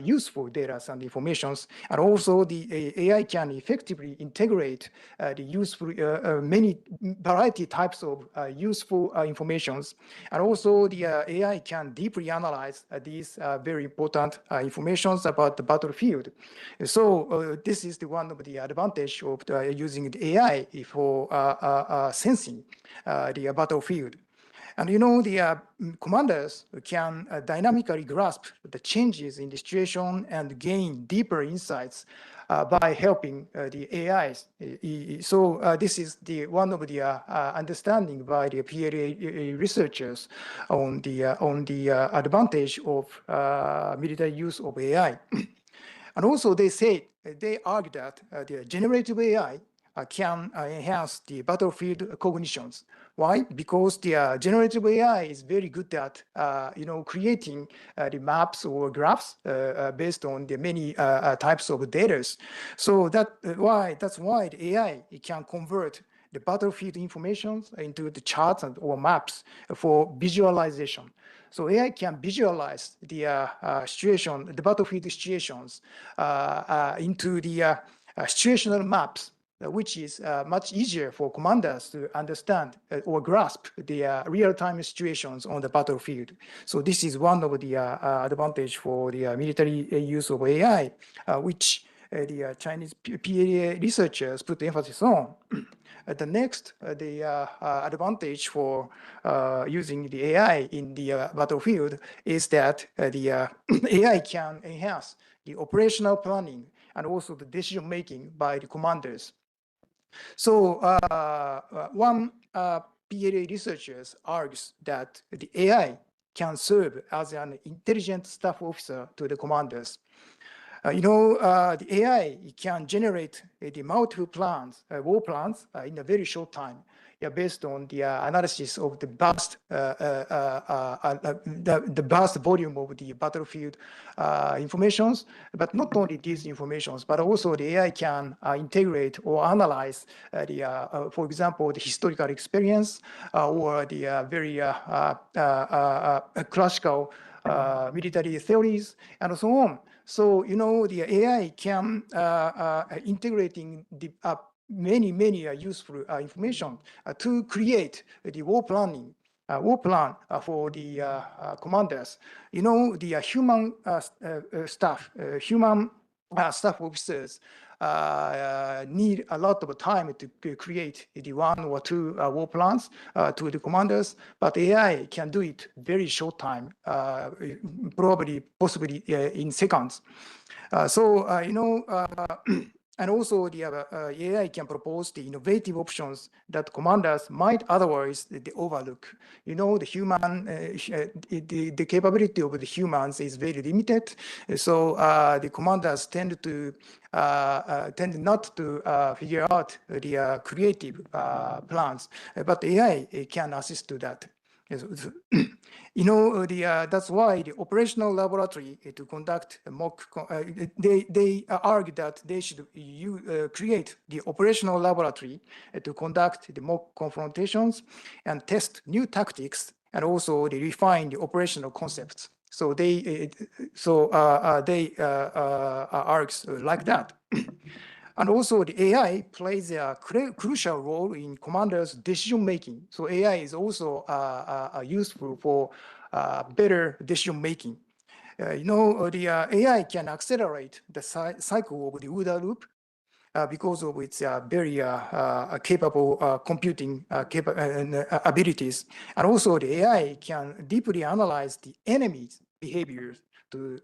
useful data and informations. And also the AI can effectively integrate the useful, many variety types of useful informations. And also the AI can deeply analyze these very important informations about the battlefield. So this is the one of the advantage of using the AI for sensing the battlefield. And the commanders can dynamically grasp the changes in the situation and gain deeper insights by helping the AIs. So this is the one of the understanding by the PLA researchers on the advantage of military use of AI. And also they argue that the generative AI can enhance the battlefield cognitions. Why? Because the generative AI is very good at creating the maps or graphs based on the many types of data. So that's why the AI can convert the battlefield information into the charts or maps for visualization. So AI can visualize the situation, the battlefield situations into the situational maps, which is much easier for commanders to understand or grasp the real-time situations on the battlefield. So this is one of the advantage for the military use of AI, which the Chinese PLA researchers put emphasis on. The next, the advantage for using the AI in the battlefield is that the AI can enhance the operational planning and also the decision making by the commanders. So one PLA researchers argues that the AI can serve as an intelligent staff officer to the commanders. The AI can generate the multiple plans, war plans in a very short time, based on the analysis of the vast volume of the battlefield informations. But not only these informations, but also the AI can integrate or analyze for example, the historical experience or the very classical military theories and so on. So, the AI can integrating the many useful information to create the war plan for the commanders. The human staff officers need a lot of time to create the 1 or 2 war plans to the commanders, but AI can do it very short time, possibly in seconds. And also the AI can propose the innovative options that commanders might otherwise overlook. The human, the capability of the humans is very limited. So the commanders tend not to figure out the creative plans, but AI can assist to that. That's why the operational laboratory to conduct a mock, they argue that they should create the operational laboratory to conduct the mock confrontations and test new tactics, and also they refine the operational concepts. So they argue like that. And also the AI plays a crucial role in commanders' decision making. So AI is also useful for better decision making. The AI can accelerate the cycle of the OODA loop because of its very capable computing abilities. And also the AI can deeply analyze the enemy's behaviors to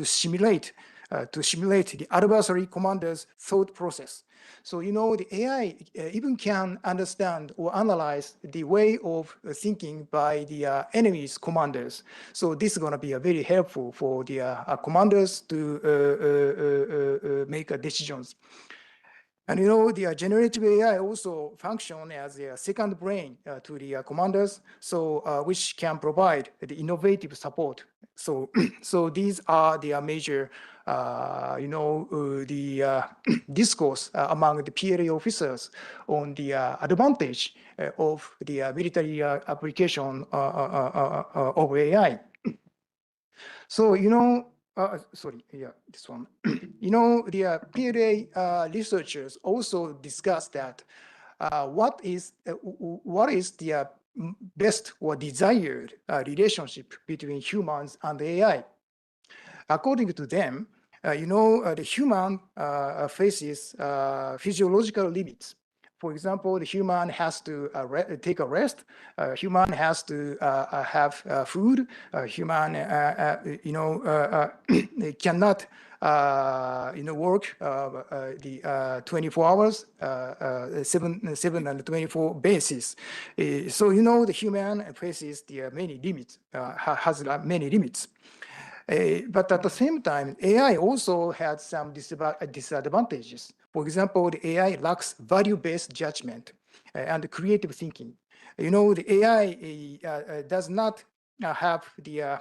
simulate the adversary commander's thought process. So, the AI even can understand or analyze the way of thinking by the enemy's commanders. So this is going to be very helpful for the commanders to make decisions. And the generative AI also function as a second brain to the commanders, so which can provide the innovative support. So, so these are the major, the discourse among the PLA officers on the advantage of the military application of AI. So, sorry, yeah, this one. The PLA researchers also discussed that what is the best or desired relationship between humans and AI. According to them, the human faces physiological limits. For example, the human has to take a rest. Human has to have food. Human, they cannot, work the 24 hours, 7 and 24 basis. So, the human faces the many limits, has many limits. But at the same time, AI also had some disadvantages. For example, the AI lacks value-based judgment and creative thinking. The AI does not have the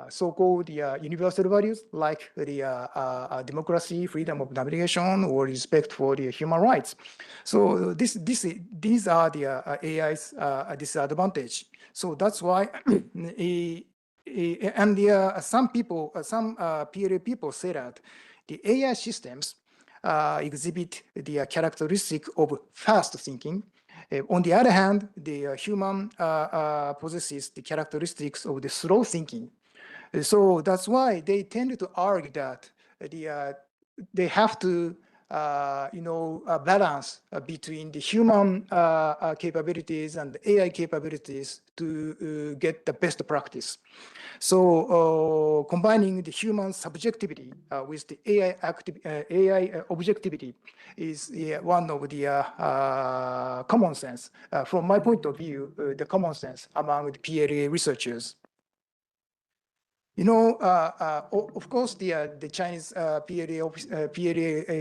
so-called universal values like the democracy, freedom of navigation, or respect for the human rights. So these are the AI's disadvantage. So that's why and some PLA people say that the AI systems exhibit the characteristic of fast thinking. On the other hand, the human possesses the characteristics of the slow thinking. So that's why they tend to argue that they have to balance between the human capabilities and the AI capabilities to get the best practice. So combining the human subjectivity with the AI objectivity is one of the common sense, from my point of view, the common sense among the PLA researchers. Of course, the Chinese PLA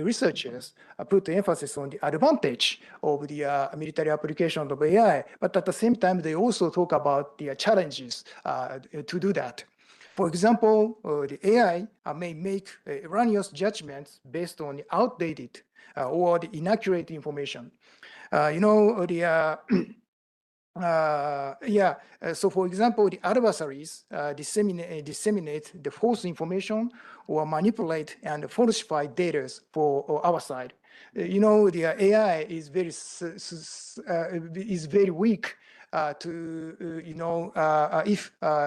researchers put emphasis on the advantage of the military application of AI, but at the same time, they also talk about the challenges to do that. For example, the AI may make erroneous judgments based on the outdated or the inaccurate information. So for example, the adversaries disseminate the false information or manipulate and falsify data for our side. The AI is very weak if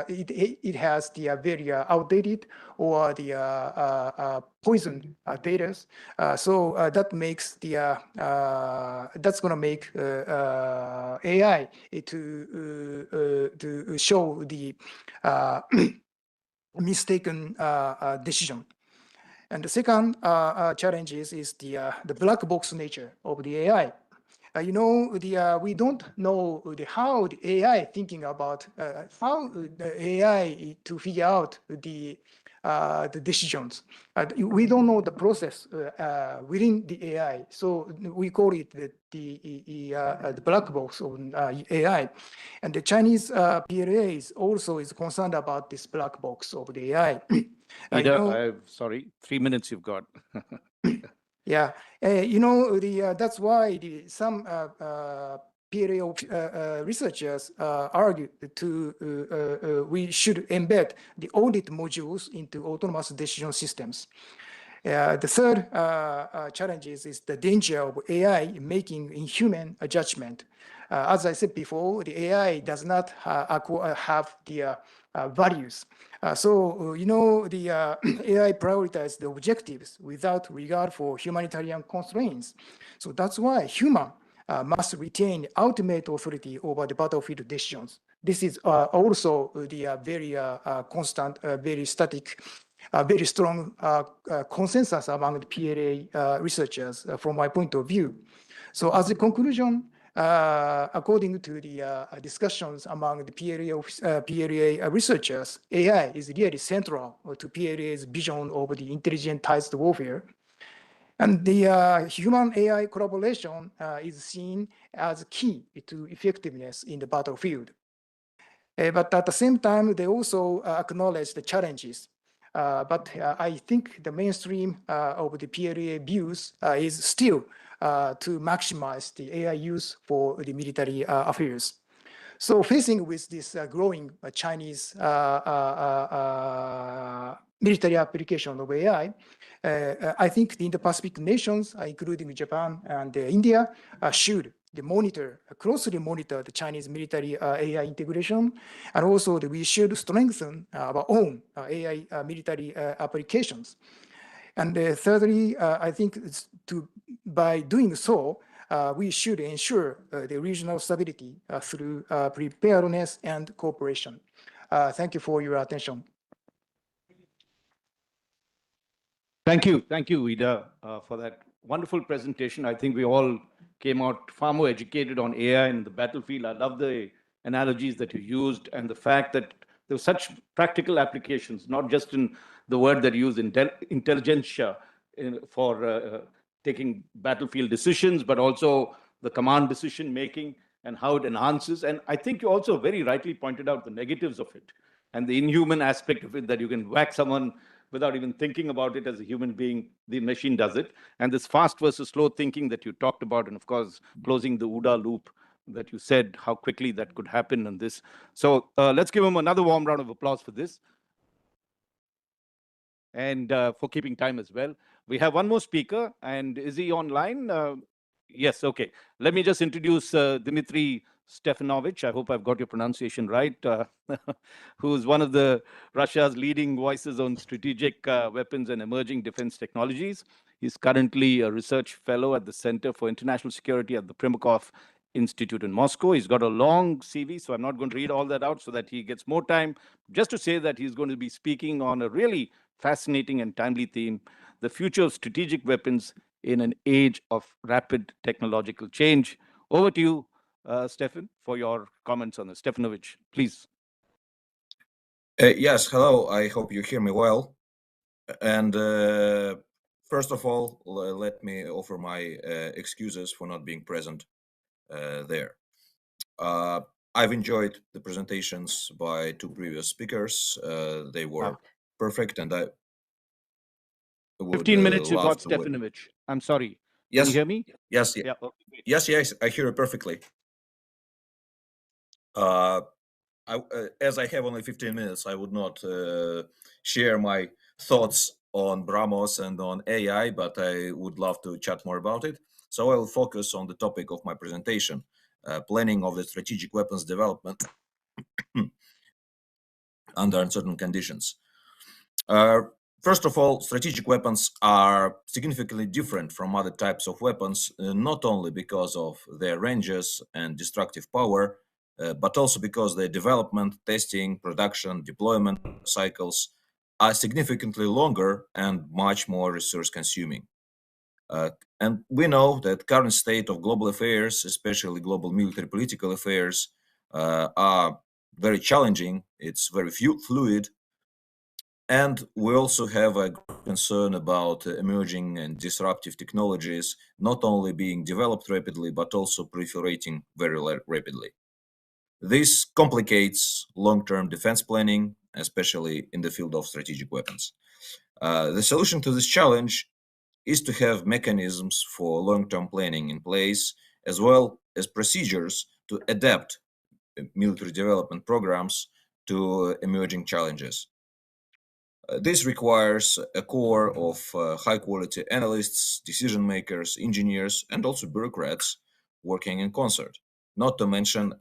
it has the very outdated or the poison data. So that's going to make AI to show the mistaken decision. And the second challenge is the black box nature of the AI. We don't know how the AI thinking about how the AI to figure out the decisions. We don't know the process within the AI, so we call it the black box of AI. And the Chinese PLA is concerned about this black box of the AI. Sorry, 3 minutes you've got. Yeah, that's why some PLA researchers argue we should embed the audit modules into autonomous decision systems. The third challenge is the danger of AI making inhuman judgment. As I said before, the AI does not have the values. So, the AI prioritizes the objectives without regard for humanitarian constraints. So that's why human must retain ultimate authority over the battlefield decisions. This is also the very constant, very static, very strong consensus among the PLA researchers from my point of view. So as a conclusion, according to the discussions among the PLA researchers, AI is really central to PLA's vision of the intelligentized warfare. And the human-AI collaboration is seen as key to effectiveness in the battlefield. But at the same time, they also acknowledge the challenges. But I think the mainstream of the PLA views is still to maximize the AI use for the military affairs. So facing with this growing Chinese military application of AI, I think the Indo-Pacific nations, including Japan and India, should closely monitor the Chinese military AI integration, and also we should strengthen our own AI military applications. And thirdly, I think by doing so, we should ensure the regional stability through preparedness and cooperation. Thank you for your attention. Thank you, Ida, for that wonderful presentation. I think we all came out far more educated on AI and the battlefield. I love the analogies that you used and the fact that there were such practical applications, not just in the word that you use, intelligentsia, for taking battlefield decisions, but also the command decision making and how it enhances. And I think you also very rightly pointed out the negatives of it and the inhuman aspect of it, that you can whack someone without even thinking about it as a human being. The machine does it. And this fast versus slow thinking that you talked about, and of course, closing the OODA loop that you said, how quickly that could happen on this. So let's give him another warm round of applause for this. And for keeping time as well. We have one more speaker, and is he online? Yes, okay. Let me just introduce Dmitry Stefanovich. I hope I've got your pronunciation right, who's one of the Russia's leading voices on strategic weapons and emerging defense technologies. He's currently a research fellow at the Center for International Security at the Primakov Institute in Moscow. He's got a long CV, so I'm not going to read all that out so that he gets more time. Just to say that he's going to be speaking on a really fascinating and timely theme, the future of strategic weapons in an age of rapid technological change. Over to you, Stefan, for your comments on this. Stefanovich, please. Yes, hello. I hope you hear me well. And first of all, let me offer my excuses for not being present there. I've enjoyed the presentations by two previous speakers. They were perfect, and I would 15 minutes you love got, to Stefanovich. I'm sorry. Yes. Can you hear me? Yes. Yeah. Okay, great. Yes, I hear you perfectly. As I have only 15 minutes, I would not share my thoughts on BrahMos and on AI, but I would love to chat more about it. So I will focus on the topic of my presentation, planning of the strategic weapons development under uncertain conditions. First of all, strategic weapons are significantly different from other types of weapons, not only because of their ranges and destructive power, but also because their development, testing, production, deployment cycles are significantly longer and much more resource consuming. And we know that current state of global affairs, especially global military political affairs, are very challenging. It's very fluid. And we also have a concern about emerging and disruptive technologies, not only being developed rapidly, but also proliferating very rapidly. This complicates long-term defense planning, especially in the field of strategic weapons. The solution to this challenge is to have mechanisms for long-term planning in place, as well as procedures to adapt military development programs to emerging challenges. This requires a core of high-quality analysts, decision-makers, engineers, and also bureaucrats working in concert, not to mention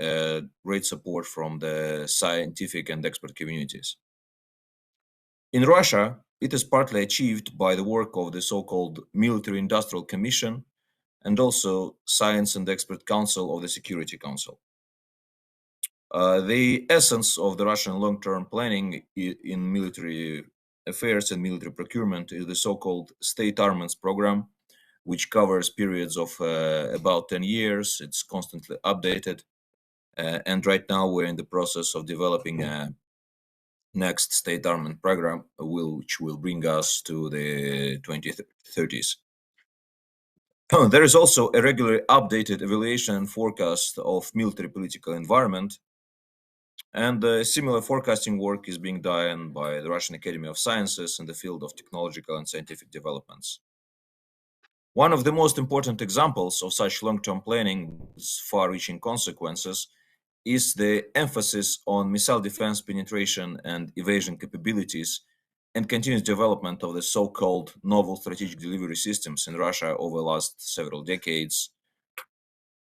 great support from the scientific and expert communities. In Russia, it is partly achieved by the work of the so-called Military Industrial Commission and also Science and Expert Council of the Security Council. The essence of the Russian long-term planning in military affairs and military procurement is the so-called state armaments program, which covers periods of about 10 years. It's constantly updated. And right now we're in the process of developing a next state armament program, which will bring us to the 2030s. There is also a regularly updated evaluation and forecast of military political environment. And similar forecasting work is being done by the Russian Academy of Sciences in the field of technological and scientific developments. One of the most important examples of such long-term planning with far-reaching consequences is the emphasis on missile defense penetration and evasion capabilities and continuous development of the so-called novel strategic delivery systems in Russia over the last several decades,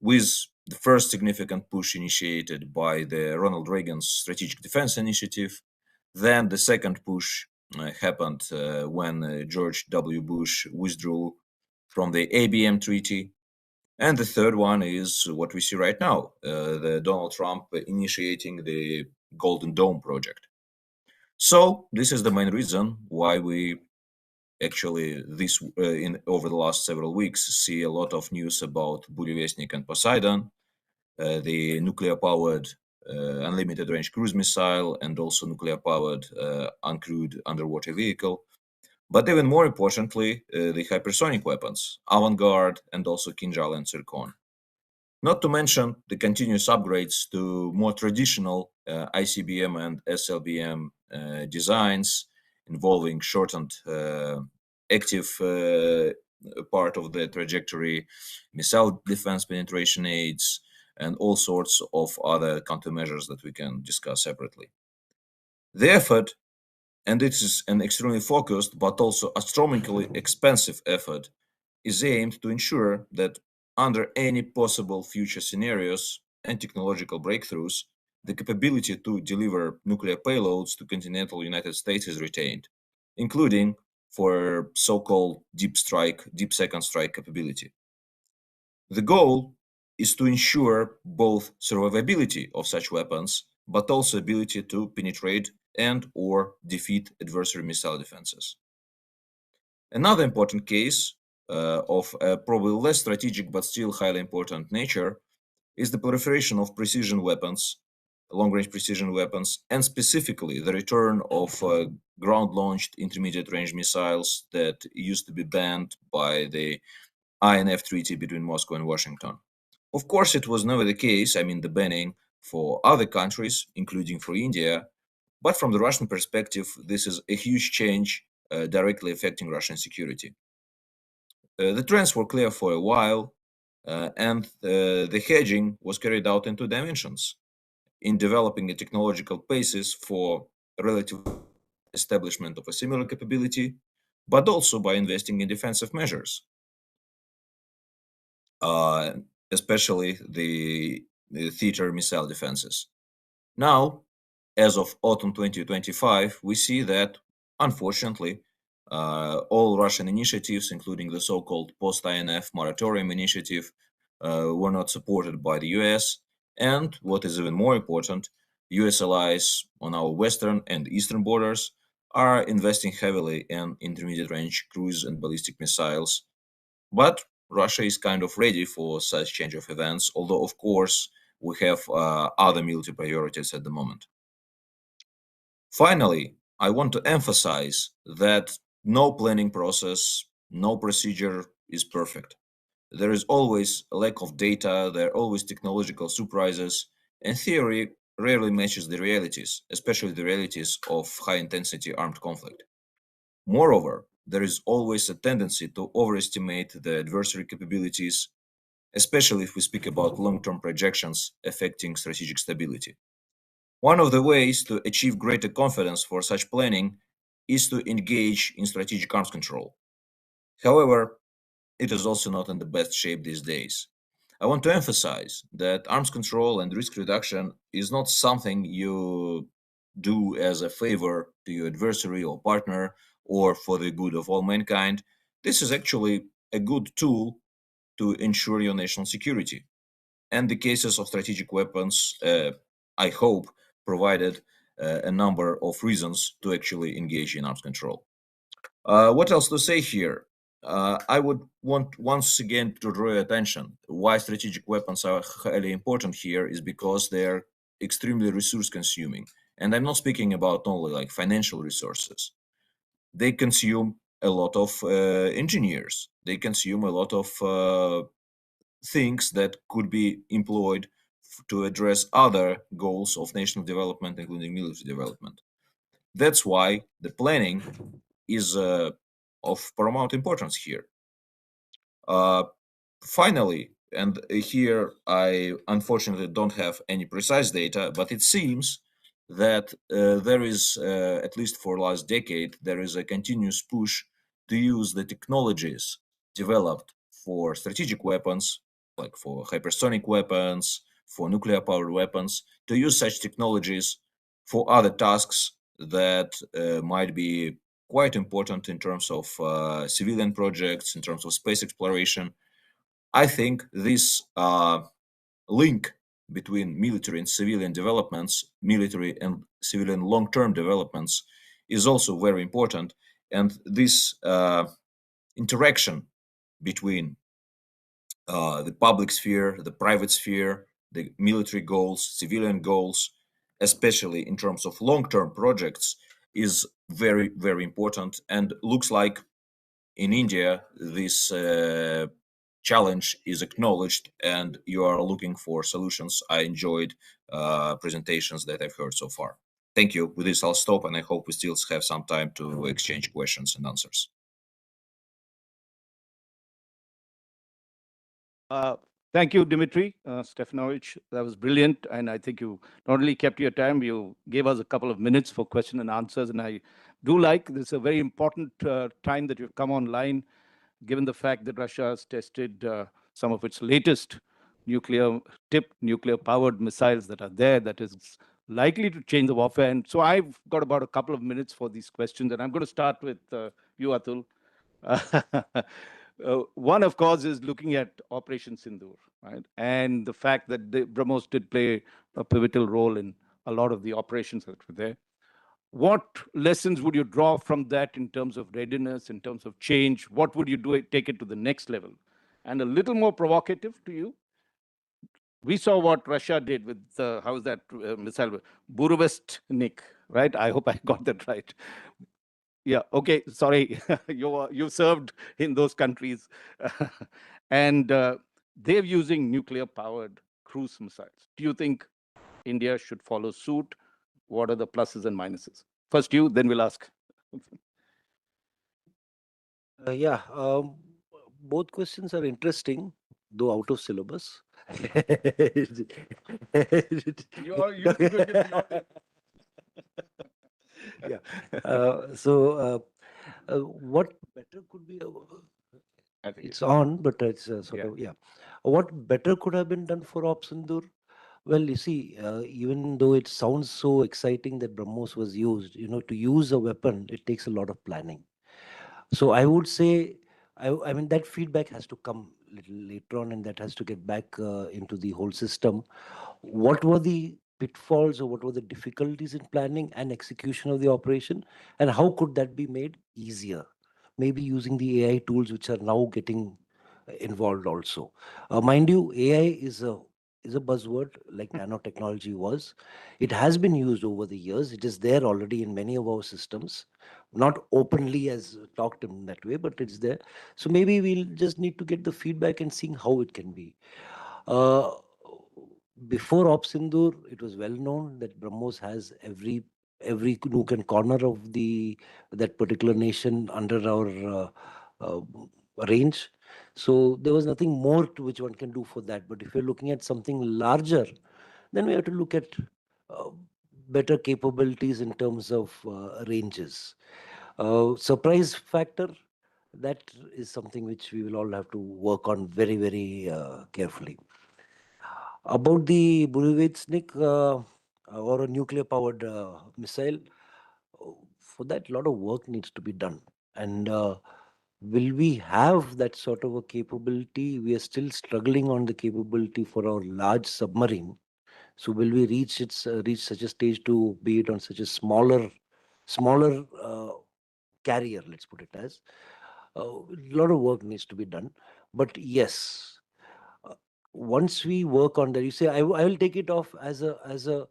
with the first significant push initiated by the Ronald Reagan's Strategic Defense Initiative. Then the second push happened when George W. Bush withdrew from the ABM Treaty. And the third one is what we see right now, the Donald Trump initiating the Golden Dome project. So this is the main reason why we actually over the last several weeks see a lot of news about Burevestnik and Poseidon, the nuclear-powered unlimited range cruise missile, and also nuclear-powered uncrewed underwater vehicle. But even more importantly, the hypersonic weapons, Avangard and also Kinjal and Zircon. Not to mention the continuous upgrades to more traditional ICBM and SLBM designs involving shortened active part of the trajectory, missile defense penetration aids, and all sorts of other countermeasures that we can discuss separately. The effort, and it is an extremely focused but also astronomically expensive effort, is aimed to ensure that under any possible future scenarios and technological breakthroughs, the capability to deliver nuclear payloads to continental United States is retained, including for so-called deep second strike capability. The goal is to ensure both survivability of such weapons, but also ability to penetrate and/or defeat adversary missile defenses. Another important case of a probably less strategic but still highly important nature is the proliferation of precision weapons, long-range precision weapons, and specifically the return of ground-launched intermediate-range missiles that used to be banned by the INF Treaty between Moscow and Washington. Of course, it was never the case, the banning for other countries, including for India, but from the Russian perspective, this is a huge change directly affecting Russian security. The trends were clear for a while, and the hedging was carried out in two dimensions, in developing a technological basis for relative establishment of a similar capability, but also by investing in defensive measures, especially the theater missile defenses. Now, as of autumn 2025, we see that, unfortunately, all Russian initiatives, including the so-called post-INF moratorium initiative, were not supported by the US. And what is even more important, US allies on our western and eastern borders are investing heavily in intermediate-range cruise and ballistic missiles. But Russia is kind of ready for such change of events, although, of course, we have other military priorities at the moment. Finally, I want to emphasize that no planning process, no procedure is perfect. There is always a lack of data, there are always technological surprises, and theory rarely matches the realities, especially the realities of high-intensity armed conflict. Moreover, there is always a tendency to overestimate the adversary capabilities, especially if we speak about long-term projections affecting strategic stability. One of the ways to achieve greater confidence for such planning is to engage in strategic arms control. However, it is also not in the best shape these days. I want to emphasize that arms control and risk reduction is not something you do as a favor to your adversary or partner or for the good of all mankind. This is actually a good tool to ensure your national security. And the cases of strategic weapons, I hope, provided a number of reasons to actually engage in arms control. What else to say here? I would want once again to draw your attention. Why strategic weapons are highly important here is because they're extremely resource consuming. And I'm not speaking about only like financial resources. They consume a lot of engineers. They consume a lot of things that could be employed to address other goals of national development, including military development. That's why the planning is of paramount importance here. Finally, And here I unfortunately don't have any precise data, but it seems that there is, at least for last decade, there is a continuous push to use the technologies developed for strategic weapons, like for hypersonic weapons, for nuclear powered weapons, to use such technologies for other tasks that might be quite important in terms of civilian projects, in terms of space exploration. I think this link between military and civilian developments, military and civilian long-term developments, is also very important. And this interaction between the public sphere, the private sphere, the military goals, civilian goals, especially in terms of long-term projects, is very, very important. And looks like in India, this challenge is acknowledged and you are looking for solutions. I enjoyed presentations that I've heard so far. Thank you. With this, I'll stop, and I hope we still have some time to exchange questions and answers. Thank you, Dmitry Stefanovic. That was brilliant. And I think you not only kept your time, you gave us a couple of minutes for question and answers. And I do like this is a very important time that you've come online, given the fact that Russia has tested some of its latest nuclear-powered missiles that are there, that is likely to change the warfare. And so I've got about a couple of minutes for these questions. And I'm going to start with you, Atul. One, of course, is looking at Operation Sindoor, right? And the fact that BrahMos did play a pivotal role in a lot of the operations that were there. What lessons would you draw from that in terms of readiness, in terms of change? What would you do, take it to the next level? And a little more provocative to you, we saw what Russia did with, how is that missile? Burevestnik, right? I hope I got that right. Yeah, okay, sorry, you served in those countries. And they're using nuclear-powered cruise missiles. Do you think India should follow suit? What are the pluses and minuses? First you, then we'll ask. Yeah, both questions are interesting, though out of syllabus. You are used to good in the Yeah. What better could be? It's on, but it's sort of, yeah. What better could have been done for Op Sindoor? Well, you see, even though it sounds so exciting that BrahMos was used, to use a weapon, it takes a lot of planning. So I would say, I mean, that feedback has to come a little later on, and that has to get back into the whole system. What were the pitfalls or what were the difficulties in planning and execution of the operation, and how could that be made easier? Maybe using the AI tools which are now getting involved also. Mind you, AI is a buzzword like nanotechnology was. It has been used over the years. It is there already in many of our systems, not openly as talked in that way, but it's there. So maybe we'll just need to get the feedback and seeing how it can be. Before Op Sindoor, it was well known that BrahMos has every nook and corner of that particular nation under our range. So there was nothing more to which one can do for that. But if you're looking at something larger, then we have to look at better capabilities in terms of ranges. Surprise factor, that is something which we will all have to work on very, very carefully. About the Burevestnik or a nuclear-powered missile, for that, a lot of work needs to be done. And will we have that sort of a capability? We are still struggling on the capability for our large submarine. So will we reach such a stage to be it on such a smaller carrier? Let's put it as a lot of work needs to be done. But yes, once we work on that, you say I will take it off as a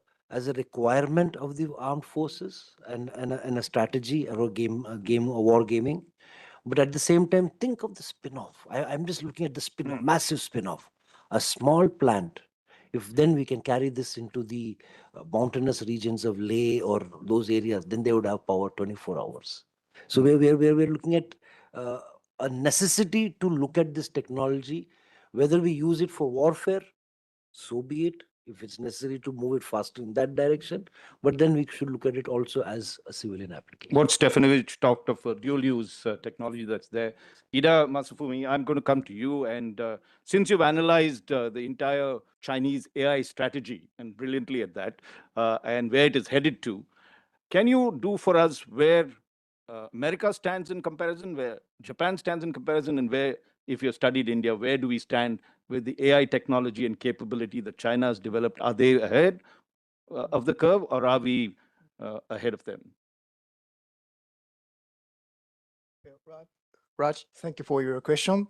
requirement of the armed forces and a strategy or a war gaming. But at the same time, think of the spin-off. I'm just looking at the spin-off, massive spin-off. A small plant, if then we can carry this into the mountainous regions of Leh or those areas, then they would have power 24 hours. So we're looking at a necessity to look at this technology, Whether we use it for warfare, so be it, if it's necessary to move it faster in that direction. But then we should look at it also as a civilian application. What Stefanovich talked of dual use technology that's there. Ida Masafumi, I'm going to come to you. And since you've analyzed the entire Chinese AI strategy, and brilliantly at that, and where it is headed to, can you do for us where America stands in comparison, where Japan stands in comparison, and where, if you've studied India, where do we stand with the AI technology and capability that China has developed? Are they ahead of the curve, or are we ahead of them? Raj, thank you for your question.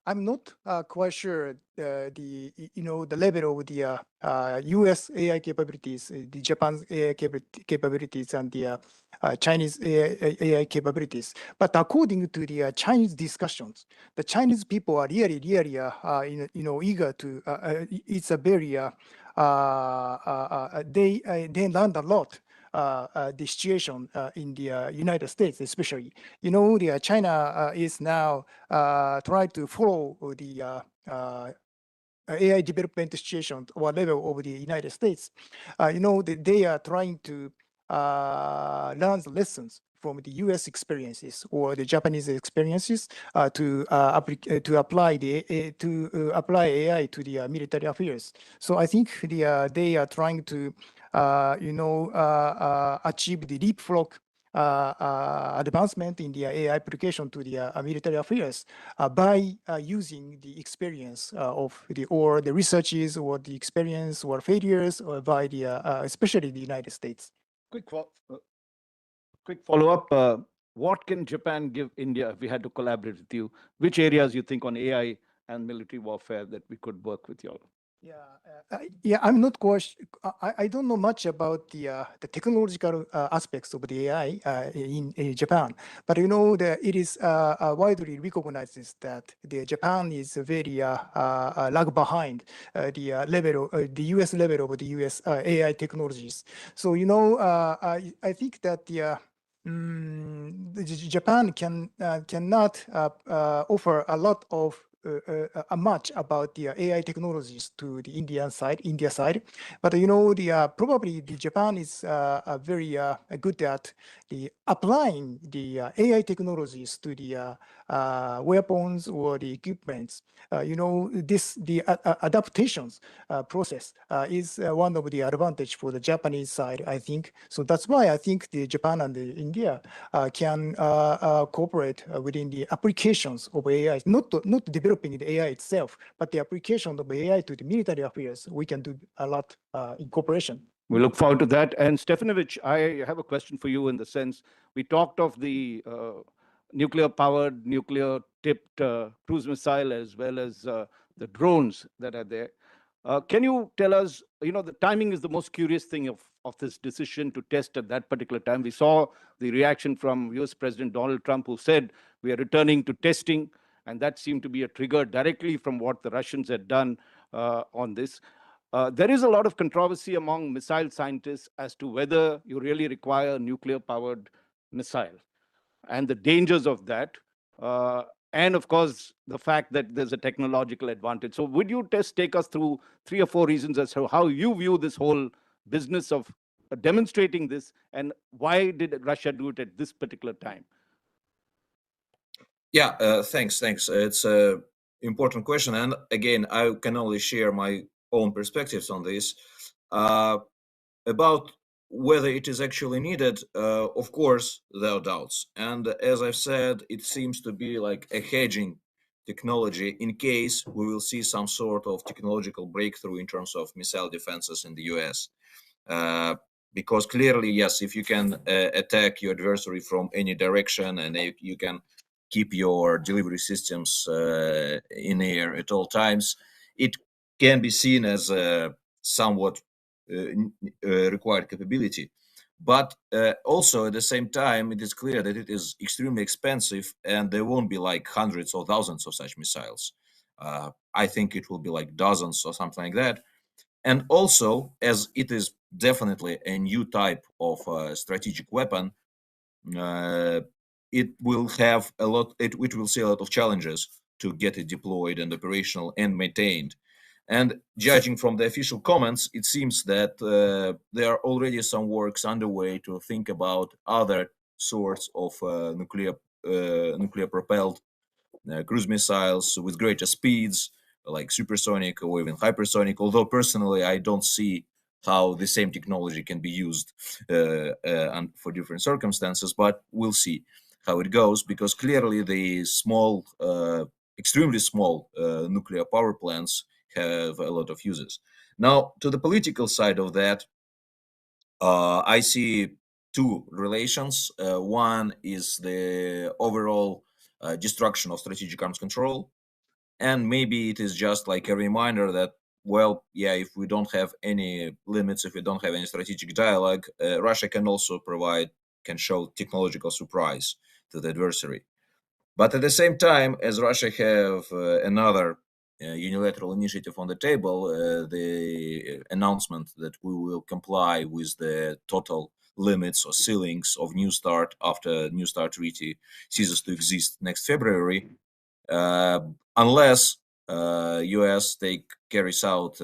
I'm not quite sure the level of the U.S. AI capabilities, the Japan's AI capabilities, and the Chinese AI capabilities. But according to the Chinese discussions, the Chinese people are really eager to. It's a very they learned a lot. The situation in the United States, especially. The China is now trying to follow the AI development situation or level of the United States. They are trying to learn the lessons from the U.S. experiences or the Japanese experiences to apply AI to the military affairs. So I think they are trying to achieve the leapfrog advancement in the AI application to the military affairs by using the experience of the researches or the experience or failures or by the especially the United States. Quick follow-up. What can Japan give India if we had to collaborate with you? Which areas you think on AI and military warfare that we could work with you all? Yeah, I'm not quite. I don't know much about the technological aspects of the AI in Japan, but it is widely recognized that Japan is very lag behind the level, the U.S. level of the U.S. AI technologies. So I think that Japan cannot offer a lot of much about the AI technologies to the India side, but probably the Japan is very good at the applying the AI technologies to the weapons or the equipments. The adaptations process is one of the advantage for the Japanese side, I think. So that's why I think the Japan and the India can cooperate within the applications of AI, not developing the AI itself, but the application of AI to the military affairs. We can do a lot in cooperation. We look forward to that. And Stefanovich, I have a question for you in the sense, we talked of the nuclear-powered, nuclear-tipped cruise missile as well as the drones that are there. Can you tell us, the timing is the most curious thing of this decision to test at that particular time. We saw the reaction from US President Donald Trump, who said we are returning to testing, and that seemed to be a trigger directly from what the Russians had done on this. There is a lot of controversy among missile scientists as to whether you really require a nuclear-powered missile and the dangers of that. And of course, the fact that there's a technological advantage. So would you take us through 3 or 4 reasons as to how you view this whole business of demonstrating this, and why did Russia do it at this particular time? Yeah, thanks. It's an important question. And again, I can only share my own perspectives on this. About whether it is actually needed, of course, there are doubts. And as I've said, it seems to be like a hedging technology in case we will see some sort of technological breakthrough in terms of missile defenses in the US. Because clearly, yes, if you can attack your adversary from any direction and you can keep your delivery systems in air at all times, it can be seen as a somewhat required capability. But also at the same time, it is clear that it is extremely expensive and there won't be like hundreds or thousands of such missiles. I think it will be like dozens or something like that. And also, as it is definitely a new type of strategic weapon, it will have a lot. It will see a lot of challenges to get it deployed and operational and maintained. And judging from the official comments, it seems that there are already some works underway to think about other sorts of nuclear propelled cruise missiles with greater speeds, like supersonic or even hypersonic. Although personally, I don't see how the same technology can be used for different circumstances, but we'll see how it goes, because clearly the small, extremely small nuclear power plants have a lot of uses. Now, to the political side of that, I see two relations. One is the overall destruction of strategic arms control, and maybe it is just like a reminder that, well, yeah, if we don't have any limits, if we don't have any strategic dialogue, Russia can also can show technological surprise to the adversary. But at the same time, as Russia have another unilateral initiative on the table, the announcement that we will comply with the total limits or ceilings of New START after New START treaty ceases to exist next February, unless US carries out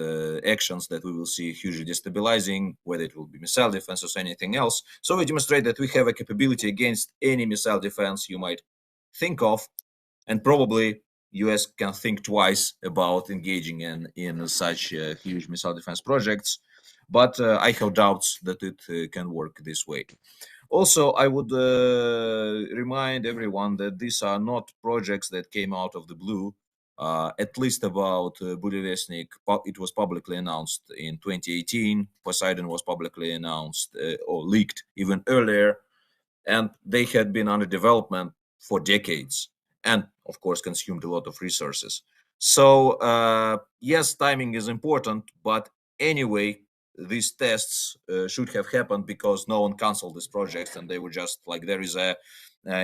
actions that we will see hugely destabilizing, whether it will be missile defense or anything else. So we demonstrate that we have a capability against any missile defense you might think of, and probably US can think twice about engaging in such huge missile defense projects. But I have doubts that it can work this way. Also, I would remind everyone that these are not projects that came out of the blue. At least about Burevestnik, it was publicly announced in 2018. Poseidon was publicly announced or leaked even earlier, and they had been under development for decades and, of course, consumed a lot of resources. So, yes, timing is important, but anyway, these tests should have happened because no one canceled these projects, and they were just like, there is a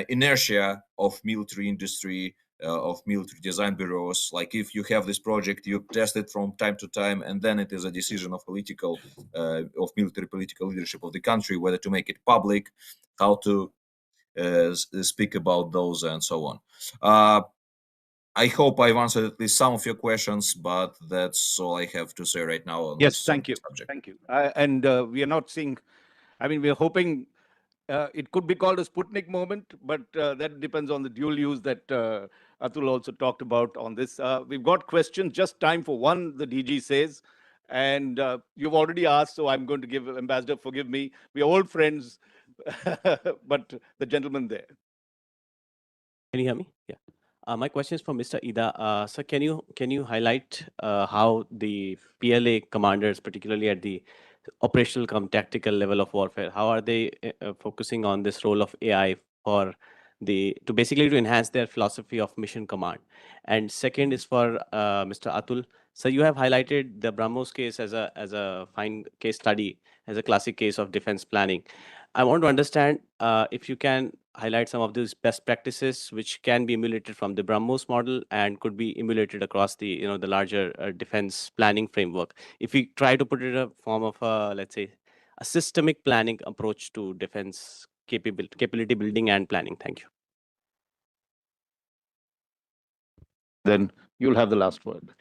inertia of military industry, of military design bureaus. Like, if you have this project, you test it from time to time, and then it is a decision of military political leadership of the country whether to make it public, how to speak about those, and so on. I hope I've answered at least some of your questions, but that's all I have to say right now on Yes, this thank you. subject. Thank you. And we are not seeing, I mean, we're hoping it could be called a Sputnik moment, but that depends on the dual use that Atul also talked about on this. We've got questions, just time for one, the DG says. And you've already asked, so I'm going to give Ambassador, forgive me. We're old friends, but the gentleman there. Can you hear me? Yeah. My question is for Mr. Ida. Sir, can you highlight how the PLA commanders, particularly at the operational tactical level of warfare, how are they focusing on this role of AI to basically to enhance their philosophy of mission command? And second is for Mr. Atul. So you have highlighted the BrahMos case as a fine case study, as a classic case of defense planning. I want to understand if you can highlight some of these best practices which can be emulated from the BrahMos model and could be emulated across the the larger defense planning framework. If we try to put it in a form of let's say a systemic planning approach to defense capability building and planning. Thank you. Then you'll have the last word.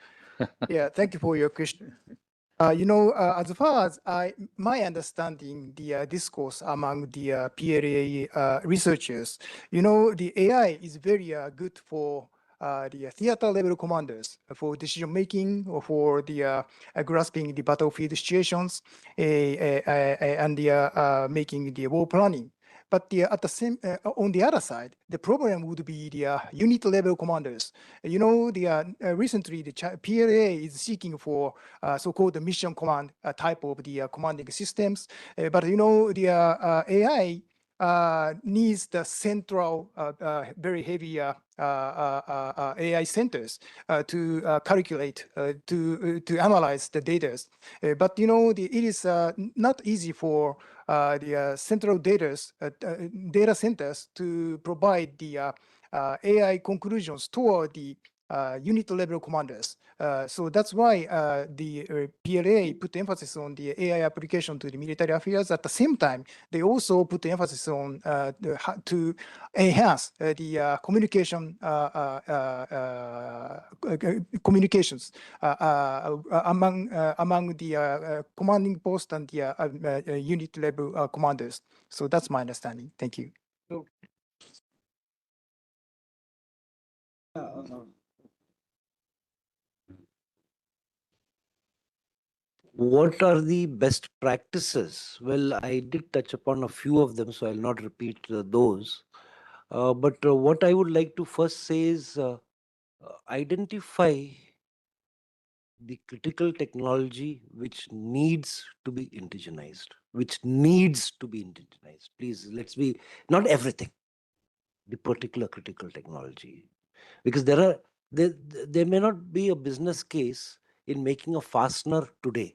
Yeah, thank you for your question. As far as my understanding, the discourse among the PLA researchers, the AI is very good for the theater level commanders for decision making or for the grasping the battlefield situations and making the war planning. But at the same, on the other side, the problem would be the unit level commanders. Recently the PLA is seeking for so-called mission command type of the commanding systems. But the AI needs the central, very heavy AI centers to calculate, to analyze the data. But it is not easy for the central data centers to provide the AI conclusions toward the unit level commanders. So that's why the PLA put emphasis on the AI application to the military affairs. At the same time, they also put emphasis on to enhance the communications among the commanding post and the unit level commanders. So that's my understanding. Thank you. What are the best practices? Well, I did touch upon a few of them, so I'll not repeat those. But what I would like to first say is identify the critical technology which needs to be indigenized, Please, let's be, not everything, the particular critical technology. Because there may not be a business case in making a fastener today.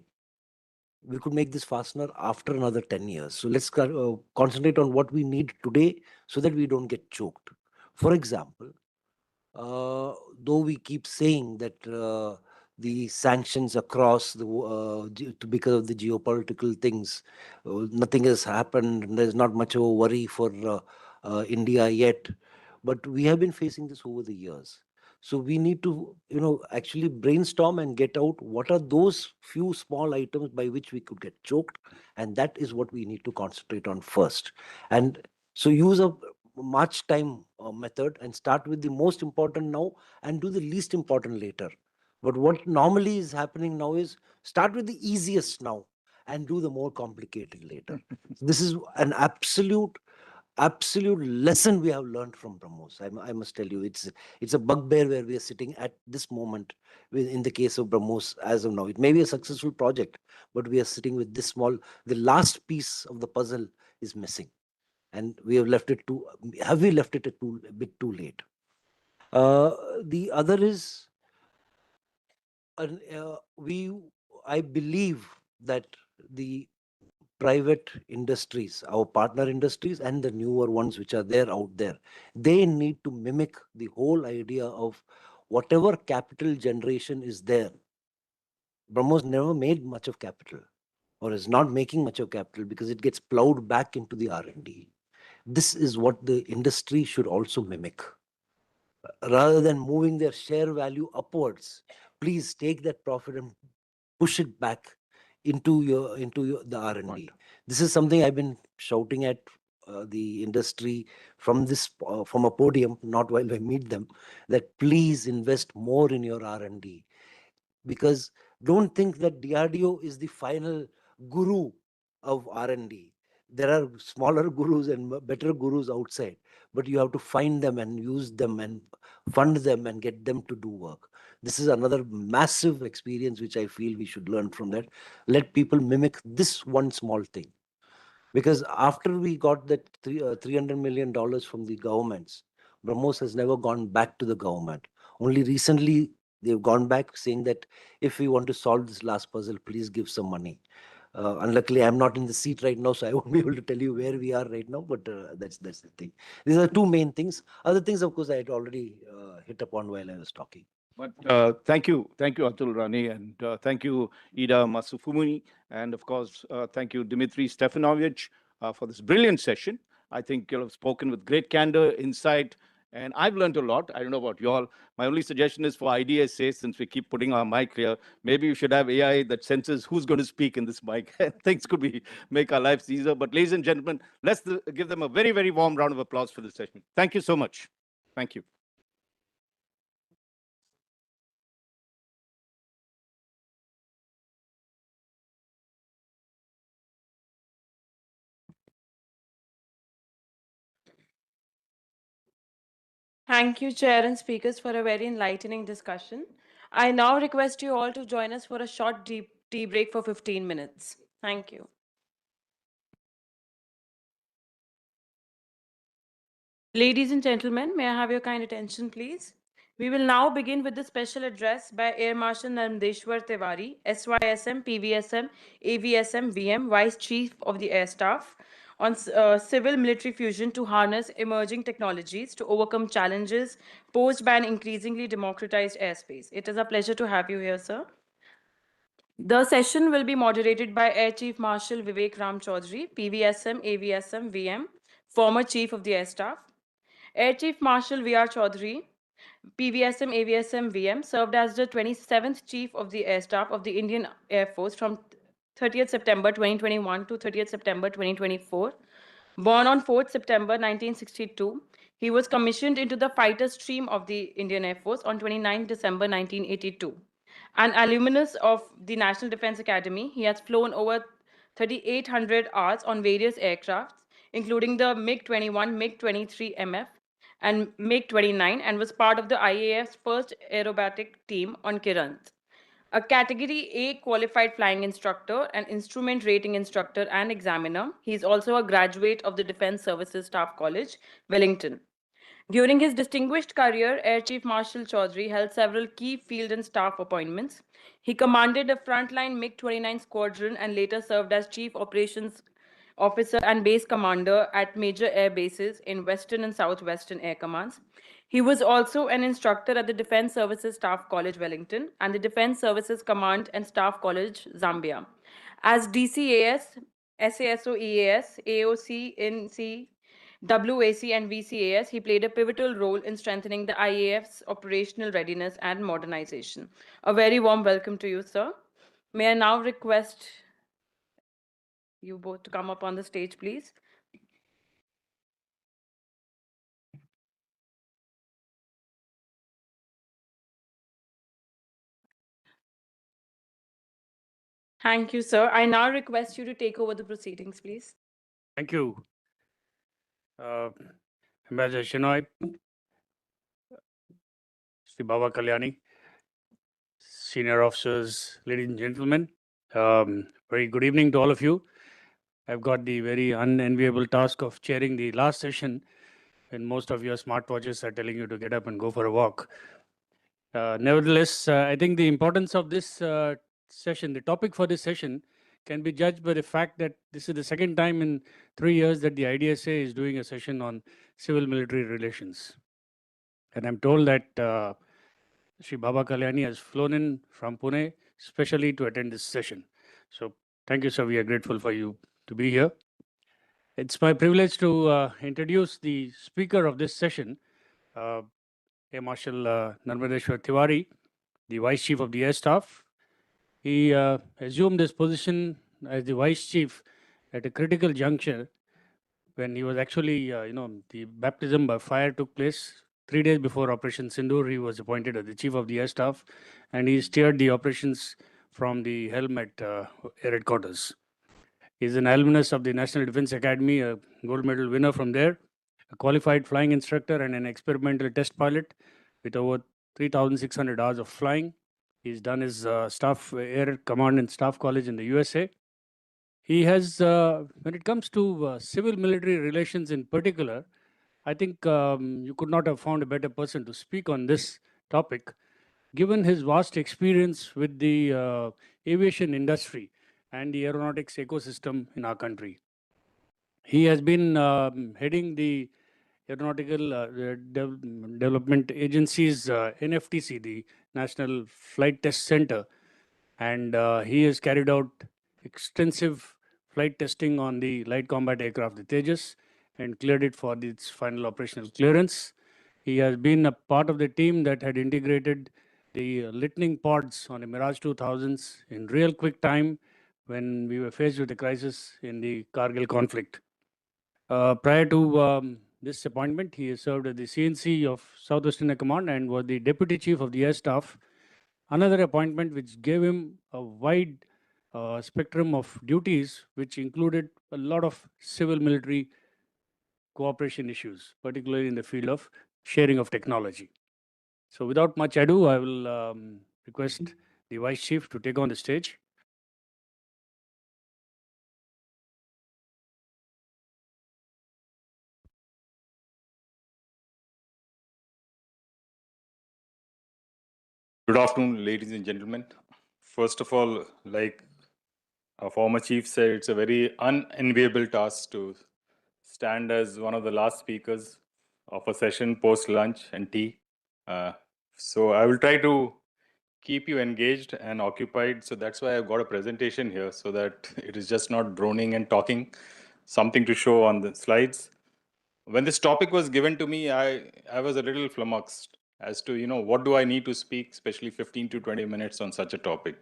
We could make this fastener after another 10 years. So let's concentrate on what we need today so that we don't get choked. For example, though we keep saying that the sanctions across because of the geopolitical things, nothing has happened. There's not much of a worry for India yet, but we have been facing this over the years. So we need to, actually brainstorm and get out what are those few small items by which we could get choked, and that is what we need to concentrate on first. And so use a march time method and start with the most important now and do the least important later. But what normally is happening now is start with the easiest now and do the more complicated later. This is an absolute lesson we have learned from BrahMos. I must tell you, it's a bugbear where we are sitting at this moment in the case of BrahMos as of now. It may be a successful project, but we are sitting with this small, the last piece of the puzzle is missing. And we have left it a bit too late? The other is, I believe that the private industries, our partner industries and the newer ones which are out there, they need to mimic the whole idea of whatever capital generation is there. BrahMos never made much of capital or is not making much of capital because it gets plowed back into the R&D. This is what the industry should also mimic. Rather than moving their share value upwards, please take that profit and push it back into the R&D. This is something I've been shouting at the industry from a podium, not while I meet them, that please invest more in your R&D. Because don't think that DRDO is the final guru of R&D. There are smaller gurus and better gurus outside, but you have to find them and use them and fund them and get them to do work. This is another massive experience which I feel we should learn from that. Let people mimic this one small thing. Because after we got that $300 million from the governments, BrahMos has never gone back to the government. Only recently they've gone back saying that if we want to solve this last puzzle, please give some money. Unluckily, I'm not in the seat right now, so I won't be able to tell you where we are right now, but that's the thing. These are two main things. Other things, of course, I had already hit upon while I was talking. But thank you, Atul Rani, and thank you, Ida Masufumi, and of course, thank you, Dmitry Stefanovich, for this brilliant session. I think you'll have spoken with great candor, insight, and I've learned a lot. I don't know about you all. My only suggestion is for IDSA, since we keep putting our mic here, maybe you should have AI that senses who's going to speak in this mic. Things could make our lives easier. But ladies and gentlemen, let's give them a very, very warm round of applause for this session. Thank you so much. Thank you. Thank you, Chair and speakers, for a very enlightening discussion. I now request you all to join us for a short tea break for 15 minutes. Thank you. Ladies and gentlemen, may I have your kind attention, please? We will now begin with the special address by Air Marshal Narmdeshwar Tiwari, SYSM, PVSM, AVSM, VM, Vice Chief of the Air Staff, on civil-military fusion to harness emerging technologies to overcome challenges posed by an increasingly democratized airspace. It is a pleasure to have you here, sir. The session will be moderated by Air Chief Marshal Vivek Ram Chaudhary, PVSM, AVSM, VM, former Chief of the Air Staff. Air Chief Marshal V.R. Chaudhary, PVSM, AVSM, VM, served as the 27th Chief of the Air Staff of the Indian Air Force from 30th September 2021 to 30th September 2024. Born on 4th September 1962, he was commissioned into the fighter stream of the Indian Air Force on 29 December 1982. An alumnus of the National Defense Academy, he has flown over 3,800 hours on various aircrafts, including the MiG-21, MiG-23 MF, and MiG-29, and was part of the IAF's first aerobatic team on Kirant. A Category A qualified flying instructor, an instrument rating instructor and examiner, he is also a graduate of the Defense Services Staff College, Wellington. During his distinguished career, Air Chief Marshal Chaudhary held several key field and staff appointments. He commanded a frontline MiG-29 squadron and later served as Chief Operations Officer and Base Commander at major air bases in Western and Southwestern Air Commands. He was also an instructor at the Defense Services Staff College, Wellington, and the Defense Services Command and Staff College, Zambia. As DCAS, SASO EAS, AOC, NC, WAC, and VCAS, he played a pivotal role in strengthening the IAF's operational readiness and modernization. A very warm welcome to you, sir. May I now request you both to come up on the stage, please. Thank you, sir. I now request you to take over the proceedings, please. Thank you. Ambassador Shenoy, Sri Baba Kalyani, senior officers, ladies and gentlemen, very good evening to all of you. I've got the very unenviable task of chairing the last session when most of your smartwatches are telling you to get up and go for a walk. Nevertheless, I think the importance of this session, the topic for this session, can be judged by the fact that this is the second time in 3 years that the IDSA is doing a session on civil-military relations. And I'm told that Sri Baba Kalyani has flown in from Pune specially to attend this session. So thank you, sir. We are grateful for you to be here. It's my privilege to introduce the speaker of this session, Air Marshal Narmadeshwar Tiwari, the Vice Chief of the Air Staff. He assumed this position as the Vice Chief at a critical juncture when he was actually, the baptism by fire took place 3 days before Operation Sindoor. He was appointed as the Chief of the Air Staff, and he steered the operations from the helm at Air Headquarters. He's an alumnus of the National Defense Academy, a gold medal winner from there, a qualified flying instructor and an experimental test pilot with over 3,600 hours of flying. He's done his staff Air Command and Staff College in the USA. He has, when it comes to civil-military relations in particular, I think you could not have found a better person to speak on this topic, given his vast experience with the aviation industry and the aeronautics ecosystem in our country. He has been heading the Aeronautical Development Agency's NFTC, the National Flight Test Center, and he has carried out extensive flight testing on the light combat aircraft, the Tejas, and cleared it for its final operational clearance. He has been a part of the team that had integrated the lightning pods on the Mirage 2000s in real quick time when we were faced with a crisis in the Kargil conflict. Prior to this appointment, he served as the CNC of Southwestern Air Command and was the Deputy Chief of the Air Staff, another appointment which gave him a wide spectrum of duties, which included a lot of civil-military cooperation issues, particularly in the field of sharing of technology. So without much ado, I will request the Vice Chief to take on the stage. Good afternoon, ladies and gentlemen. First of all, like our former chief said, it's a very unenviable task to stand as one of the last speakers of a session post-lunch and tea. So I will try to keep you engaged and occupied. So that's why I've got a presentation here so that it is just not droning and talking, something to show on the slides. When this topic was given to me, I was a little flummoxed as to, what do I need to speak, especially 15 to 20 minutes on such a topic.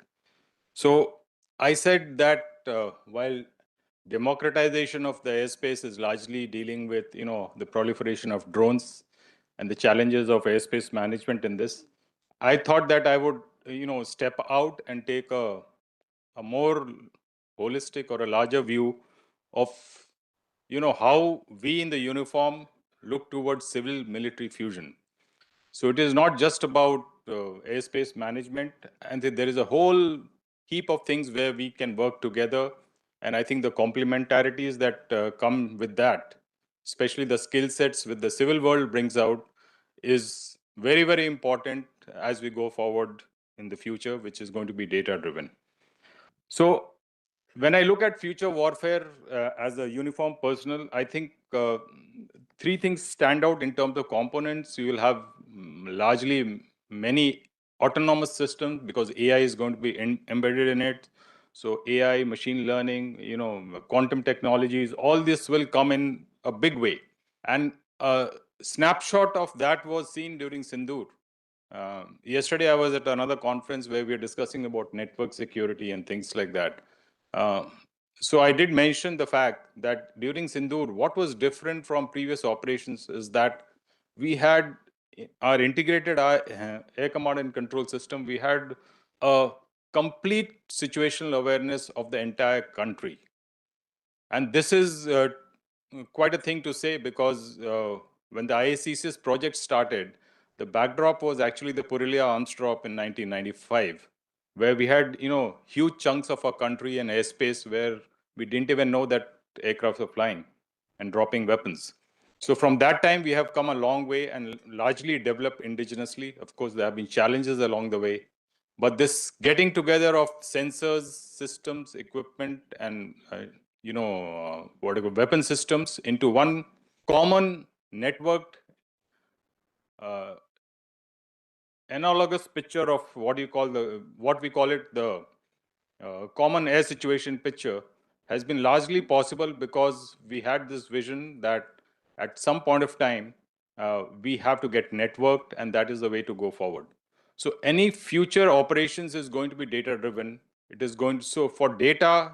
So I said that while democratization of the airspace is largely dealing with, the proliferation of drones and the challenges of airspace management in this, I thought that I would, step out and take a more holistic or a larger view of, how we in the uniform look towards civil military fusion. So it is not just about airspace management, and there is a whole heap of things where we can work together. And I think the complementarities that come with that, especially the skill sets with the civil world brings out, is very, very important as we go forward in the future, which is going to be data driven. So when I look at future warfare as a uniform personnel, I think three things stand out in terms of components. You will have largely many autonomous systems because AI is going to be embedded in it. So AI, machine learning, quantum technologies, all this will come in a big way. And a snapshot of that was seen during Sindoor. Yesterday, I was at another conference where we were discussing about network security and things like that. So I did mention the fact that during Sindoor, what was different from previous operations is that we had our integrated air command and control system. We had a complete situational awareness of the entire country. And this is quite a thing to say because when the IACC's project started, the backdrop was actually the Purulia arms drop in 1995, where we had, huge chunks of our country and airspace where we didn't even know that aircraft were flying and dropping weapons. So from that time, we have come a long way and largely developed indigenously. Of course, there have been challenges along the way. But this getting together of sensors, systems, equipment, and whatever weapon systems into one common networked analogous picture of what we call the common air situation picture has been largely possible because we had this vision that at some point of time we have to get networked, and that is the way to go forward. So any future operations is going to be data driven. It is going to, so for data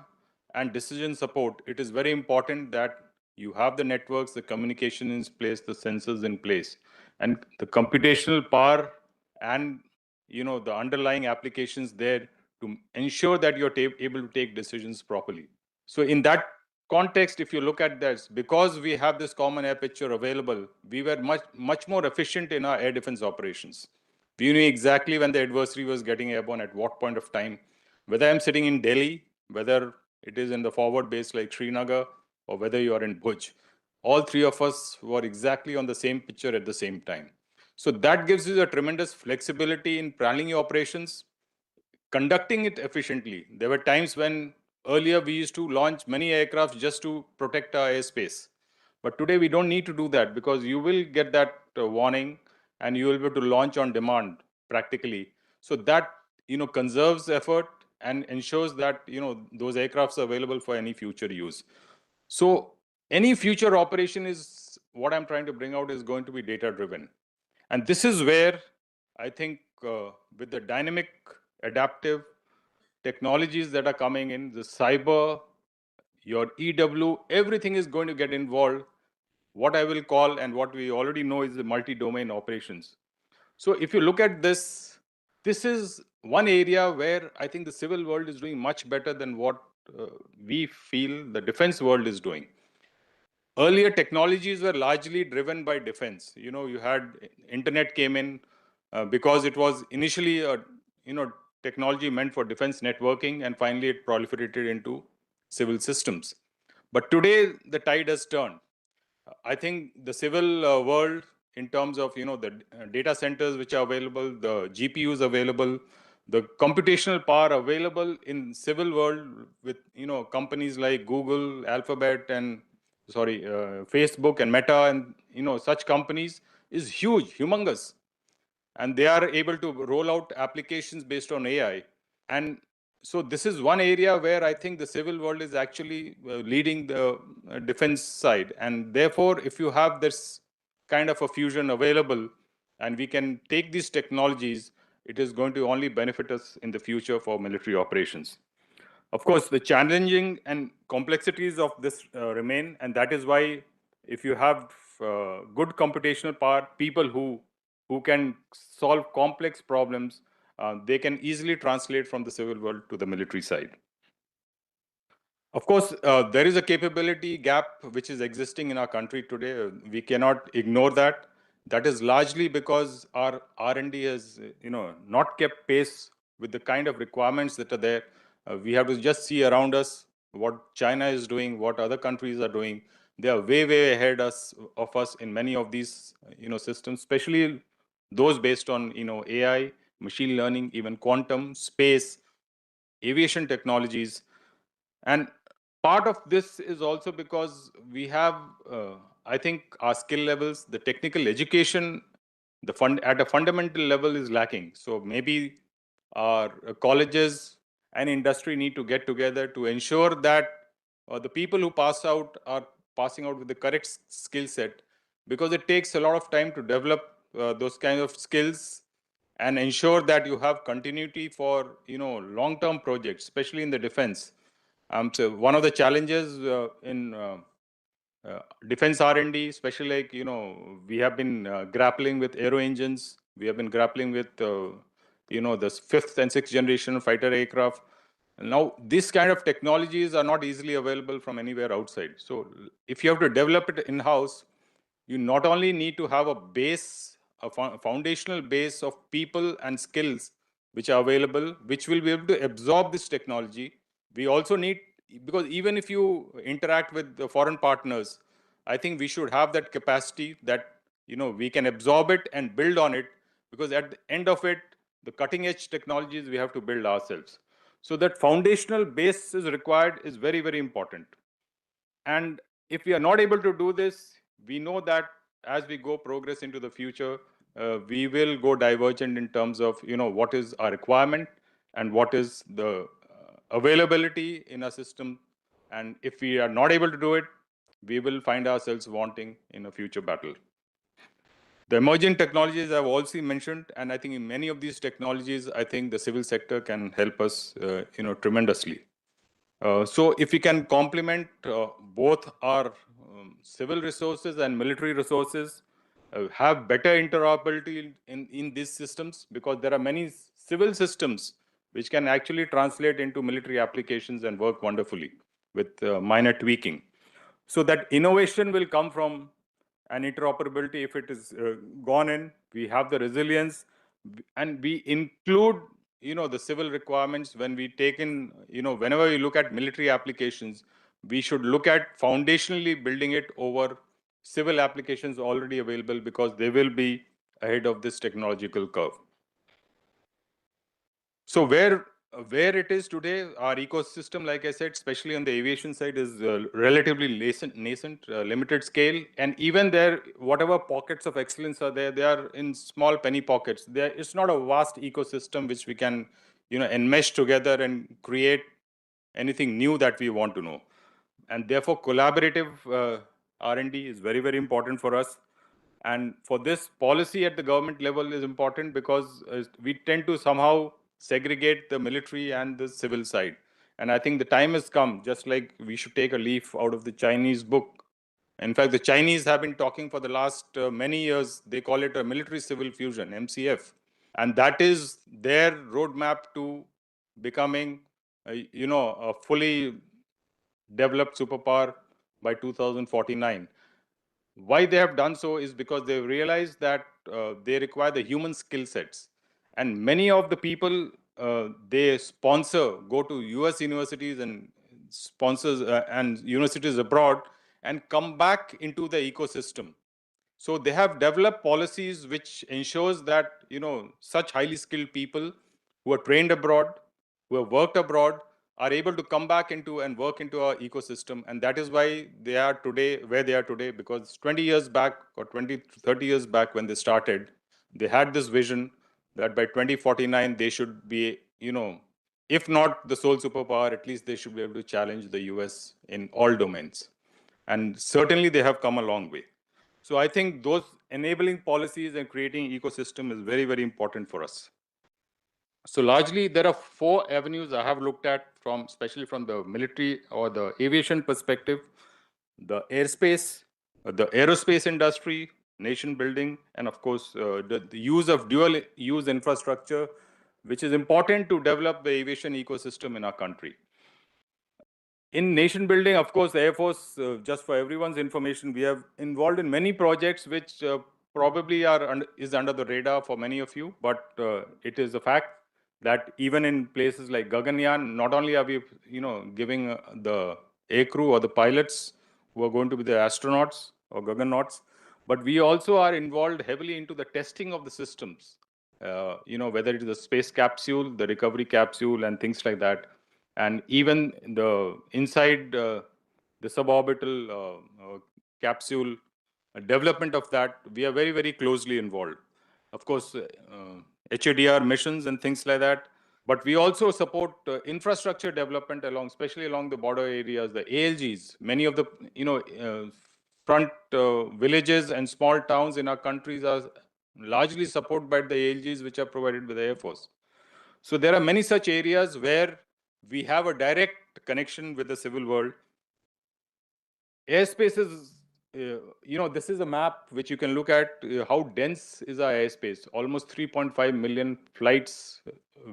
and decision support, it is very important that you have the networks, the communication in place, the sensors in place, and the computational power and the underlying applications there to ensure that you're able to take decisions properly. So in that context, if you look at this, because we have this common air picture available, we were much more efficient in our air defense operations. We knew exactly when the adversary was getting airborne, at what point of time, whether I'm sitting in Delhi, whether it is in the forward base like Srinagar, or whether you are in Bhuj. All three of us were exactly on the same picture at the same time. So that gives you a tremendous flexibility in planning your operations, conducting it efficiently. There were times when earlier we used to launch many aircraft just to protect our airspace. But today we don't need to do that because you will get that warning and you will be able to launch on demand practically. So that, conserves effort and ensures that, those aircrafts are available for any future use. So any future operation is, what I'm trying to bring out is going to be data driven. And this is where I think with the dynamic, adaptive technologies that are coming in, the cyber, your EW, everything is going to get involved. What I will call, and what we already know, is the multi-domain operations. So if you look at this, this is one area where I think the civil world is doing much better than what we feel the defense world is doing. Earlier, technologies were largely driven by defense. You had internet came in because it was initially a, technology meant for defense networking, and finally it proliferated into civil systems. But today, the tide has turned. I think the civil world, in terms of, the data centers which are available, the GPUs available, the computational power available in civil world with, companies like Google, Alphabet, and Facebook and Meta and such companies is huge, humongous, and they are able to roll out applications based on AI. And so this is one area where I think the civil world is actually leading the defense side. And therefore, if you have this kind of a fusion available and we can take these technologies, it is going to only benefit us in the future for military operations. Of course, the challenging and complexities of this remain, and that is why if you have good computational power, people who can solve complex problems, they can easily translate from the civil world to the military side. Of course, there is a capability gap which is existing in our country today. We cannot ignore that. That is largely because our R&D has, not kept pace with the kind of requirements that are there. We have to just see around us what China is doing, what other countries are doing. They are way, way ahead of us in many of these, systems, especially those based on, AI, machine learning, even quantum, space, aviation technologies. And part of this is also because we have, I think, our skill levels, the technical education, at a fundamental level is lacking. So maybe our colleges and industry need to get together to ensure that the people who pass out are passing out with the correct skill set, because it takes a lot of time to develop those kind of skills and ensure that you have continuity for long-term projects, especially in the defense. So one of the challenges in defense R&D, especially we have been grappling with aero engines. We have been grappling with the fifth and sixth generation fighter aircraft. Now, this kind of technologies are not easily available from anywhere outside. So if you have to develop it in-house, you not only need to have a base, a foundational base of people and skills which are available, which will be able to absorb this technology. We also need, because even if you interact with the foreign partners, I think we should have that capacity that, we can absorb it and build on it, because at the end of it, the cutting edge technologies we have to build ourselves. So that foundational base is required is very, very important. And if we are not able to do this, we know that as we go progress into the future, we will go divergent in terms of, what is our requirement and what is the availability in a system. And if we are not able to do it, we will find ourselves wanting in a future battle. The emerging technologies I've also mentioned, and I think in many of these technologies, I think the civil sector can help us, tremendously. So if we can complement both our civil resources and military resources, have better interoperability in these systems, because there are many civil systems which can actually translate into military applications and work wonderfully with minor tweaking. So that innovation will come from an interoperability. If it is gone in, we have the resilience, and we include the civil requirements when we take in, whenever we look at military applications, we should look at foundationally building it over civil applications already available, because they will be ahead of this technological curve. So where it is today, our ecosystem, like I said, especially on the aviation side, is relatively nascent, limited scale. And even there, whatever pockets of excellence are there, they are in small penny pockets. It's not a vast ecosystem which we can, enmesh together and create anything new that we want to know. And therefore, collaborative R&D is very, very important for us. And for this, policy at the government level is important, because we tend to somehow segregate the military and the civil side. And I think the time has come, just like we should take a leaf out of the Chinese book. In fact, the Chinese have been talking for the last many years. They call it a military civil fusion, MCF. And that is their roadmap to becoming, a fully developed superpower by 2049. Why they have done so is because they realized that they require the human skill sets. And many of the people they sponsor go to US universities and sponsors and universities abroad and come back into the ecosystem. So they have developed policies which ensures that, such highly skilled people who are trained abroad, who have worked abroad, are able to come back into and work into our ecosystem. And that is why they are today where they are today, because 20 years back or 20, 30 years back when they started, they had this vision that by 2049, they should be, if not the sole superpower, at least they should be able to challenge the US in all domains. And certainly they have come a long way. So I think those enabling policies and creating ecosystem is very, very important for us. So largely there are 4 avenues I have looked at especially from the military or the aviation perspective: the airspace, the aerospace industry, nation building, and of course the use of dual use infrastructure, which is important to develop the aviation ecosystem in our country. In nation building, of course, the Air Force, just for everyone's information, we have involved in many projects which probably is under the radar for many of you, but it is a fact that even in places like Gaganyaan, not only are we, giving the aircrew or the pilots who are going to be the astronauts or Gaganauts, but we also are involved heavily into the testing of the systems. Whether it is the space capsule, the recovery capsule, and things like that. And even the inside the suborbital capsule development of that, we are very, very closely involved. Of course, HADR missions and things like that. But we also support infrastructure development especially along the border areas, the ALGs. Many of the, front villages and small towns in our countries are largely supported by the ALGs, which are provided by the Air Force. So there are many such areas where we have a direct connection with the civil world. Airspace is, this is a map which you can look at how dense is our airspace. Almost 3.5 million flights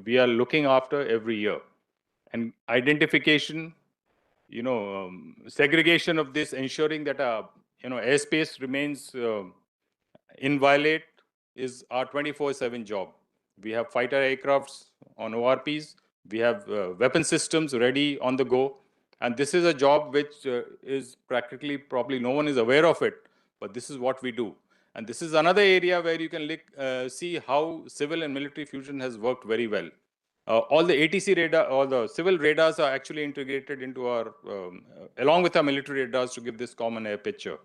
we are looking after every year. And identification, segregation of this, ensuring that our, airspace remains inviolate is our 24/7 job. We have fighter aircrafts on ORPs. We have weapon systems ready on the go. And this is a job which is practically, probably no one is aware of it, but this is what we do. And this is another area where you can see how civil and military fusion has worked very well. All the ATC radar, all the civil radars are actually integrated into our, along with our military radars to give this common air picture.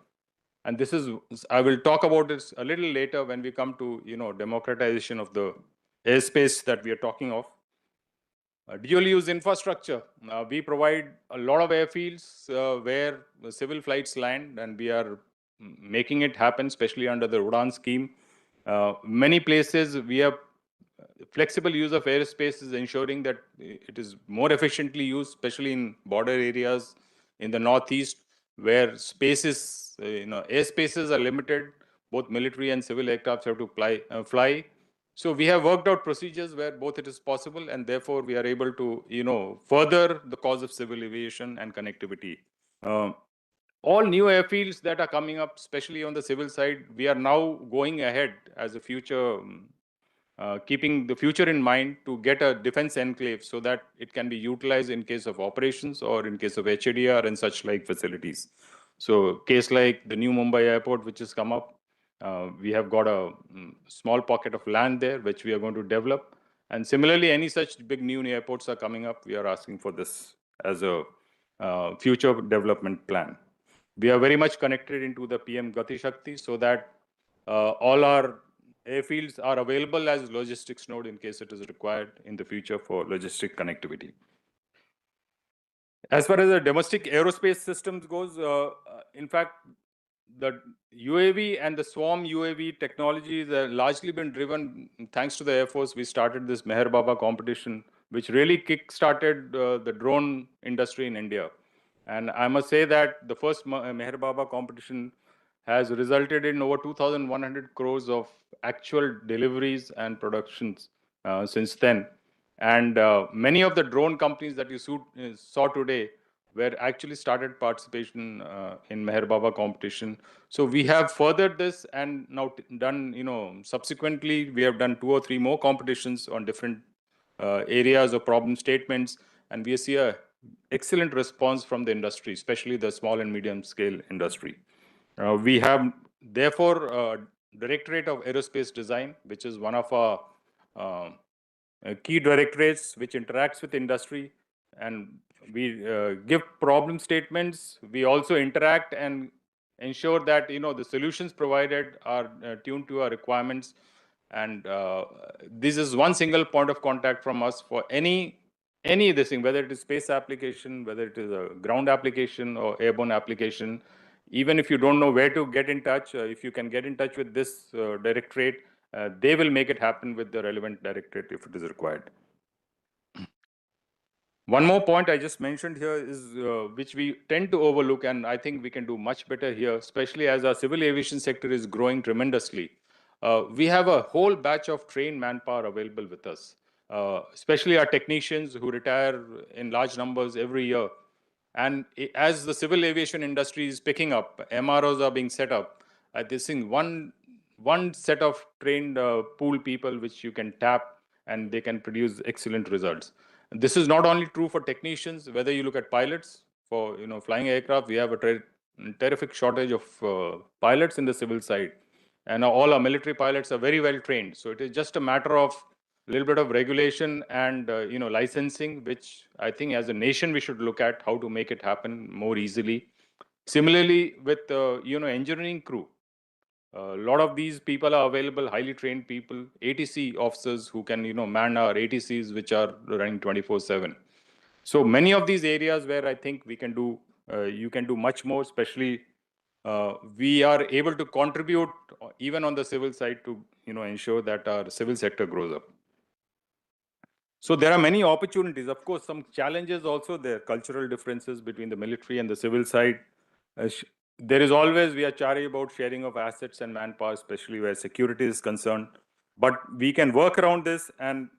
And this is, I will talk about this a little later when we come to, democratization of the airspace that we are talking of. Dual use infrastructure. We provide a lot of airfields where the civil flights land, and we are making it happen, especially under the UDAN scheme. Many places we have flexible use of airspace is ensuring that it is more efficiently used, especially in border areas in the northeast, where spaces, airspaces are limited. Both military and civil aircraft have to fly. So we have worked out procedures where both it is possible, and therefore we are able to, further the cause of civil aviation and connectivity. All new airfields that are coming up, especially on the civil side, we are now going ahead as a future, keeping the future in mind to get a defense enclave so that it can be utilized in case of operations or in case of HADR and such like facilities. So case like the new Mumbai airport, which has come up, we have got a small pocket of land there, which we are going to develop. And similarly, any such big new airports are coming up, we are asking for this as a future development plan. We are very much connected into the PM Gati Shakti so that all our airfields are available as logistics node in case it is required in the future for logistic connectivity. As far as the domestic aerospace systems goes, in fact, the UAV and the swarm UAV technologies have largely been driven, thanks to the Air Force. We started this Meher Baba competition, which really kick-started the drone industry in India. And I must say that the first Meher Baba competition has resulted in over 2,100 crores of actual deliveries and productions since then. And many of the drone companies that you saw today were actually started participation in Meher Baba competition. So we have furthered this and now done, subsequently, we have done 2 or 3 more competitions on different areas of problem statements. And we see a excellent response from the industry, especially the small and medium scale industry. We have, therefore, Directorate of Aerospace Design, which is one of our key directorates which interacts with industry. and we give problem statements. We also interact and ensure that the solutions provided are tuned to our requirements. And this is one single point of contact from us for any this thing, whether it is space application, whether it is a ground application or airborne application. Even if you don't know where to get in touch, if you can get in touch with this directorate, they will make it happen with the relevant directorate if it is required. One more point I just mentioned here is which we tend to overlook, and I think we can do much better here, especially as our civil aviation sector is growing tremendously. We have a whole batch of trained manpower available with us, especially our technicians who retire in large numbers every year. And as the civil aviation industry is picking up, MROs are being set up. This thing, one set of trained pool people which you can tap, and they can produce excellent results. This is not only true for technicians. Whether you look at pilots for flying aircraft, we have a terrific shortage of pilots in the civil side, and all our military pilots are very well trained. So it is just a matter of a little bit of regulation and licensing, which I think as a nation we should look at how to make it happen more easily. Similarly, with engineering crew, a lot of these people are available, highly trained people, ATC officers who can man our ATCs, which are running 24/7. So many of these areas where I think we can do, you can do much more, especially we are able to contribute even on the civil side to ensure that our civil sector grows up. So there are many opportunities. Of course, some challenges also there, cultural differences between the military and the civil side. There is always, we are chary about sharing of assets and manpower, especially where security is concerned. But we can work around this, and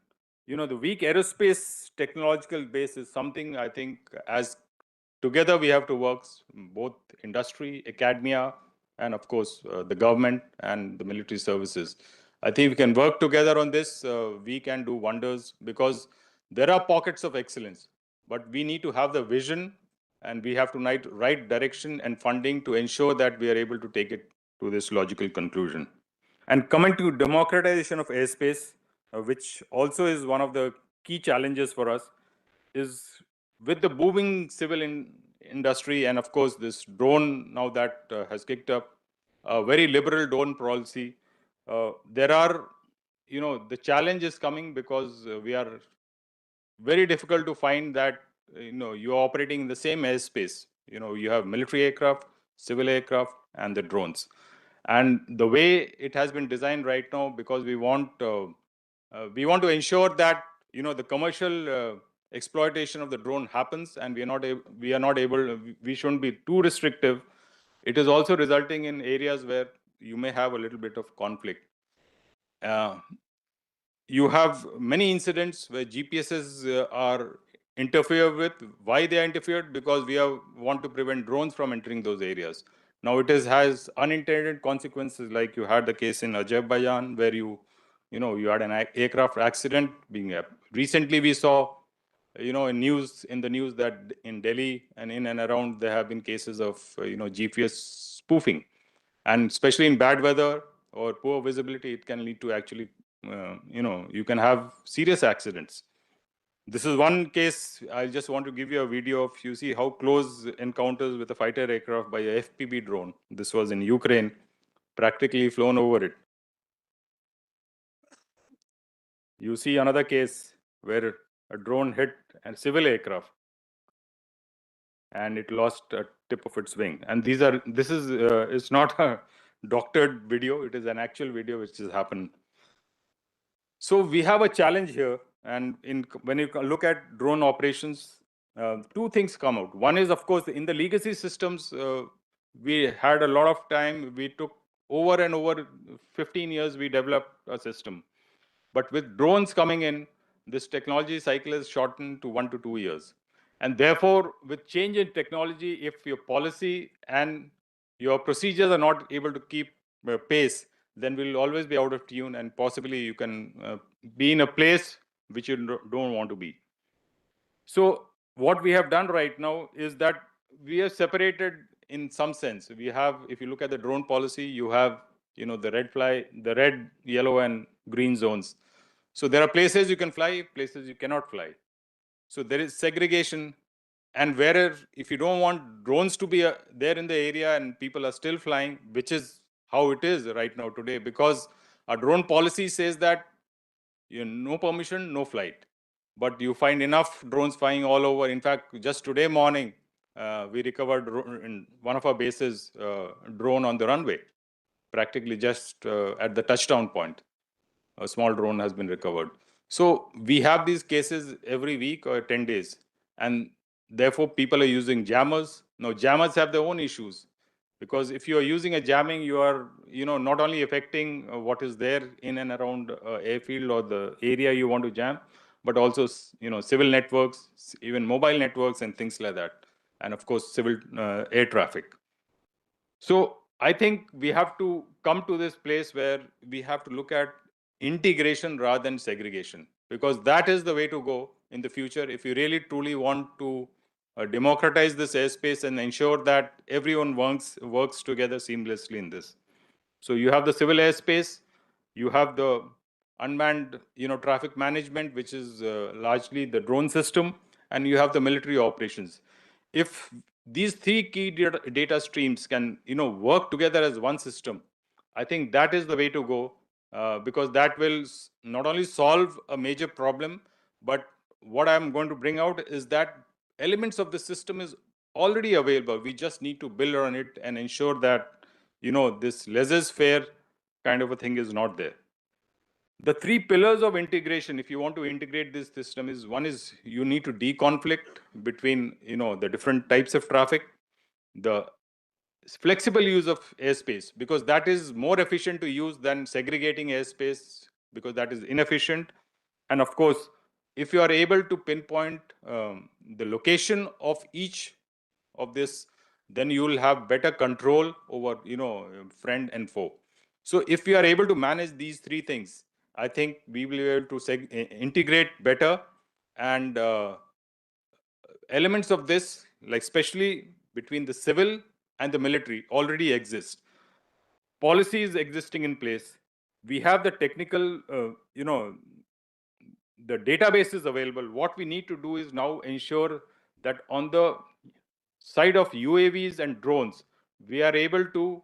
the weak aerospace technological base is something I think as together we have to work, both industry, academia, and of course the government and the military services. I think we can work together on this. We can do wonders because there are pockets of excellence, but we need to have the vision and we have to right direction and funding to ensure that we are able to take it to this logical conclusion. And coming to democratization of airspace, which also is one of the key challenges for us, is with the booming civil industry and of course this drone now that has kicked up, a very liberal drone policy. There are, the challenge is coming because we are very difficult to find that, you are operating in the same airspace. You have military aircraft, civil aircraft, and the drones. And the way it has been designed right now, because we want to ensure that, the commercial exploitation of the drone happens, and we shouldn't be too restrictive. It is also resulting in areas where you may have a little bit of conflict. You have many incidents where GPSs are interfered with. Why they are interfered? Because we want to prevent drones from entering those areas. Now it has unintended consequences, like you had the case in Azerbaijan where you had an aircraft accident being up. Recently we saw, in the news that in Delhi and in and around there have been cases of GPS spoofing, and especially in bad weather or poor visibility, it can lead to actually you can have serious accidents. This is one case. I just want to give you a video of, you see how close encounters with a fighter aircraft by a FPV drone. This was in Ukraine, practically flown over it. You see another case where a drone hit a civil aircraft and it lost a tip of its wing. And this is it's not a doctored video. It is an actual video which has happened. So we have a challenge here, and when you look at drone operations, two things come out. One is, of course, in the legacy systems, we had a lot of time. We took over and over 15 years, we developed a system. But with drones coming in, this technology cycle is shortened to 1 to 2 years. And therefore, with change in technology, if your policy and your procedures are not able to keep pace, then we'll always be out of tune, and possibly you can be in a place which you don't want to be. So what we have done right now is that we are separated in some sense. We have, if you look at the drone policy, you have the red, yellow, and green zones. So there are places you can fly, places you cannot fly. So there is segregation. And wherever, if you don't want drones to be there in the area and people are still flying, which is how it is right now today, because our drone policy says that no permission, no flight. But you find enough drones flying all over. In fact, just today morning, we recovered in one of our bases drone on the runway, practically just at the touchdown point. A small drone has been recovered. So we have these cases every week or 10 days. And therefore, people are using jammers. Now, jammers have their own issues. Because if you are using a jamming, you are not only affecting what is there in and around airfield or the area you want to jam, but also civil networks, even mobile networks and things like that. And of course, civil air traffic. So I think we have to come to this place where we have to look at integration rather than segregation, because that is the way to go in the future if you really truly want to democratize this airspace and ensure that everyone works together seamlessly in this. So you have the civil airspace, you have the unmanned traffic management, which is largely the drone system, and you have the military operations. If these three key data streams can work together as one system, I think that is the way to go, because that will not only solve a major problem, but what I'm going to bring out is that elements of the system is already available. We just need to build on it and ensure that this laissez-faire kind of a thing is not there. The three pillars of integration, if you want to integrate this system, is one is you need to deconflict between the different types of traffic, the flexible use of airspace, because that is more efficient to use than segregating airspace, because that is inefficient. And of course, if you are able to pinpoint the location of each of this, then you will have better control over friend and foe. So if we are able to manage these three things, I think we will be able to integrate better. And elements of this, like especially between the civil and the military, already exist. Policy is existing in place. We have the technical, the database is available. What we need to do is now ensure that on the side of UAVs and drones, we are able to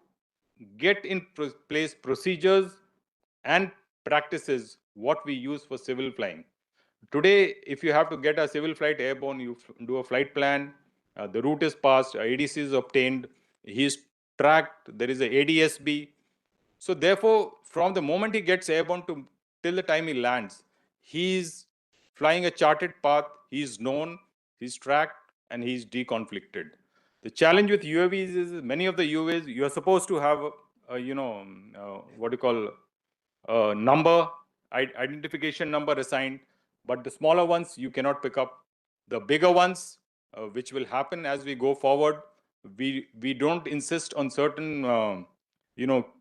get in place procedures and practices what we use for civil flying. Today, if you have to get a civil flight airborne, you do a flight plan, the route is passed, ADC is obtained, he is tracked, there is a ADSB. So therefore, from the moment he gets airborne till the time he lands, he is flying a charted path, he is known, he's tracked, and he's deconflicted. The challenge with UAVs is many of the UAVs, you are supposed to have what you call a number, identification number assigned, but the smaller ones you cannot pick up. The bigger ones, which will happen as we go forward, we don't insist on certain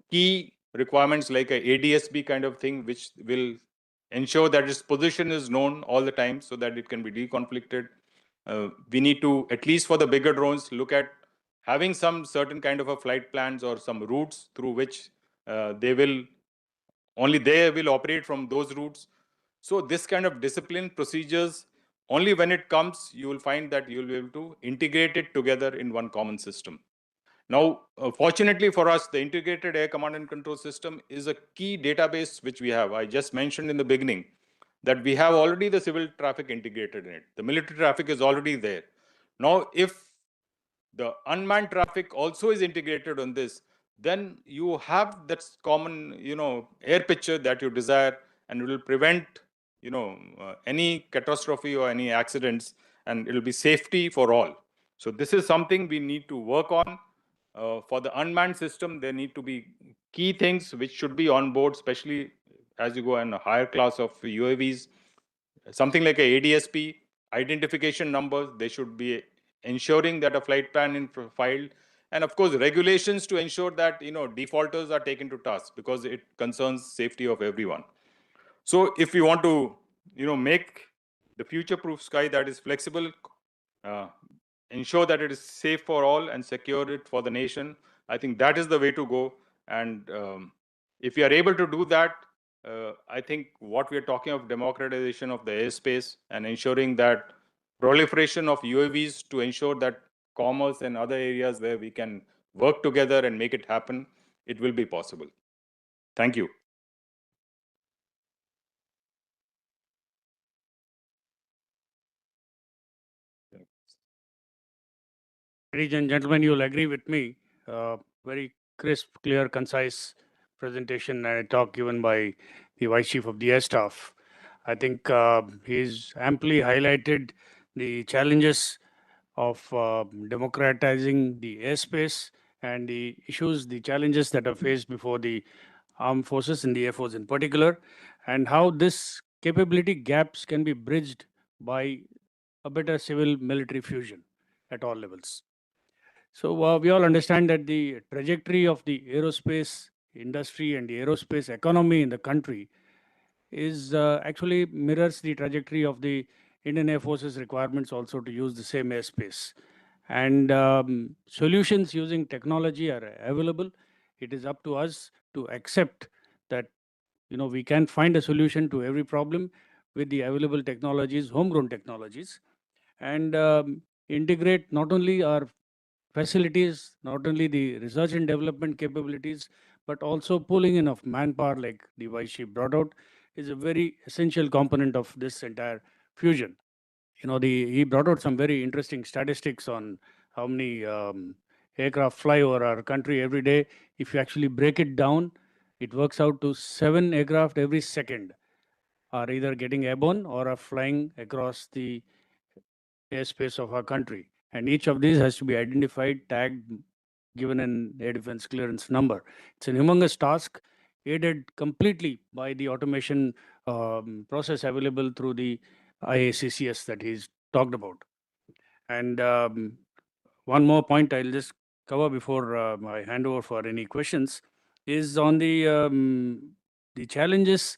key requirements like a ADSB kind of thing, which will ensure that its position is known all the time so that it can be deconflicted. We need to, at least for the bigger drones, look at having some certain kind of a flight plans or some routes through which they will operate from those routes. So this kind of discipline procedures, only when it comes, you will find that you will be able to integrate it together in one common system. Now, fortunately for us, the integrated air command and control system is a key database which we have. I just mentioned in the beginning that we have already the civil traffic integrated in it. The military traffic is already there. Now, if the unmanned traffic also is integrated on this, then you have that common, air picture that you desire, and it will prevent, any catastrophe or any accidents, and it will be safety for all. So this is something we need to work on. For the unmanned system, there need to be key things which should be on board, especially as you go in a higher class of UAVs. Something like a ADSP, identification numbers, they should be ensuring that a flight plan is filed. And of course, regulations to ensure that, defaulters are taken to task, because it concerns safety of everyone. So if we want to, make the future-proof sky that is flexible, ensure that it is safe for all and secure it for the nation, I think that is the way to go. And if we are able to do that, I think what we are talking of democratization of the airspace and ensuring that proliferation of UAVs to ensure that commerce and other areas where we can work together and make it happen, it will be possible. Thank you. Ladies and gentlemen, you'll agree with me. Very crisp, clear, concise presentation and a talk given by the Vice Chief of the Air Staff. I think he's amply highlighted the challenges of democratizing the airspace and the issues, the challenges that are faced before the armed forces and the Air Force in particular, and how this capability gaps can be bridged by a better civil military fusion at all levels. So we all understand that the trajectory of the aerospace industry and the aerospace economy in the country is actually mirrors the trajectory of the Indian Air Force's requirements also to use the same airspace. And solutions using technology are available. It is up to us to accept that we can find a solution to every problem with the available technologies, homegrown technologies, and integrate not only our facilities, not only the research and development capabilities, but also pulling in of manpower, like the Vice Chief brought out, is a very essential component of this entire fusion. He brought out some very interesting statistics on how many aircraft fly over our country every day. If you actually break it down, it works out to 7 aircraft every second are either getting airborne or are flying across the airspace of our country. And each of these has to be identified, tagged, given an air defense clearance number. It's a humongous task, aided completely by the automation process available through the IACCS that he's talked about. And one more point I'll just cover before I hand over for any questions is on the challenges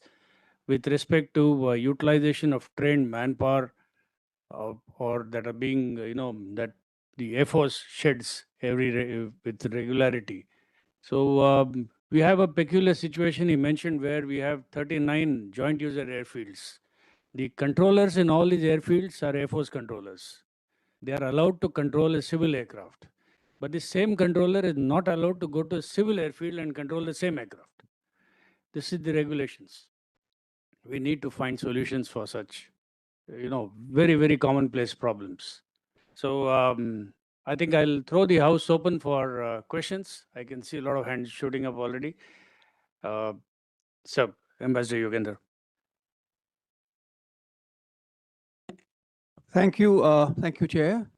with respect to utilization of trained manpower or that are being, that the Air Force sheds with regularity. So we have a peculiar situation he mentioned where we have 39 joint user airfields. The controllers in all these airfields are Air Force controllers. They are allowed to control a civil aircraft. But the same controller is not allowed to go to a civil airfield and control the same aircraft. This is the regulations. We need to find solutions for such, very, very commonplace problems. So I think I'll throw the house open for questions. I can see a lot of hands shooting up already. So, Ambassador Yogendra. Thank you, Chair.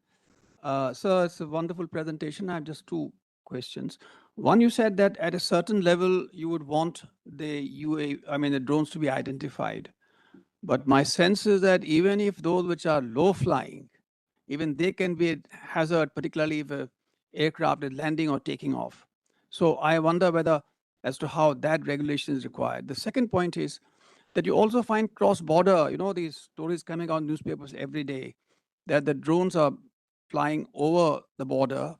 Sir, it's a wonderful presentation. I have just two questions. One, you said that at a certain level, you would want the drones to be identified. But my sense is that even if those which are low flying, even they can be a hazard, particularly if an aircraft is landing or taking off. So I wonder as to how that regulation is required. The second point is that you also find cross-border, these stories coming out in newspapers every day, that the drones are flying over the border,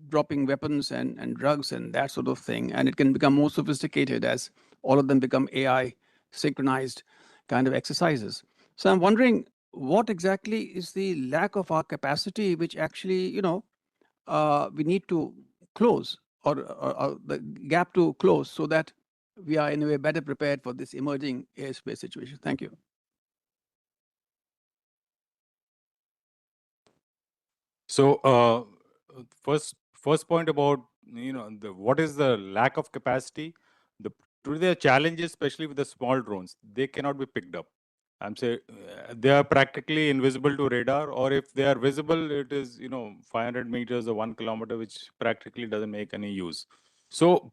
dropping weapons and drugs and that sort of thing. And it can become more sophisticated as all of them become AI synchronized kind of exercises. So I'm wondering, what exactly is the lack of our capacity, which actually, we need to close or the gap to close so that we are in a way better prepared for this emerging airspace situation? Thank you. So first point about what is the lack of capacity. Today there are challenges, especially with the small drones. They cannot be picked up. I'm saying they are practically invisible to radar, or if they are visible, it is 500 meters or 1 kilometer, which practically doesn't make any use. So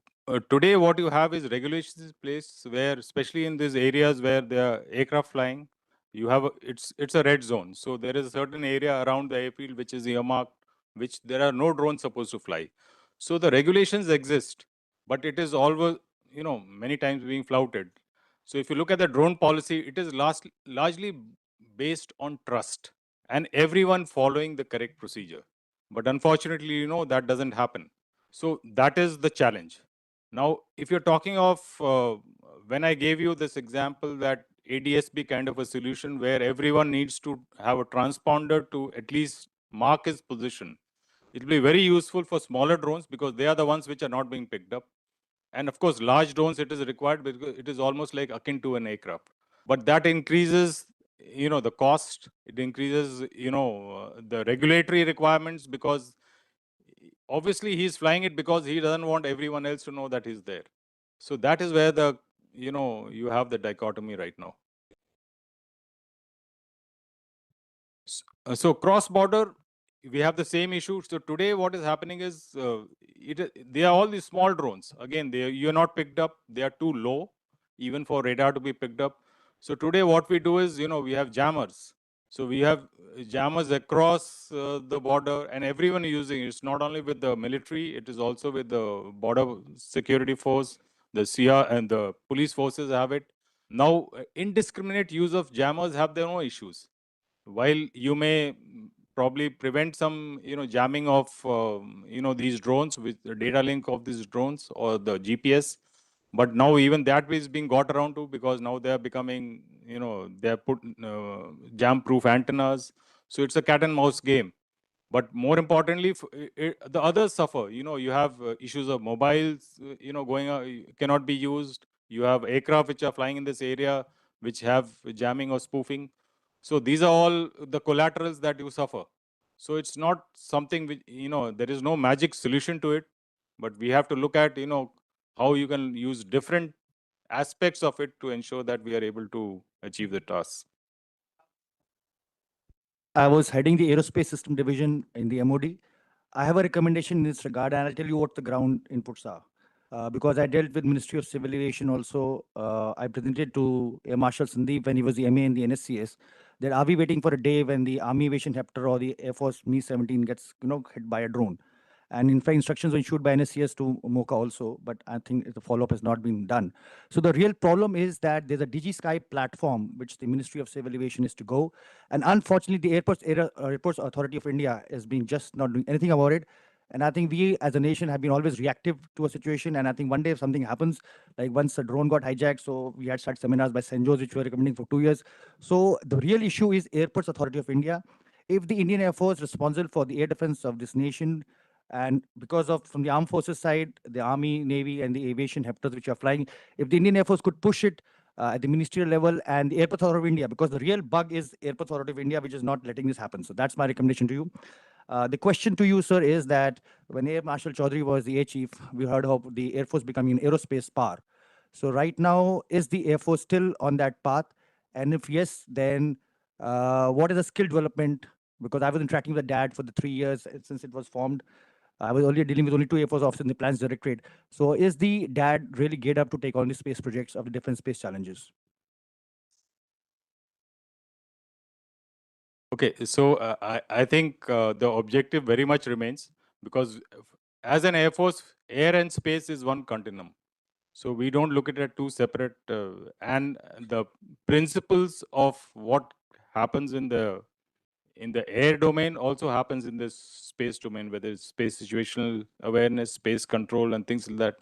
today what you have is regulations in place where, especially in these areas where there are aircraft flying, you have it's a red zone. So there is a certain area around the airfield which is earmarked, which there are no drones supposed to fly. So the regulations exist, but it is always many times being flouted. So if you look at the drone policy, it is largely based on trust and everyone following the correct procedure. But unfortunately, that doesn't happen. So that is the challenge. Now, if you're talking of when I gave you this example that ADSB kind of a solution where everyone needs to have a transponder to at least mark his position. It will be very useful for smaller drones because they are the ones which are not being picked up. And of course, large drones, it is required because it is almost like akin to an aircraft. But that increases, the cost. It increases, the regulatory requirements because obviously he's flying it because he doesn't want everyone else to know that he's there. So that is where you have the dichotomy right now. So cross-border, we have the same issue. So today what is happening is, they are all these small drones. Again, you're not picked up. They are too low, even for radar to be picked up. So today what we do is, we have jammers. So we have jammers across the border and everyone is using it. It's not only with the military, it is also with the border security force, the CR and the police forces have it. Now, indiscriminate use of jammers have their own issues. While you may probably prevent some, jamming of, these drones with the data link of these drones or the GPS, but now even that is being got around to because now they are becoming, they are put jam-proof antennas. So it's a cat and mouse game. But more importantly, the others suffer. You have issues of mobiles, cannot be used. You have aircraft which are flying in this area, which have jamming or spoofing. So these are all the collaterals that you suffer. So it's not something which, there is no magic solution to it, but we have to look at, how you can use different aspects of it to ensure that we are able to achieve the task. I was heading the aerospace system division in the MOD. I have a recommendation in this regard, and I'll tell you what the ground inputs are. Because I dealt with Ministry of Civil Aviation also, I presented to Air Marshal Sandeep when he was the MA in the NSCS, that are we waiting for a day when the Army Aviation Hepter or the Air Force Me-17 gets hit by a drone? And in fact, instructions were issued by NSCS to MOCA also, but I think the follow-up has not been done. So the real problem is that there's a DigiSky platform, which the Ministry of Civil Aviation is to go. And unfortunately, the Airports Authority of India has been just not doing anything about it. And I think we as a nation have been always reactive to a situation. And I think one day if something happens, like once a drone got hijacked, so we had such seminars by St. George, which we were recommending for 2 years. So the real issue is Airports Authority of India. If the Indian Air Force responsible for the air defense of this nation, and because of from the armed forces side, the Army, Navy, and the aviation hepters which are flying, if the Indian Air Force could push it at the ministerial level and the Airports Authority of India, because the real bug is Airports Authority of India, which is not letting this happen. So that's my recommendation to you. The question to you, sir, is that when Air Marshal Chaudhary was the Air Chief, we heard of the Air Force becoming an aerospace power. So right now, is the Air Force still on that path? And if yes, then what is the skill development? Because I was interacting with the DAD for the 3 years since it was formed. I was earlier dealing with only 2 Air Force officers in the Plans Directorate. So is the DAD really geared up to take on the space projects of the different space challenges? Okay, so I think the objective very much remains because as an Air Force, air and space is one continuum. So we don't look at it as two separate, and the principles of what happens in the air domain also happens in the space domain, whether it's space situational awareness, space control, and things like that.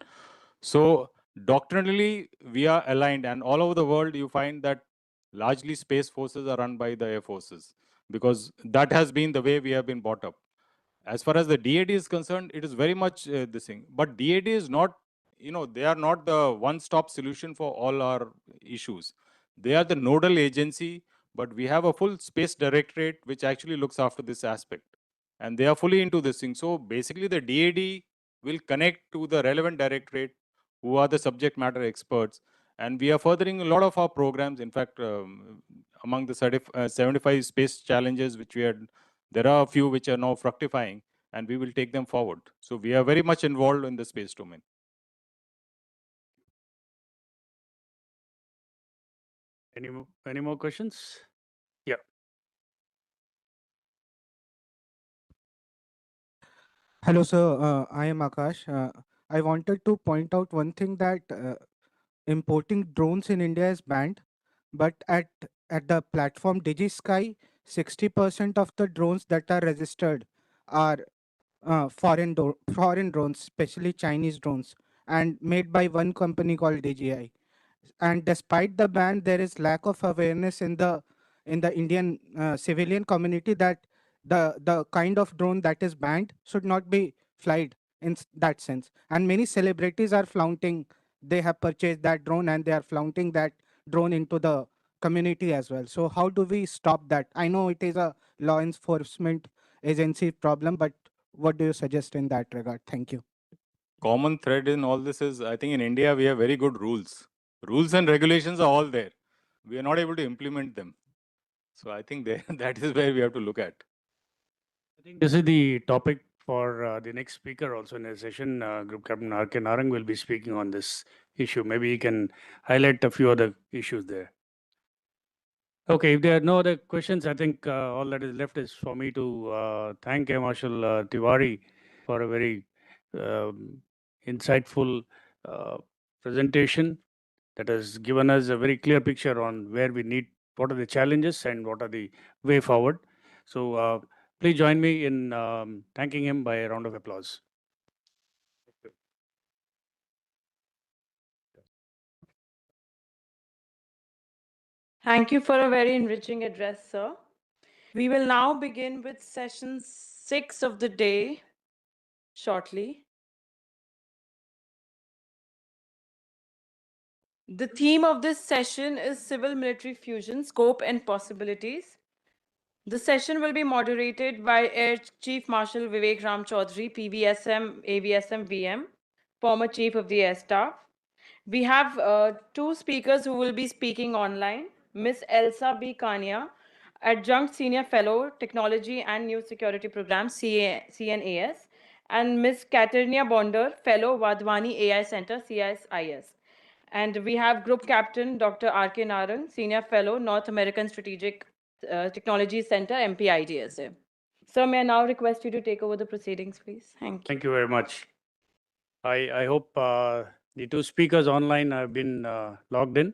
So doctrinally, we are aligned, and all over the world, you find that largely space forces are run by the air forces because that has been the way we have been brought up. As far as the DAD is concerned, it is very much this thing. But DAD is not, they are not the one-stop solution for all our issues. They are the nodal agency, but we have a full space directorate which actually looks after this aspect. And they are fully into this thing. So basically the DAD will connect to the relevant directorate who are the subject matter experts. And we are furthering a lot of our programs. In fact, among the 75 space challenges which we had, there are a few which are now fructifying, and we will take them forward. So we are very much involved in the space domain. Any more questions? Yeah. Hello, sir. I am Akash. I wanted to point out one thing that importing drones in India is banned, but at the platform DigiSky, 60% of the drones that are registered are foreign drones, especially Chinese drones, and made by one company called DJI. and despite the ban, there is lack of awareness in the Indian civilian community that the kind of drone that is banned should not be flied in that sense. And many celebrities are flaunting, they have purchased that drone and they are flaunting that drone into the community as well. So how do we stop that? I know it is a law enforcement agency problem, but what do you suggest in that regard? Thank you. Common thread in all this is, I think in India, we have very good rules. Rules and regulations are all there. We are not able to implement them. So I think that is where we have to look at. I think this is the topic for the next speaker also in the session. Group Captain R.K. Narang will be speaking on this issue. Maybe he can highlight a few other issues there. Okay, if there are no other questions, I think all that is left is for me to thank Air Marshal Tiwari for a very insightful presentation that has given us a very clear picture on where we need, what are the challenges and what are the way forward. So please join me in thanking him by a round of applause. Thank you for a very enriching address, sir. We will now begin with session 6 of the day shortly. The theme of this session is Civil-Military Fusion, Scope and Possibilities. The session will be moderated by Air Chief Marshal Vivek Ram Chaudhary, PVSM, AVSM, VM, former Chief of the Air Staff. We have two speakers who will be speaking online. Ms. Elsa B. Kania, Adjunct Senior Fellow, Technology and New Security Program, CNAS, and Ms. Katerina Bonder, Fellow, Vadhwani AI Center, CSIS. And we have Group Captain Dr. R.K. Narang, Senior Fellow, North American Strategic Technology Center, MP-IDSA. Sir, may I now request you to take over the proceedings, please? Thank you. Thank you very much. I hope the two speakers online have been logged in.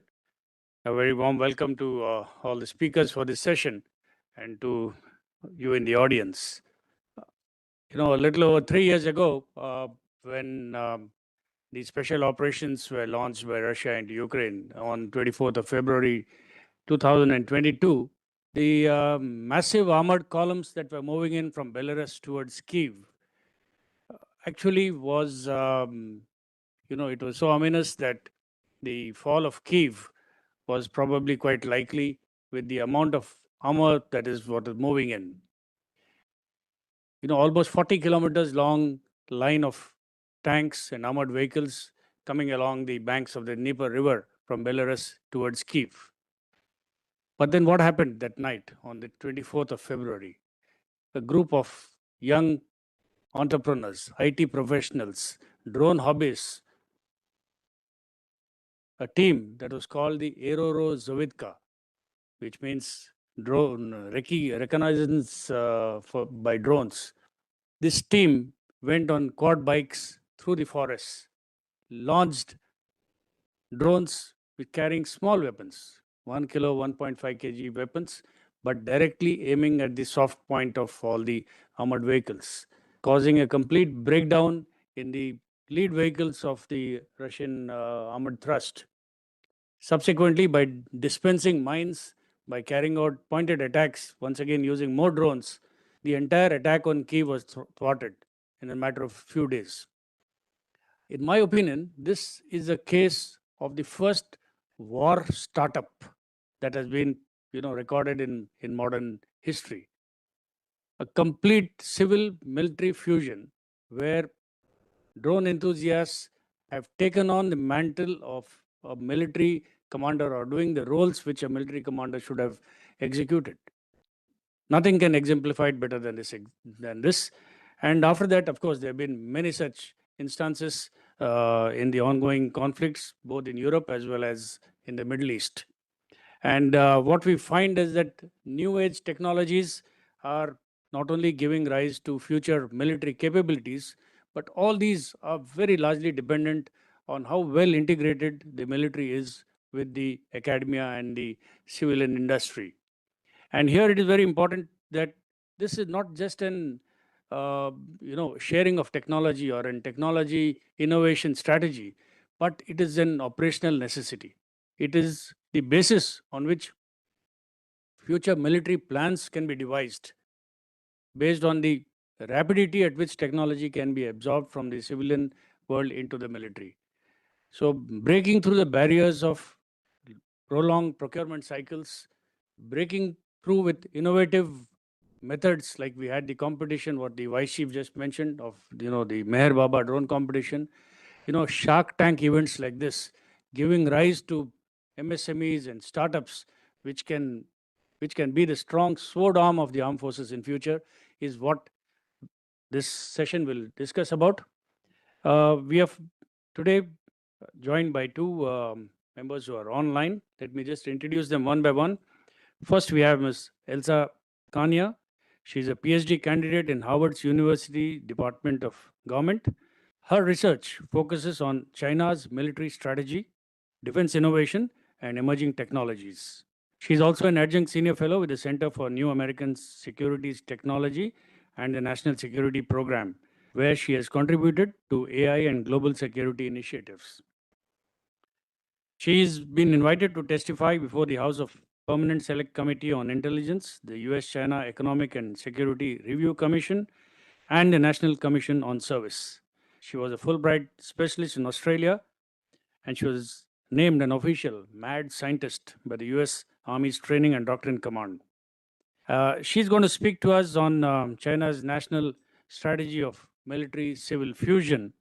A very warm welcome to all the speakers for this session and to you in the audience. You know, a little over 3 years ago, when the special operations were launched by Russia into Ukraine on 24th of February 2022, the massive armored columns that were moving in from Belarus towards Kyiv actually was, it was so ominous that the fall of Kyiv was probably quite likely with the amount of armor that is what is moving in. You know, almost 40 kilometers long line of tanks and armored vehicles coming along the banks of the Dnieper River from Belarus towards Kyiv. But then what happened that night on the 24th of February? A group of young entrepreneurs, IT professionals, drone hobbyists, a team that was called the Aeroro Zovidka, which means drone reconnaissance by drones. This team went on quad bikes through the forests, launched drones with carrying small weapons, 1 kilo, 1.5 kg weapons, but directly aiming at the soft point of all the armored vehicles, causing a complete breakdown in the lead vehicles of the Russian armored thrust. Subsequently, by dispensing mines, by carrying out pointed attacks, once again using more drones, the entire attack on Kyiv was thwarted in a matter of few days. In my opinion, this is a case of the first war startup that has been, recorded in modern history. A complete civil-military fusion where drone enthusiasts have taken on the mantle of a military commander or doing the roles which a military commander should have executed. Nothing can exemplify it better than this. And after that, of course, there have been many such instances in the ongoing conflicts, both in Europe as well as in the Middle East. And what we find is that new age technologies are not only giving rise to future military capabilities, but all these are very largely dependent on how well integrated the military is with the academia and the civilian industry. And here it is very important that this is not just an sharing of technology or an technology innovation strategy, but it is an operational necessity. It is the basis on which future military plans can be devised based on the rapidity at which technology can be absorbed from the civilian world into the military. So breaking through the barriers of prolonged procurement cycles, breaking through with innovative methods like we had the competition, what the Vice Chief just mentioned of, the Meher Baba drone competition, Shark Tank events like this, giving rise to MSMEs and startups which can be the strong sword arm of the armed forces in future is what this session will discuss about. We have today joined by two members who are online. Let me just introduce them one by one. First, we have Ms. Elsa Kania. She's a PhD candidate in Harvard's University Department of Government. Her research focuses on China's military strategy, defense innovation, and emerging technologies. She's also an adjunct senior fellow with the Center for New American Securities Technology and the National Security Program, where she has contributed to AI and global security initiatives. She's been invited to testify before the House of Permanent Select Committee on Intelligence, the US-China Economic and Security Review Commission, and the National Commission on Service. She was a Fulbright specialist in Australia, and she was named an official mad scientist by the US Army's Training and Doctrine Command. She's going to speak to us on China's national strategy of military-civil fusion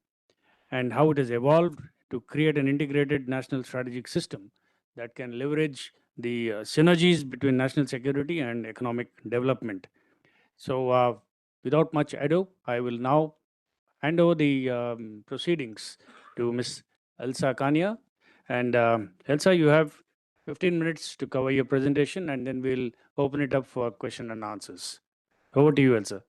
and how it has evolved to create an integrated national strategic system that can leverage the synergies between national security and economic development. So without much ado, I will now hand over the proceedings to Ms. Elsa Kania. And Elsa, you have 15 minutes to cover your presentation, and then we'll open it up for question and answers. Over to you, Elsa.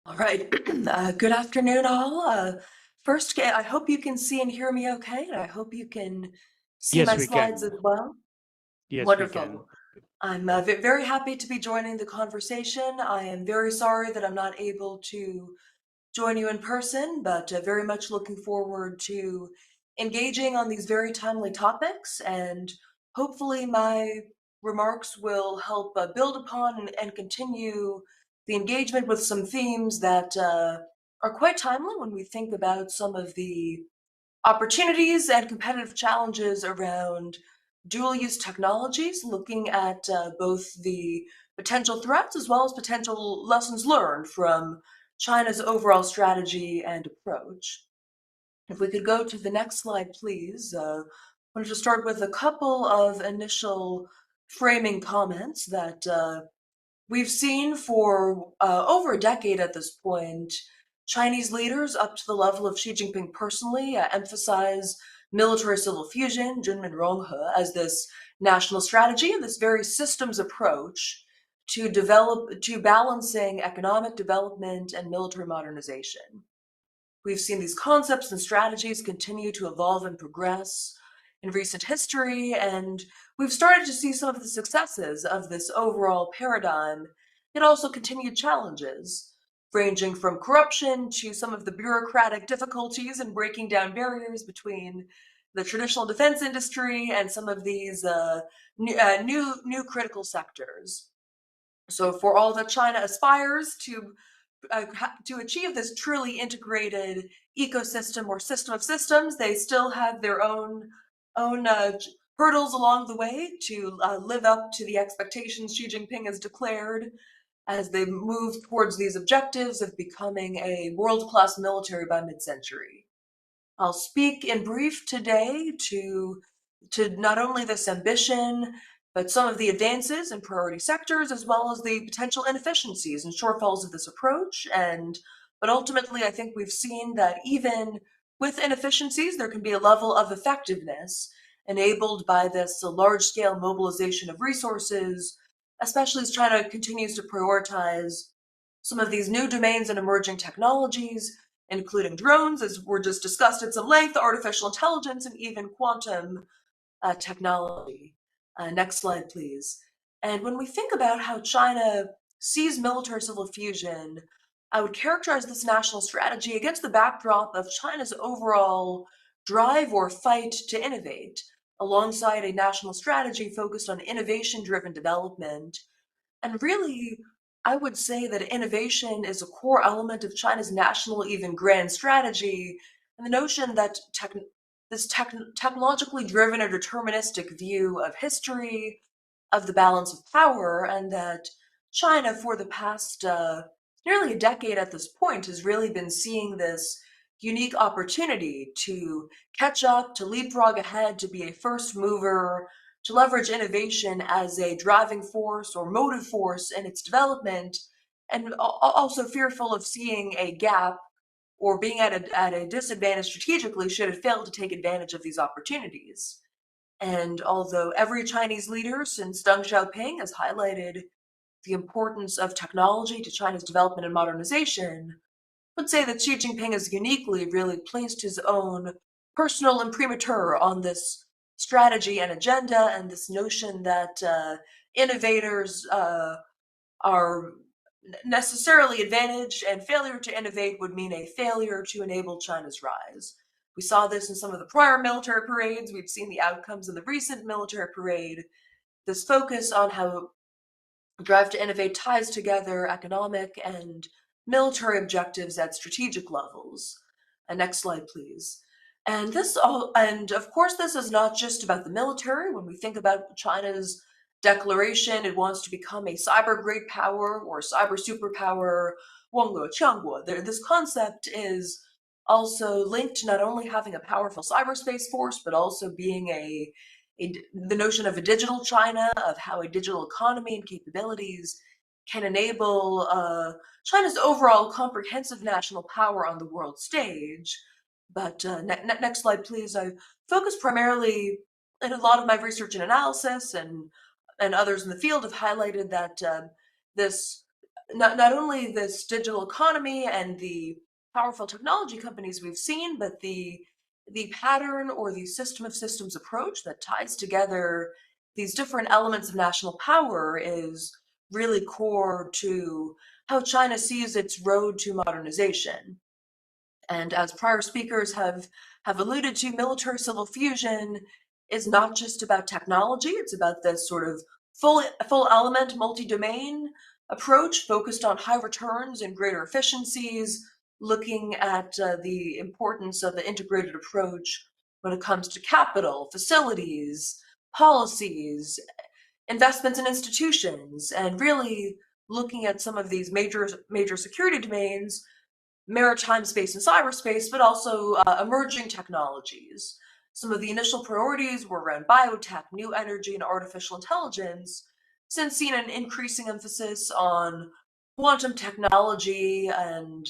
All right. Good afternoon, all. First, I hope you can see and hear me okay, and I hope you can see Yes, my we slides can. as well. Yes, Wonderful. we can. I'm very happy to be joining the conversation. I am very sorry that I'm not able to join you in person, but very much looking forward to engaging on these very timely topics, and hopefully my remarks will help build upon and continue the engagement with some themes that are quite timely when we think about some of the opportunities and competitive challenges around dual-use technologies, looking at both the potential threats as well as potential lessons learned from China's overall strategy and approach. If we could go to the next slide, please. I wanted to start with a couple of initial framing comments that we've seen for over a decade at this point. Chinese leaders up to the level of Xi Jinping personally emphasize military-civil fusion, Junminronghe, as this national strategy and this very systems approach to balancing economic development and military modernization. We've seen these concepts and strategies continue to evolve and progress in recent history, and we've started to see some of the successes of this overall paradigm, yet also continued challenges, ranging from corruption to some of the bureaucratic difficulties in breaking down barriers between the traditional defense industry and some of these new critical sectors. So for all that China aspires to achieve this truly integrated ecosystem or system of systems, they still have their own hurdles along the way to live up to the expectations Xi Jinping has declared as they move towards these objectives of becoming a world-class military by mid-century. I'll speak in brief today to not only this ambition, but some of the advances in priority sectors, as well as the potential inefficiencies and shortfalls of this approach. But ultimately, I think we've seen that even with inefficiencies, there can be a level of effectiveness enabled by this large-scale mobilization of resources, especially as China continues to prioritize some of these new domains and emerging technologies, including drones, as were just discussed at some length, artificial intelligence, and even quantum technology. Next slide, please. And when we think about how China sees military-civil fusion, I would characterize this national strategy against the backdrop of China's overall drive or fight to innovate, alongside a national strategy focused on innovation-driven development. And really, I would say that innovation is a core element of China's national, even grand strategy, and the notion that this technologically driven or deterministic view of history, of the balance of power, and that China, for the past nearly a decade at this point, has really been seeing this unique opportunity to catch up, to leapfrog ahead, to be a first mover, to leverage innovation as a driving force or motive force in its development, and also fearful of seeing a gap or being at a disadvantage strategically should it fail to take advantage of these opportunities. And although every Chinese leader since Deng Xiaoping has highlighted the importance of technology to China's development and modernization, I would say that Xi Jinping has uniquely really placed his own personal imprimatur on this strategy and agenda, and this notion that innovators are necessarily advantaged, and failure to innovate would mean a failure to enable China's rise. We saw this in some of the prior military parades. We've seen the outcomes in the recent military parade. This focus on how drive to innovate ties together economic and military objectives at strategic levels. Next slide, please. And of course, this is not just about the military. When we think about China's declaration, it wants to become a cyber great power or cyber superpower. This concept is also linked to not only having a powerful cyberspace force, but also being the notion of a digital China, of how a digital economy and capabilities can enable China's overall comprehensive national power on the world stage. But next slide, please. I focus primarily in a lot of my research and analysis, and others in the field have highlighted that this not only this digital economy and the powerful technology companies we've seen, but the pattern or the system of systems approach that ties together these different elements of national power is really core to how China sees its road to modernization. And as prior speakers have alluded to, military-civil fusion is not just about technology. It's about this sort of full element, multi-domain approach focused on high returns and greater efficiencies, looking at the importance of the integrated approach when it comes to capital, facilities, policies, investments in institutions, and really looking at some of these major security domains, maritime space and cyberspace, but also emerging technologies. Some of the initial priorities were around biotech, new energy, and artificial intelligence, since seeing an increasing emphasis on quantum technology and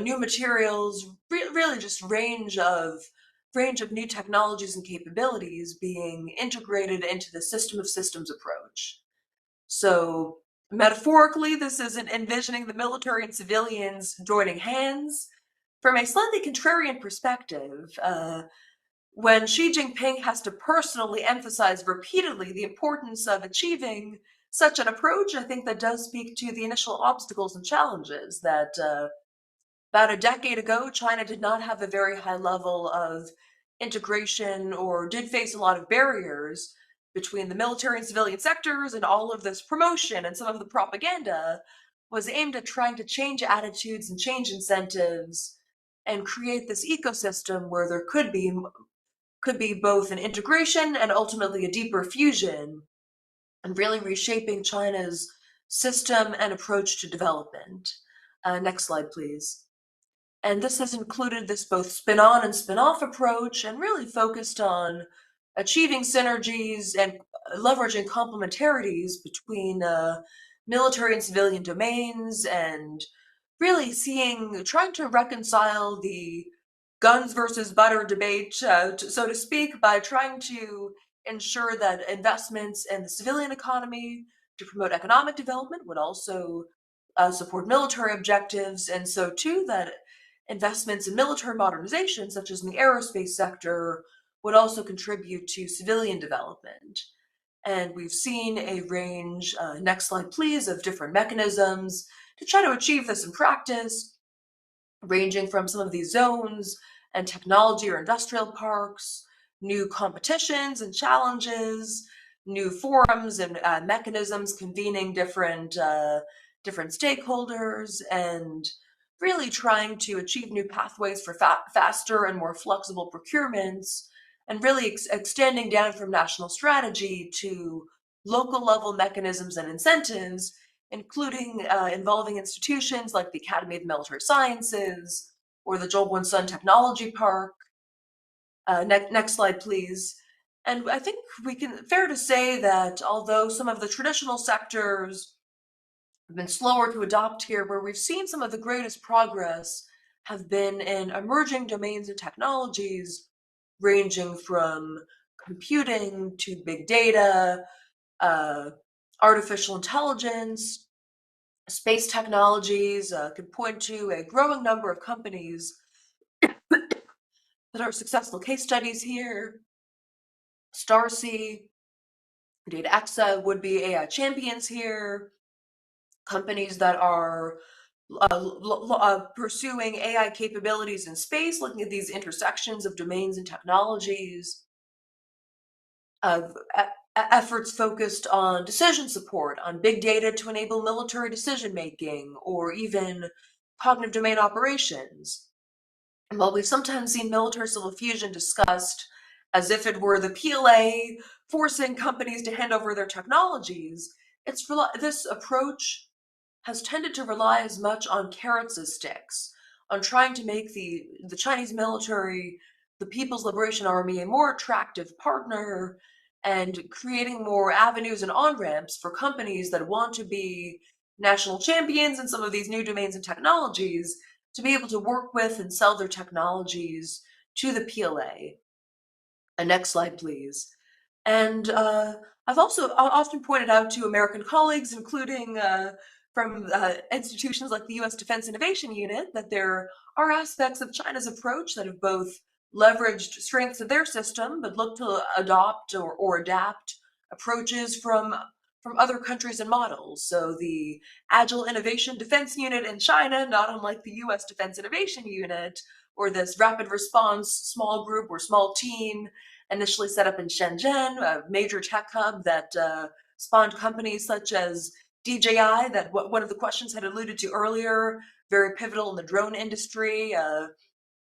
new materials, really just range of new technologies and capabilities being integrated into the system of systems approach. So metaphorically, this is envisioning the military and civilians joining hands. From a slightly contrarian perspective, when Xi Jinping has to personally emphasize repeatedly the importance of achieving such an approach, I think that does speak to the initial obstacles and challenges that about a decade ago, China did not have a very high level of integration, or did face a lot of barriers between the military and civilian sectors, and all of this promotion and some of the propaganda was aimed at trying to change attitudes and change incentives and create this ecosystem where there could be both an integration and ultimately a deeper fusion, and really reshaping China's system and approach to development. Next slide, please. And this has included this both spin-on and spin-off approach, and really focused on achieving synergies and leveraging complementarities between military and civilian domains, and really trying to reconcile the guns versus butter debate, so to speak, by trying to ensure that investments in the civilian economy to promote economic development would also support military objectives, and so too that investments in military modernization, such as in the aerospace sector, would also contribute to civilian development. And we've seen a range, next slide please, of different mechanisms to try to achieve this in practice, ranging from some of these zones and technology or industrial parks, new competitions and challenges, new forums and mechanisms convening different stakeholders, and really trying to achieve new pathways for faster and more flexible procurements, and really extending down from national strategy to local level mechanisms and incentives, including involving institutions like the Academy of Military Sciences or the Jobwon-sun Technology Park. Next slide, please. And I think fair to say that although some of the traditional sectors have been slower to adopt here, where we've seen some of the greatest progress have been in emerging domains and technologies ranging from computing to big data, artificial intelligence, space technologies. Could point to a growing number of companies that are successful case studies here. Starcy, Data-IDSA would be AI champions here. Companies that are pursuing AI capabilities in space, looking at these intersections of domains and technologies. Efforts focused on decision support, on big data to enable military decision making, or even cognitive domain operations. And while we've sometimes seen military-civil fusion discussed as if it were the PLA forcing companies to hand over their technologies, this approach has tended to rely as much on carrots as sticks, on trying to make the Chinese military, the People's Liberation Army, a more attractive partner, and creating more avenues and on-ramps for companies that want to be national champions in some of these new domains and technologies to be able to work with and sell their technologies to the PLA. And next slide, please. And I've also often pointed out to American colleagues, including from institutions like the U.S. Defense Innovation Unit, that there are aspects of China's approach that have both leveraged strengths of their system, but look to adopt or adapt approaches from other countries and models. So the Agile Innovation Defense Unit in China, not unlike the U.S. Defense Innovation Unit, or this Rapid Response small group or small team initially set up in Shenzhen, a major tech hub that spawned companies such as DJI, that one of the questions had alluded to earlier, very pivotal in the drone industry.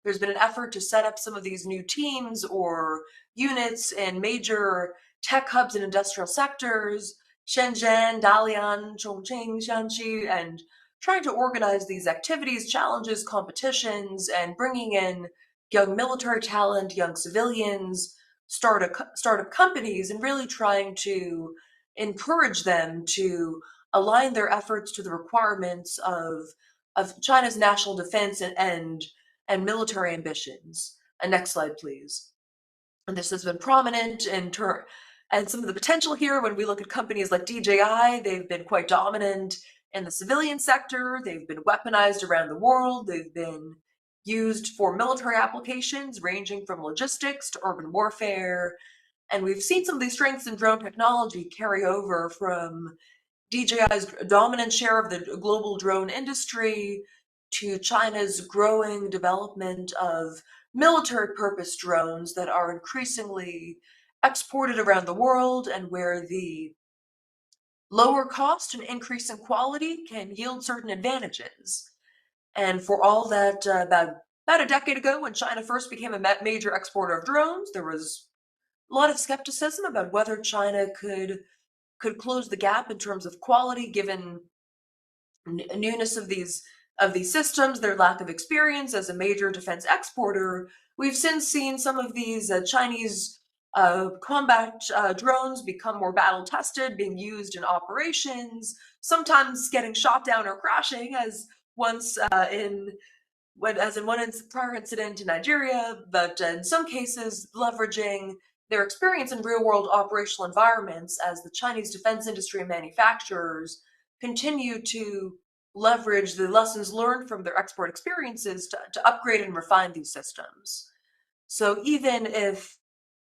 There's been an effort to set up some of these new teams or units in major tech hubs and industrial sectors, Shenzhen, Dalian, Chongqing, Jiangxi, and trying to organize these activities, challenges, competitions, and bringing in young military talent, young civilians, startup companies, and really trying to encourage them to align their efforts to the requirements of China's national defense and military ambitions. And next slide, please. And this has been prominent and some of the potential here when we look at companies like DJI, they've been quite dominant in the civilian sector. They've been weaponized around the world. They've been used for military applications ranging from logistics to urban warfare. And we've seen some of these strengths in drone technology carry over from DJI's dominant share of the global drone industry to China's growing development of military purpose drones that are increasingly exported around the world, and where the lower cost and increase in quality can yield certain advantages. And for all that, about a decade ago, when China first became a major exporter of drones, there was a lot of skepticism about whether China could close the gap in terms of quality, given newness of these systems, their lack of experience as a major defense exporter. We've since seen some of these Chinese combat drones become more battle tested, being used in operations, sometimes getting shot down or crashing, as once in one prior incident in Nigeria, but in some cases leveraging their experience in real-world operational environments as the Chinese defense industry and manufacturers continue to leverage the lessons learned from their export experiences to upgrade and refine these systems. So even if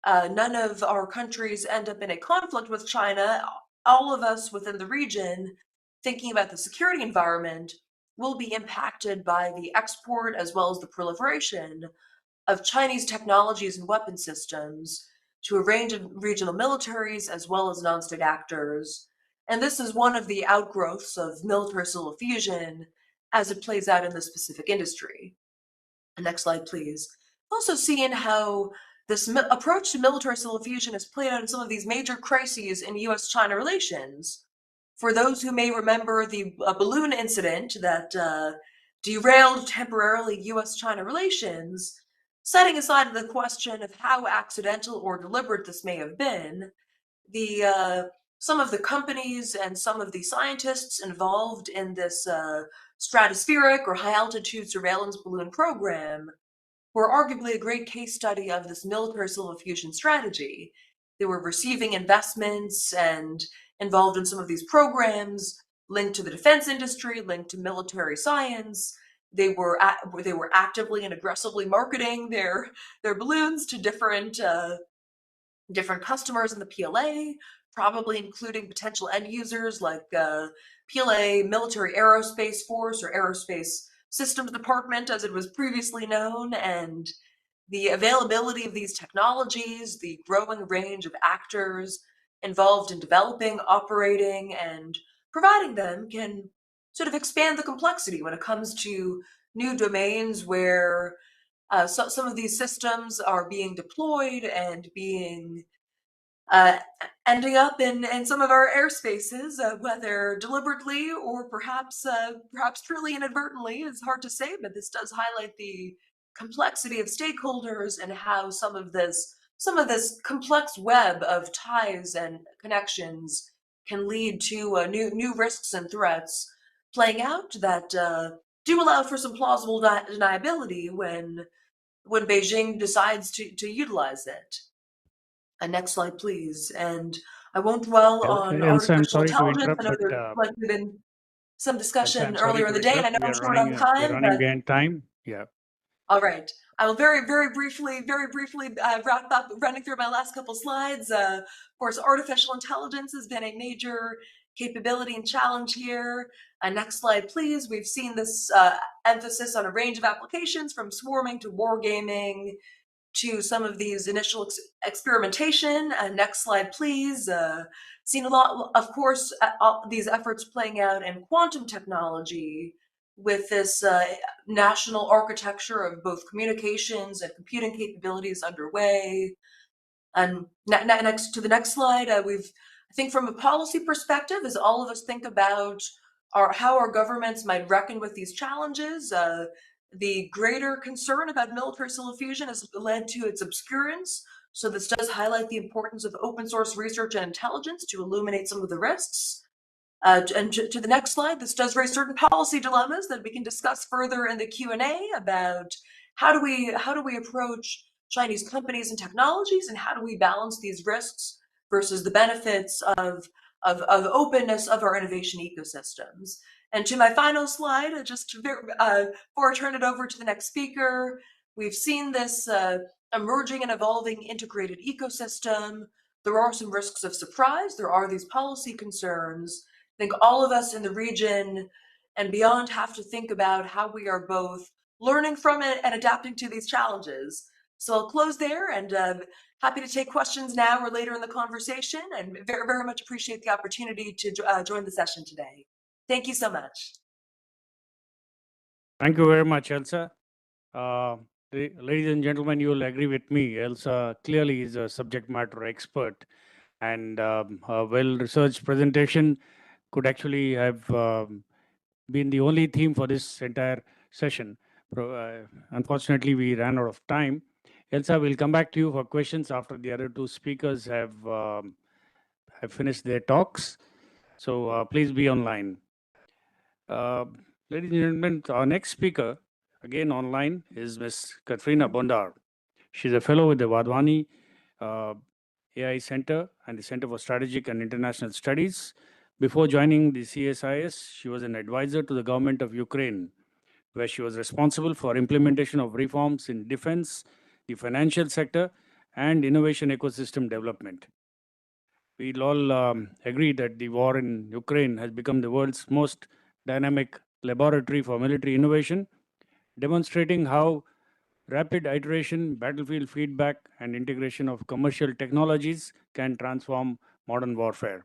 none of our countries end up in a conflict with China, all of us within the region, thinking about the security environment, will be impacted by the export as well as the proliferation of Chinese technologies and weapon systems to a range of regional militaries as well as non-state actors. And this is one of the outgrowths of military-civil fusion as it plays out in the specific industry. Next slide, please. Also seeing how this approach to military-civil fusion has played out in some of these major crises in US-China relations. For those who may remember the balloon incident that derailed temporarily US-China relations, setting aside the question of how accidental or deliberate this may have been, some of the companies and some of the scientists involved in this stratospheric or high-altitude surveillance balloon program were arguably a great case study of this military-civil fusion strategy. They were receiving investments and involved in some of these programs linked to the defense industry, linked to military science. They were actively and aggressively marketing their balloons to different customers in the PLA, probably including potential end users like PLA Military Aerospace Force or Aerospace Systems Department, as it was previously known, and the availability of these technologies, the growing range of actors involved in developing, operating, and providing them can sort of expand the complexity when it comes to new domains where some of these systems are being deployed and being ending up in some of our airspaces, whether deliberately or perhaps truly inadvertently. It's hard to say, but this does highlight the complexity of stakeholders and how some of this complex web of ties and connections can lead to new risks and threats playing out that do allow for some plausible deniability when Beijing decides to utilize it. Next slide, please. And I won't dwell on Elsa, I'm artificial sorry to intelligence. interrupt, I know but there's likely been some Elsa, discussion I'm sorry earlier in to the day, and I interrupt. know I'm short on We're time, running but behind time. Yeah. all right. I will very briefly wrap up, running through my last couple slides. Of course, artificial intelligence has been a major capability and challenge here. Next slide, please. We've seen this emphasis on a range of applications, from swarming to wargaming to some of these initial experimentation. Next slide, please. Seen a lot, of course, these efforts playing out in quantum technology with this national architecture of both communications and computing capabilities underway. And next to the next slide, I think from a policy perspective, as all of us think about how our governments might reckon with these challenges, the greater concern about military-civil fusion has led to its obscurance. So this does highlight the importance of open source research and intelligence to illuminate some of the risks. And to the next slide, this does raise certain policy dilemmas that we can discuss further in the Q&A about how do we approach Chinese companies and technologies, and how do we balance these risks versus the benefits of openness of our innovation ecosystems. And to my final slide, before I turn it over to the next speaker, we've seen this emerging and evolving integrated ecosystem. There are some risks of surprise. There are these policy concerns. I think all of us in the region and beyond have to think about how we are both learning from it and adapting to these challenges. So I'll close there, and happy to take questions now or later in the conversation, and very much appreciate the opportunity to join the session today. Thank you so much. Thank you very much, Elsa. Ladies and gentlemen, you will agree with me. Elsa clearly is a subject matter expert, and a well-researched presentation could actually have been the only theme for this entire session. Unfortunately, we ran out of time. Elsa, we'll come back to you for questions after the other two speakers have finished their talks. So please be online. Ladies and gentlemen, our next speaker, again online, is Ms. Katrina Bondar. She's a fellow with the Vadvani AI Center and the Center for Strategic and International Studies. Before joining the CSIS, she was an advisor to the government of Ukraine, where she was responsible for implementation of reforms in defense, the financial sector, and innovation ecosystem development. We'll all agree that the war in Ukraine has become the world's most dynamic laboratory for military innovation, demonstrating how Rapid iteration, battlefield feedback, and integration of commercial technologies can transform modern warfare.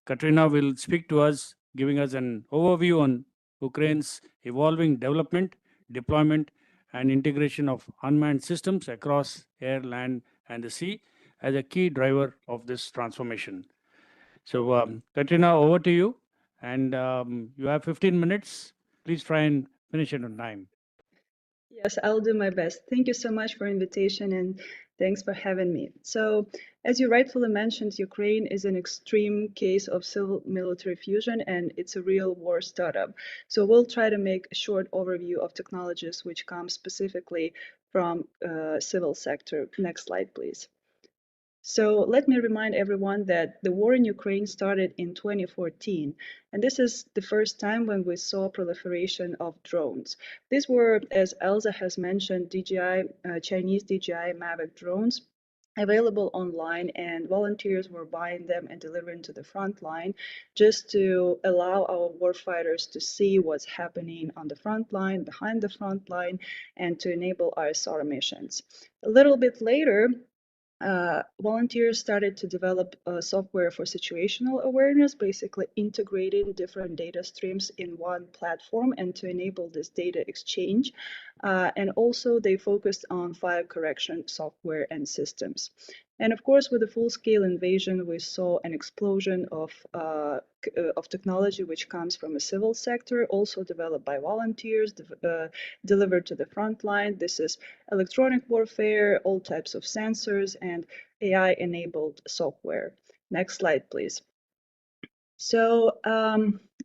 Katrina will speak to us, giving us an overview on Ukraine's evolving development, deployment, and integration of unmanned systems across air, land, and the sea as a key driver of this transformation. So, Katrina, over to you. And you have 15 minutes. Please try and finish it on time. Yes, I'll do my best. Thank you so much for invitation and thanks for having me. So, as you rightfully mentioned, Ukraine is an extreme case of civil-military fusion and it's a real war startup. So we'll try to make a short overview of technologies which come specifically from civil sector. Next slide, please. So let me remind everyone that the war in Ukraine started in 2014, and this is the first time when we saw proliferation of drones. These were, as Elsa has mentioned, Chinese DJI Mavic drones available online, and volunteers were buying them and delivering to the front line just to allow our warfighters to see what's happening on the front line, behind the front line, and to enable ISR missions. A little bit later, volunteers started to develop software for situational awareness, basically integrating different data streams in one platform and to enable this data exchange. And also they focused on fire correction software and systems. And of course, with the full-scale invasion, we saw an explosion of technology which comes from a civil sector, also developed by volunteers, delivered to the front line. This is electronic warfare, all types of sensors, and AI-enabled software. Next slide, please. So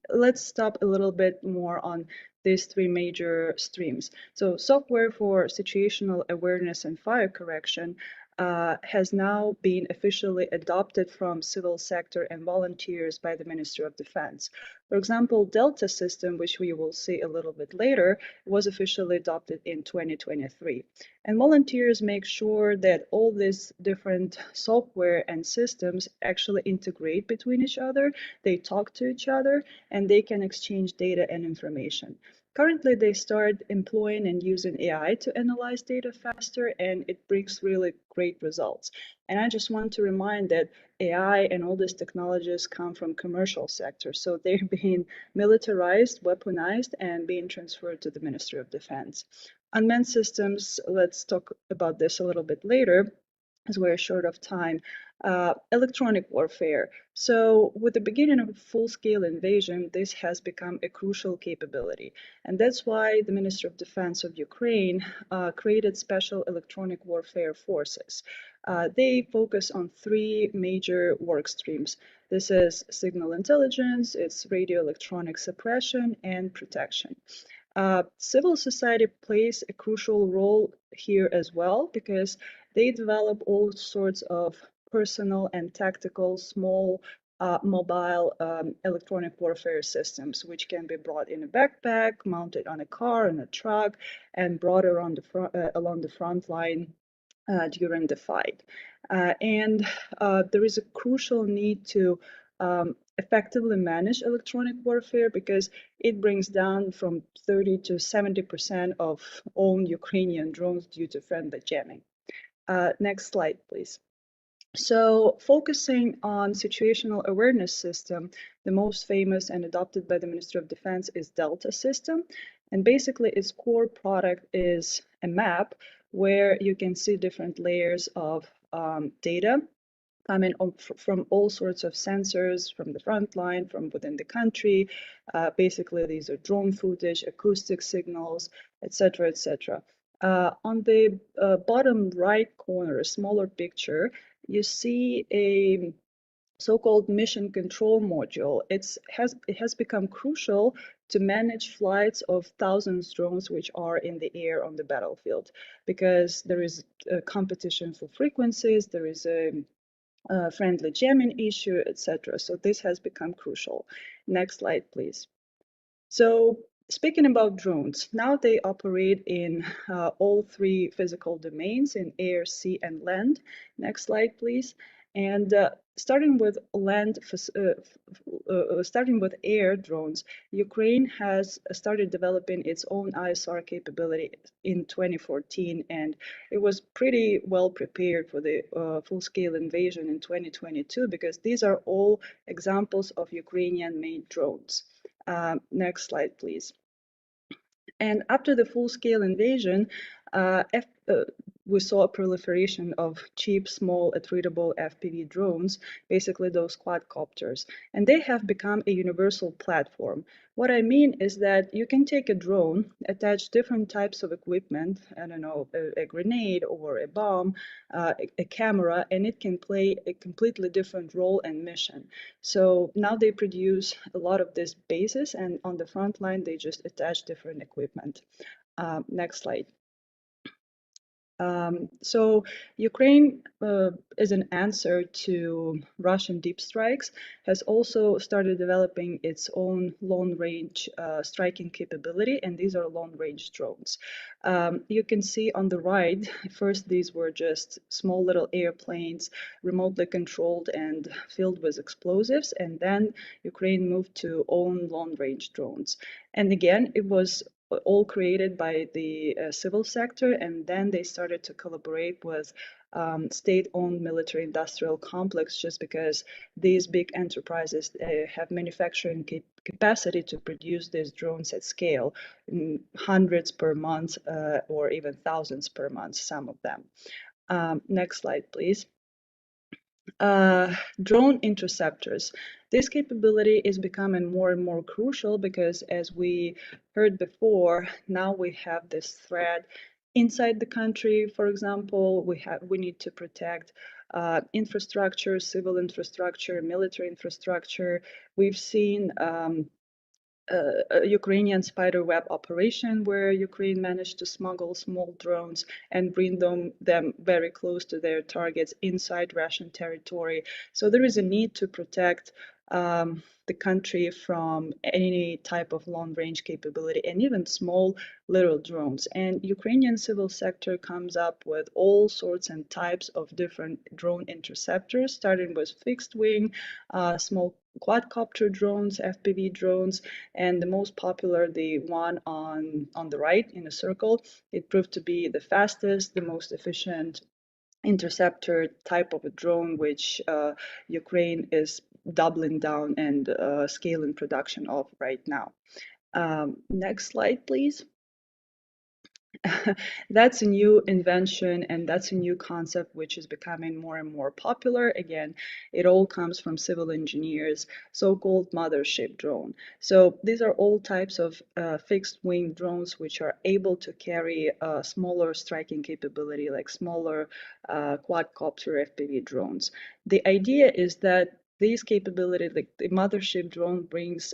let's stop a little bit more on these three major streams. So software for situational awareness and fire correction has now been officially adopted from civil sector and volunteers by the Ministry of Defense. For example, Delta system, which we will see a little bit later, was officially adopted in 2023. And volunteers make sure that all these different software and systems actually integrate between each other, they talk to each other, and they can exchange data and information. Currently, they start employing and using AI to analyze data faster, and it brings really great results. And I just want to remind that AI and all these technologies come from commercial sector, so they're being militarized, weaponized, and being transferred to the Ministry of Defense. Unmanned systems, let's talk about this a little bit later, as we're short of time. Electronic warfare. So with the beginning of a full-scale invasion, this has become a crucial capability. And that's why the Ministry of Defense of Ukraine created special electronic warfare forces. They focus on three major work streams. This is signal intelligence, it's radio electronic suppression, and protection. Civil society plays a crucial role here as well because they develop all sorts of personal and tactical small mobile electronic warfare systems, which can be brought in a backpack, mounted on a car, in a truck, and brought around along the front line during the fight. And there is a crucial need to effectively manage electronic warfare because it brings down from 30 to 70% of owned Ukrainian drones due to friendly jamming. Next slide, please. So focusing on situational awareness system, the most famous and adopted by the Ministry of Defense is Delta system. And basically its core product is a map where you can see different layers of data coming from all sorts of sensors, from the front line, from within the country. Basically, these are drone footage, acoustic signals, etc., etc. On the bottom right corner, a smaller picture, you see a so-called mission control module. It has become crucial to manage flights of thousands of drones which are in the air on the battlefield because there is a competition for frequencies, there is a friendly jamming issue, etc. So this has become crucial. Next slide, please. So speaking about drones, now they operate in all three physical domains in air, sea, and land. Next slide, please. And starting with land starting with air drones, Ukraine has started developing its own ISR capability in 2014, and it was pretty well prepared for the full-scale invasion in 2022 because these are all examples of Ukrainian-made drones. Next slide, please. And after the full-scale invasion, we saw a proliferation of cheap, small, attritable FPV drones, basically those quadcopters, and they have become a universal platform. What I mean is that you can take a drone, attach different types of equipment, I don't know, a grenade or a bomb, a camera, and it can play a completely different role and mission. So now they produce a lot of these bases, and on the front line, they just attach different equipment. Next slide. So Ukraine, as an answer to Russian deep strikes, has also started developing its own long-range striking capability, and these are long-range drones. You can see on the right, first these were just small little airplanes, remotely controlled and filled with explosives, and then Ukraine moved to own long-range drones. And again, it was all created by the civil sector, and then they started to collaborate with state-owned military-industrial complex just because these big enterprises have manufacturing capacity to produce these drones at scale, hundreds per month or even thousands per month, some of them. Next slide, please. Drone interceptors. This capability is becoming more and more crucial because, as we heard before, now we have this threat inside the country. For example, we need to protect infrastructure, civil infrastructure, military infrastructure. We've seen a Ukrainian spiderweb operation where Ukraine managed to smuggle small drones and bring them very close to their targets inside Russian territory. So there is a need to protect the country from any type of long-range capability and even small little drones. And Ukrainian civil sector comes up with all sorts and types of different drone interceptors, starting with fixed wing, small quadcopter drones, FPV drones, and the most popular, the one on the right in a circle. It proved to be the fastest, the most efficient interceptor type of a drone, which Ukraine is doubling down and scaling production of right now. Next slide, please. That's a new invention and that's a new concept which is becoming more and more popular. Again, it all comes from civil engineers, so-called mothership drone. So these are all types of fixed wing drones which are able to carry smaller striking capability, like smaller quadcopter FPV drones. The idea is that these capabilities, like the mothership drone, brings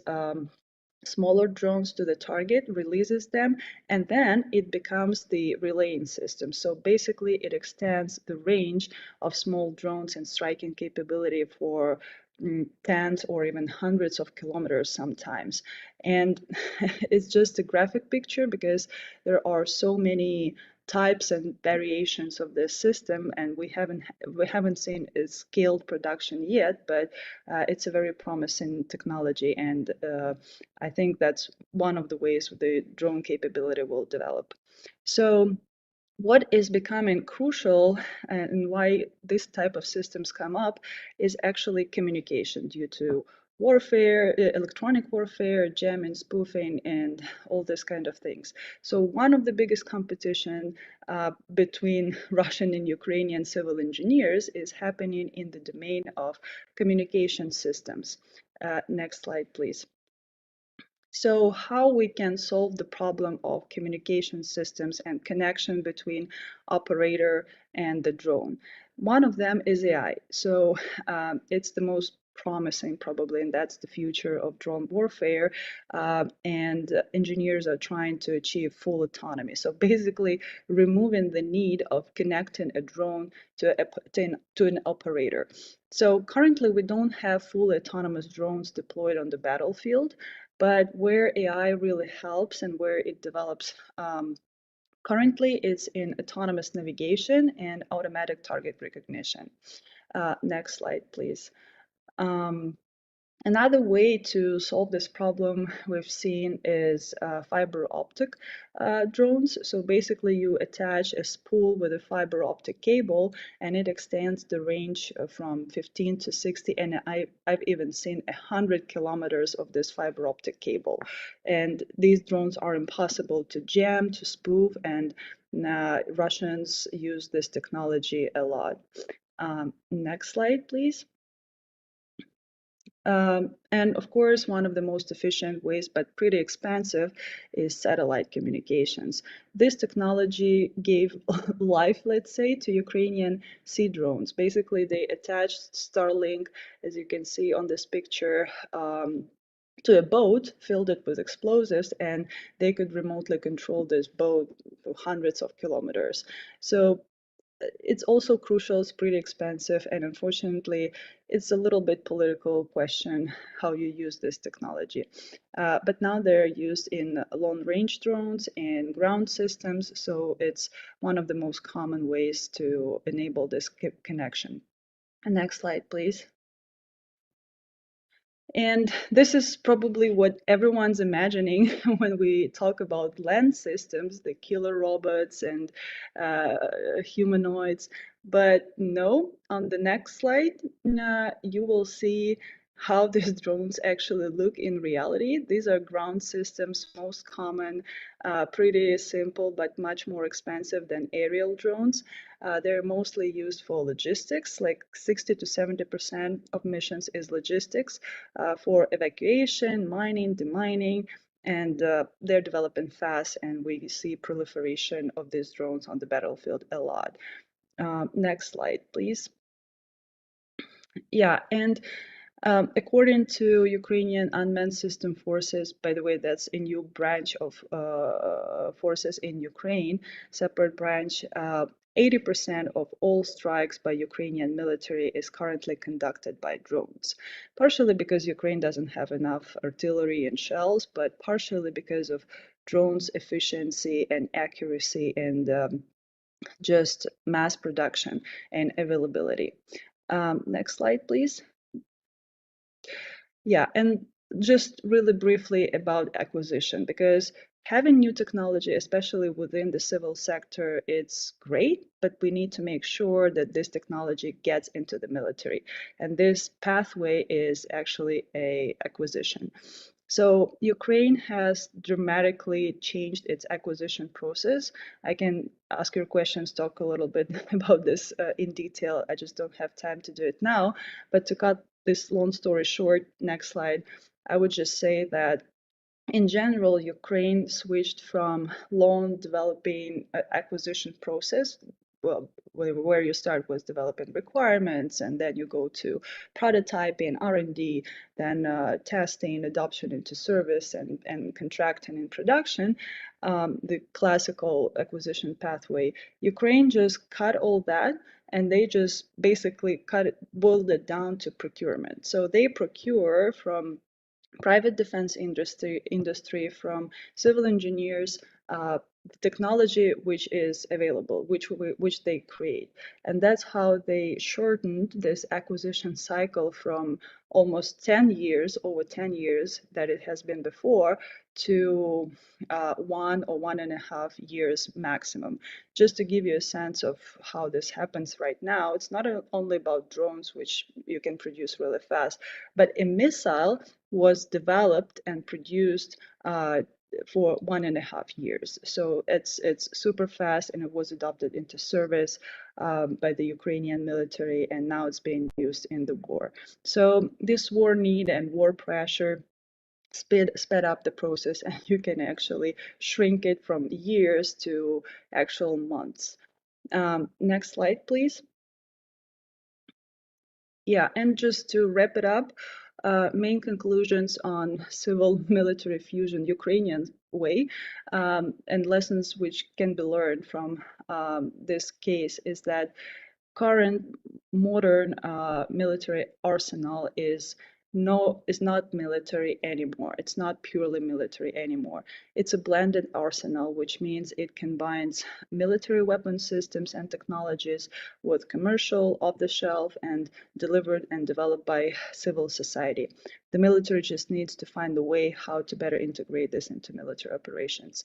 smaller drones to the target, releases them, and then it becomes the relaying system. So basically, it extends the range of small drones and striking capability for tens or even hundreds of kilometers sometimes. And it's just a graphic picture because there are so many types and variations of this system, and we haven't seen a scaled production yet, but it's a very promising technology, and I think that's one of the ways the drone capability will develop. So what is becoming crucial and why this type of systems come up is actually communication due to warfare, electronic warfare, jamming, spoofing, and all this kind of things. So one of the biggest competition between Russian and Ukrainian civil engineers is happening in the domain of communication systems. Next slide, please. So how we can solve the problem of communication systems and connection between operator and the drone. One of them is AI. So it's the most promising probably, and that's the future of drone warfare. And engineers are trying to achieve full autonomy. So basically removing the need of connecting a drone to an operator. So currently we don't have fully autonomous drones deployed on the battlefield. But where AI really helps and where it develops currently is in autonomous navigation and automatic target recognition. Next slide, please. Another way to solve this problem we've seen is fiber optic drones. So basically you attach a spool with a fiber optic cable and it extends the range from 15 to 60, and I've even seen 100 kilometers of this fiber optic cable. And these drones are impossible to jam, to spoof, and Russians use this technology a lot. Next slide, please. And of course, one of the most efficient ways, but pretty expensive, is satellite communications. This technology gave life, let's say, to Ukrainian sea drones. Basically, they attached Starlink, as you can see on this picture, to a boat, filled it with explosives, and they could remotely control this boat for hundreds of kilometers. So it's also crucial, it's pretty expensive, and unfortunately, it's a little bit political question how you use this technology. But now they're used in long-range drones and ground systems, so it's one of the most common ways to enable this connection. Next slide, please. And this is probably what everyone's imagining when we talk about land systems, the killer robots and humanoids. But no, on the next slide, you will see how these drones actually look in reality. These are ground systems, most common, pretty simple, but much more expensive than aerial drones. They're mostly used for logistics, like 60 to 70% of missions is logistics, for evacuation, mining, demining, and they're developing fast, and we see proliferation of these drones on the battlefield a lot. Next slide, please. Yeah, and according to Ukrainian unmanned system forces, by the way, that's a new branch of forces in Ukraine, separate branch, 80% of all strikes by Ukrainian military is currently conducted by drones, partially because Ukraine doesn't have enough artillery and shells, but partially because of drones' efficiency and accuracy and just mass production and availability. Next slide, please. Yeah, and just really briefly about acquisition, because having new technology, especially within the civil sector, it's great, but we need to make sure that this technology gets into the military. And this pathway is actually a acquisition. So Ukraine has dramatically changed its acquisition process. I can ask your questions, talk a little bit about this in detail. I just don't have time to do it now. But to cut this long story short, next slide, I would just say that in general, Ukraine switched from long developing acquisition process, well, where you start with developing requirements, and then you go to prototyping, R&D, then testing, adoption into service, and contracting in production, the classical acquisition pathway. Ukraine just cut all that, and they just basically boiled it down to procurement. So they procure from private defense industry, from civil engineers, technology which is available, which they create. And that's how they shortened this acquisition cycle from almost 10 years, over 10 years that it has been before, to 1 or 1.5 years maximum. Just to give you a sense of how this happens right now, it's not only about drones, which you can produce really fast, but a missile was developed and produced for 1.5 years. So it's super fast, and it was adopted into service by the Ukrainian military, and now it's being used in the war. So this war need and war pressure sped up the process, and you can actually shrink it from years to actual months. Next slide, please. Yeah, and just to wrap it up, main conclusions on civil military fusion Ukrainian way, and lessons which can be learned from this case is that current modern military arsenal is no, is not military anymore. It's not purely military anymore. It's a blended arsenal, which means it combines military weapon systems and technologies with commercial, off-the-shelf, and delivered and developed by civil society. The military just needs to find a way how to better integrate this into military operations.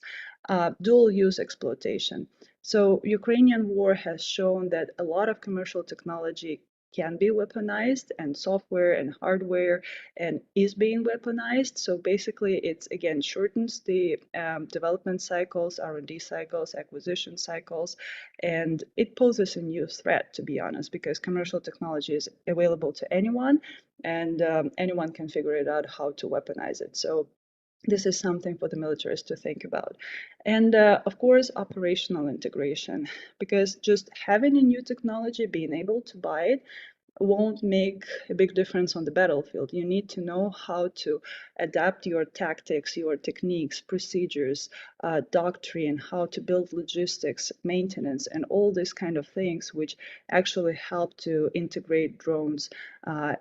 Dual-use exploitation. So Ukrainian war has shown that a lot of commercial technology can be weaponized, and software and hardware and is being weaponized. So basically it's again shortens the development cycles, R&D cycles, acquisition cycles, and it poses a new threat, to be honest, because commercial technology is available to anyone, and anyone can figure it out how to weaponize it. So this is something for the militaries to think about. And of course, operational integration, because just having a new technology, being able to buy it, won't make a big difference on the battlefield. You need to know how to adapt your tactics, your techniques, procedures, doctrine, how to build logistics, maintenance, and all these kind of things, which actually help to integrate drones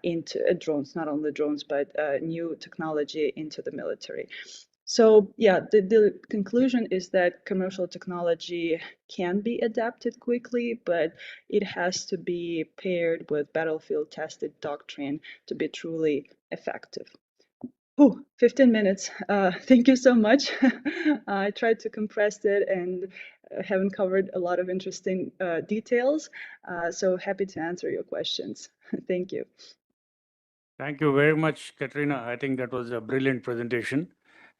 into drones, not only drones, but new technology into the military. So yeah, the conclusion is that commercial technology can be adapted quickly, but it has to be paired with battlefield-tested doctrine to be truly effective. Ooh, 15 minutes. Thank you so much. I tried to compress it and haven't covered a lot of interesting details. So happy to answer your questions. Thank you. Thank you very much, Katrina. I think that was a brilliant presentation.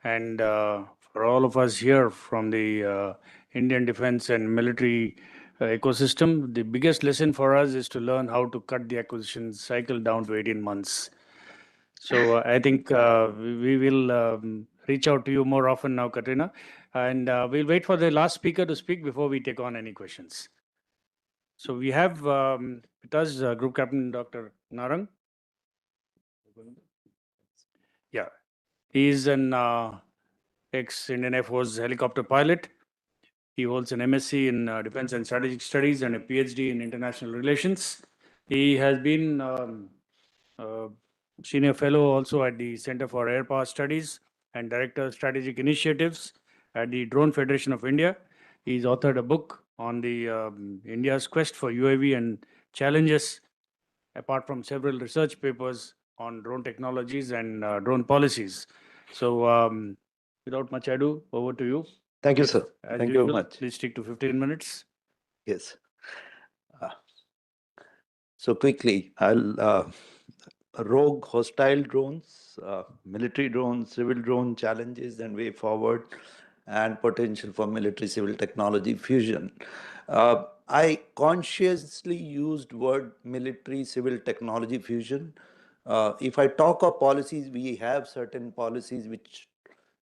And for all of us here from the Indian defense and military ecosystem, the biggest lesson for us is to learn how to cut the acquisition cycle down to 18 months. So I think we will reach out to you more often now, Katrina. And we'll wait for the last speaker to speak before we take on any questions. So we have with us Group Captain Dr. Narang. Yeah, he's an ex-Indian Air Force helicopter pilot. He holds an MSc in Defense and Strategic Studies and a PhD in International Relations. He has been Senior Fellow also at the Center for Air Power Studies and Director of Strategic Initiatives at the Drone Federation of India. He's authored a book on the India's quest for UAV and challenges, apart from several research papers on drone technologies and drone policies. So without much ado, over to you. Thank you, sir. As Thank you very usual, much. please stick to 15 minutes. Yes. So quickly, I'll rogue hostile drones, military drones, civil drone challenges and way forward, and potential for military-civil technology fusion. I consciously used word military-civil technology fusion. If I talk of policies, we have certain policies which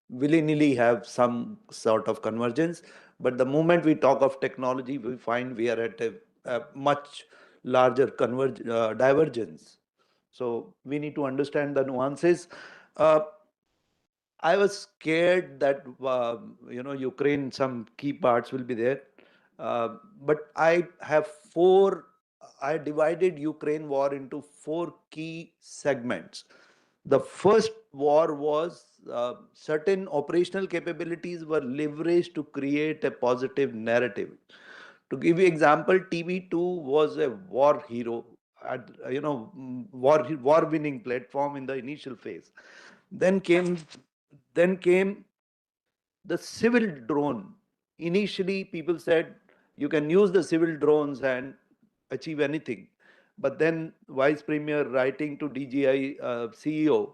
willy-nilly have some sort of convergence. But the moment we talk of technology, we find we are at a much larger divergence. So we need to understand the nuances. I was scared that Ukraine, some key parts will be there, but I divided Ukraine war into 4 key segments. The first war was certain operational capabilities were leveraged to create a positive narrative. To give you example, TV2 was a war hero, war winning platform in the initial phase. Then came the civil drone. Initially, people said you can use the civil drones and achieve anything. But then Vice Premier writing to DGI CEO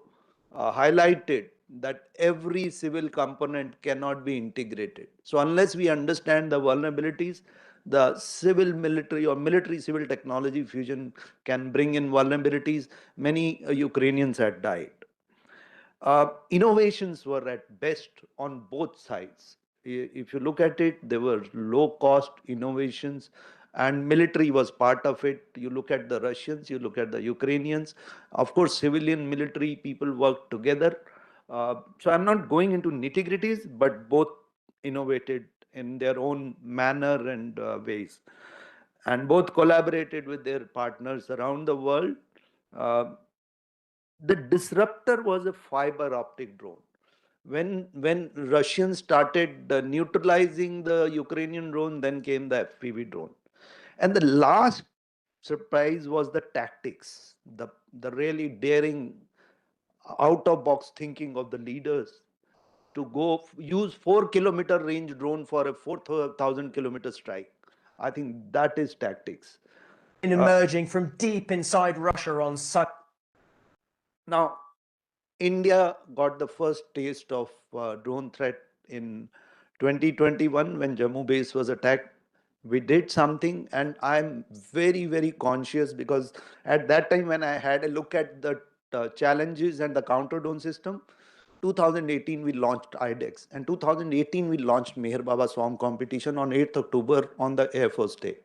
highlighted that every civil component cannot be integrated. So unless we understand the vulnerabilities, the civil military or military civil technology fusion can bring in vulnerabilities. Many Ukrainians had died. Innovations were at best on both sides. If you look at it, there were low cost innovations and military was part of it. You look at the Russians, you look at the Ukrainians. Of course, civilian military people worked together. So I'm not going into nitty-gritties, but both innovated in their own manner and ways. And both collaborated with their partners around the world. the disruptor was a fiber optic drone. When Russians started neutralizing the Ukrainian drone, then came the FPV drone. And the last surprise was the tactics, the really daring, out of box thinking of the leaders to go use 4 kilometer range drone for a 4,000 kilometer strike. I think that is tactics. In emerging from deep inside Russia on such. Now, India got the first taste of drone threat in 2021 when Jammu base was attacked. We did something, and I'm very, very conscious because at that time when I had a look at the challenges and the counter drone system, 2018 we launched IDEX, and 2018 we launched Meher Baba Swarm competition on 8th October on the Air Force Day.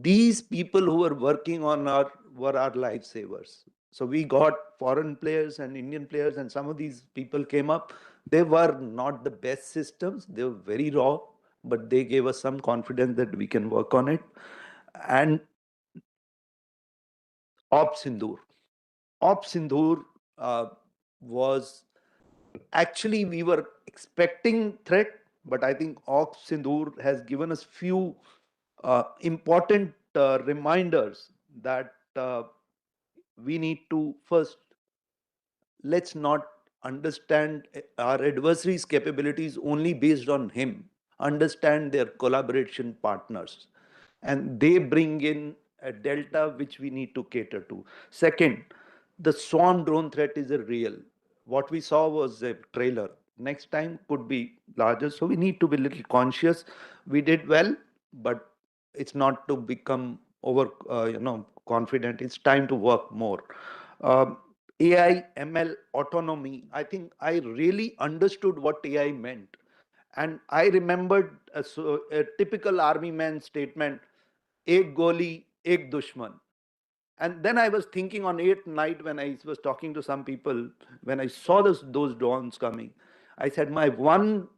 These people who were working on were our lifesavers. So we got foreign players and Indian players, and some of these people came up. They were not the best systems. They were very raw, but they gave us some confidence that we can work on it. And Sindoor. Sindoor was actually, we were expecting threat, but I think Sindoor has given us few important reminders that we need to first, let's not understand our adversary's capabilities only based on him. Understand their collaboration partners, and they bring in a delta which we need to cater to. Second, the swarm drone threat is a real. What we saw was a trailer. Next time could be larger, so we need to be a little conscious. We did well, but it's not to become over confident. It's time to work more. AI, ML, autonomy. I think I really understood what AI meant. And I remembered a typical army man statement, ek goli, ek dushman. And then I was thinking on 8th night when I was talking to some people, when I saw those drones coming, I said, my one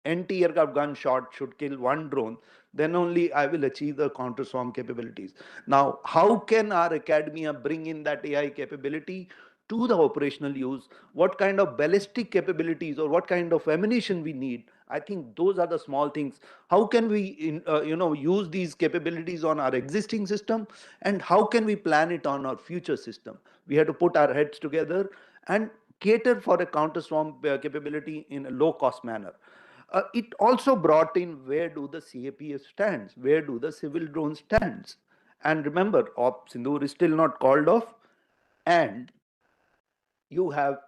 anti-aircraft gun shot should kill one drone, then only I will achieve the counter swarm capabilities. Now, how can our academia bring in that AI capability to the operational use? What kind of ballistic capabilities or what kind of ammunition we need? I think those are the small things. How can we use these capabilities on our existing system, and how can we plan it on our future system? We have to put our heads together and cater for a counter swarm capability in a low cost manner. It also brought in, where do the CAPF stands? Where do the civil drones stands? And remember, Sindoor is still not called off, and you have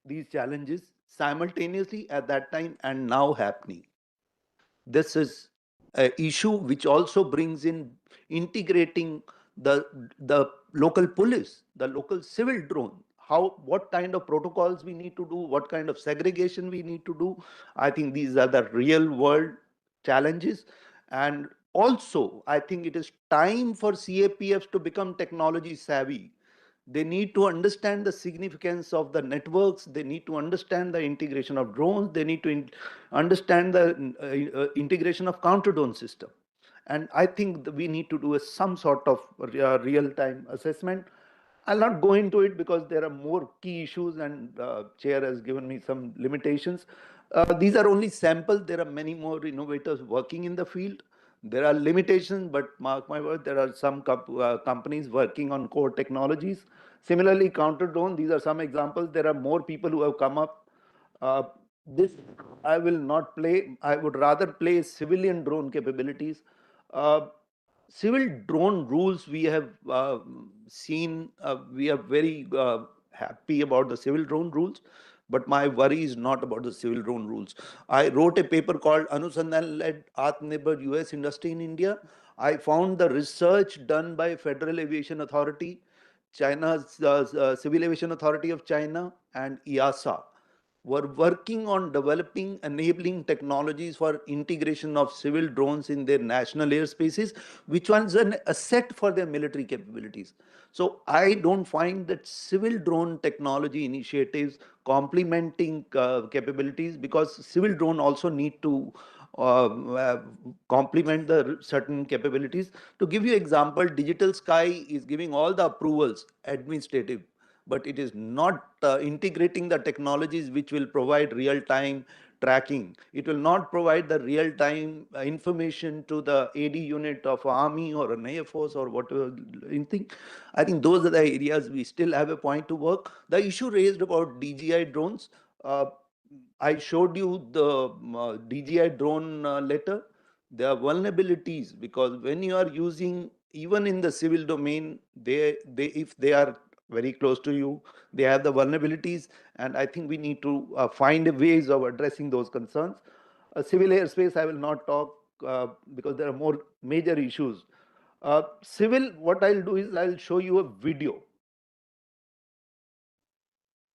these challenges simultaneously at that time and now happening. This is an issue which also brings in integrating the local police, the local civil drone. What kind of protocols we need to do, what kind of segregation we need to do. I think these are the real world challenges. And also, I think it is time for CAPFs to become technology savvy. They need to understand the significance of the networks. They need to understand the integration of drones. They need to understand the integration of counter drone system. And I think that we need to do some sort of real-time assessment. I'll not go into it because there are more key issues, and chair has given me some limitations. These are only samples. There are many more innovators working in the field. There are limitations, but mark my word, there are some companies working on core technologies. Similarly, counter drone, these are some examples. There are more people who have come up. This I will not play. I would rather play civilian drone capabilities. Civil drone rules we have seen, we are very happy about the civil drone rules, but my worry is not about the civil drone rules. I wrote a paper called Anusandhan-led Atmanirbhar US Industry in India. I found the research done by Federal Aviation Authority, China's Civil Aviation Authority of China, and IASA were working on developing enabling technologies for integration of civil drones in their national airspaces, which was an asset for their military capabilities. So I don't find that civil drone technology initiatives complementing capabilities, because civil drone also need to complement the certain capabilities. To give you example, Digital Sky is giving all the approvals, administrative, but it is not integrating the technologies which will provide real-time tracking. It will not provide the real-time information to the AD unit of Army or an Air Force or whatever. I think those are the areas we still have a point to work. The issue raised about DJI drones, I showed you the DJI drone letter. There are vulnerabilities because when you are using, even in the civil domain, if they are very close to you, they have the vulnerabilities, and I think we need to find ways of addressing those concerns. Civil airspace, I will not talk because there are more major issues. Civil, what I'll do is I'll show you a video.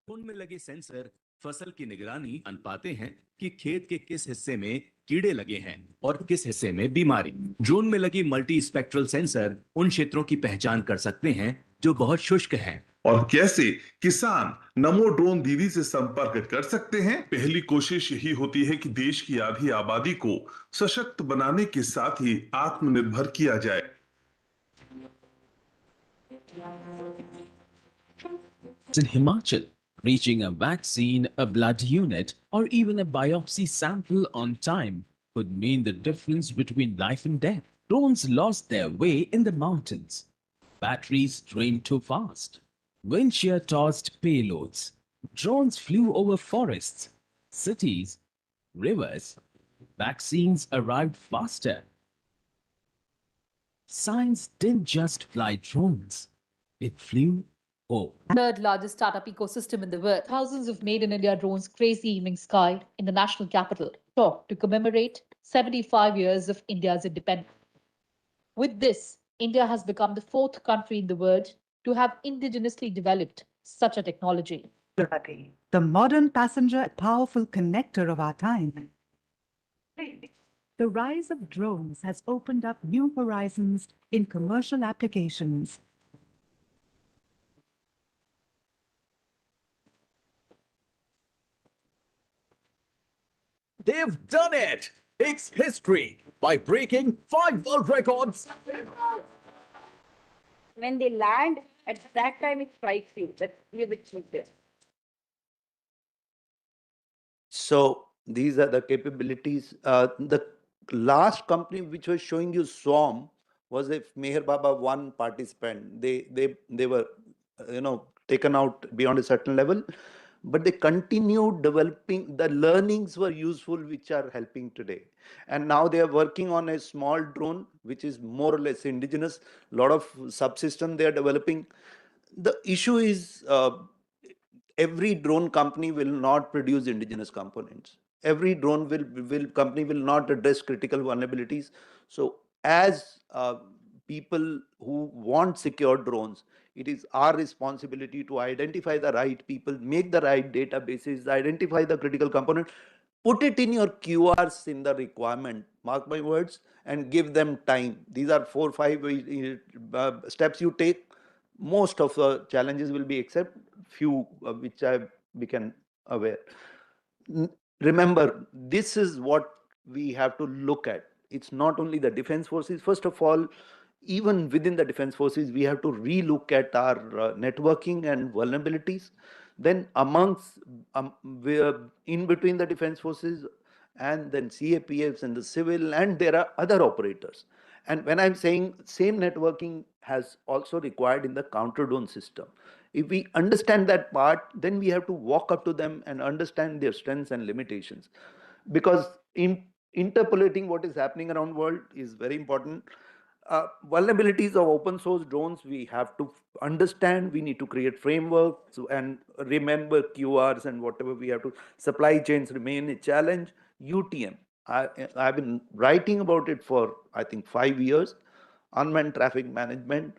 Drone में लगे sensor फसल की निगरानी जान पाते हैं कि खेत के किस हिस्से में कीड़े लगे हैं और किस हिस्से में बीमारी। ड्रोन में लगी मल्टी स्पेक्ट्रल सेंसर उन क्षेत्रों की पहचान कर सकते हैं जो बहुत शुष्क हैं। और कैसे किसान नमो ड्रोन दीदी से संपर्क कर सकते हैं। पहली कोशिश यही होती है कि देश की आधी आबादी को सशक्त बनाने के साथ ही आत्मनिर्भर किया जाए। In Himachal, reaching a vaccine, a blood unit, or even a biopsy sample on time could mean the difference between life and death. Drones lost their way in the mountains. Batteries drained too fast. Wind shear tossed payloads. Drones flew over forests, cities, rivers. Vaccines arrived faster. Science didn't just fly drones. It flew hope. Third largest startup ecosystem in the world. Thousands of Made in India drones grace the evening sky in the national capital, talk to commemorate 75 years of India's independence. With this, India has become the fourth country in the world to have indigenously developed such a technology. The modern passenger, powerful connector of our time. The rise of drones has opened up new horizons in commercial applications. They've done it! It's history by breaking 5 world records. When they land, at that time it strikes you that you've achieved it. So these are the capabilities. The last company which was showing you Swarm was a Meher Baba one participant. They were, taken out beyond a certain level, but they continued developing. The learnings were useful, which are helping today. And now they are working on a small drone, which is more or less indigenous. A lot of subsystem they are developing. The issue is every drone company will not produce indigenous components. Every drone company will not address critical vulnerabilities. So as people who want secure drones, it is our responsibility to identify the right people, make the right databases, identify the critical component, put it in your QRs in the requirement, mark my words, and give them time. These are 4 or 5 steps you take. Most of the challenges will be except few which I become aware. Remember, this is what we have to look at. It's not only the defense forces. First of all, even within the defense forces, we have to relook at our networking and vulnerabilities. Then amongst, in between the defense forces and then CAPFs and the civil, and there are other operators. And when I'm saying same networking has also required in the counter drone system. If we understand that part, then we have to walk up to them and understand their strengths and limitations. Because interpolating what is happening around the world is very important. Vulnerabilities of open source drones, we have to understand. We need to create frameworks and remember QRs and whatever we have to. Supply chains remain a challenge. UTM, I've been writing about it for, I think, 5 years. Unmanned traffic management.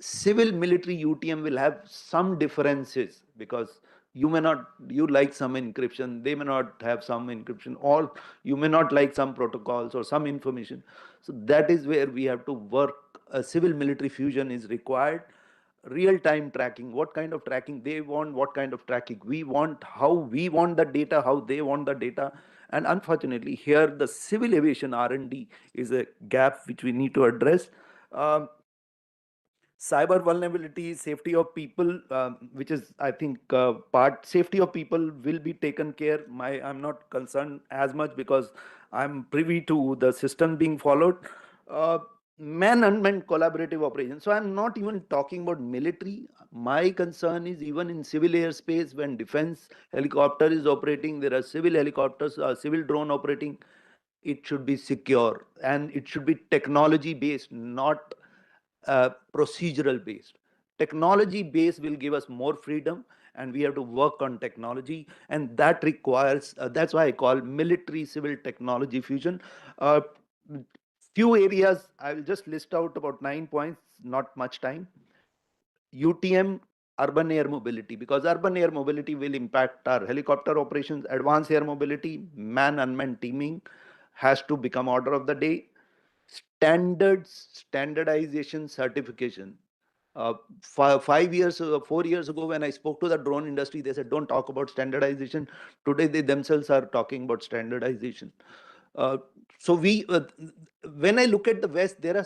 Civil military UTM will have some differences because you like some encryption, they may not have some encryption, or you may not like some protocols or some information. So that is where we have to work. A civil military fusion is required. Real-time tracking, what kind of tracking they want, what kind of tracking we want, how we want the data, how they want the data. And unfortunately, here the civil aviation R&D is a gap which we need to address. cyber vulnerability, safety of people, which is, I think, safety of people will be taken care. I'm not concerned as much because I'm privy to the system being followed. Man-unmanned collaborative operations. So I'm not even talking about military. My concern is even in civil airspace, when defense helicopter is operating, there are civil helicopters, civil drone operating. It should be secure and it should be technology based, not procedural based. Technology based will give us more freedom, and we have to work on technology, and that requires, that's why I call military civil technology fusion. uh, Few areas I will just list out, about 9 points, not much time. UTM, urban air mobility, because urban air mobility will impact our helicopter operations. Advanced air mobility, man unmanned teaming has to become order of the day. Standardization, certification. 5 years, 4 years ago, when I spoke to the drone industry, they said, don't talk about standardization. Today, they themselves are talking about standardization. Uh, so when I look at the West, there are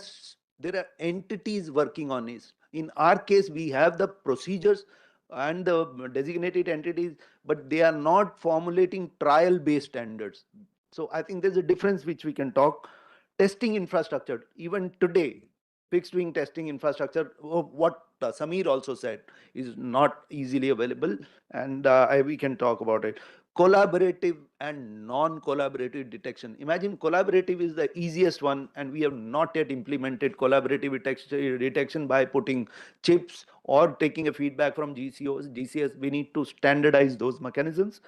entities working on it. In our case, we have the procedures and the designated entities, but they are not formulating trial-based standards. So I think there's a difference which we can talk. Testing infrastructure, even today, fixed wing testing infrastructure, what Samir also said, is not easily available, and we can talk about it. Collaborative and non-collaborative detection. Imagine collaborative is the easiest one, and we have not yet implemented collaborative detection by putting chips or taking a feedback from GCS. We need to standardize those mechanisms.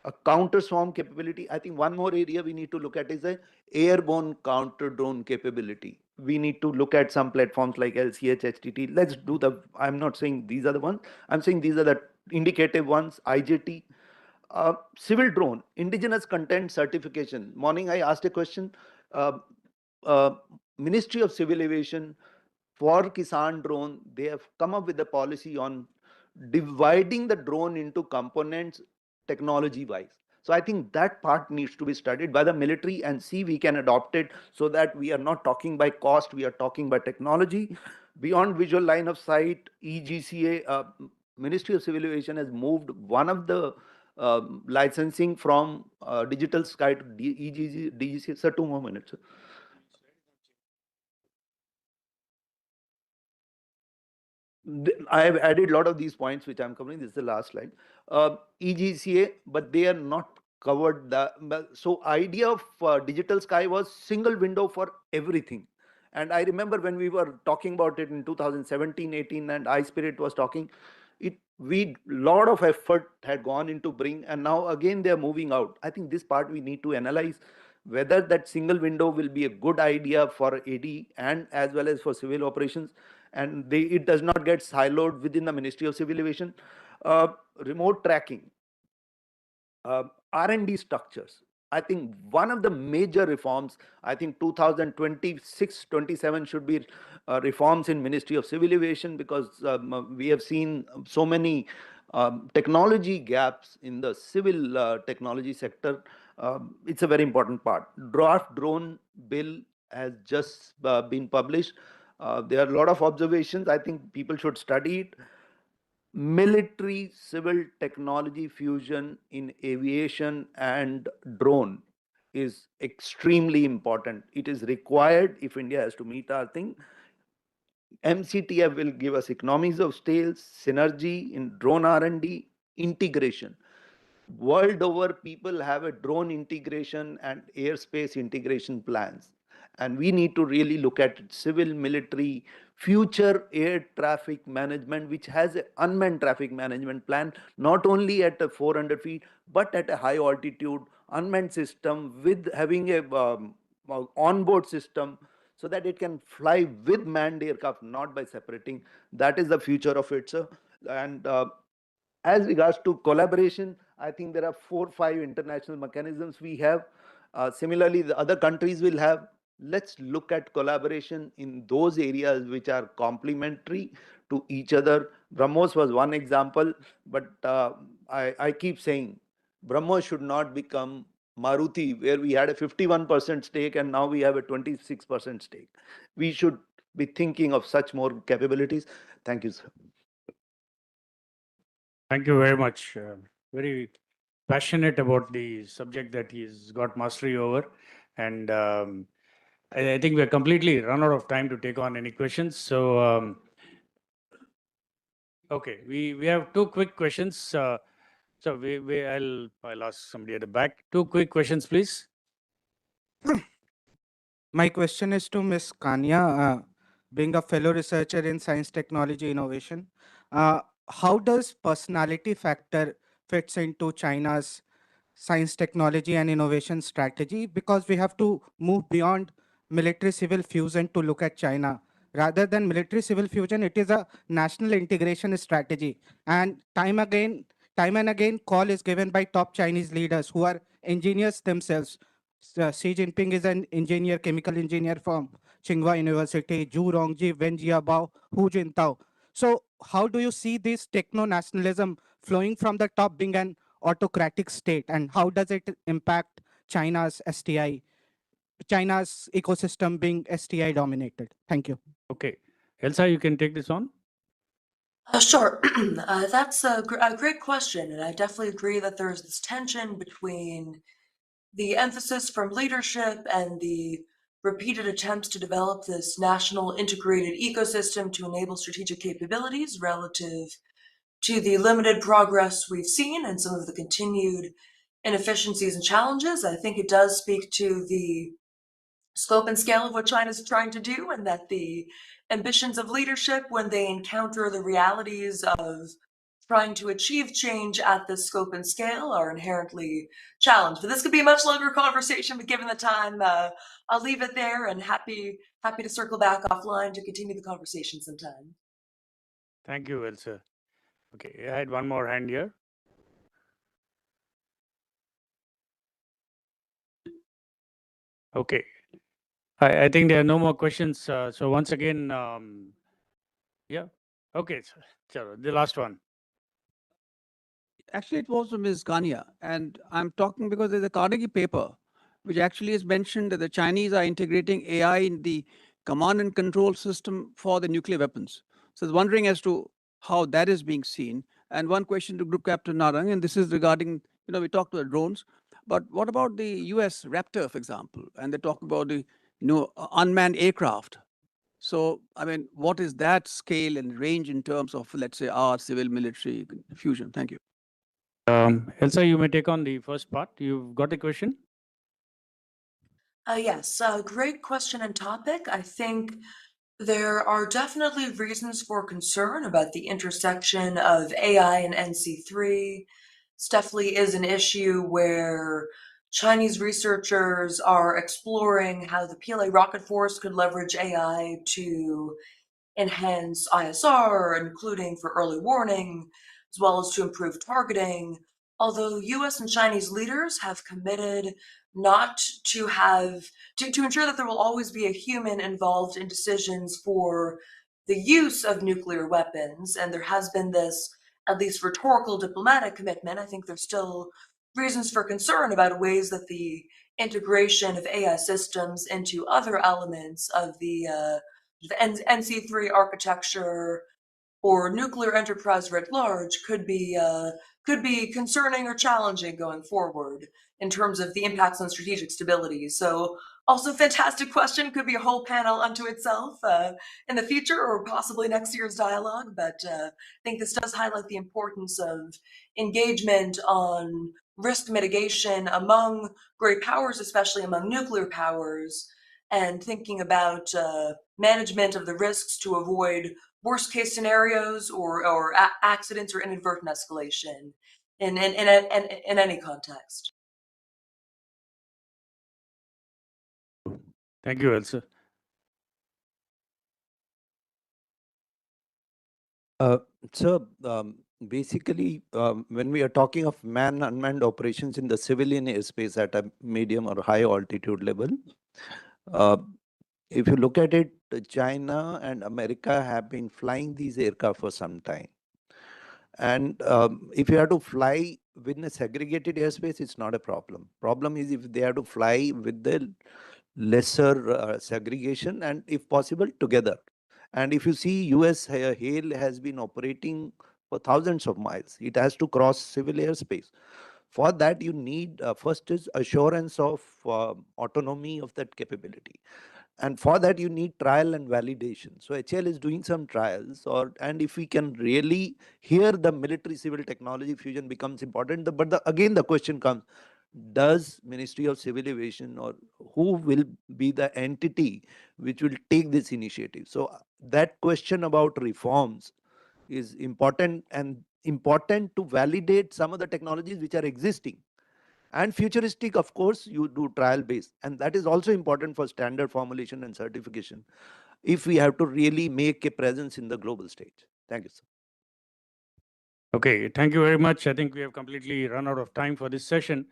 A counter swarm capability. I think one more area we need to look at is the airborne counter drone capability. We need to look at some platforms like LCH, HTT. Let's do I'm not saying these are the ones. I'm saying these are the indicative ones. IJT. Civil drone, indigenous content certification. Morning, I asked a question. Uh, uh, Ministry of Civil Aviation, for Kisan drone, they have come up with a policy on dividing the drone into components technology wise. So I think that part needs to be studied by the military and see we can adopt it, so that we are not talking by cost, we are talking by technology. Beyond visual line of sight, EGCA, Ministry of Civil Aviation has moved one of the licensing from digital sky to DGCA. Sir, 2 more minutes. I have added a lot of these points which I'm covering. This is the last slide. EGCA, but they are not covered. So idea of digital sky was single window for everything. And I remember when we were talking about it in 2017, 18, and iSpirit was talking, lot of effort had gone into bring, and now again they're moving out. I think this part we need to analyze whether that single window will be a good idea for AD and as well as for civil operations, and it does not get siloed within the Ministry of Civil Aviation. Remote tracking, R&D structures. I think one of the major reforms, I think 2026-27 should be reforms in Ministry of Civil Aviation, because we have seen so many technology gaps in the civil technology sector. It's a very important part. Draft drone bill has just been published. There are a lot of observations. I think people should study it. Military civil technology fusion in aviation and drone is extremely important. It is required if India has to meet our thing. MCTF will give us economies of scale, synergy in drone R&D, integration. World over, people have a drone integration and airspace integration plans, and we need to really look at civil military future air traffic management, which has an unmanned traffic management plan, not only at 400 feet but at a high altitude unmanned system with having a onboard system, so that it can fly with manned aircraft, not by separating. That is the future of it, sir. And as regards to collaboration, I think there are 4-5 international mechanisms we have. Similarly, the other countries will have. Let's look at collaboration in those areas which are complementary to each other. BrahMos was one example, but I keep saying BrahMos should not become Maruti, where we had a 51% stake and now we have a 26% stake. We should be thinking of such more capabilities. Thank you, sir. Thank you very much. Very passionate about the subject that he's got mastery over. And I think we're completely run out of time to take on any questions. So, okay, we have two quick questions. So I'll ask somebody at the back. Two quick questions, please. My question is to Ms. Kania, being a fellow researcher in science, technology, innovation. How does personality factor fits into China's science, technology, and innovation strategy? Because we have to move beyond military-civil fusion to look at China. Rather than military-civil fusion, it is a national integration strategy. And time and again, call is given by top Chinese leaders who are engineers themselves. Xi Jinping is an engineer, chemical engineer from Tsinghua University, Zhu Rongji, Wen Jiabao, Hu Jintao. So how do you see this techno-nationalism flowing from the top being an autocratic state, and how does it impact China's STI, China's ecosystem being STI dominated? Thank you. Okay. Elsa, you can take this on. Sure. That's a great question, and I definitely agree that there's this tension between the emphasis from leadership and the repeated attempts to develop this national integrated ecosystem to enable strategic capabilities relative to the limited progress we've seen and some of the continued inefficiencies and challenges. I think it does speak to the scope and scale of what China's trying to do, and that the ambitions of leadership, when they encounter the realities of trying to achieve change at this scope and scale, are inherently challenged. But this could be a much longer conversation, but given the time, I'll leave it there, and happy to circle back offline to continue the conversation sometime. Thank you, Elsa. Okay, I had one more hand here. Okay. I think there are no more questions. So once again, yeah. Okay, so the last one. Actually, it was from Ms. Gania, and I'm talking because there's a Carnegie paper which actually has mentioned that the Chinese are integrating AI in the command and control system for the nuclear weapons. So I was wondering as to how that is being seen. And one question to Group Captain Narang, and this is regarding, we talked about drones, but what about the US Raptor, for example? And they talk about the, unmanned aircraft. So, I mean, what is that scale and range in terms of, let's say, our civil military fusion? Thank you. Elsa, you may take on the first part. You've got a question? Yes, great question and topic. I think there are definitely reasons for concern about the intersection of AI and NC3. This definitely is an issue where Chinese researchers are exploring how the PLA rocket force could leverage AI to enhance ISR, including for early warning, as well as to improve targeting. Although US and Chinese leaders have committed not to to ensure that there will always be a human involved in decisions for the use of nuclear weapons, and there has been this, at least rhetorical diplomatic commitment, I think there's still reasons for concern about ways that the integration of AI systems into other elements of the NC3 architecture or nuclear enterprise writ large could be concerning or challenging going forward in terms of the impacts on strategic stability. So also fantastic question, could be a whole panel unto itself in the future or possibly next year's dialogue, but I think this does highlight the importance of engagement on risk mitigation among great powers, especially among nuclear powers, and thinking about management of the risks to avoid worst case scenarios or accidents or inadvertent escalation in any context. Thank you, Elsa. So basically, when we are talking of unmanned operations in the civilian airspace at a medium or high altitude level, if you look at it, China and America have been flying these aircraft for some time. And if you have to fly within a segregated airspace, it's not a problem. Problem is if they have to fly with the lesser segregation, and if possible together. And if you see, US HAL has been operating for thousands of miles. It has to cross civil airspace. For that, you need first is assurance of autonomy of that capability. And for that, you need trial and validation. So HAL is doing some trials, and if we can really, here the military civil technology fusion becomes important. Again, the question comes, does Ministry of Civil Aviation, or who will be the entity which will take this initiative? So that question about reforms is important, and important to validate some of the technologies which are existing. And futuristic, of course, you do trial based, and that is also important for standard formulation and certification if we have to really make a presence in the global stage. Thank you, sir. Okay, thank you very much. I think we have completely run out of time for this session.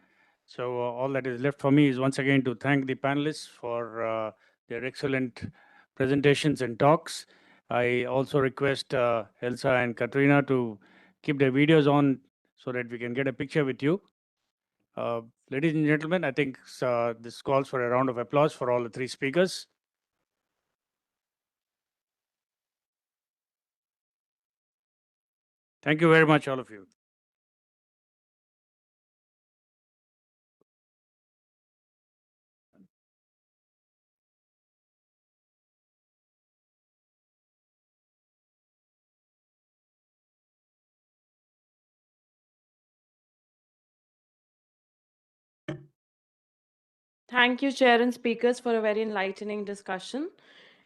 So all that is left for me is once again to thank the panelists for their excellent presentations and talks. I also request Elsa and Katrina to keep their videos on so that we can get a picture with you. Ladies and gentlemen, I think this calls for a round of applause for all the three speakers. Thank you very much, all of you. Thank you, Chair and speakers, for a very enlightening discussion.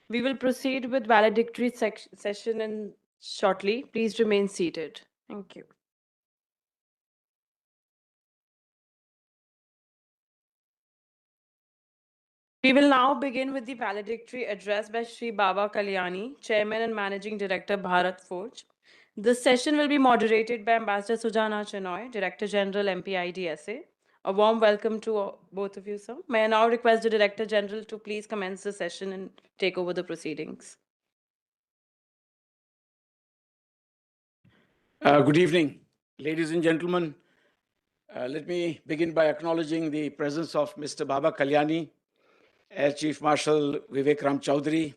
We will proceed with valedictory session shortly. Please remain seated. Thank you. We will now begin with the valedictory address by Sri Baba Kalyani, Chairman and Managing Director, Bharat Forge. This session will be moderated by Ambassador Sujana Chenoy, Director General, MP-IDSA. A warm welcome to both of you, sir. May I now request the Director General to please commence the session and take over the proceedings. Good evening, ladies and gentlemen. Let me begin by acknowledging the presence of Mr. Baba Kalyani, Air Chief Marshal Vivek Ram Chaudhary,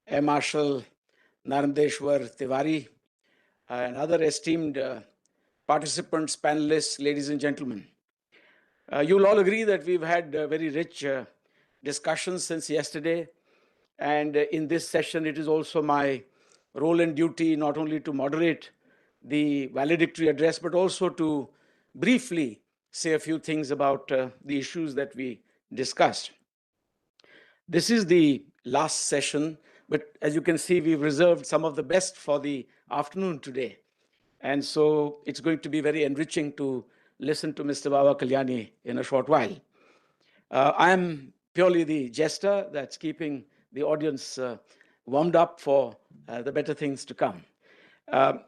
Air Marshal Narendeshwar Tiwari, and other esteemed participants, panelists, ladies and gentlemen. You'll all agree that we've had very rich discussions since yesterday. And in this session, it is also my role and duty not only to moderate the valedictory address, but also to briefly say a few things about the issues that we discussed. This is the last session, but as you can see, we've reserved some of the best for the afternoon today. And so it's going to be very enriching to listen to Mr. Baba Kalyani in a short while. I am purely the jester that's keeping the audience warmed up for the better things to come.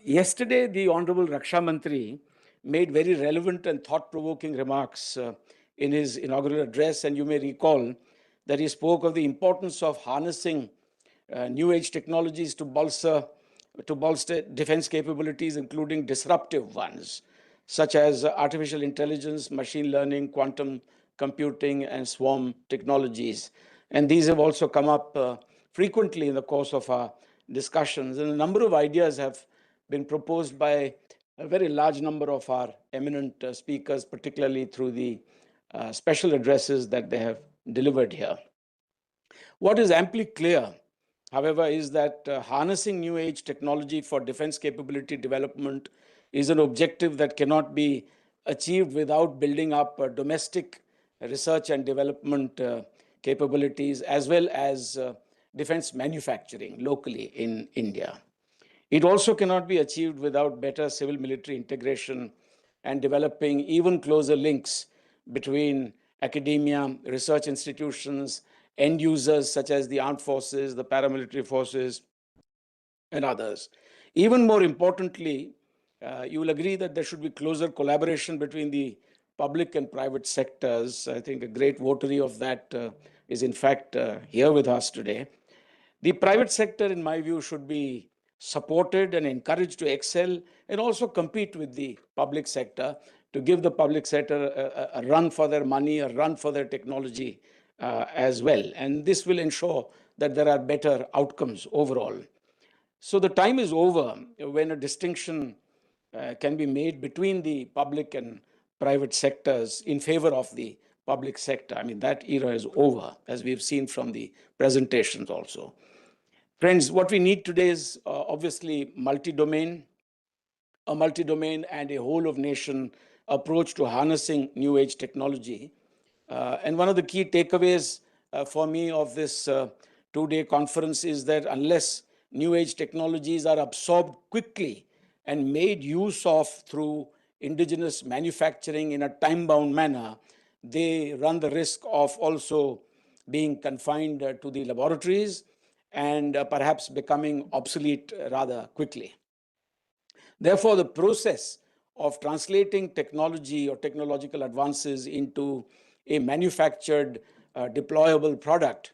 Yesterday, the Honorable Raksha Mantri made very relevant and thought-provoking remarks in his inaugural address, and you may recall that he spoke of the importance of harnessing new age technologies to bolster defense capabilities, including disruptive ones, such as artificial intelligence, machine learning, quantum computing, and swarm technologies. And these have also come up frequently in the course of our discussions. And a number of ideas have been proposed by a very large number of our eminent speakers, particularly through the special addresses that they have delivered here. What is amply clear, however, is that harnessing new age technology for defense capability development is an objective that cannot be achieved without building up domestic research and development capabilities, as well as defense manufacturing locally in India. It also cannot be achieved without better civil-military integration and developing even closer links between academia, research institutions, end users such as the armed forces, the paramilitary forces, and others. Even more importantly, you will agree that there should be closer collaboration between the public and private sectors. I think a great votary of that is in fact here with us today. The private sector, in my view, should be supported and encouraged to excel and also compete with the public sector to give the public sector a run for their money, a run for their technology as well. And this will ensure that there are better outcomes overall. So the time is over when a distinction can be made between the public and private sectors in favor of the public sector. I mean, that era is over, as we've seen from the presentations also. Friends, what we need today is obviously multi-domain and a whole-of-nation approach to harnessing new age technology. And one of the key takeaways for me of this two-day conference is that unless new age technologies are absorbed quickly and made use of through indigenous manufacturing in a time-bound manner, they run the risk of also being confined to the laboratories and perhaps becoming obsolete rather quickly. Therefore, the process of translating technology or technological advances into a manufactured deployable product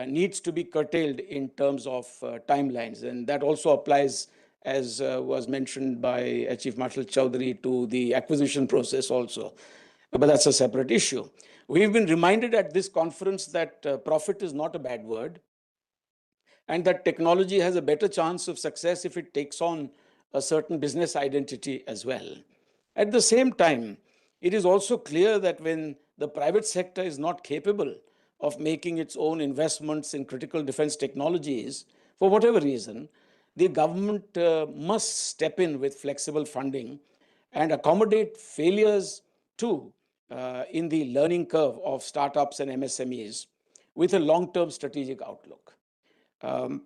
needs to be curtailed in terms of timelines. And that also applies, as was mentioned by Chief Marshal Chaudhary, to the acquisition process also. But that's a separate issue. We've been reminded at this conference that profit is not a bad word, and that technology has a better chance of success if it takes on a certain business identity as well. At the same time, it is also clear that when the private sector is not capable of making its own investments in critical defense technologies, for whatever reason, the government must step in with flexible funding and accommodate failures too in the learning curve of startups and MSMEs with a long-term strategic outlook.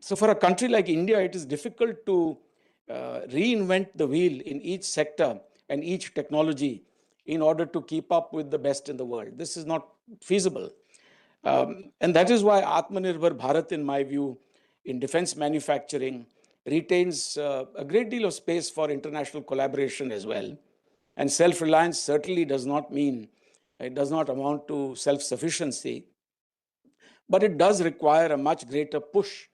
So for a country like India, it is difficult to reinvent the wheel in each sector and each technology in order to keep up with the best in the world. This is not feasible. And that is why Atmanirbhar Bharat, in my view, in defense manufacturing, retains a great deal of space for international collaboration as well. And self-reliance certainly does not mean, it does not amount to self-sufficiency, but it does require a much greater push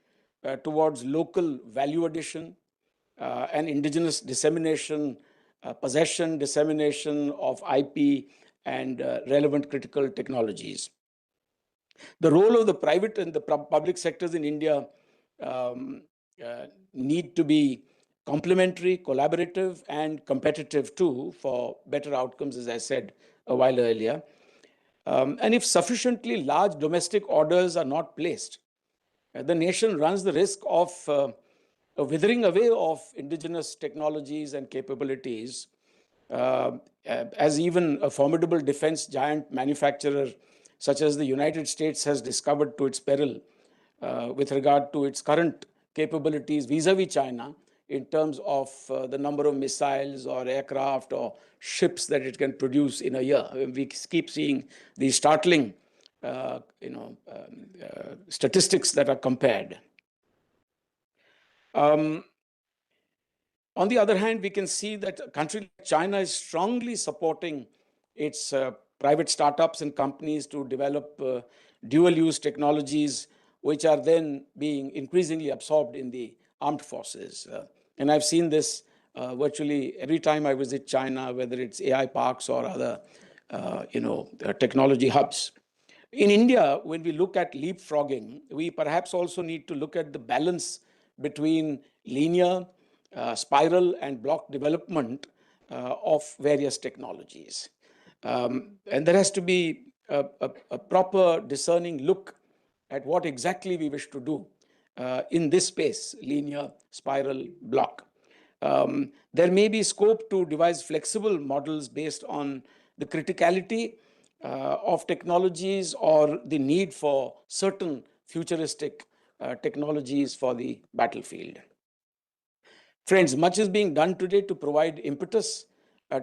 towards local value addition and indigenous dissemination, possession, dissemination of IP and relevant critical technologies. The role of the private and the public sectors in India need to be complementary, collaborative, and competitive too for better outcomes, as I said a while earlier. And if sufficiently large domestic orders are not placed, the nation runs the risk of a withering away of indigenous technologies and capabilities, as even a formidable defense giant manufacturer such as the United States has discovered to its peril with regard to its current capabilities vis-a-vis China in terms of the number of missiles or aircraft or ships that it can produce in a year. We keep seeing these startling statistics that are compared. On the other hand, we can see that a country like China is strongly supporting its private startups and companies to develop dual-use technologies, which are then being increasingly absorbed in the armed forces. And I've seen this virtually every time I visit China, whether it's AI parks or other technology hubs. In India, when we look at leapfrogging, we perhaps also need to look at the balance between linear, spiral, and block development of various technologies. And there has to be a proper discerning look at what exactly we wish to do in this space, linear, spiral, block. There may be scope to devise flexible models based on the criticality of technologies or the need for certain futuristic technologies for the battlefield. Friends, much is being done today to provide impetus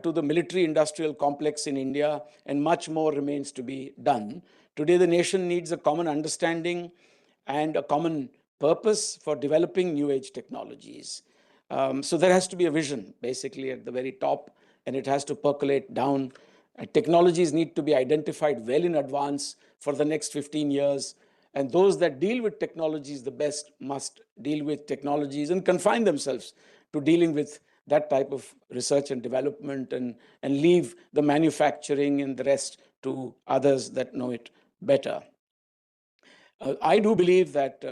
to the military-industrial complex in India, and much more remains to be done. Today, the nation needs a common understanding and a common purpose for developing new age technologies. So there has to be a vision, basically, at the very top, and it has to percolate down. Technologies need to be identified well in advance for the next 15 years. And those that deal with technologies the best must deal with technologies and confine themselves to dealing with that type of research and development, and leave the manufacturing and the rest to others that know it better. I do believe that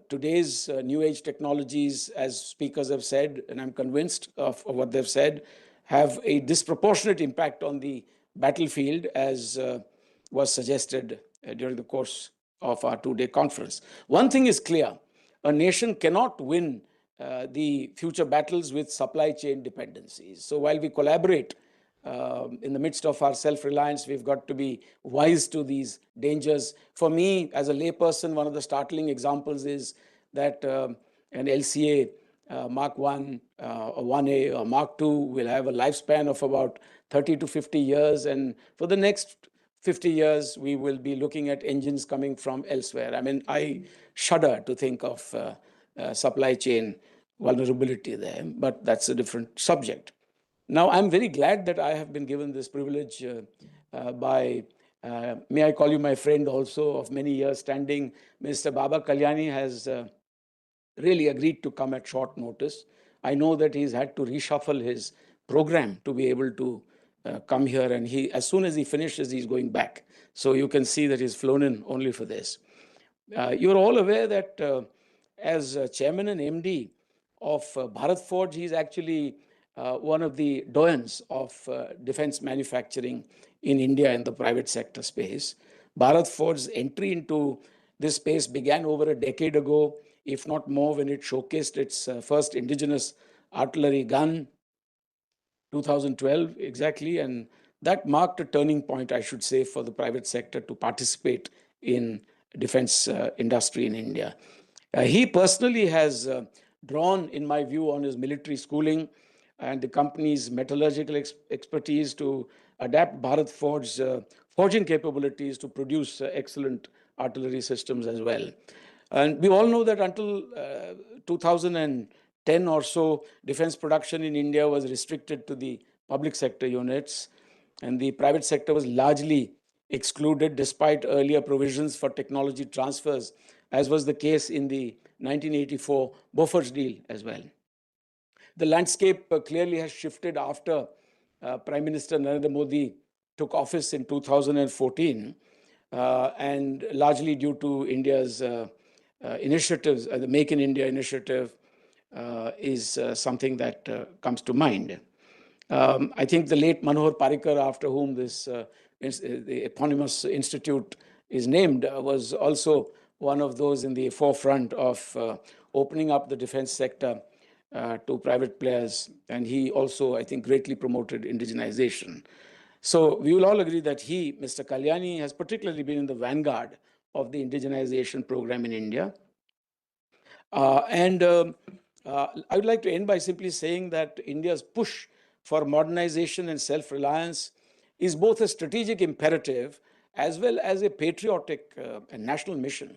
today's new age technologies, as speakers have said, and I'm convinced of what they've said, have a disproportionate impact on the battlefield, as was suggested during the course of our two-day conference. One thing is clear: a nation cannot win the future battles with supply chain dependencies. So while we collaborate in the midst of our self-reliance, we've got to be wise to these dangers. For me, as a layperson, one of the startling examples is that an LCA Mark 1 or 1A or Mark 2 will have a lifespan of about 30 to 50 years. And for the next 50 years, we will be looking at engines coming from elsewhere. I mean, I shudder to think of supply chain vulnerability there, but that's a different subject. Now, I'm very glad that I have been given this privilege by, may I call you my friend also of many years standing, Mr. Baba Kalyani has really agreed to come at short notice. I know that he's had to reshuffle his program to be able to come here, and as soon as he finishes, he's going back. So you can see that he's flown in only for this. You're all aware that as chairman and MD of Bharat Forge, he's actually one of the doyens of defense manufacturing in India in the private sector space. Bharat Forge's entry into this space began over a decade ago, if not more, when it showcased its first indigenous artillery gun, 2012 exactly, and that marked a turning point, I should say, for the private sector to participate in defense industry in India. He personally has drawn, in my view, on his military schooling and the company's metallurgical expertise to adapt Bharat Forge's forging capabilities to produce excellent artillery systems as well. And we all know that until 2010 or so, defense production in India was restricted to the public sector units, and the private sector was largely excluded despite earlier provisions for technology transfers, as was the case in the 1984 Bofors deal as well. The landscape clearly has shifted after Prime Minister Narendra Modi took office in 2014, and largely due to India's initiatives. The Make in India initiative is something that comes to mind. I think the late Manohar Parrikar, after whom this the eponymous institute is named, was also one of those in the forefront of opening up the defense sector to private players. And he also, I think, greatly promoted indigenization. So we will all agree that he, Mr. Kalyani, has particularly been in the vanguard of the indigenization program in India. I would like to end by simply saying that India's push for modernization and self-reliance is both a strategic imperative as well as a patriotic and national mission.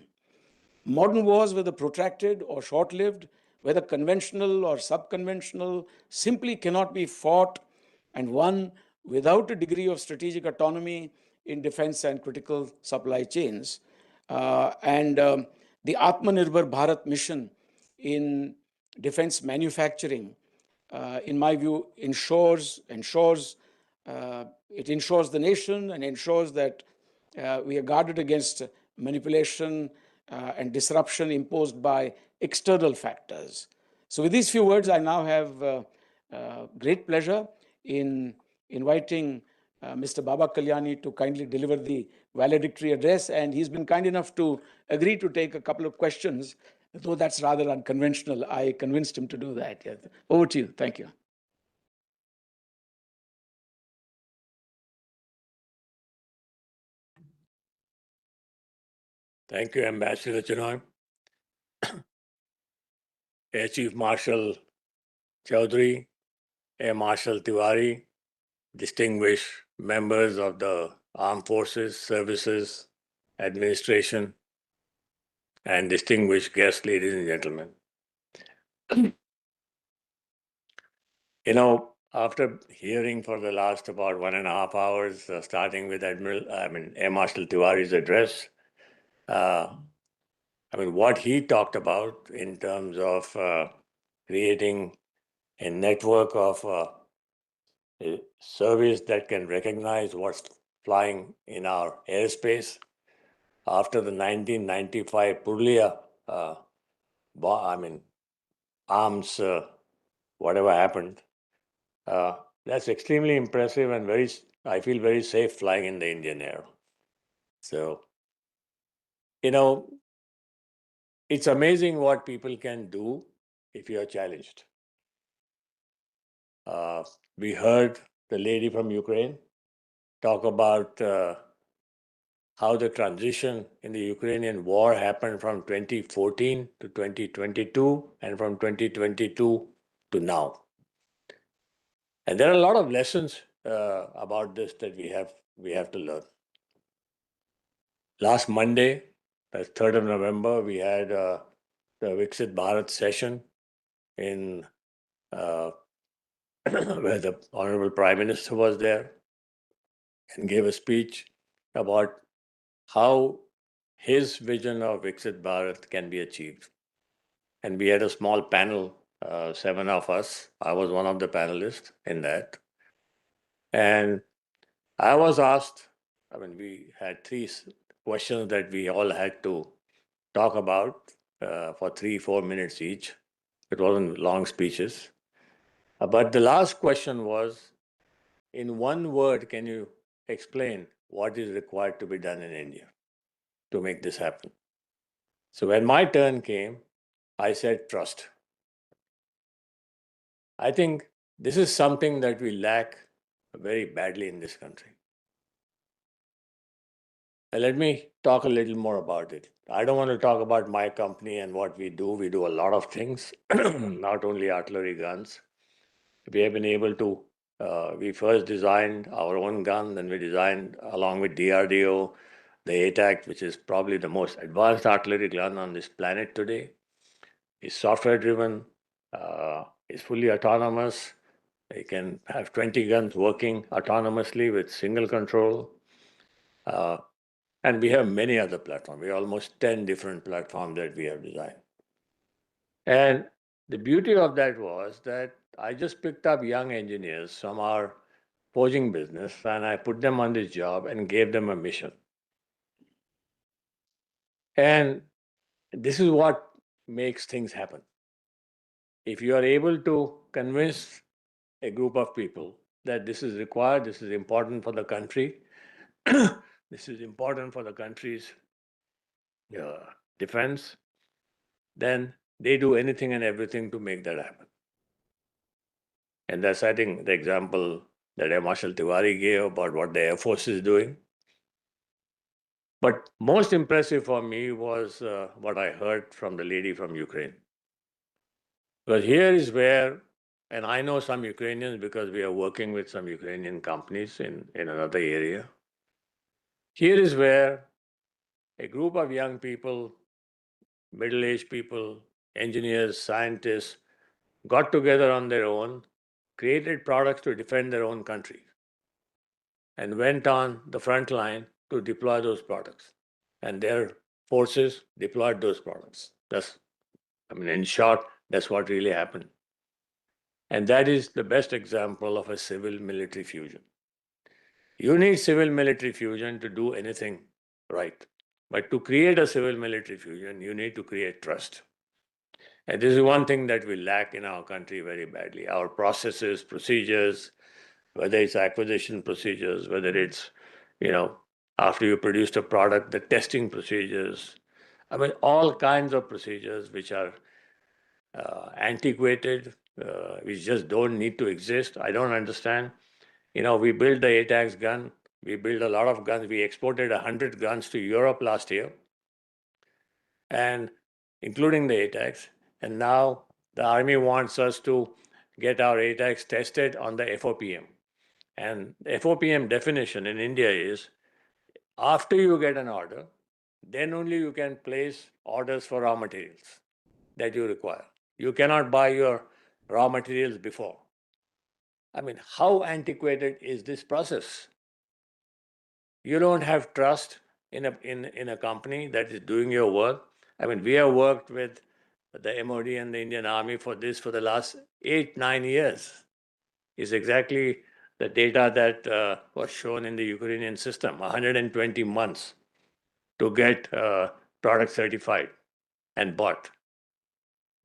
Modern wars, whether protracted or short-lived, whether conventional or sub-conventional, simply cannot be fought and won without a degree of strategic autonomy in defense and critical supply chains. The Atmanirbhar Bharat mission in defense manufacturing, in my view, ensures the nation and ensures that we are guarded against manipulation and disruption imposed by external factors. So with these few words, I now have great pleasure in inviting Mr. Baba Kalyani to kindly deliver the valedictory address, and he's been kind enough to agree to take a couple of questions, though that's rather unconventional. I convinced him to do that. Yeah. Over to you. Thank you. Thank you, Ambassador Chinoy. Air Chief Marshal Chaudhary, Air Marshal Tiwari, distinguished members of the Armed Forces, Services, Administration, and distinguished guests, ladies and gentlemen. You know, after hearing for the last about 1.5 hours, starting with Air Marshal Tiwari's address, what he talked about in terms of creating a network of a service that can recognize what's flying in our airspace, after the 1995 Purulia, arms, whatever happened. That's extremely impressive and I feel very safe flying in the Indian Air. So, it's amazing what people can do if you are challenged. We heard the lady from Ukraine talk about how the transition in the Ukrainian war happened from 2014 to 2022 and from 2022 to now. And there are a lot of lessons about this that we have to learn. Last Monday, the 3rd of November, we had the Viksit Bharat session in where the Honorable Prime Minister was there and gave a speech about how his vision of Viksit Bharat can be achieved. And we had a small panel, 7 of us. I was one of the panelists in that. And I was asked, we had 3 questions that we all had to talk about for 3-4 minutes each. It wasn't long speeches. But the last question was, in one word, can you explain what is required to be done in India to make this happen? So when my turn came, I said trust. I think this is something that we lack very badly in this country. Let me talk a little more about it. I don't want to talk about my company and what we do. We do a lot of things, not only artillery guns. We have been able to, we first designed our own gun, then we designed, along with DRDO, the ATAC, which is probably the most advanced artillery gun on this planet today. It's software driven, it's fully autonomous. You can have 20 guns working autonomously with single control. And we have many other platforms. We have almost 10 different platforms that we have designed. And the beauty of that was that I just picked up young engineers from our forging business and I put them on this job and gave them a mission. And this is what makes things happen. If you are able to convince a group of people that this is required, this is important for the country, this is important for the country's defense, then they do anything and everything to make that happen. And that's, I think, the example that Air Marshal Tiwari gave about what the Air Force is doing. But most impressive for me was what I heard from the lady from Ukraine. Because here is where, and I know some Ukrainians because we are working with some Ukrainian companies in another area. Here is where a group of young people, middle-aged people, engineers, scientists, got together on their own, created products to defend their own country, and went on the front line to deploy those products. And their forces deployed those products. In short, that's what really happened. And that is the best example of a civil-military fusion. You need civil-military fusion to do anything right. But to create a civil-military fusion, you need to create trust. And this is one thing that we lack in our country very badly. Our processes, procedures, whether it's acquisition procedures, whether it's, after you produced a product, the testing procedures, all kinds of procedures which are antiquated, which just don't need to exist. I don't understand. We built the ATACS gun. We built a lot of guns. We exported 100 guns to Europe last year, and including the ATACS. And now the Army wants us to get our ATACS tested on the FOPM. And the FOPM definition in India is, after you get an order, then only you can place orders for raw materials that you require. You cannot buy your raw materials before. How antiquated is this process? You don't have trust in a company that is doing your work. We have worked with the MOD and the Indian Army for this for the last 8-9 years. Is exactly the data that was shown in the Ukrainian system, 120 months. to get product certified and bought,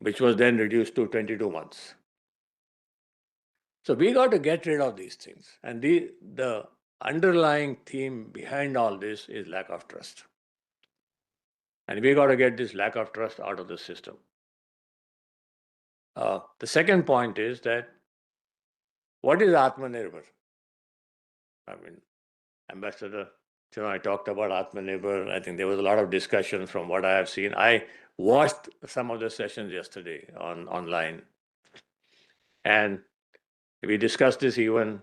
which was then reduced to 22 months. So we got to get rid of these things. And the underlying theme behind all this is lack of trust. And we got to get this lack of trust out of the system. The second point is that what is Atmanirbhar? I mean, Ambassador, I talked about Atmanirbhar. I think there was a lot of discussion from what I have seen. I watched some of the sessions yesterday online. And we discussed this even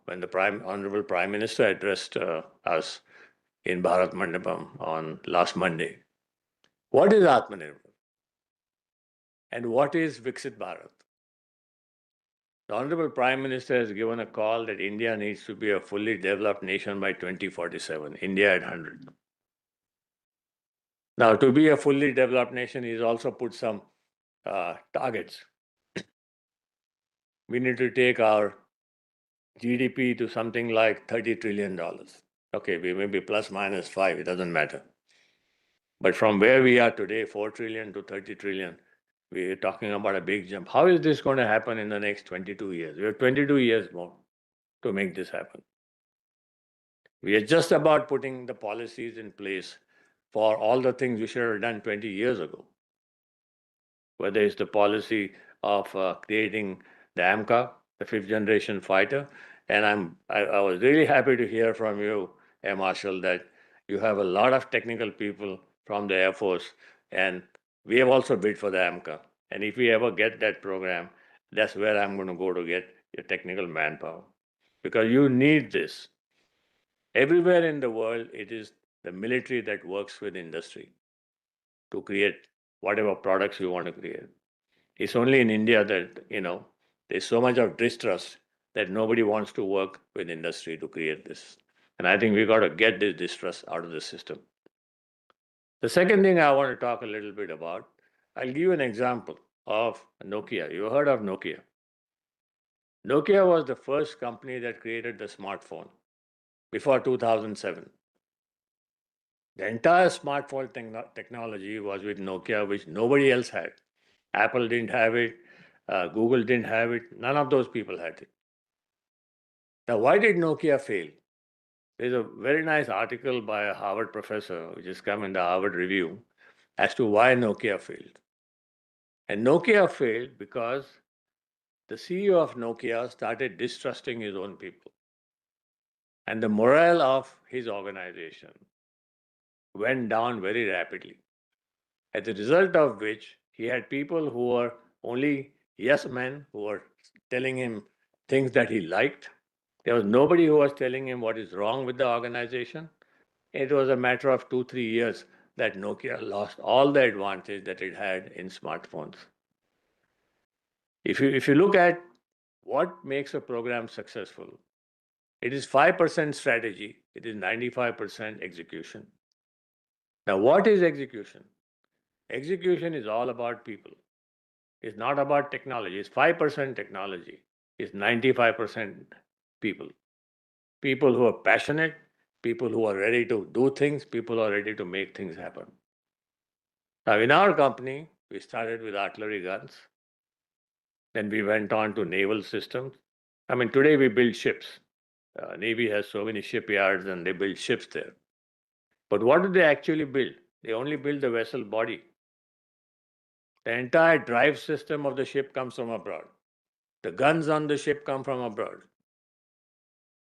when the Honorable Prime Minister addressed us in Bharat Mandapam on last Monday. What is Atmanirbhar? And what is Viksit Bharat? The Honorable Prime Minister has given a call that India needs to be a fully developed nation by 2047, India at 100. Now, to be a fully developed nation, he's also put some targets. We need to take our GDP to something like $30 trillion. Okay, we may be plus minus 5, it doesn't matter. But from where we are today, 4 trillion to 30 trillion, we're talking about a big jump. How is this going to happen in the next 22 years? We have 22 years more to make this happen. We are just about putting the policies in place for all the things we should have done 20 years ago. Whether it's the policy of creating the AMCA, the 5th generation fighter. And I was really happy to hear from you, Air Marshal, that you have a lot of technical people from the Air Force, and we have also bid for the AMCA. And if we ever get that program, that's where I'm going to go to get your technical manpower. Because you need this. Everywhere in the world, it is the military that works with industry to create whatever products you want to create. It's only in India that, there's so much of distrust that nobody wants to work with industry to create this. And I think we got to get this distrust out of the system. The second thing I want to talk a little bit about, I'll give you an example of Nokia. You heard of Nokia. Nokia was the first company that created the smartphone before 2007. The entire smartphone technology was with Nokia, which nobody else had. Apple didn't have it. Google didn't have it. None of those people had it. Now, why did Nokia fail? There's a very nice article by a Harvard professor, which has come in the Harvard Review, as to why Nokia failed. And Nokia failed because the CEO of Nokia started distrusting his own people. And the morale of his organization went down very rapidly. As a result of which, he had people who were only yes men, who were telling him things that he liked. There was nobody who was telling him what is wrong with the organization. It was a matter of 2-3 years that Nokia lost all the advantage that it had in smartphones. If you look at what makes a program successful, it is 5% strategy, it is 95% execution. Now, what is execution? Execution is all about people. It's not about technology. It's 5% technology. It's 95% people. People who are passionate, people who are ready to do things, people who are ready to make things happen. Now, in our company, we started with artillery guns. Then we went on to naval systems. I mean, today we build ships. Navy has so many shipyards and they build ships there. But what do they actually build? They only build the vessel body. The entire drive system of the ship comes from abroad. The guns on the ship come from abroad.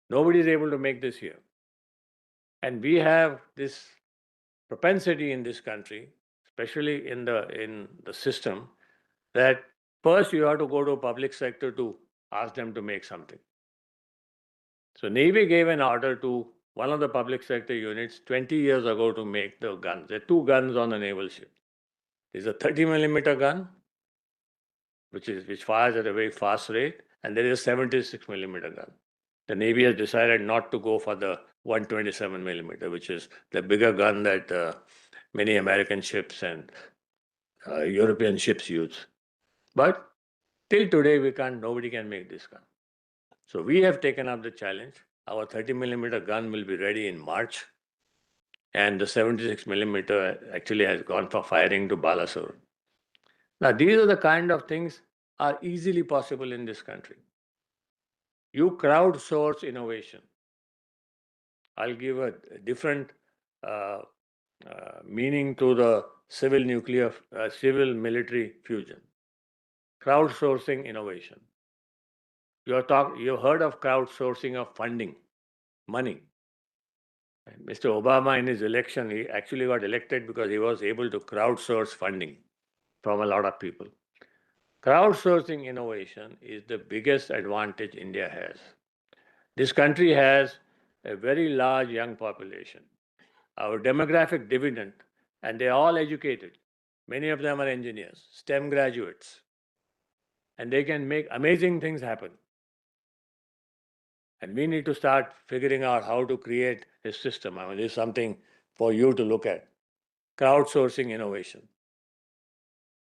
Nobody is able to make this here. And we have this propensity in this country, especially in the system, that first you have to go to public sector to ask them to make something. So Navy gave an order to one of the public sector units 20 years ago to make the guns. There are 2 guns on a naval ship. There's a 30mm gun, which fires at a very fast rate, and there is a 76mm gun. The Navy has decided not to go for the 127mm, which is the bigger gun that many American ships and European ships use. But till today, nobody can make this gun. So we have taken up the challenge. Our 30mm gun will be ready in March. and the 76 millimeter actually has gone for firing to Balasore. Now, these are the kind of things are easily possible in this country. You crowdsource innovation. I'll give a different meaning to the civil military fusion. Crowdsourcing innovation. You've heard of crowdsourcing of funding, money. And Mr. Obama in his election, he actually got elected because he was able to crowdsource funding from a lot of people. Crowdsourcing innovation is the biggest advantage India has. This country has a very large young population. Our demographic dividend, and they're all educated. Many of them are engineers, STEM graduates, and they can make amazing things happen. And we need to start figuring out how to create a system. I mean, this is something for you to look at. Crowdsourcing innovation.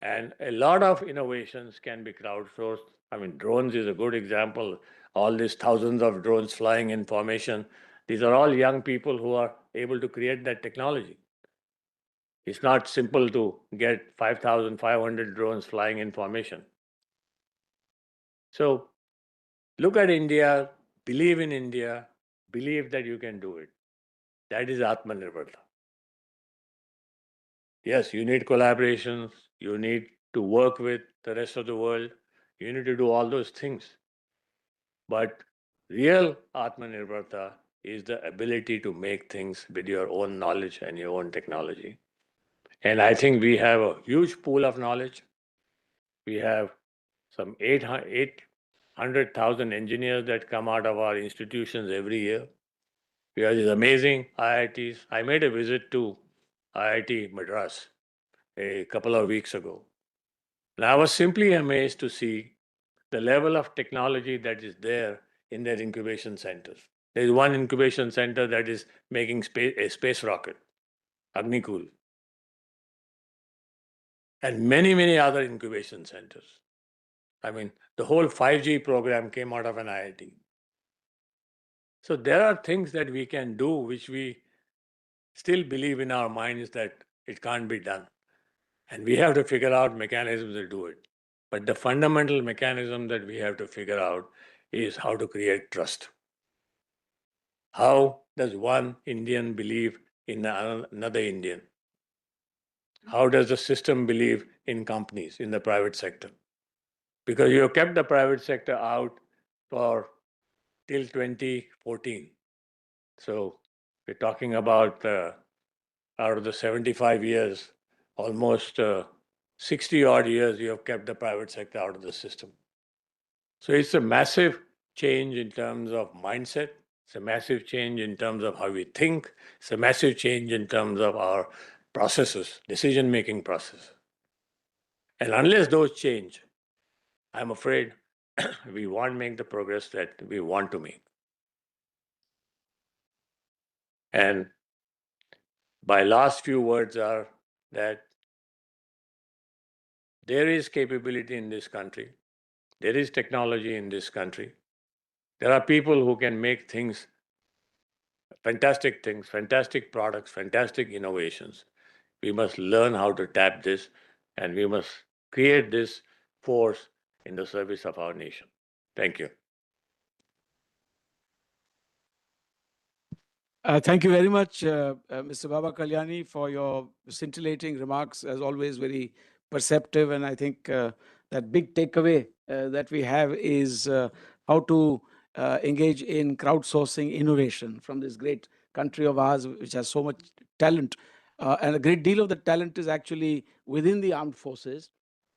And a lot of innovations can be crowdsourced. I mean, drones is a good example. All these thousands of drones flying in formation. These are all young people who are able to create that technology. It's not simple to get 5,500 drones flying in formation. So look at India, believe in India, believe that you can do it. That is Atmanirbharta. Yes, you need collaborations, you need to work with the rest of the world, you need to do all those things. But real Atmanirbharta is the ability to make things with your own knowledge and your own technology. And I think we have a huge pool of knowledge. We have some 800,000 engineers that come out of our institutions every year. We have these amazing IITs. I made a visit to IIT Madras a couple of weeks ago. And I was simply amazed to see the level of technology that is there in their incubation centers. There's one incubation center that is making a space rocket, Agnikul, and many, many other incubation centers. I mean, the whole 5G program came out of an IIT. So there are things that we can do which we still believe in our minds that it can't be done. And we have to figure out mechanisms to do it. But the fundamental mechanism that we have to figure out is how to create trust. How does one Indian believe in another Indian? How does the system believe in companies, in the private sector? Because you have kept the private sector out till 2014. So we're talking about out of the 75 years, almost 60 odd years, you have kept the private sector out of the system. So it's a massive change in terms of mindset. It's a massive change in terms of how we think. It's a massive change in terms of our processes, decision-making process. And unless those change, I'm afraid we won't make the progress that we want to make. And my last few words are that there is capability in this country. There is technology in this country. There are people who can make things, fantastic products, fantastic innovations. We must learn how to tap this, and we must create this force in the service of our nation. Thank you. Thank you very much, Mr. Baba Kalyani, for your scintillating remarks, as always, very perceptive. And I think that big takeaway that we have is how to engage in crowdsourcing innovation from this great country of ours, which has so much talent. And a great deal of the talent is actually within the armed forces,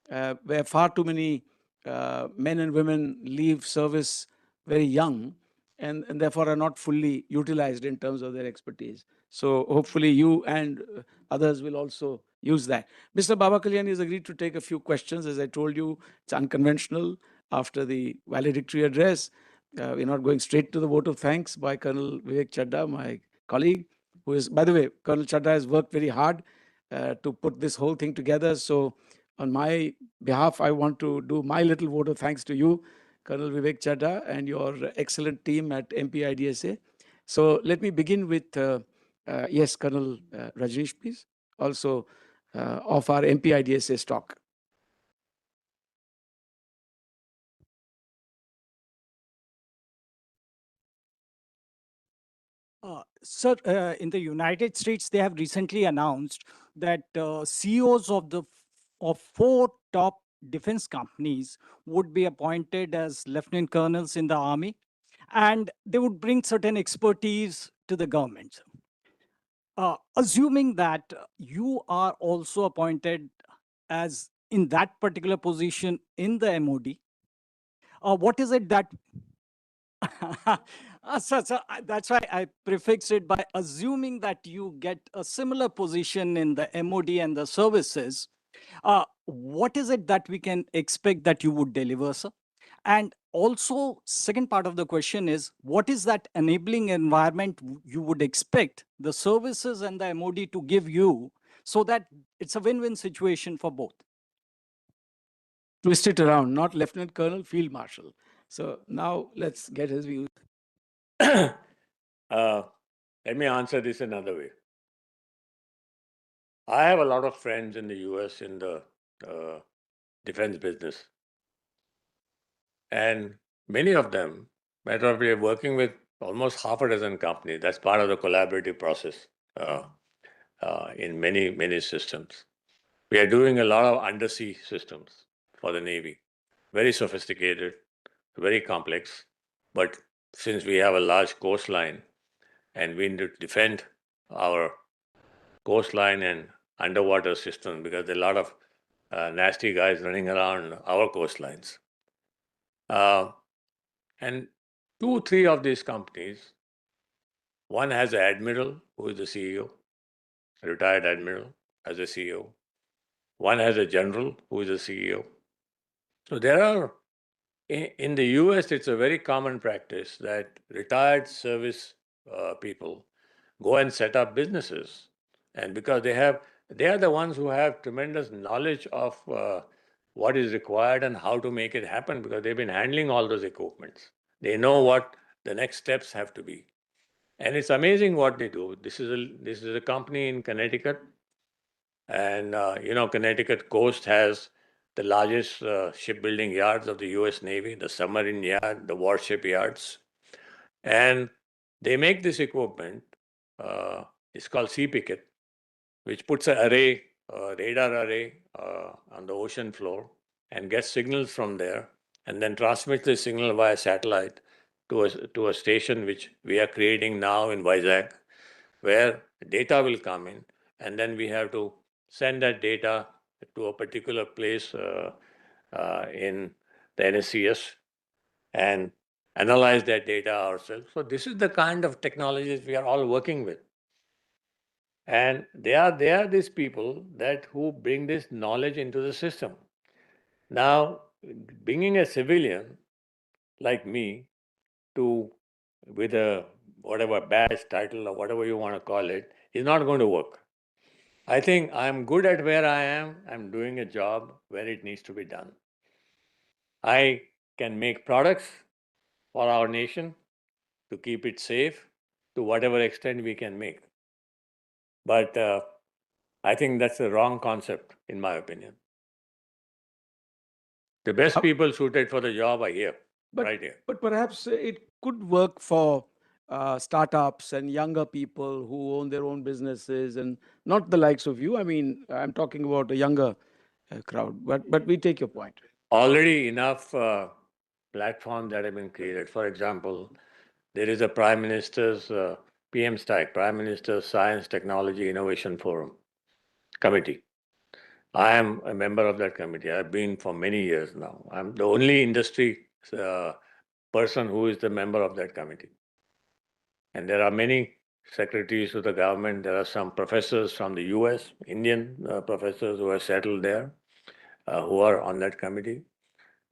where far too many men and women leave service very young and therefore are not fully utilized in terms of their expertise. So hopefully you and others will also use that. Mr. Baba Kalyani has agreed to take a few questions. As I told you, it's unconventional. After the valedictory address, we're not going straight to the vote of thanks by Colonel Vivek Chadha, my colleague, who is, by the way, Colonel Chadha has worked very hard to put this whole thing together. So on my behalf, I want to do my little vote of thanks to you, Colonel Vivek Chadha, and your excellent team at MP-IDSA. So let me begin with Yes, Colonel Rajneesh, please. Also of our MP-IDSA stock. Sir, in the United States, they have recently announced that CEOs of 4 top defense companies would be appointed as lieutenant colonels in the army, and they would bring certain expertise to the government. Assuming that you are also appointed as in that particular position in the MOD, what is it that that's why I prefixed it by assuming that you get a similar position in the MOD and the services. What is it that we can expect that you would deliver, sir? And also, second part of the question is, what is that enabling environment you would expect the services and the MOD to give you so that it's a win-win situation for both? Twist it around, not Lieutenant Colonel, Field Marshal. So now let's get his views. Let me answer this another way. I have a lot of friends in the US in the defense business. And many of them, matter of fact, we are working with almost half a dozen companies. That's part of the collaborative process in many systems. We are doing a lot of undersea systems for the Navy. Very sophisticated, very complex. But since we have a large coastline and we need to defend our coastline and underwater systems because there are a lot of nasty guys running around our coastlines. And 2, 3 of these companies, one has an admiral who is the CEO, a retired admiral as a CEO. One has a general who is a CEO. So there are, in the US, it's a very common practice that retired service people go and set up businesses. And because they are the ones who have tremendous knowledge of what is required and how to make it happen because they've been handling all those equipments. They know what the next steps have to be. And it's amazing what they do. This is a company in Connecticut. And, Connecticut coast has the largest shipbuilding yards of the US Navy, the submarine yard, the warship yards. And they make this equipment, it's called Sea Picket, which puts an array, radar array on the ocean floor and gets signals from there and then transmits the signal via satellite to a station which we are creating now in Vizag, where data will come in, and then we have to send that data to a particular place in the NSCS and analyze that data ourselves. So this is the kind of technologies we are all working with. And they are these people who bring this knowledge into the system. Now, bringing a civilian like me with a whatever badge, title, or whatever you want to call it, is not going to work. I think I'm good at where I am. I'm doing a job where it needs to be done. I can make products for our nation to keep it safe to whatever extent we can make. But I think that's the wrong concept, in my opinion. The best people suited for the job are here, right here. But perhaps it could work for startups and younger people who own their own businesses and not the likes of you. I mean, I'm talking about a younger crowd, but we take your point. Already enough platforms that have been created. For example, there is a Prime Minister's PM STAC, Prime Minister's Science, Technology, Innovation Forum committee. I am a member of that committee. I've been for many years now. I'm the only industry person who is the member of that committee. And there are many secretaries to the government. There are some professors from the US, Indian professors who are settled there, who are on that committee.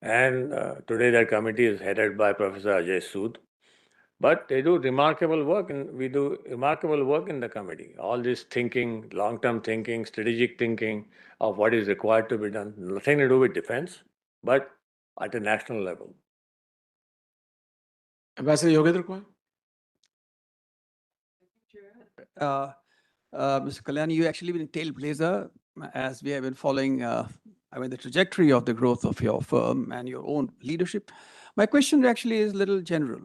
And today that committee is headed by Professor Ajay Sood. But they do remarkable work, and we do remarkable work in the committee. All this thinking, long-term thinking, strategic thinking of what is required to be done. Nothing to do with defense, but at a national level. Ambassador Yogendra Kumar? Mr. Kalyani, you actually been a trailblazer as we have been following, the trajectory of the growth of your firm and your own leadership. My question actually is a little general.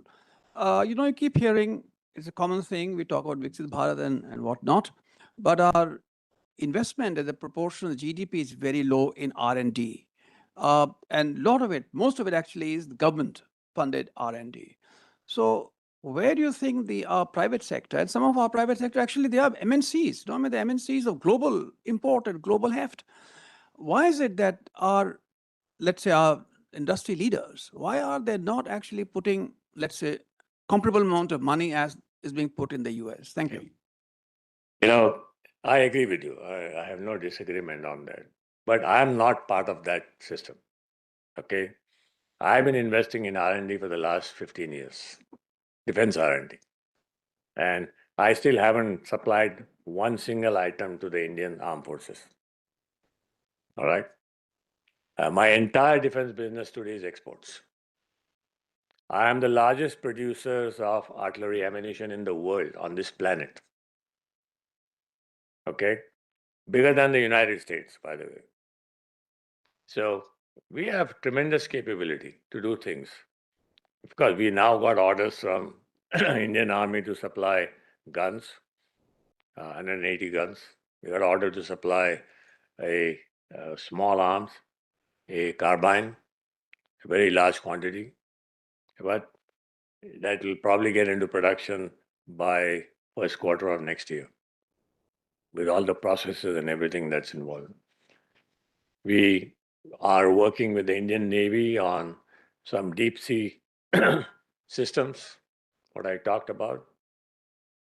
You keep hearing, it's a common thing, we talk about Viksit Bharat and whatnot, but our investment as a proportion of the GDP is very low in R&D. And most of it actually is government-funded R&D. So where do you think the private sector, and some of our private sector, actually they are MNCs, the MNCs of global import and global heft. Why is it that our industry leaders, why are they not actually putting, comparable amount of money as is being put in the US? Thank you. I agree with you. I have no disagreement on that. But I am not part of that system. Okay? I've been investing in R&D for the last 15 years, defense R&D. And I still haven't supplied one single item to the Indian Armed Forces. All right? My entire defense business today is exports. I am the largest producer of artillery ammunition in the world on this planet. Okay? Bigger than the United States, by the way. So we have tremendous capability to do things. Of course, we now got orders from Indian Army to supply guns, 180 guns. We got order to supply a small arms, a carbine, a very large quantity. But that will probably get into production by first quarter of next year with all the processes and everything that's involved. We are working with the Indian Navy on some deep sea systems, what I talked about.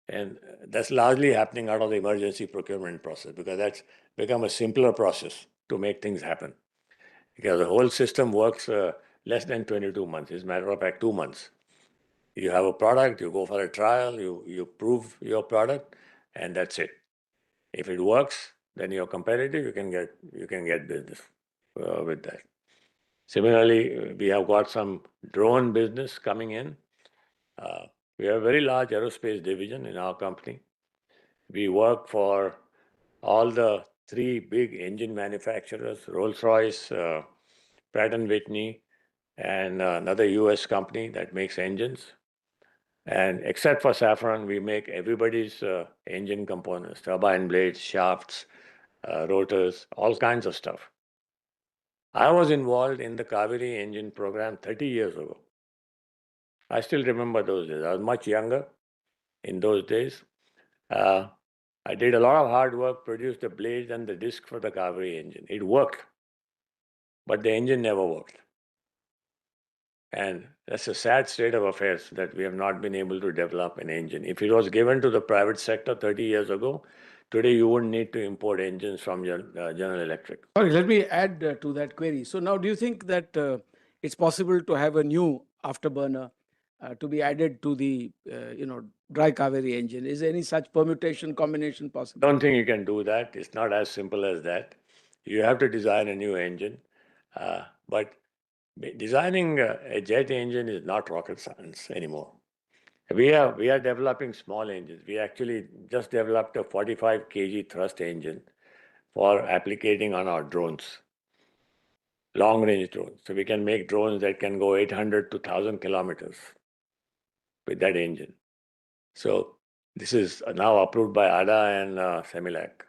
And that's largely happening out of the emergency procurement process because that's become a simpler process to make things happen. Because the whole system works less than 22 months. As a matter of fact, 2 months. You have a product, you go for a trial, you prove your product, and that's it. If it works, then you're competitive, you can get business with that. Similarly, we have got some drone business coming in. We have a very large aerospace division in our company. We work for all the 3 big engine manufacturers, Rolls-Royce, Pratt & Whitney, and another US company that makes engines. And except for Safran, we make everybody's engine components, turbine blades, shafts, rotors, all kinds of stuff. I was involved in the Kaveri engine program 30 years ago. I still remember those days. I was much younger in those days. I did a lot of hard work, produced the blades and the disc for the Kaveri engine. It worked, but the engine never worked. And that's a sad state of affairs that we have not been able to develop an engine. If it was given to the private sector 30 years ago, today you wouldn't need to import engines from General Electric. Sorry, let me add to that query. So now do you think that it's possible to have a new afterburner to be added to the dry Kaveri engine? Is there any such permutation combination possible? I don't think you can do that. It's not as simple as that. You have to design a new engine. But designing a jet engine is not rocket science anymore. We are developing small engines. We actually just developed a 45 kg thrust engine for applicating on our drones, long-range drones. So we can make drones that can go 800 to 1,000 kilometers with that engine. So this is now approved by ADA and Semilac,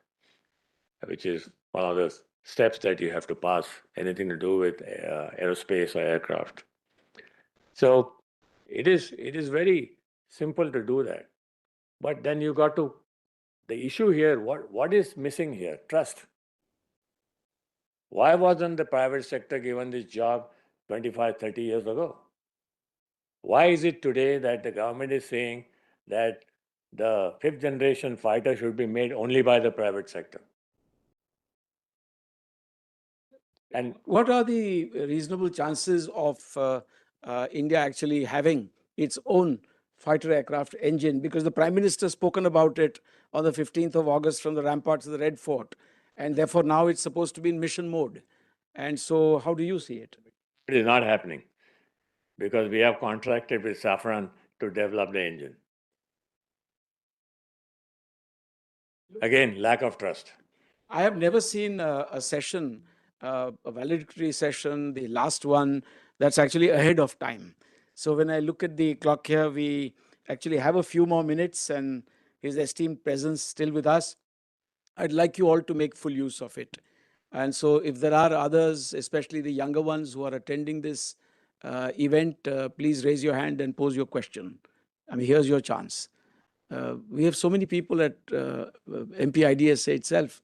which is one of the steps that you have to pass, anything to do with aerospace or aircraft. So it is very simple to do that. But then you got to, the issue here, what is missing here? Trust. Why wasn't the private sector given this job 25, 30 years ago? Why is it today that the government is saying that the 5th generation fighter should be made only by the private sector? And what are the reasonable chances of India actually having its own fighter aircraft engine? Because the Prime Minister has spoken about it on the 15th of August from the ramparts of the Red Fort. And therefore now it's supposed to be in mission mode. And so how do you see it? It is not happening because we have contracted with Safran to develop the engine. Again, lack of trust. I have never seen a session, a valedictory session, the last one, that's actually ahead of time. So when I look at the clock here, we actually have a few more minutes and his esteemed presence still with us. I'd like you all to make full use of it. And so if there are others, especially the younger ones who are attending this event, please raise your hand and pose your question. I mean, here's your chance. We have so many people at MP-IDSA itself.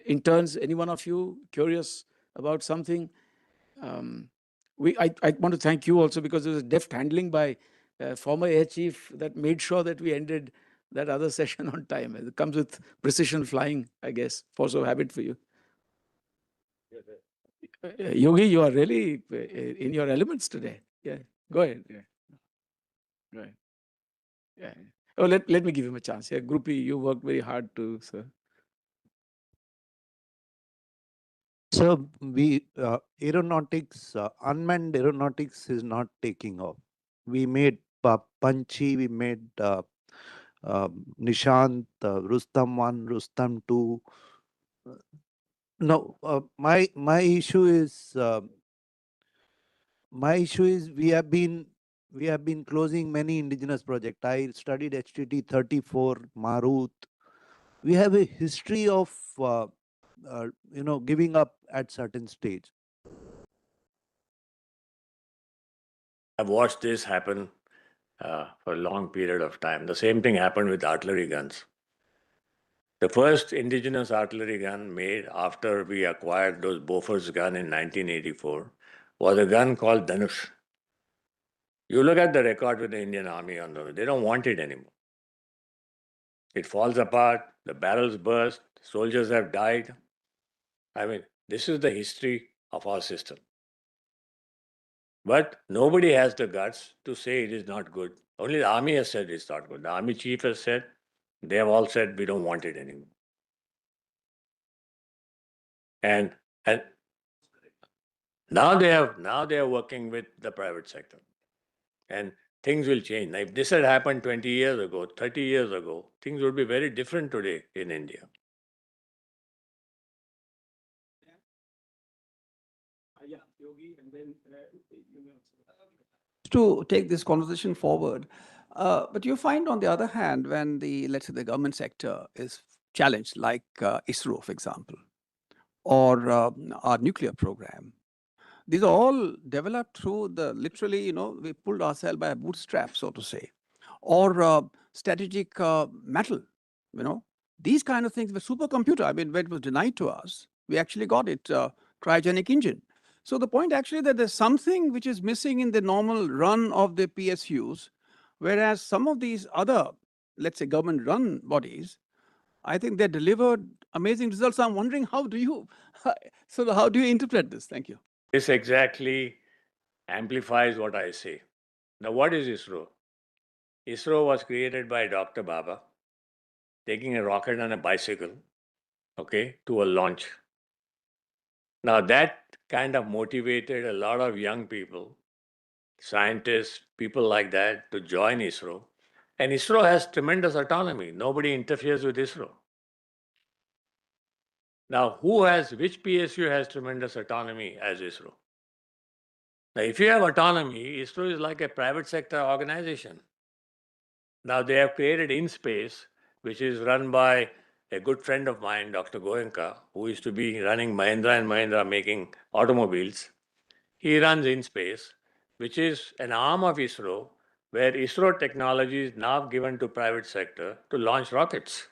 Interns, any one of you curious about something? I want to thank you also because there was a deft handling by former air chief that made sure that we ended that other session on time. It comes with precision flying, I guess, force of habit for you. Yogi, you are really in your elements today. Yeah, go ahead. Yeah. Go ahead. Yeah. Oh, let me give him a chance. Yeah, Groupie, you worked very hard too, sir. So aeronautics, unmanned aeronautics is not taking off. We made Panchi, we made Nishant, Rustam 1, Rustam 2. No, my issue is we have been closing many indigenous projects. I studied HTT 34, Marut. We have a history of giving up at certain stage. I've watched this happen for a long period of time. The same thing happened with artillery guns. The first indigenous artillery gun made after we acquired those Bofors gun in 1984 was a gun called Dhanush. You look at the record with the Indian Army on those, they don't want it anymore. It falls apart, the barrels burst, soldiers have died. I mean, this is the history of our system. But nobody has the guts to say it is not good. Only the army has said it's not good. The army chief has said, they have all said we don't want it anymore. And now they are working with the private sector. And things will change. Now, if this had happened 20 years ago, 30 years ago, things would be very different today in India. Yeah, Yogi, and then to take this conversation forward. But you find, on the other hand, when let's say the government sector is challenged, like ISRO, for example, or our nuclear program, these are all developed through literally, we pulled ourselves by a bootstrap, so to say, or strategic metal, these kind of things. The supercomputer, I mean, when it was denied to us, we actually got it, cryogenic engine. So the point actually that there's something which is missing in the normal run of the PSUs, whereas some of these other, let's say, government-run bodies, I think they delivered amazing results. I'm wondering, how do you interpret this? Thank you. This exactly amplifies what I say. Now, what is ISRO? ISRO was created by Dr. Baba, taking a rocket on a bicycle, to a launch. Now, that kind of motivated a lot of young people, scientists, people like that, to join ISRO. And ISRO has tremendous autonomy. Nobody interferes with ISRO. Now, which PSU has tremendous autonomy as ISRO? Now, if you have autonomy, ISRO is like a private sector organization. Now, they have created InSpace, which is run by a good friend of mine, Dr. Goenka, who used to be running Mahindra & Mahindra making automobiles. He runs InSpace, which is an arm of ISRO, where ISRO technology is now given to private sector to launch rockets.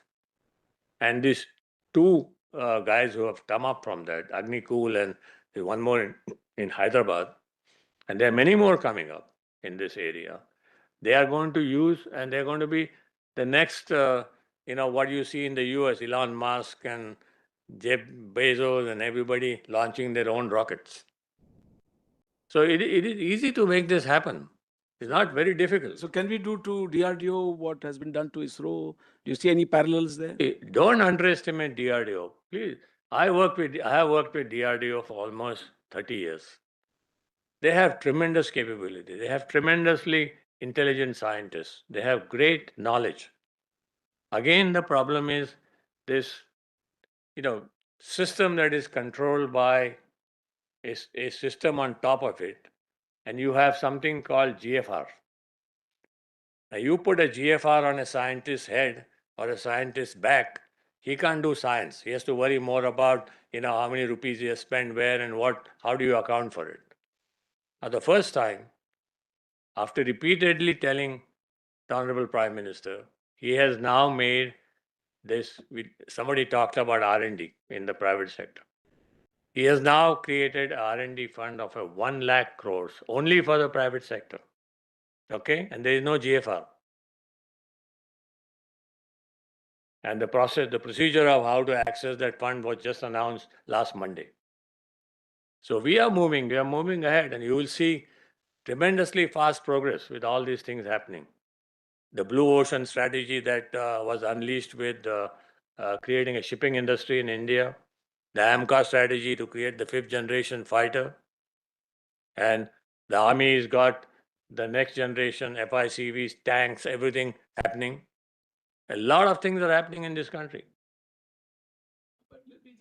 And these two guys who have come up from that, Agni Kool and one more in Hyderabad, and there are many more coming up in this area. They are going to use, and they're going to be the next, what you see in the US, Elon Musk and Jeff Bezos and everybody launching their own rockets. So it is easy to make this happen. It's not very difficult. So can we do to DRDO what has been done to ISRO? Do you see any parallels there? Don't underestimate DRDO, please. I have worked with DRDO for almost 30 years. They have tremendous capability. They have tremendously intelligent scientists. They have great knowledge. Again, the problem is this, system that is controlled by a system on top of it, and you have something called GFR. Now, you put a GFR on a scientist's head or a scientist's back, he can't do science. He has to worry more about, how many rupees he has spent where and what, how do you account for it? Now, the first time, after repeatedly telling the Honorable Prime Minister, he has now made this, somebody talked about R&D in the private sector. He has now created a R&D fund of 1 lakh crores only for the private sector. Okay? And there is no GFR. And the procedure of how to access that fund was just announced last Monday. So we are moving ahead, and you will see tremendously fast progress with all these things happening. The blue ocean strategy that was unleashed with creating a shipping industry in India, the AMCA strategy to create the 5th generation fighter, and the Army's got the next generation FICVs, tanks, everything happening. A lot of things are happening in this country.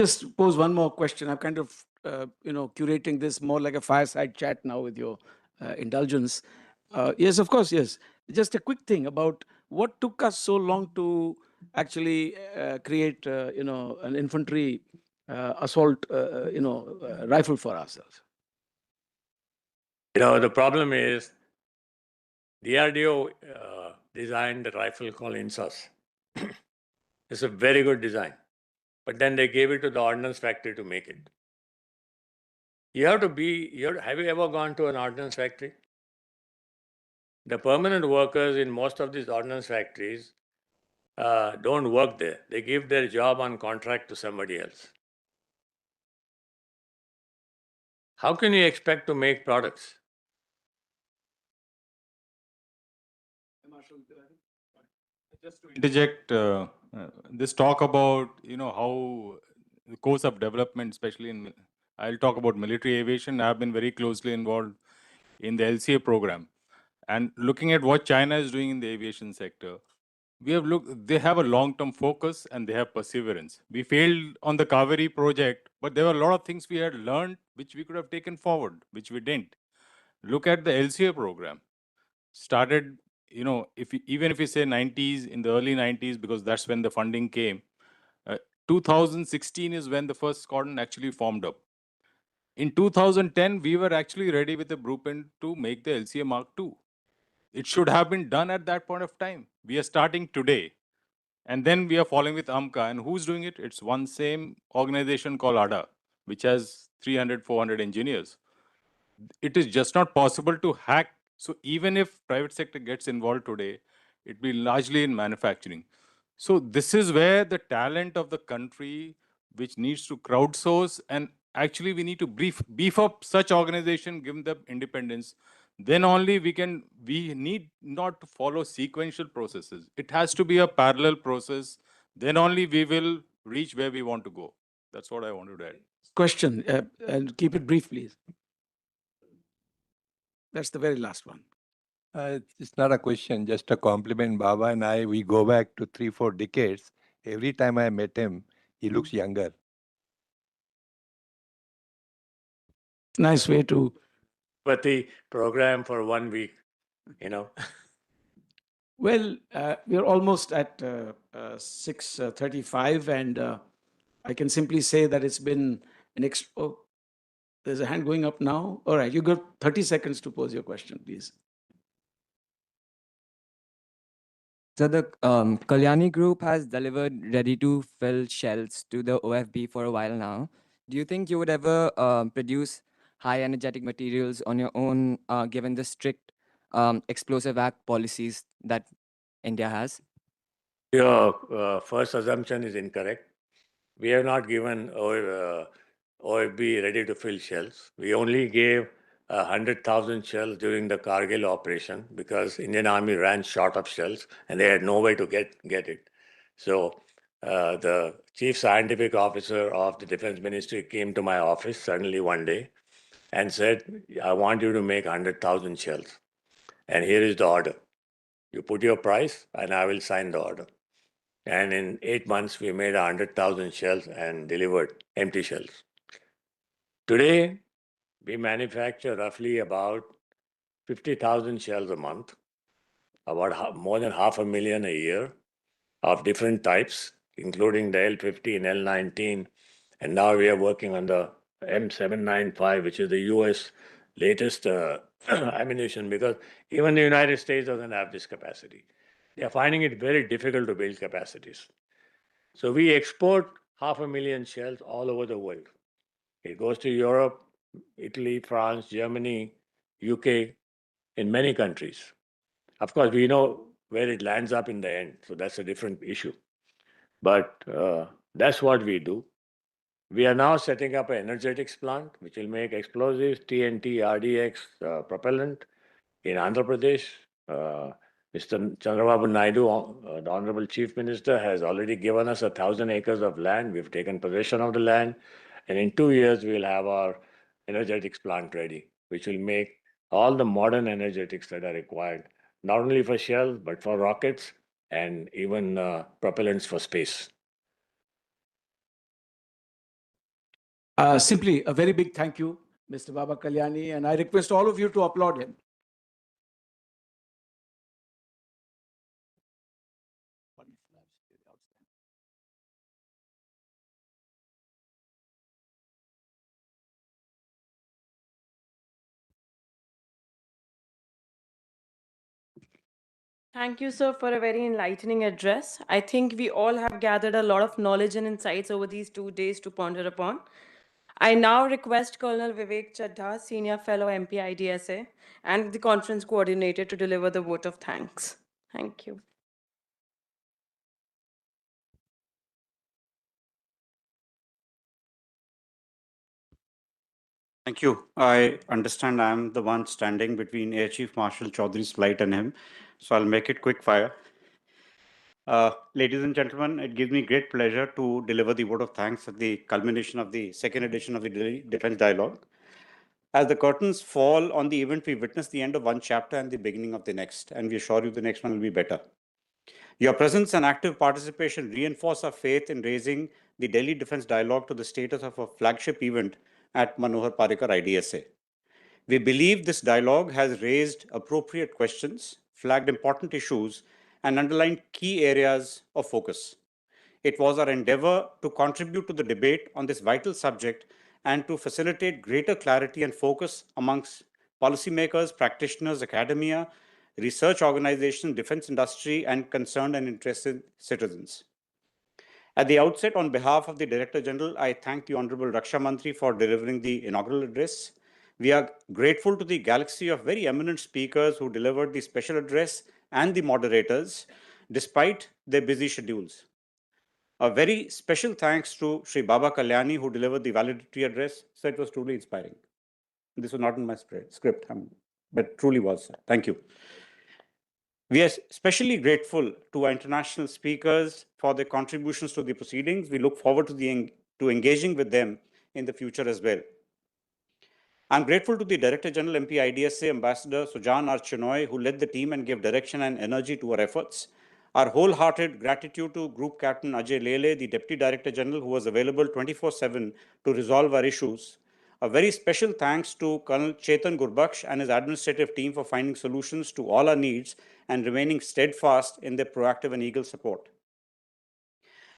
Just pose one more question. I'm kind of, curating this more like a fireside chat now with your indulgence. Yes, of course, yes. Just a quick thing about what took us so long to actually create, an infantry assault, rifle for ourselves. The problem is DRDO designed a rifle called INSAS. It's a very good design. But then they gave it to the ordnance factory to make it. Have you ever gone to an ordnance factory? The permanent workers in most of these ordnance factories don't work there. They give their job on contract to somebody else. How can you expect to make products? Just to interject, this talk about, how the course of development, especially I'll talk about military aviation. I've been very closely involved in the LCA program. And looking at what China is doing in the aviation sector, they have a long-term focus and they have perseverance. We failed on the Kaveri project, but there were a lot of things we had learned which we could have taken forward, which we didn't. Look at the LCA program. Started, even if we say 90s, in the early 90s, because that's when the funding came, 2016 is when the first squadron actually formed up. In 2010, we were actually ready with the blueprint to make the LCA Mark II. It should have been done at that point of time. We are starting today. And then we are following with AMCA. And who's doing it? It's one same organization called ADA, which has 300, 400 engineers. It is just not possible to hack. So even if private sector gets involved today, it will be largely in manufacturing. So this is where the talent of the country, which needs to crowdsource, and actually we need to beef up such organization, give them independence. Then only we need not to follow sequential processes. It has to be a parallel process. Then only we will reach where we want to go. That's what I wanted to add. Question, and keep it brief, please. That's the very last one. It's not a question, just a compliment. Baba and I, we go back to 3-4 decades. Every time I met him, he looks younger. Nice way to. But the program for 1 week, Well, we're almost at 6:35, and I can simply say that it's been an oh, there's a hand going up now. All right, you got 30 seconds to pose your question, please. So the Kalyani Group has delivered ready-to-fill shells to the OFB for a while now. Do you think you would ever produce high energetic materials on your own, given the strict Explosive Act policies that India has? Your first assumption is incorrect. We have not given OFB ready-to-fill shells. We only gave 100,000 shells during the Kargil operation because Indian Army ran short of shells and they had no way to get it. So the chief scientific officer of the Defense Ministry came to my office suddenly one day and said, I want you to make 100,000 shells. And here is the order. You put your price and I will sign the order. And in 8 months, we made 100,000 shells and delivered empty shells. Today, we manufacture roughly about 50,000 shells a month, about more than 500,000 a year of different types, including the L-15, L-19, and now we are working on the M795, which is the US latest ammunition, because even the United States doesn't have this capacity. They are finding it very difficult to build capacities. So we export 500,000 shells all over the world. It goes to Europe, Italy, France, Germany, UK, in many countries. Of course, we know where it lands up in the end, so that's a different issue. But that's what we do. We are now setting up an energetics plant, which will make explosives, TNT, RDX, propellant in Andhra Pradesh. Mr. Chandrababu Naidu, the Honorable Chief Minister, has already given us 1,000 acres of land. We've taken possession of the land. And in 2 years, we'll have our energetics plant ready, which will make all the modern energetics that are required, not only for shells, but for rockets and even propellants for space. Simply a very big thank you, Mr. Baba Kalyani, and I request all of you to applaud him. Thank you, sir, for a very enlightening address. I think we all have gathered a lot of knowledge and insights over these 2 days to ponder upon. I now request Colonel Vivek Chadha, Senior Fellow MP-IDSA, and the conference coordinator to deliver the vote of thanks. Thank you. Thank you. I understand I'm the one standing between Air Chief Marshal Chaudhary's flight and him, so I'll make it quick fire. Ladies and gentlemen, it gives me great pleasure to deliver the vote of thanks at the culmination of the second edition of the Delhi Defense Dialogue. As the curtains fall on the event, we witness the end of one chapter and the beginning of the next, and we assure you the next one will be better. Your presence and active participation reinforce our faith in raising the Delhi Defense Dialogue to the status of a flagship event at Manohar Parrikar IDSA. We believe this dialogue has raised appropriate questions, flagged important issues, and underlined key areas of focus. It was our endeavor to contribute to the debate on this vital subject and to facilitate greater clarity and focus amongst policymakers, practitioners, academia, research organizations, defense industry, and concerned and interested citizens. At the outset, on behalf of the Director General, I thank the Honorable Raksha Mantri for delivering the inaugural address. We are grateful to the galaxy of very eminent speakers who delivered the special address and the moderators, despite their busy schedules. A very special thanks to Sri Baba Kalyani, who delivered the valedictory address. So it was truly inspiring. This was not in my script, but truly was. Thank you. We are especially grateful to our international speakers for their contributions to the proceedings. We look forward to engaging with them in the future as well. I'm grateful to the Director General MP-IDSA Ambassador Sujan R. Chinoy, who led the team and gave direction and energy to our efforts. Our wholehearted gratitude to Group Captain Ajay Lele, the Deputy Director General, who was available 24/7 to resolve our issues. A very special thanks to Colonel Chetan Gurbaksh and his administrative team for finding solutions to all our needs and remaining steadfast in their proactive and eagle support.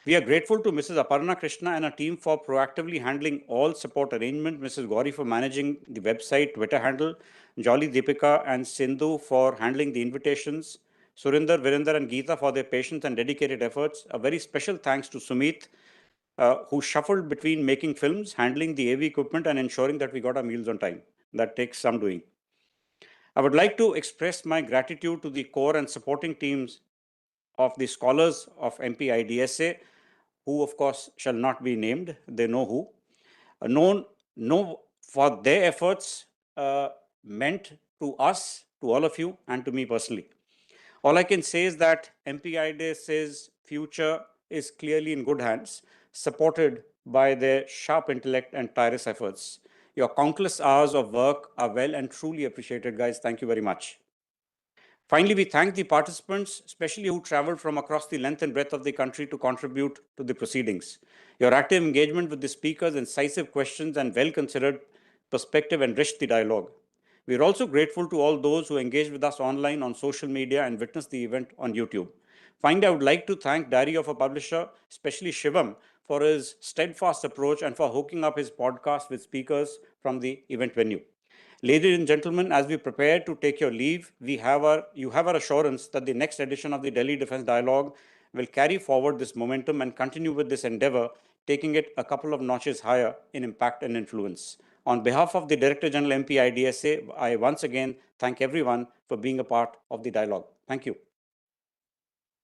We are grateful to Mrs. Aparna Krishna and her team for proactively handling all support arrangements, Mrs. Gauri for managing the website, Twitter handle, Jolly Deepika and Sindhu for handling the invitations, Surinder, Virender and Geeta for their patience and dedicated efforts. A very special thanks to Sumit, who shuffled between making films, handling the AV equipment and ensuring that we got our meals on time. That takes some doing. I would like to express my gratitude to the core and supporting teams of the scholars of MP-IDSA, who of course shall not be named, they know who, known for their efforts meant to us, to all of you, and to me personally. All I can say is that MP-IDSA's future is clearly in good hands, supported by their sharp intellect and tireless efforts. Your countless hours of work are well and truly appreciated, guys. Thank you very much. Finally, we thank the participants, especially who traveled from across the length and breadth of the country to contribute to the proceedings. Your active engagement with the speakers, incisive questions, and well-considered perspective enriched the dialogue. We are also grateful to all those who engaged with us online on social media and witnessed the event on YouTube. Finally, I would like to thank Diary of a Publisher, especially Shivam, for his steadfast approach and for hooking up his podcast with speakers from the event venue. Ladies and gentlemen, as we prepare to take your leave, you have our assurance that the next edition of the Delhi Defence Dialogue will carry forward this momentum and continue with this endeavor, taking it a couple of notches higher in impact and influence. On behalf of the Director General MP-IDSA, I once again thank everyone for being a part of the dialogue. Thank you.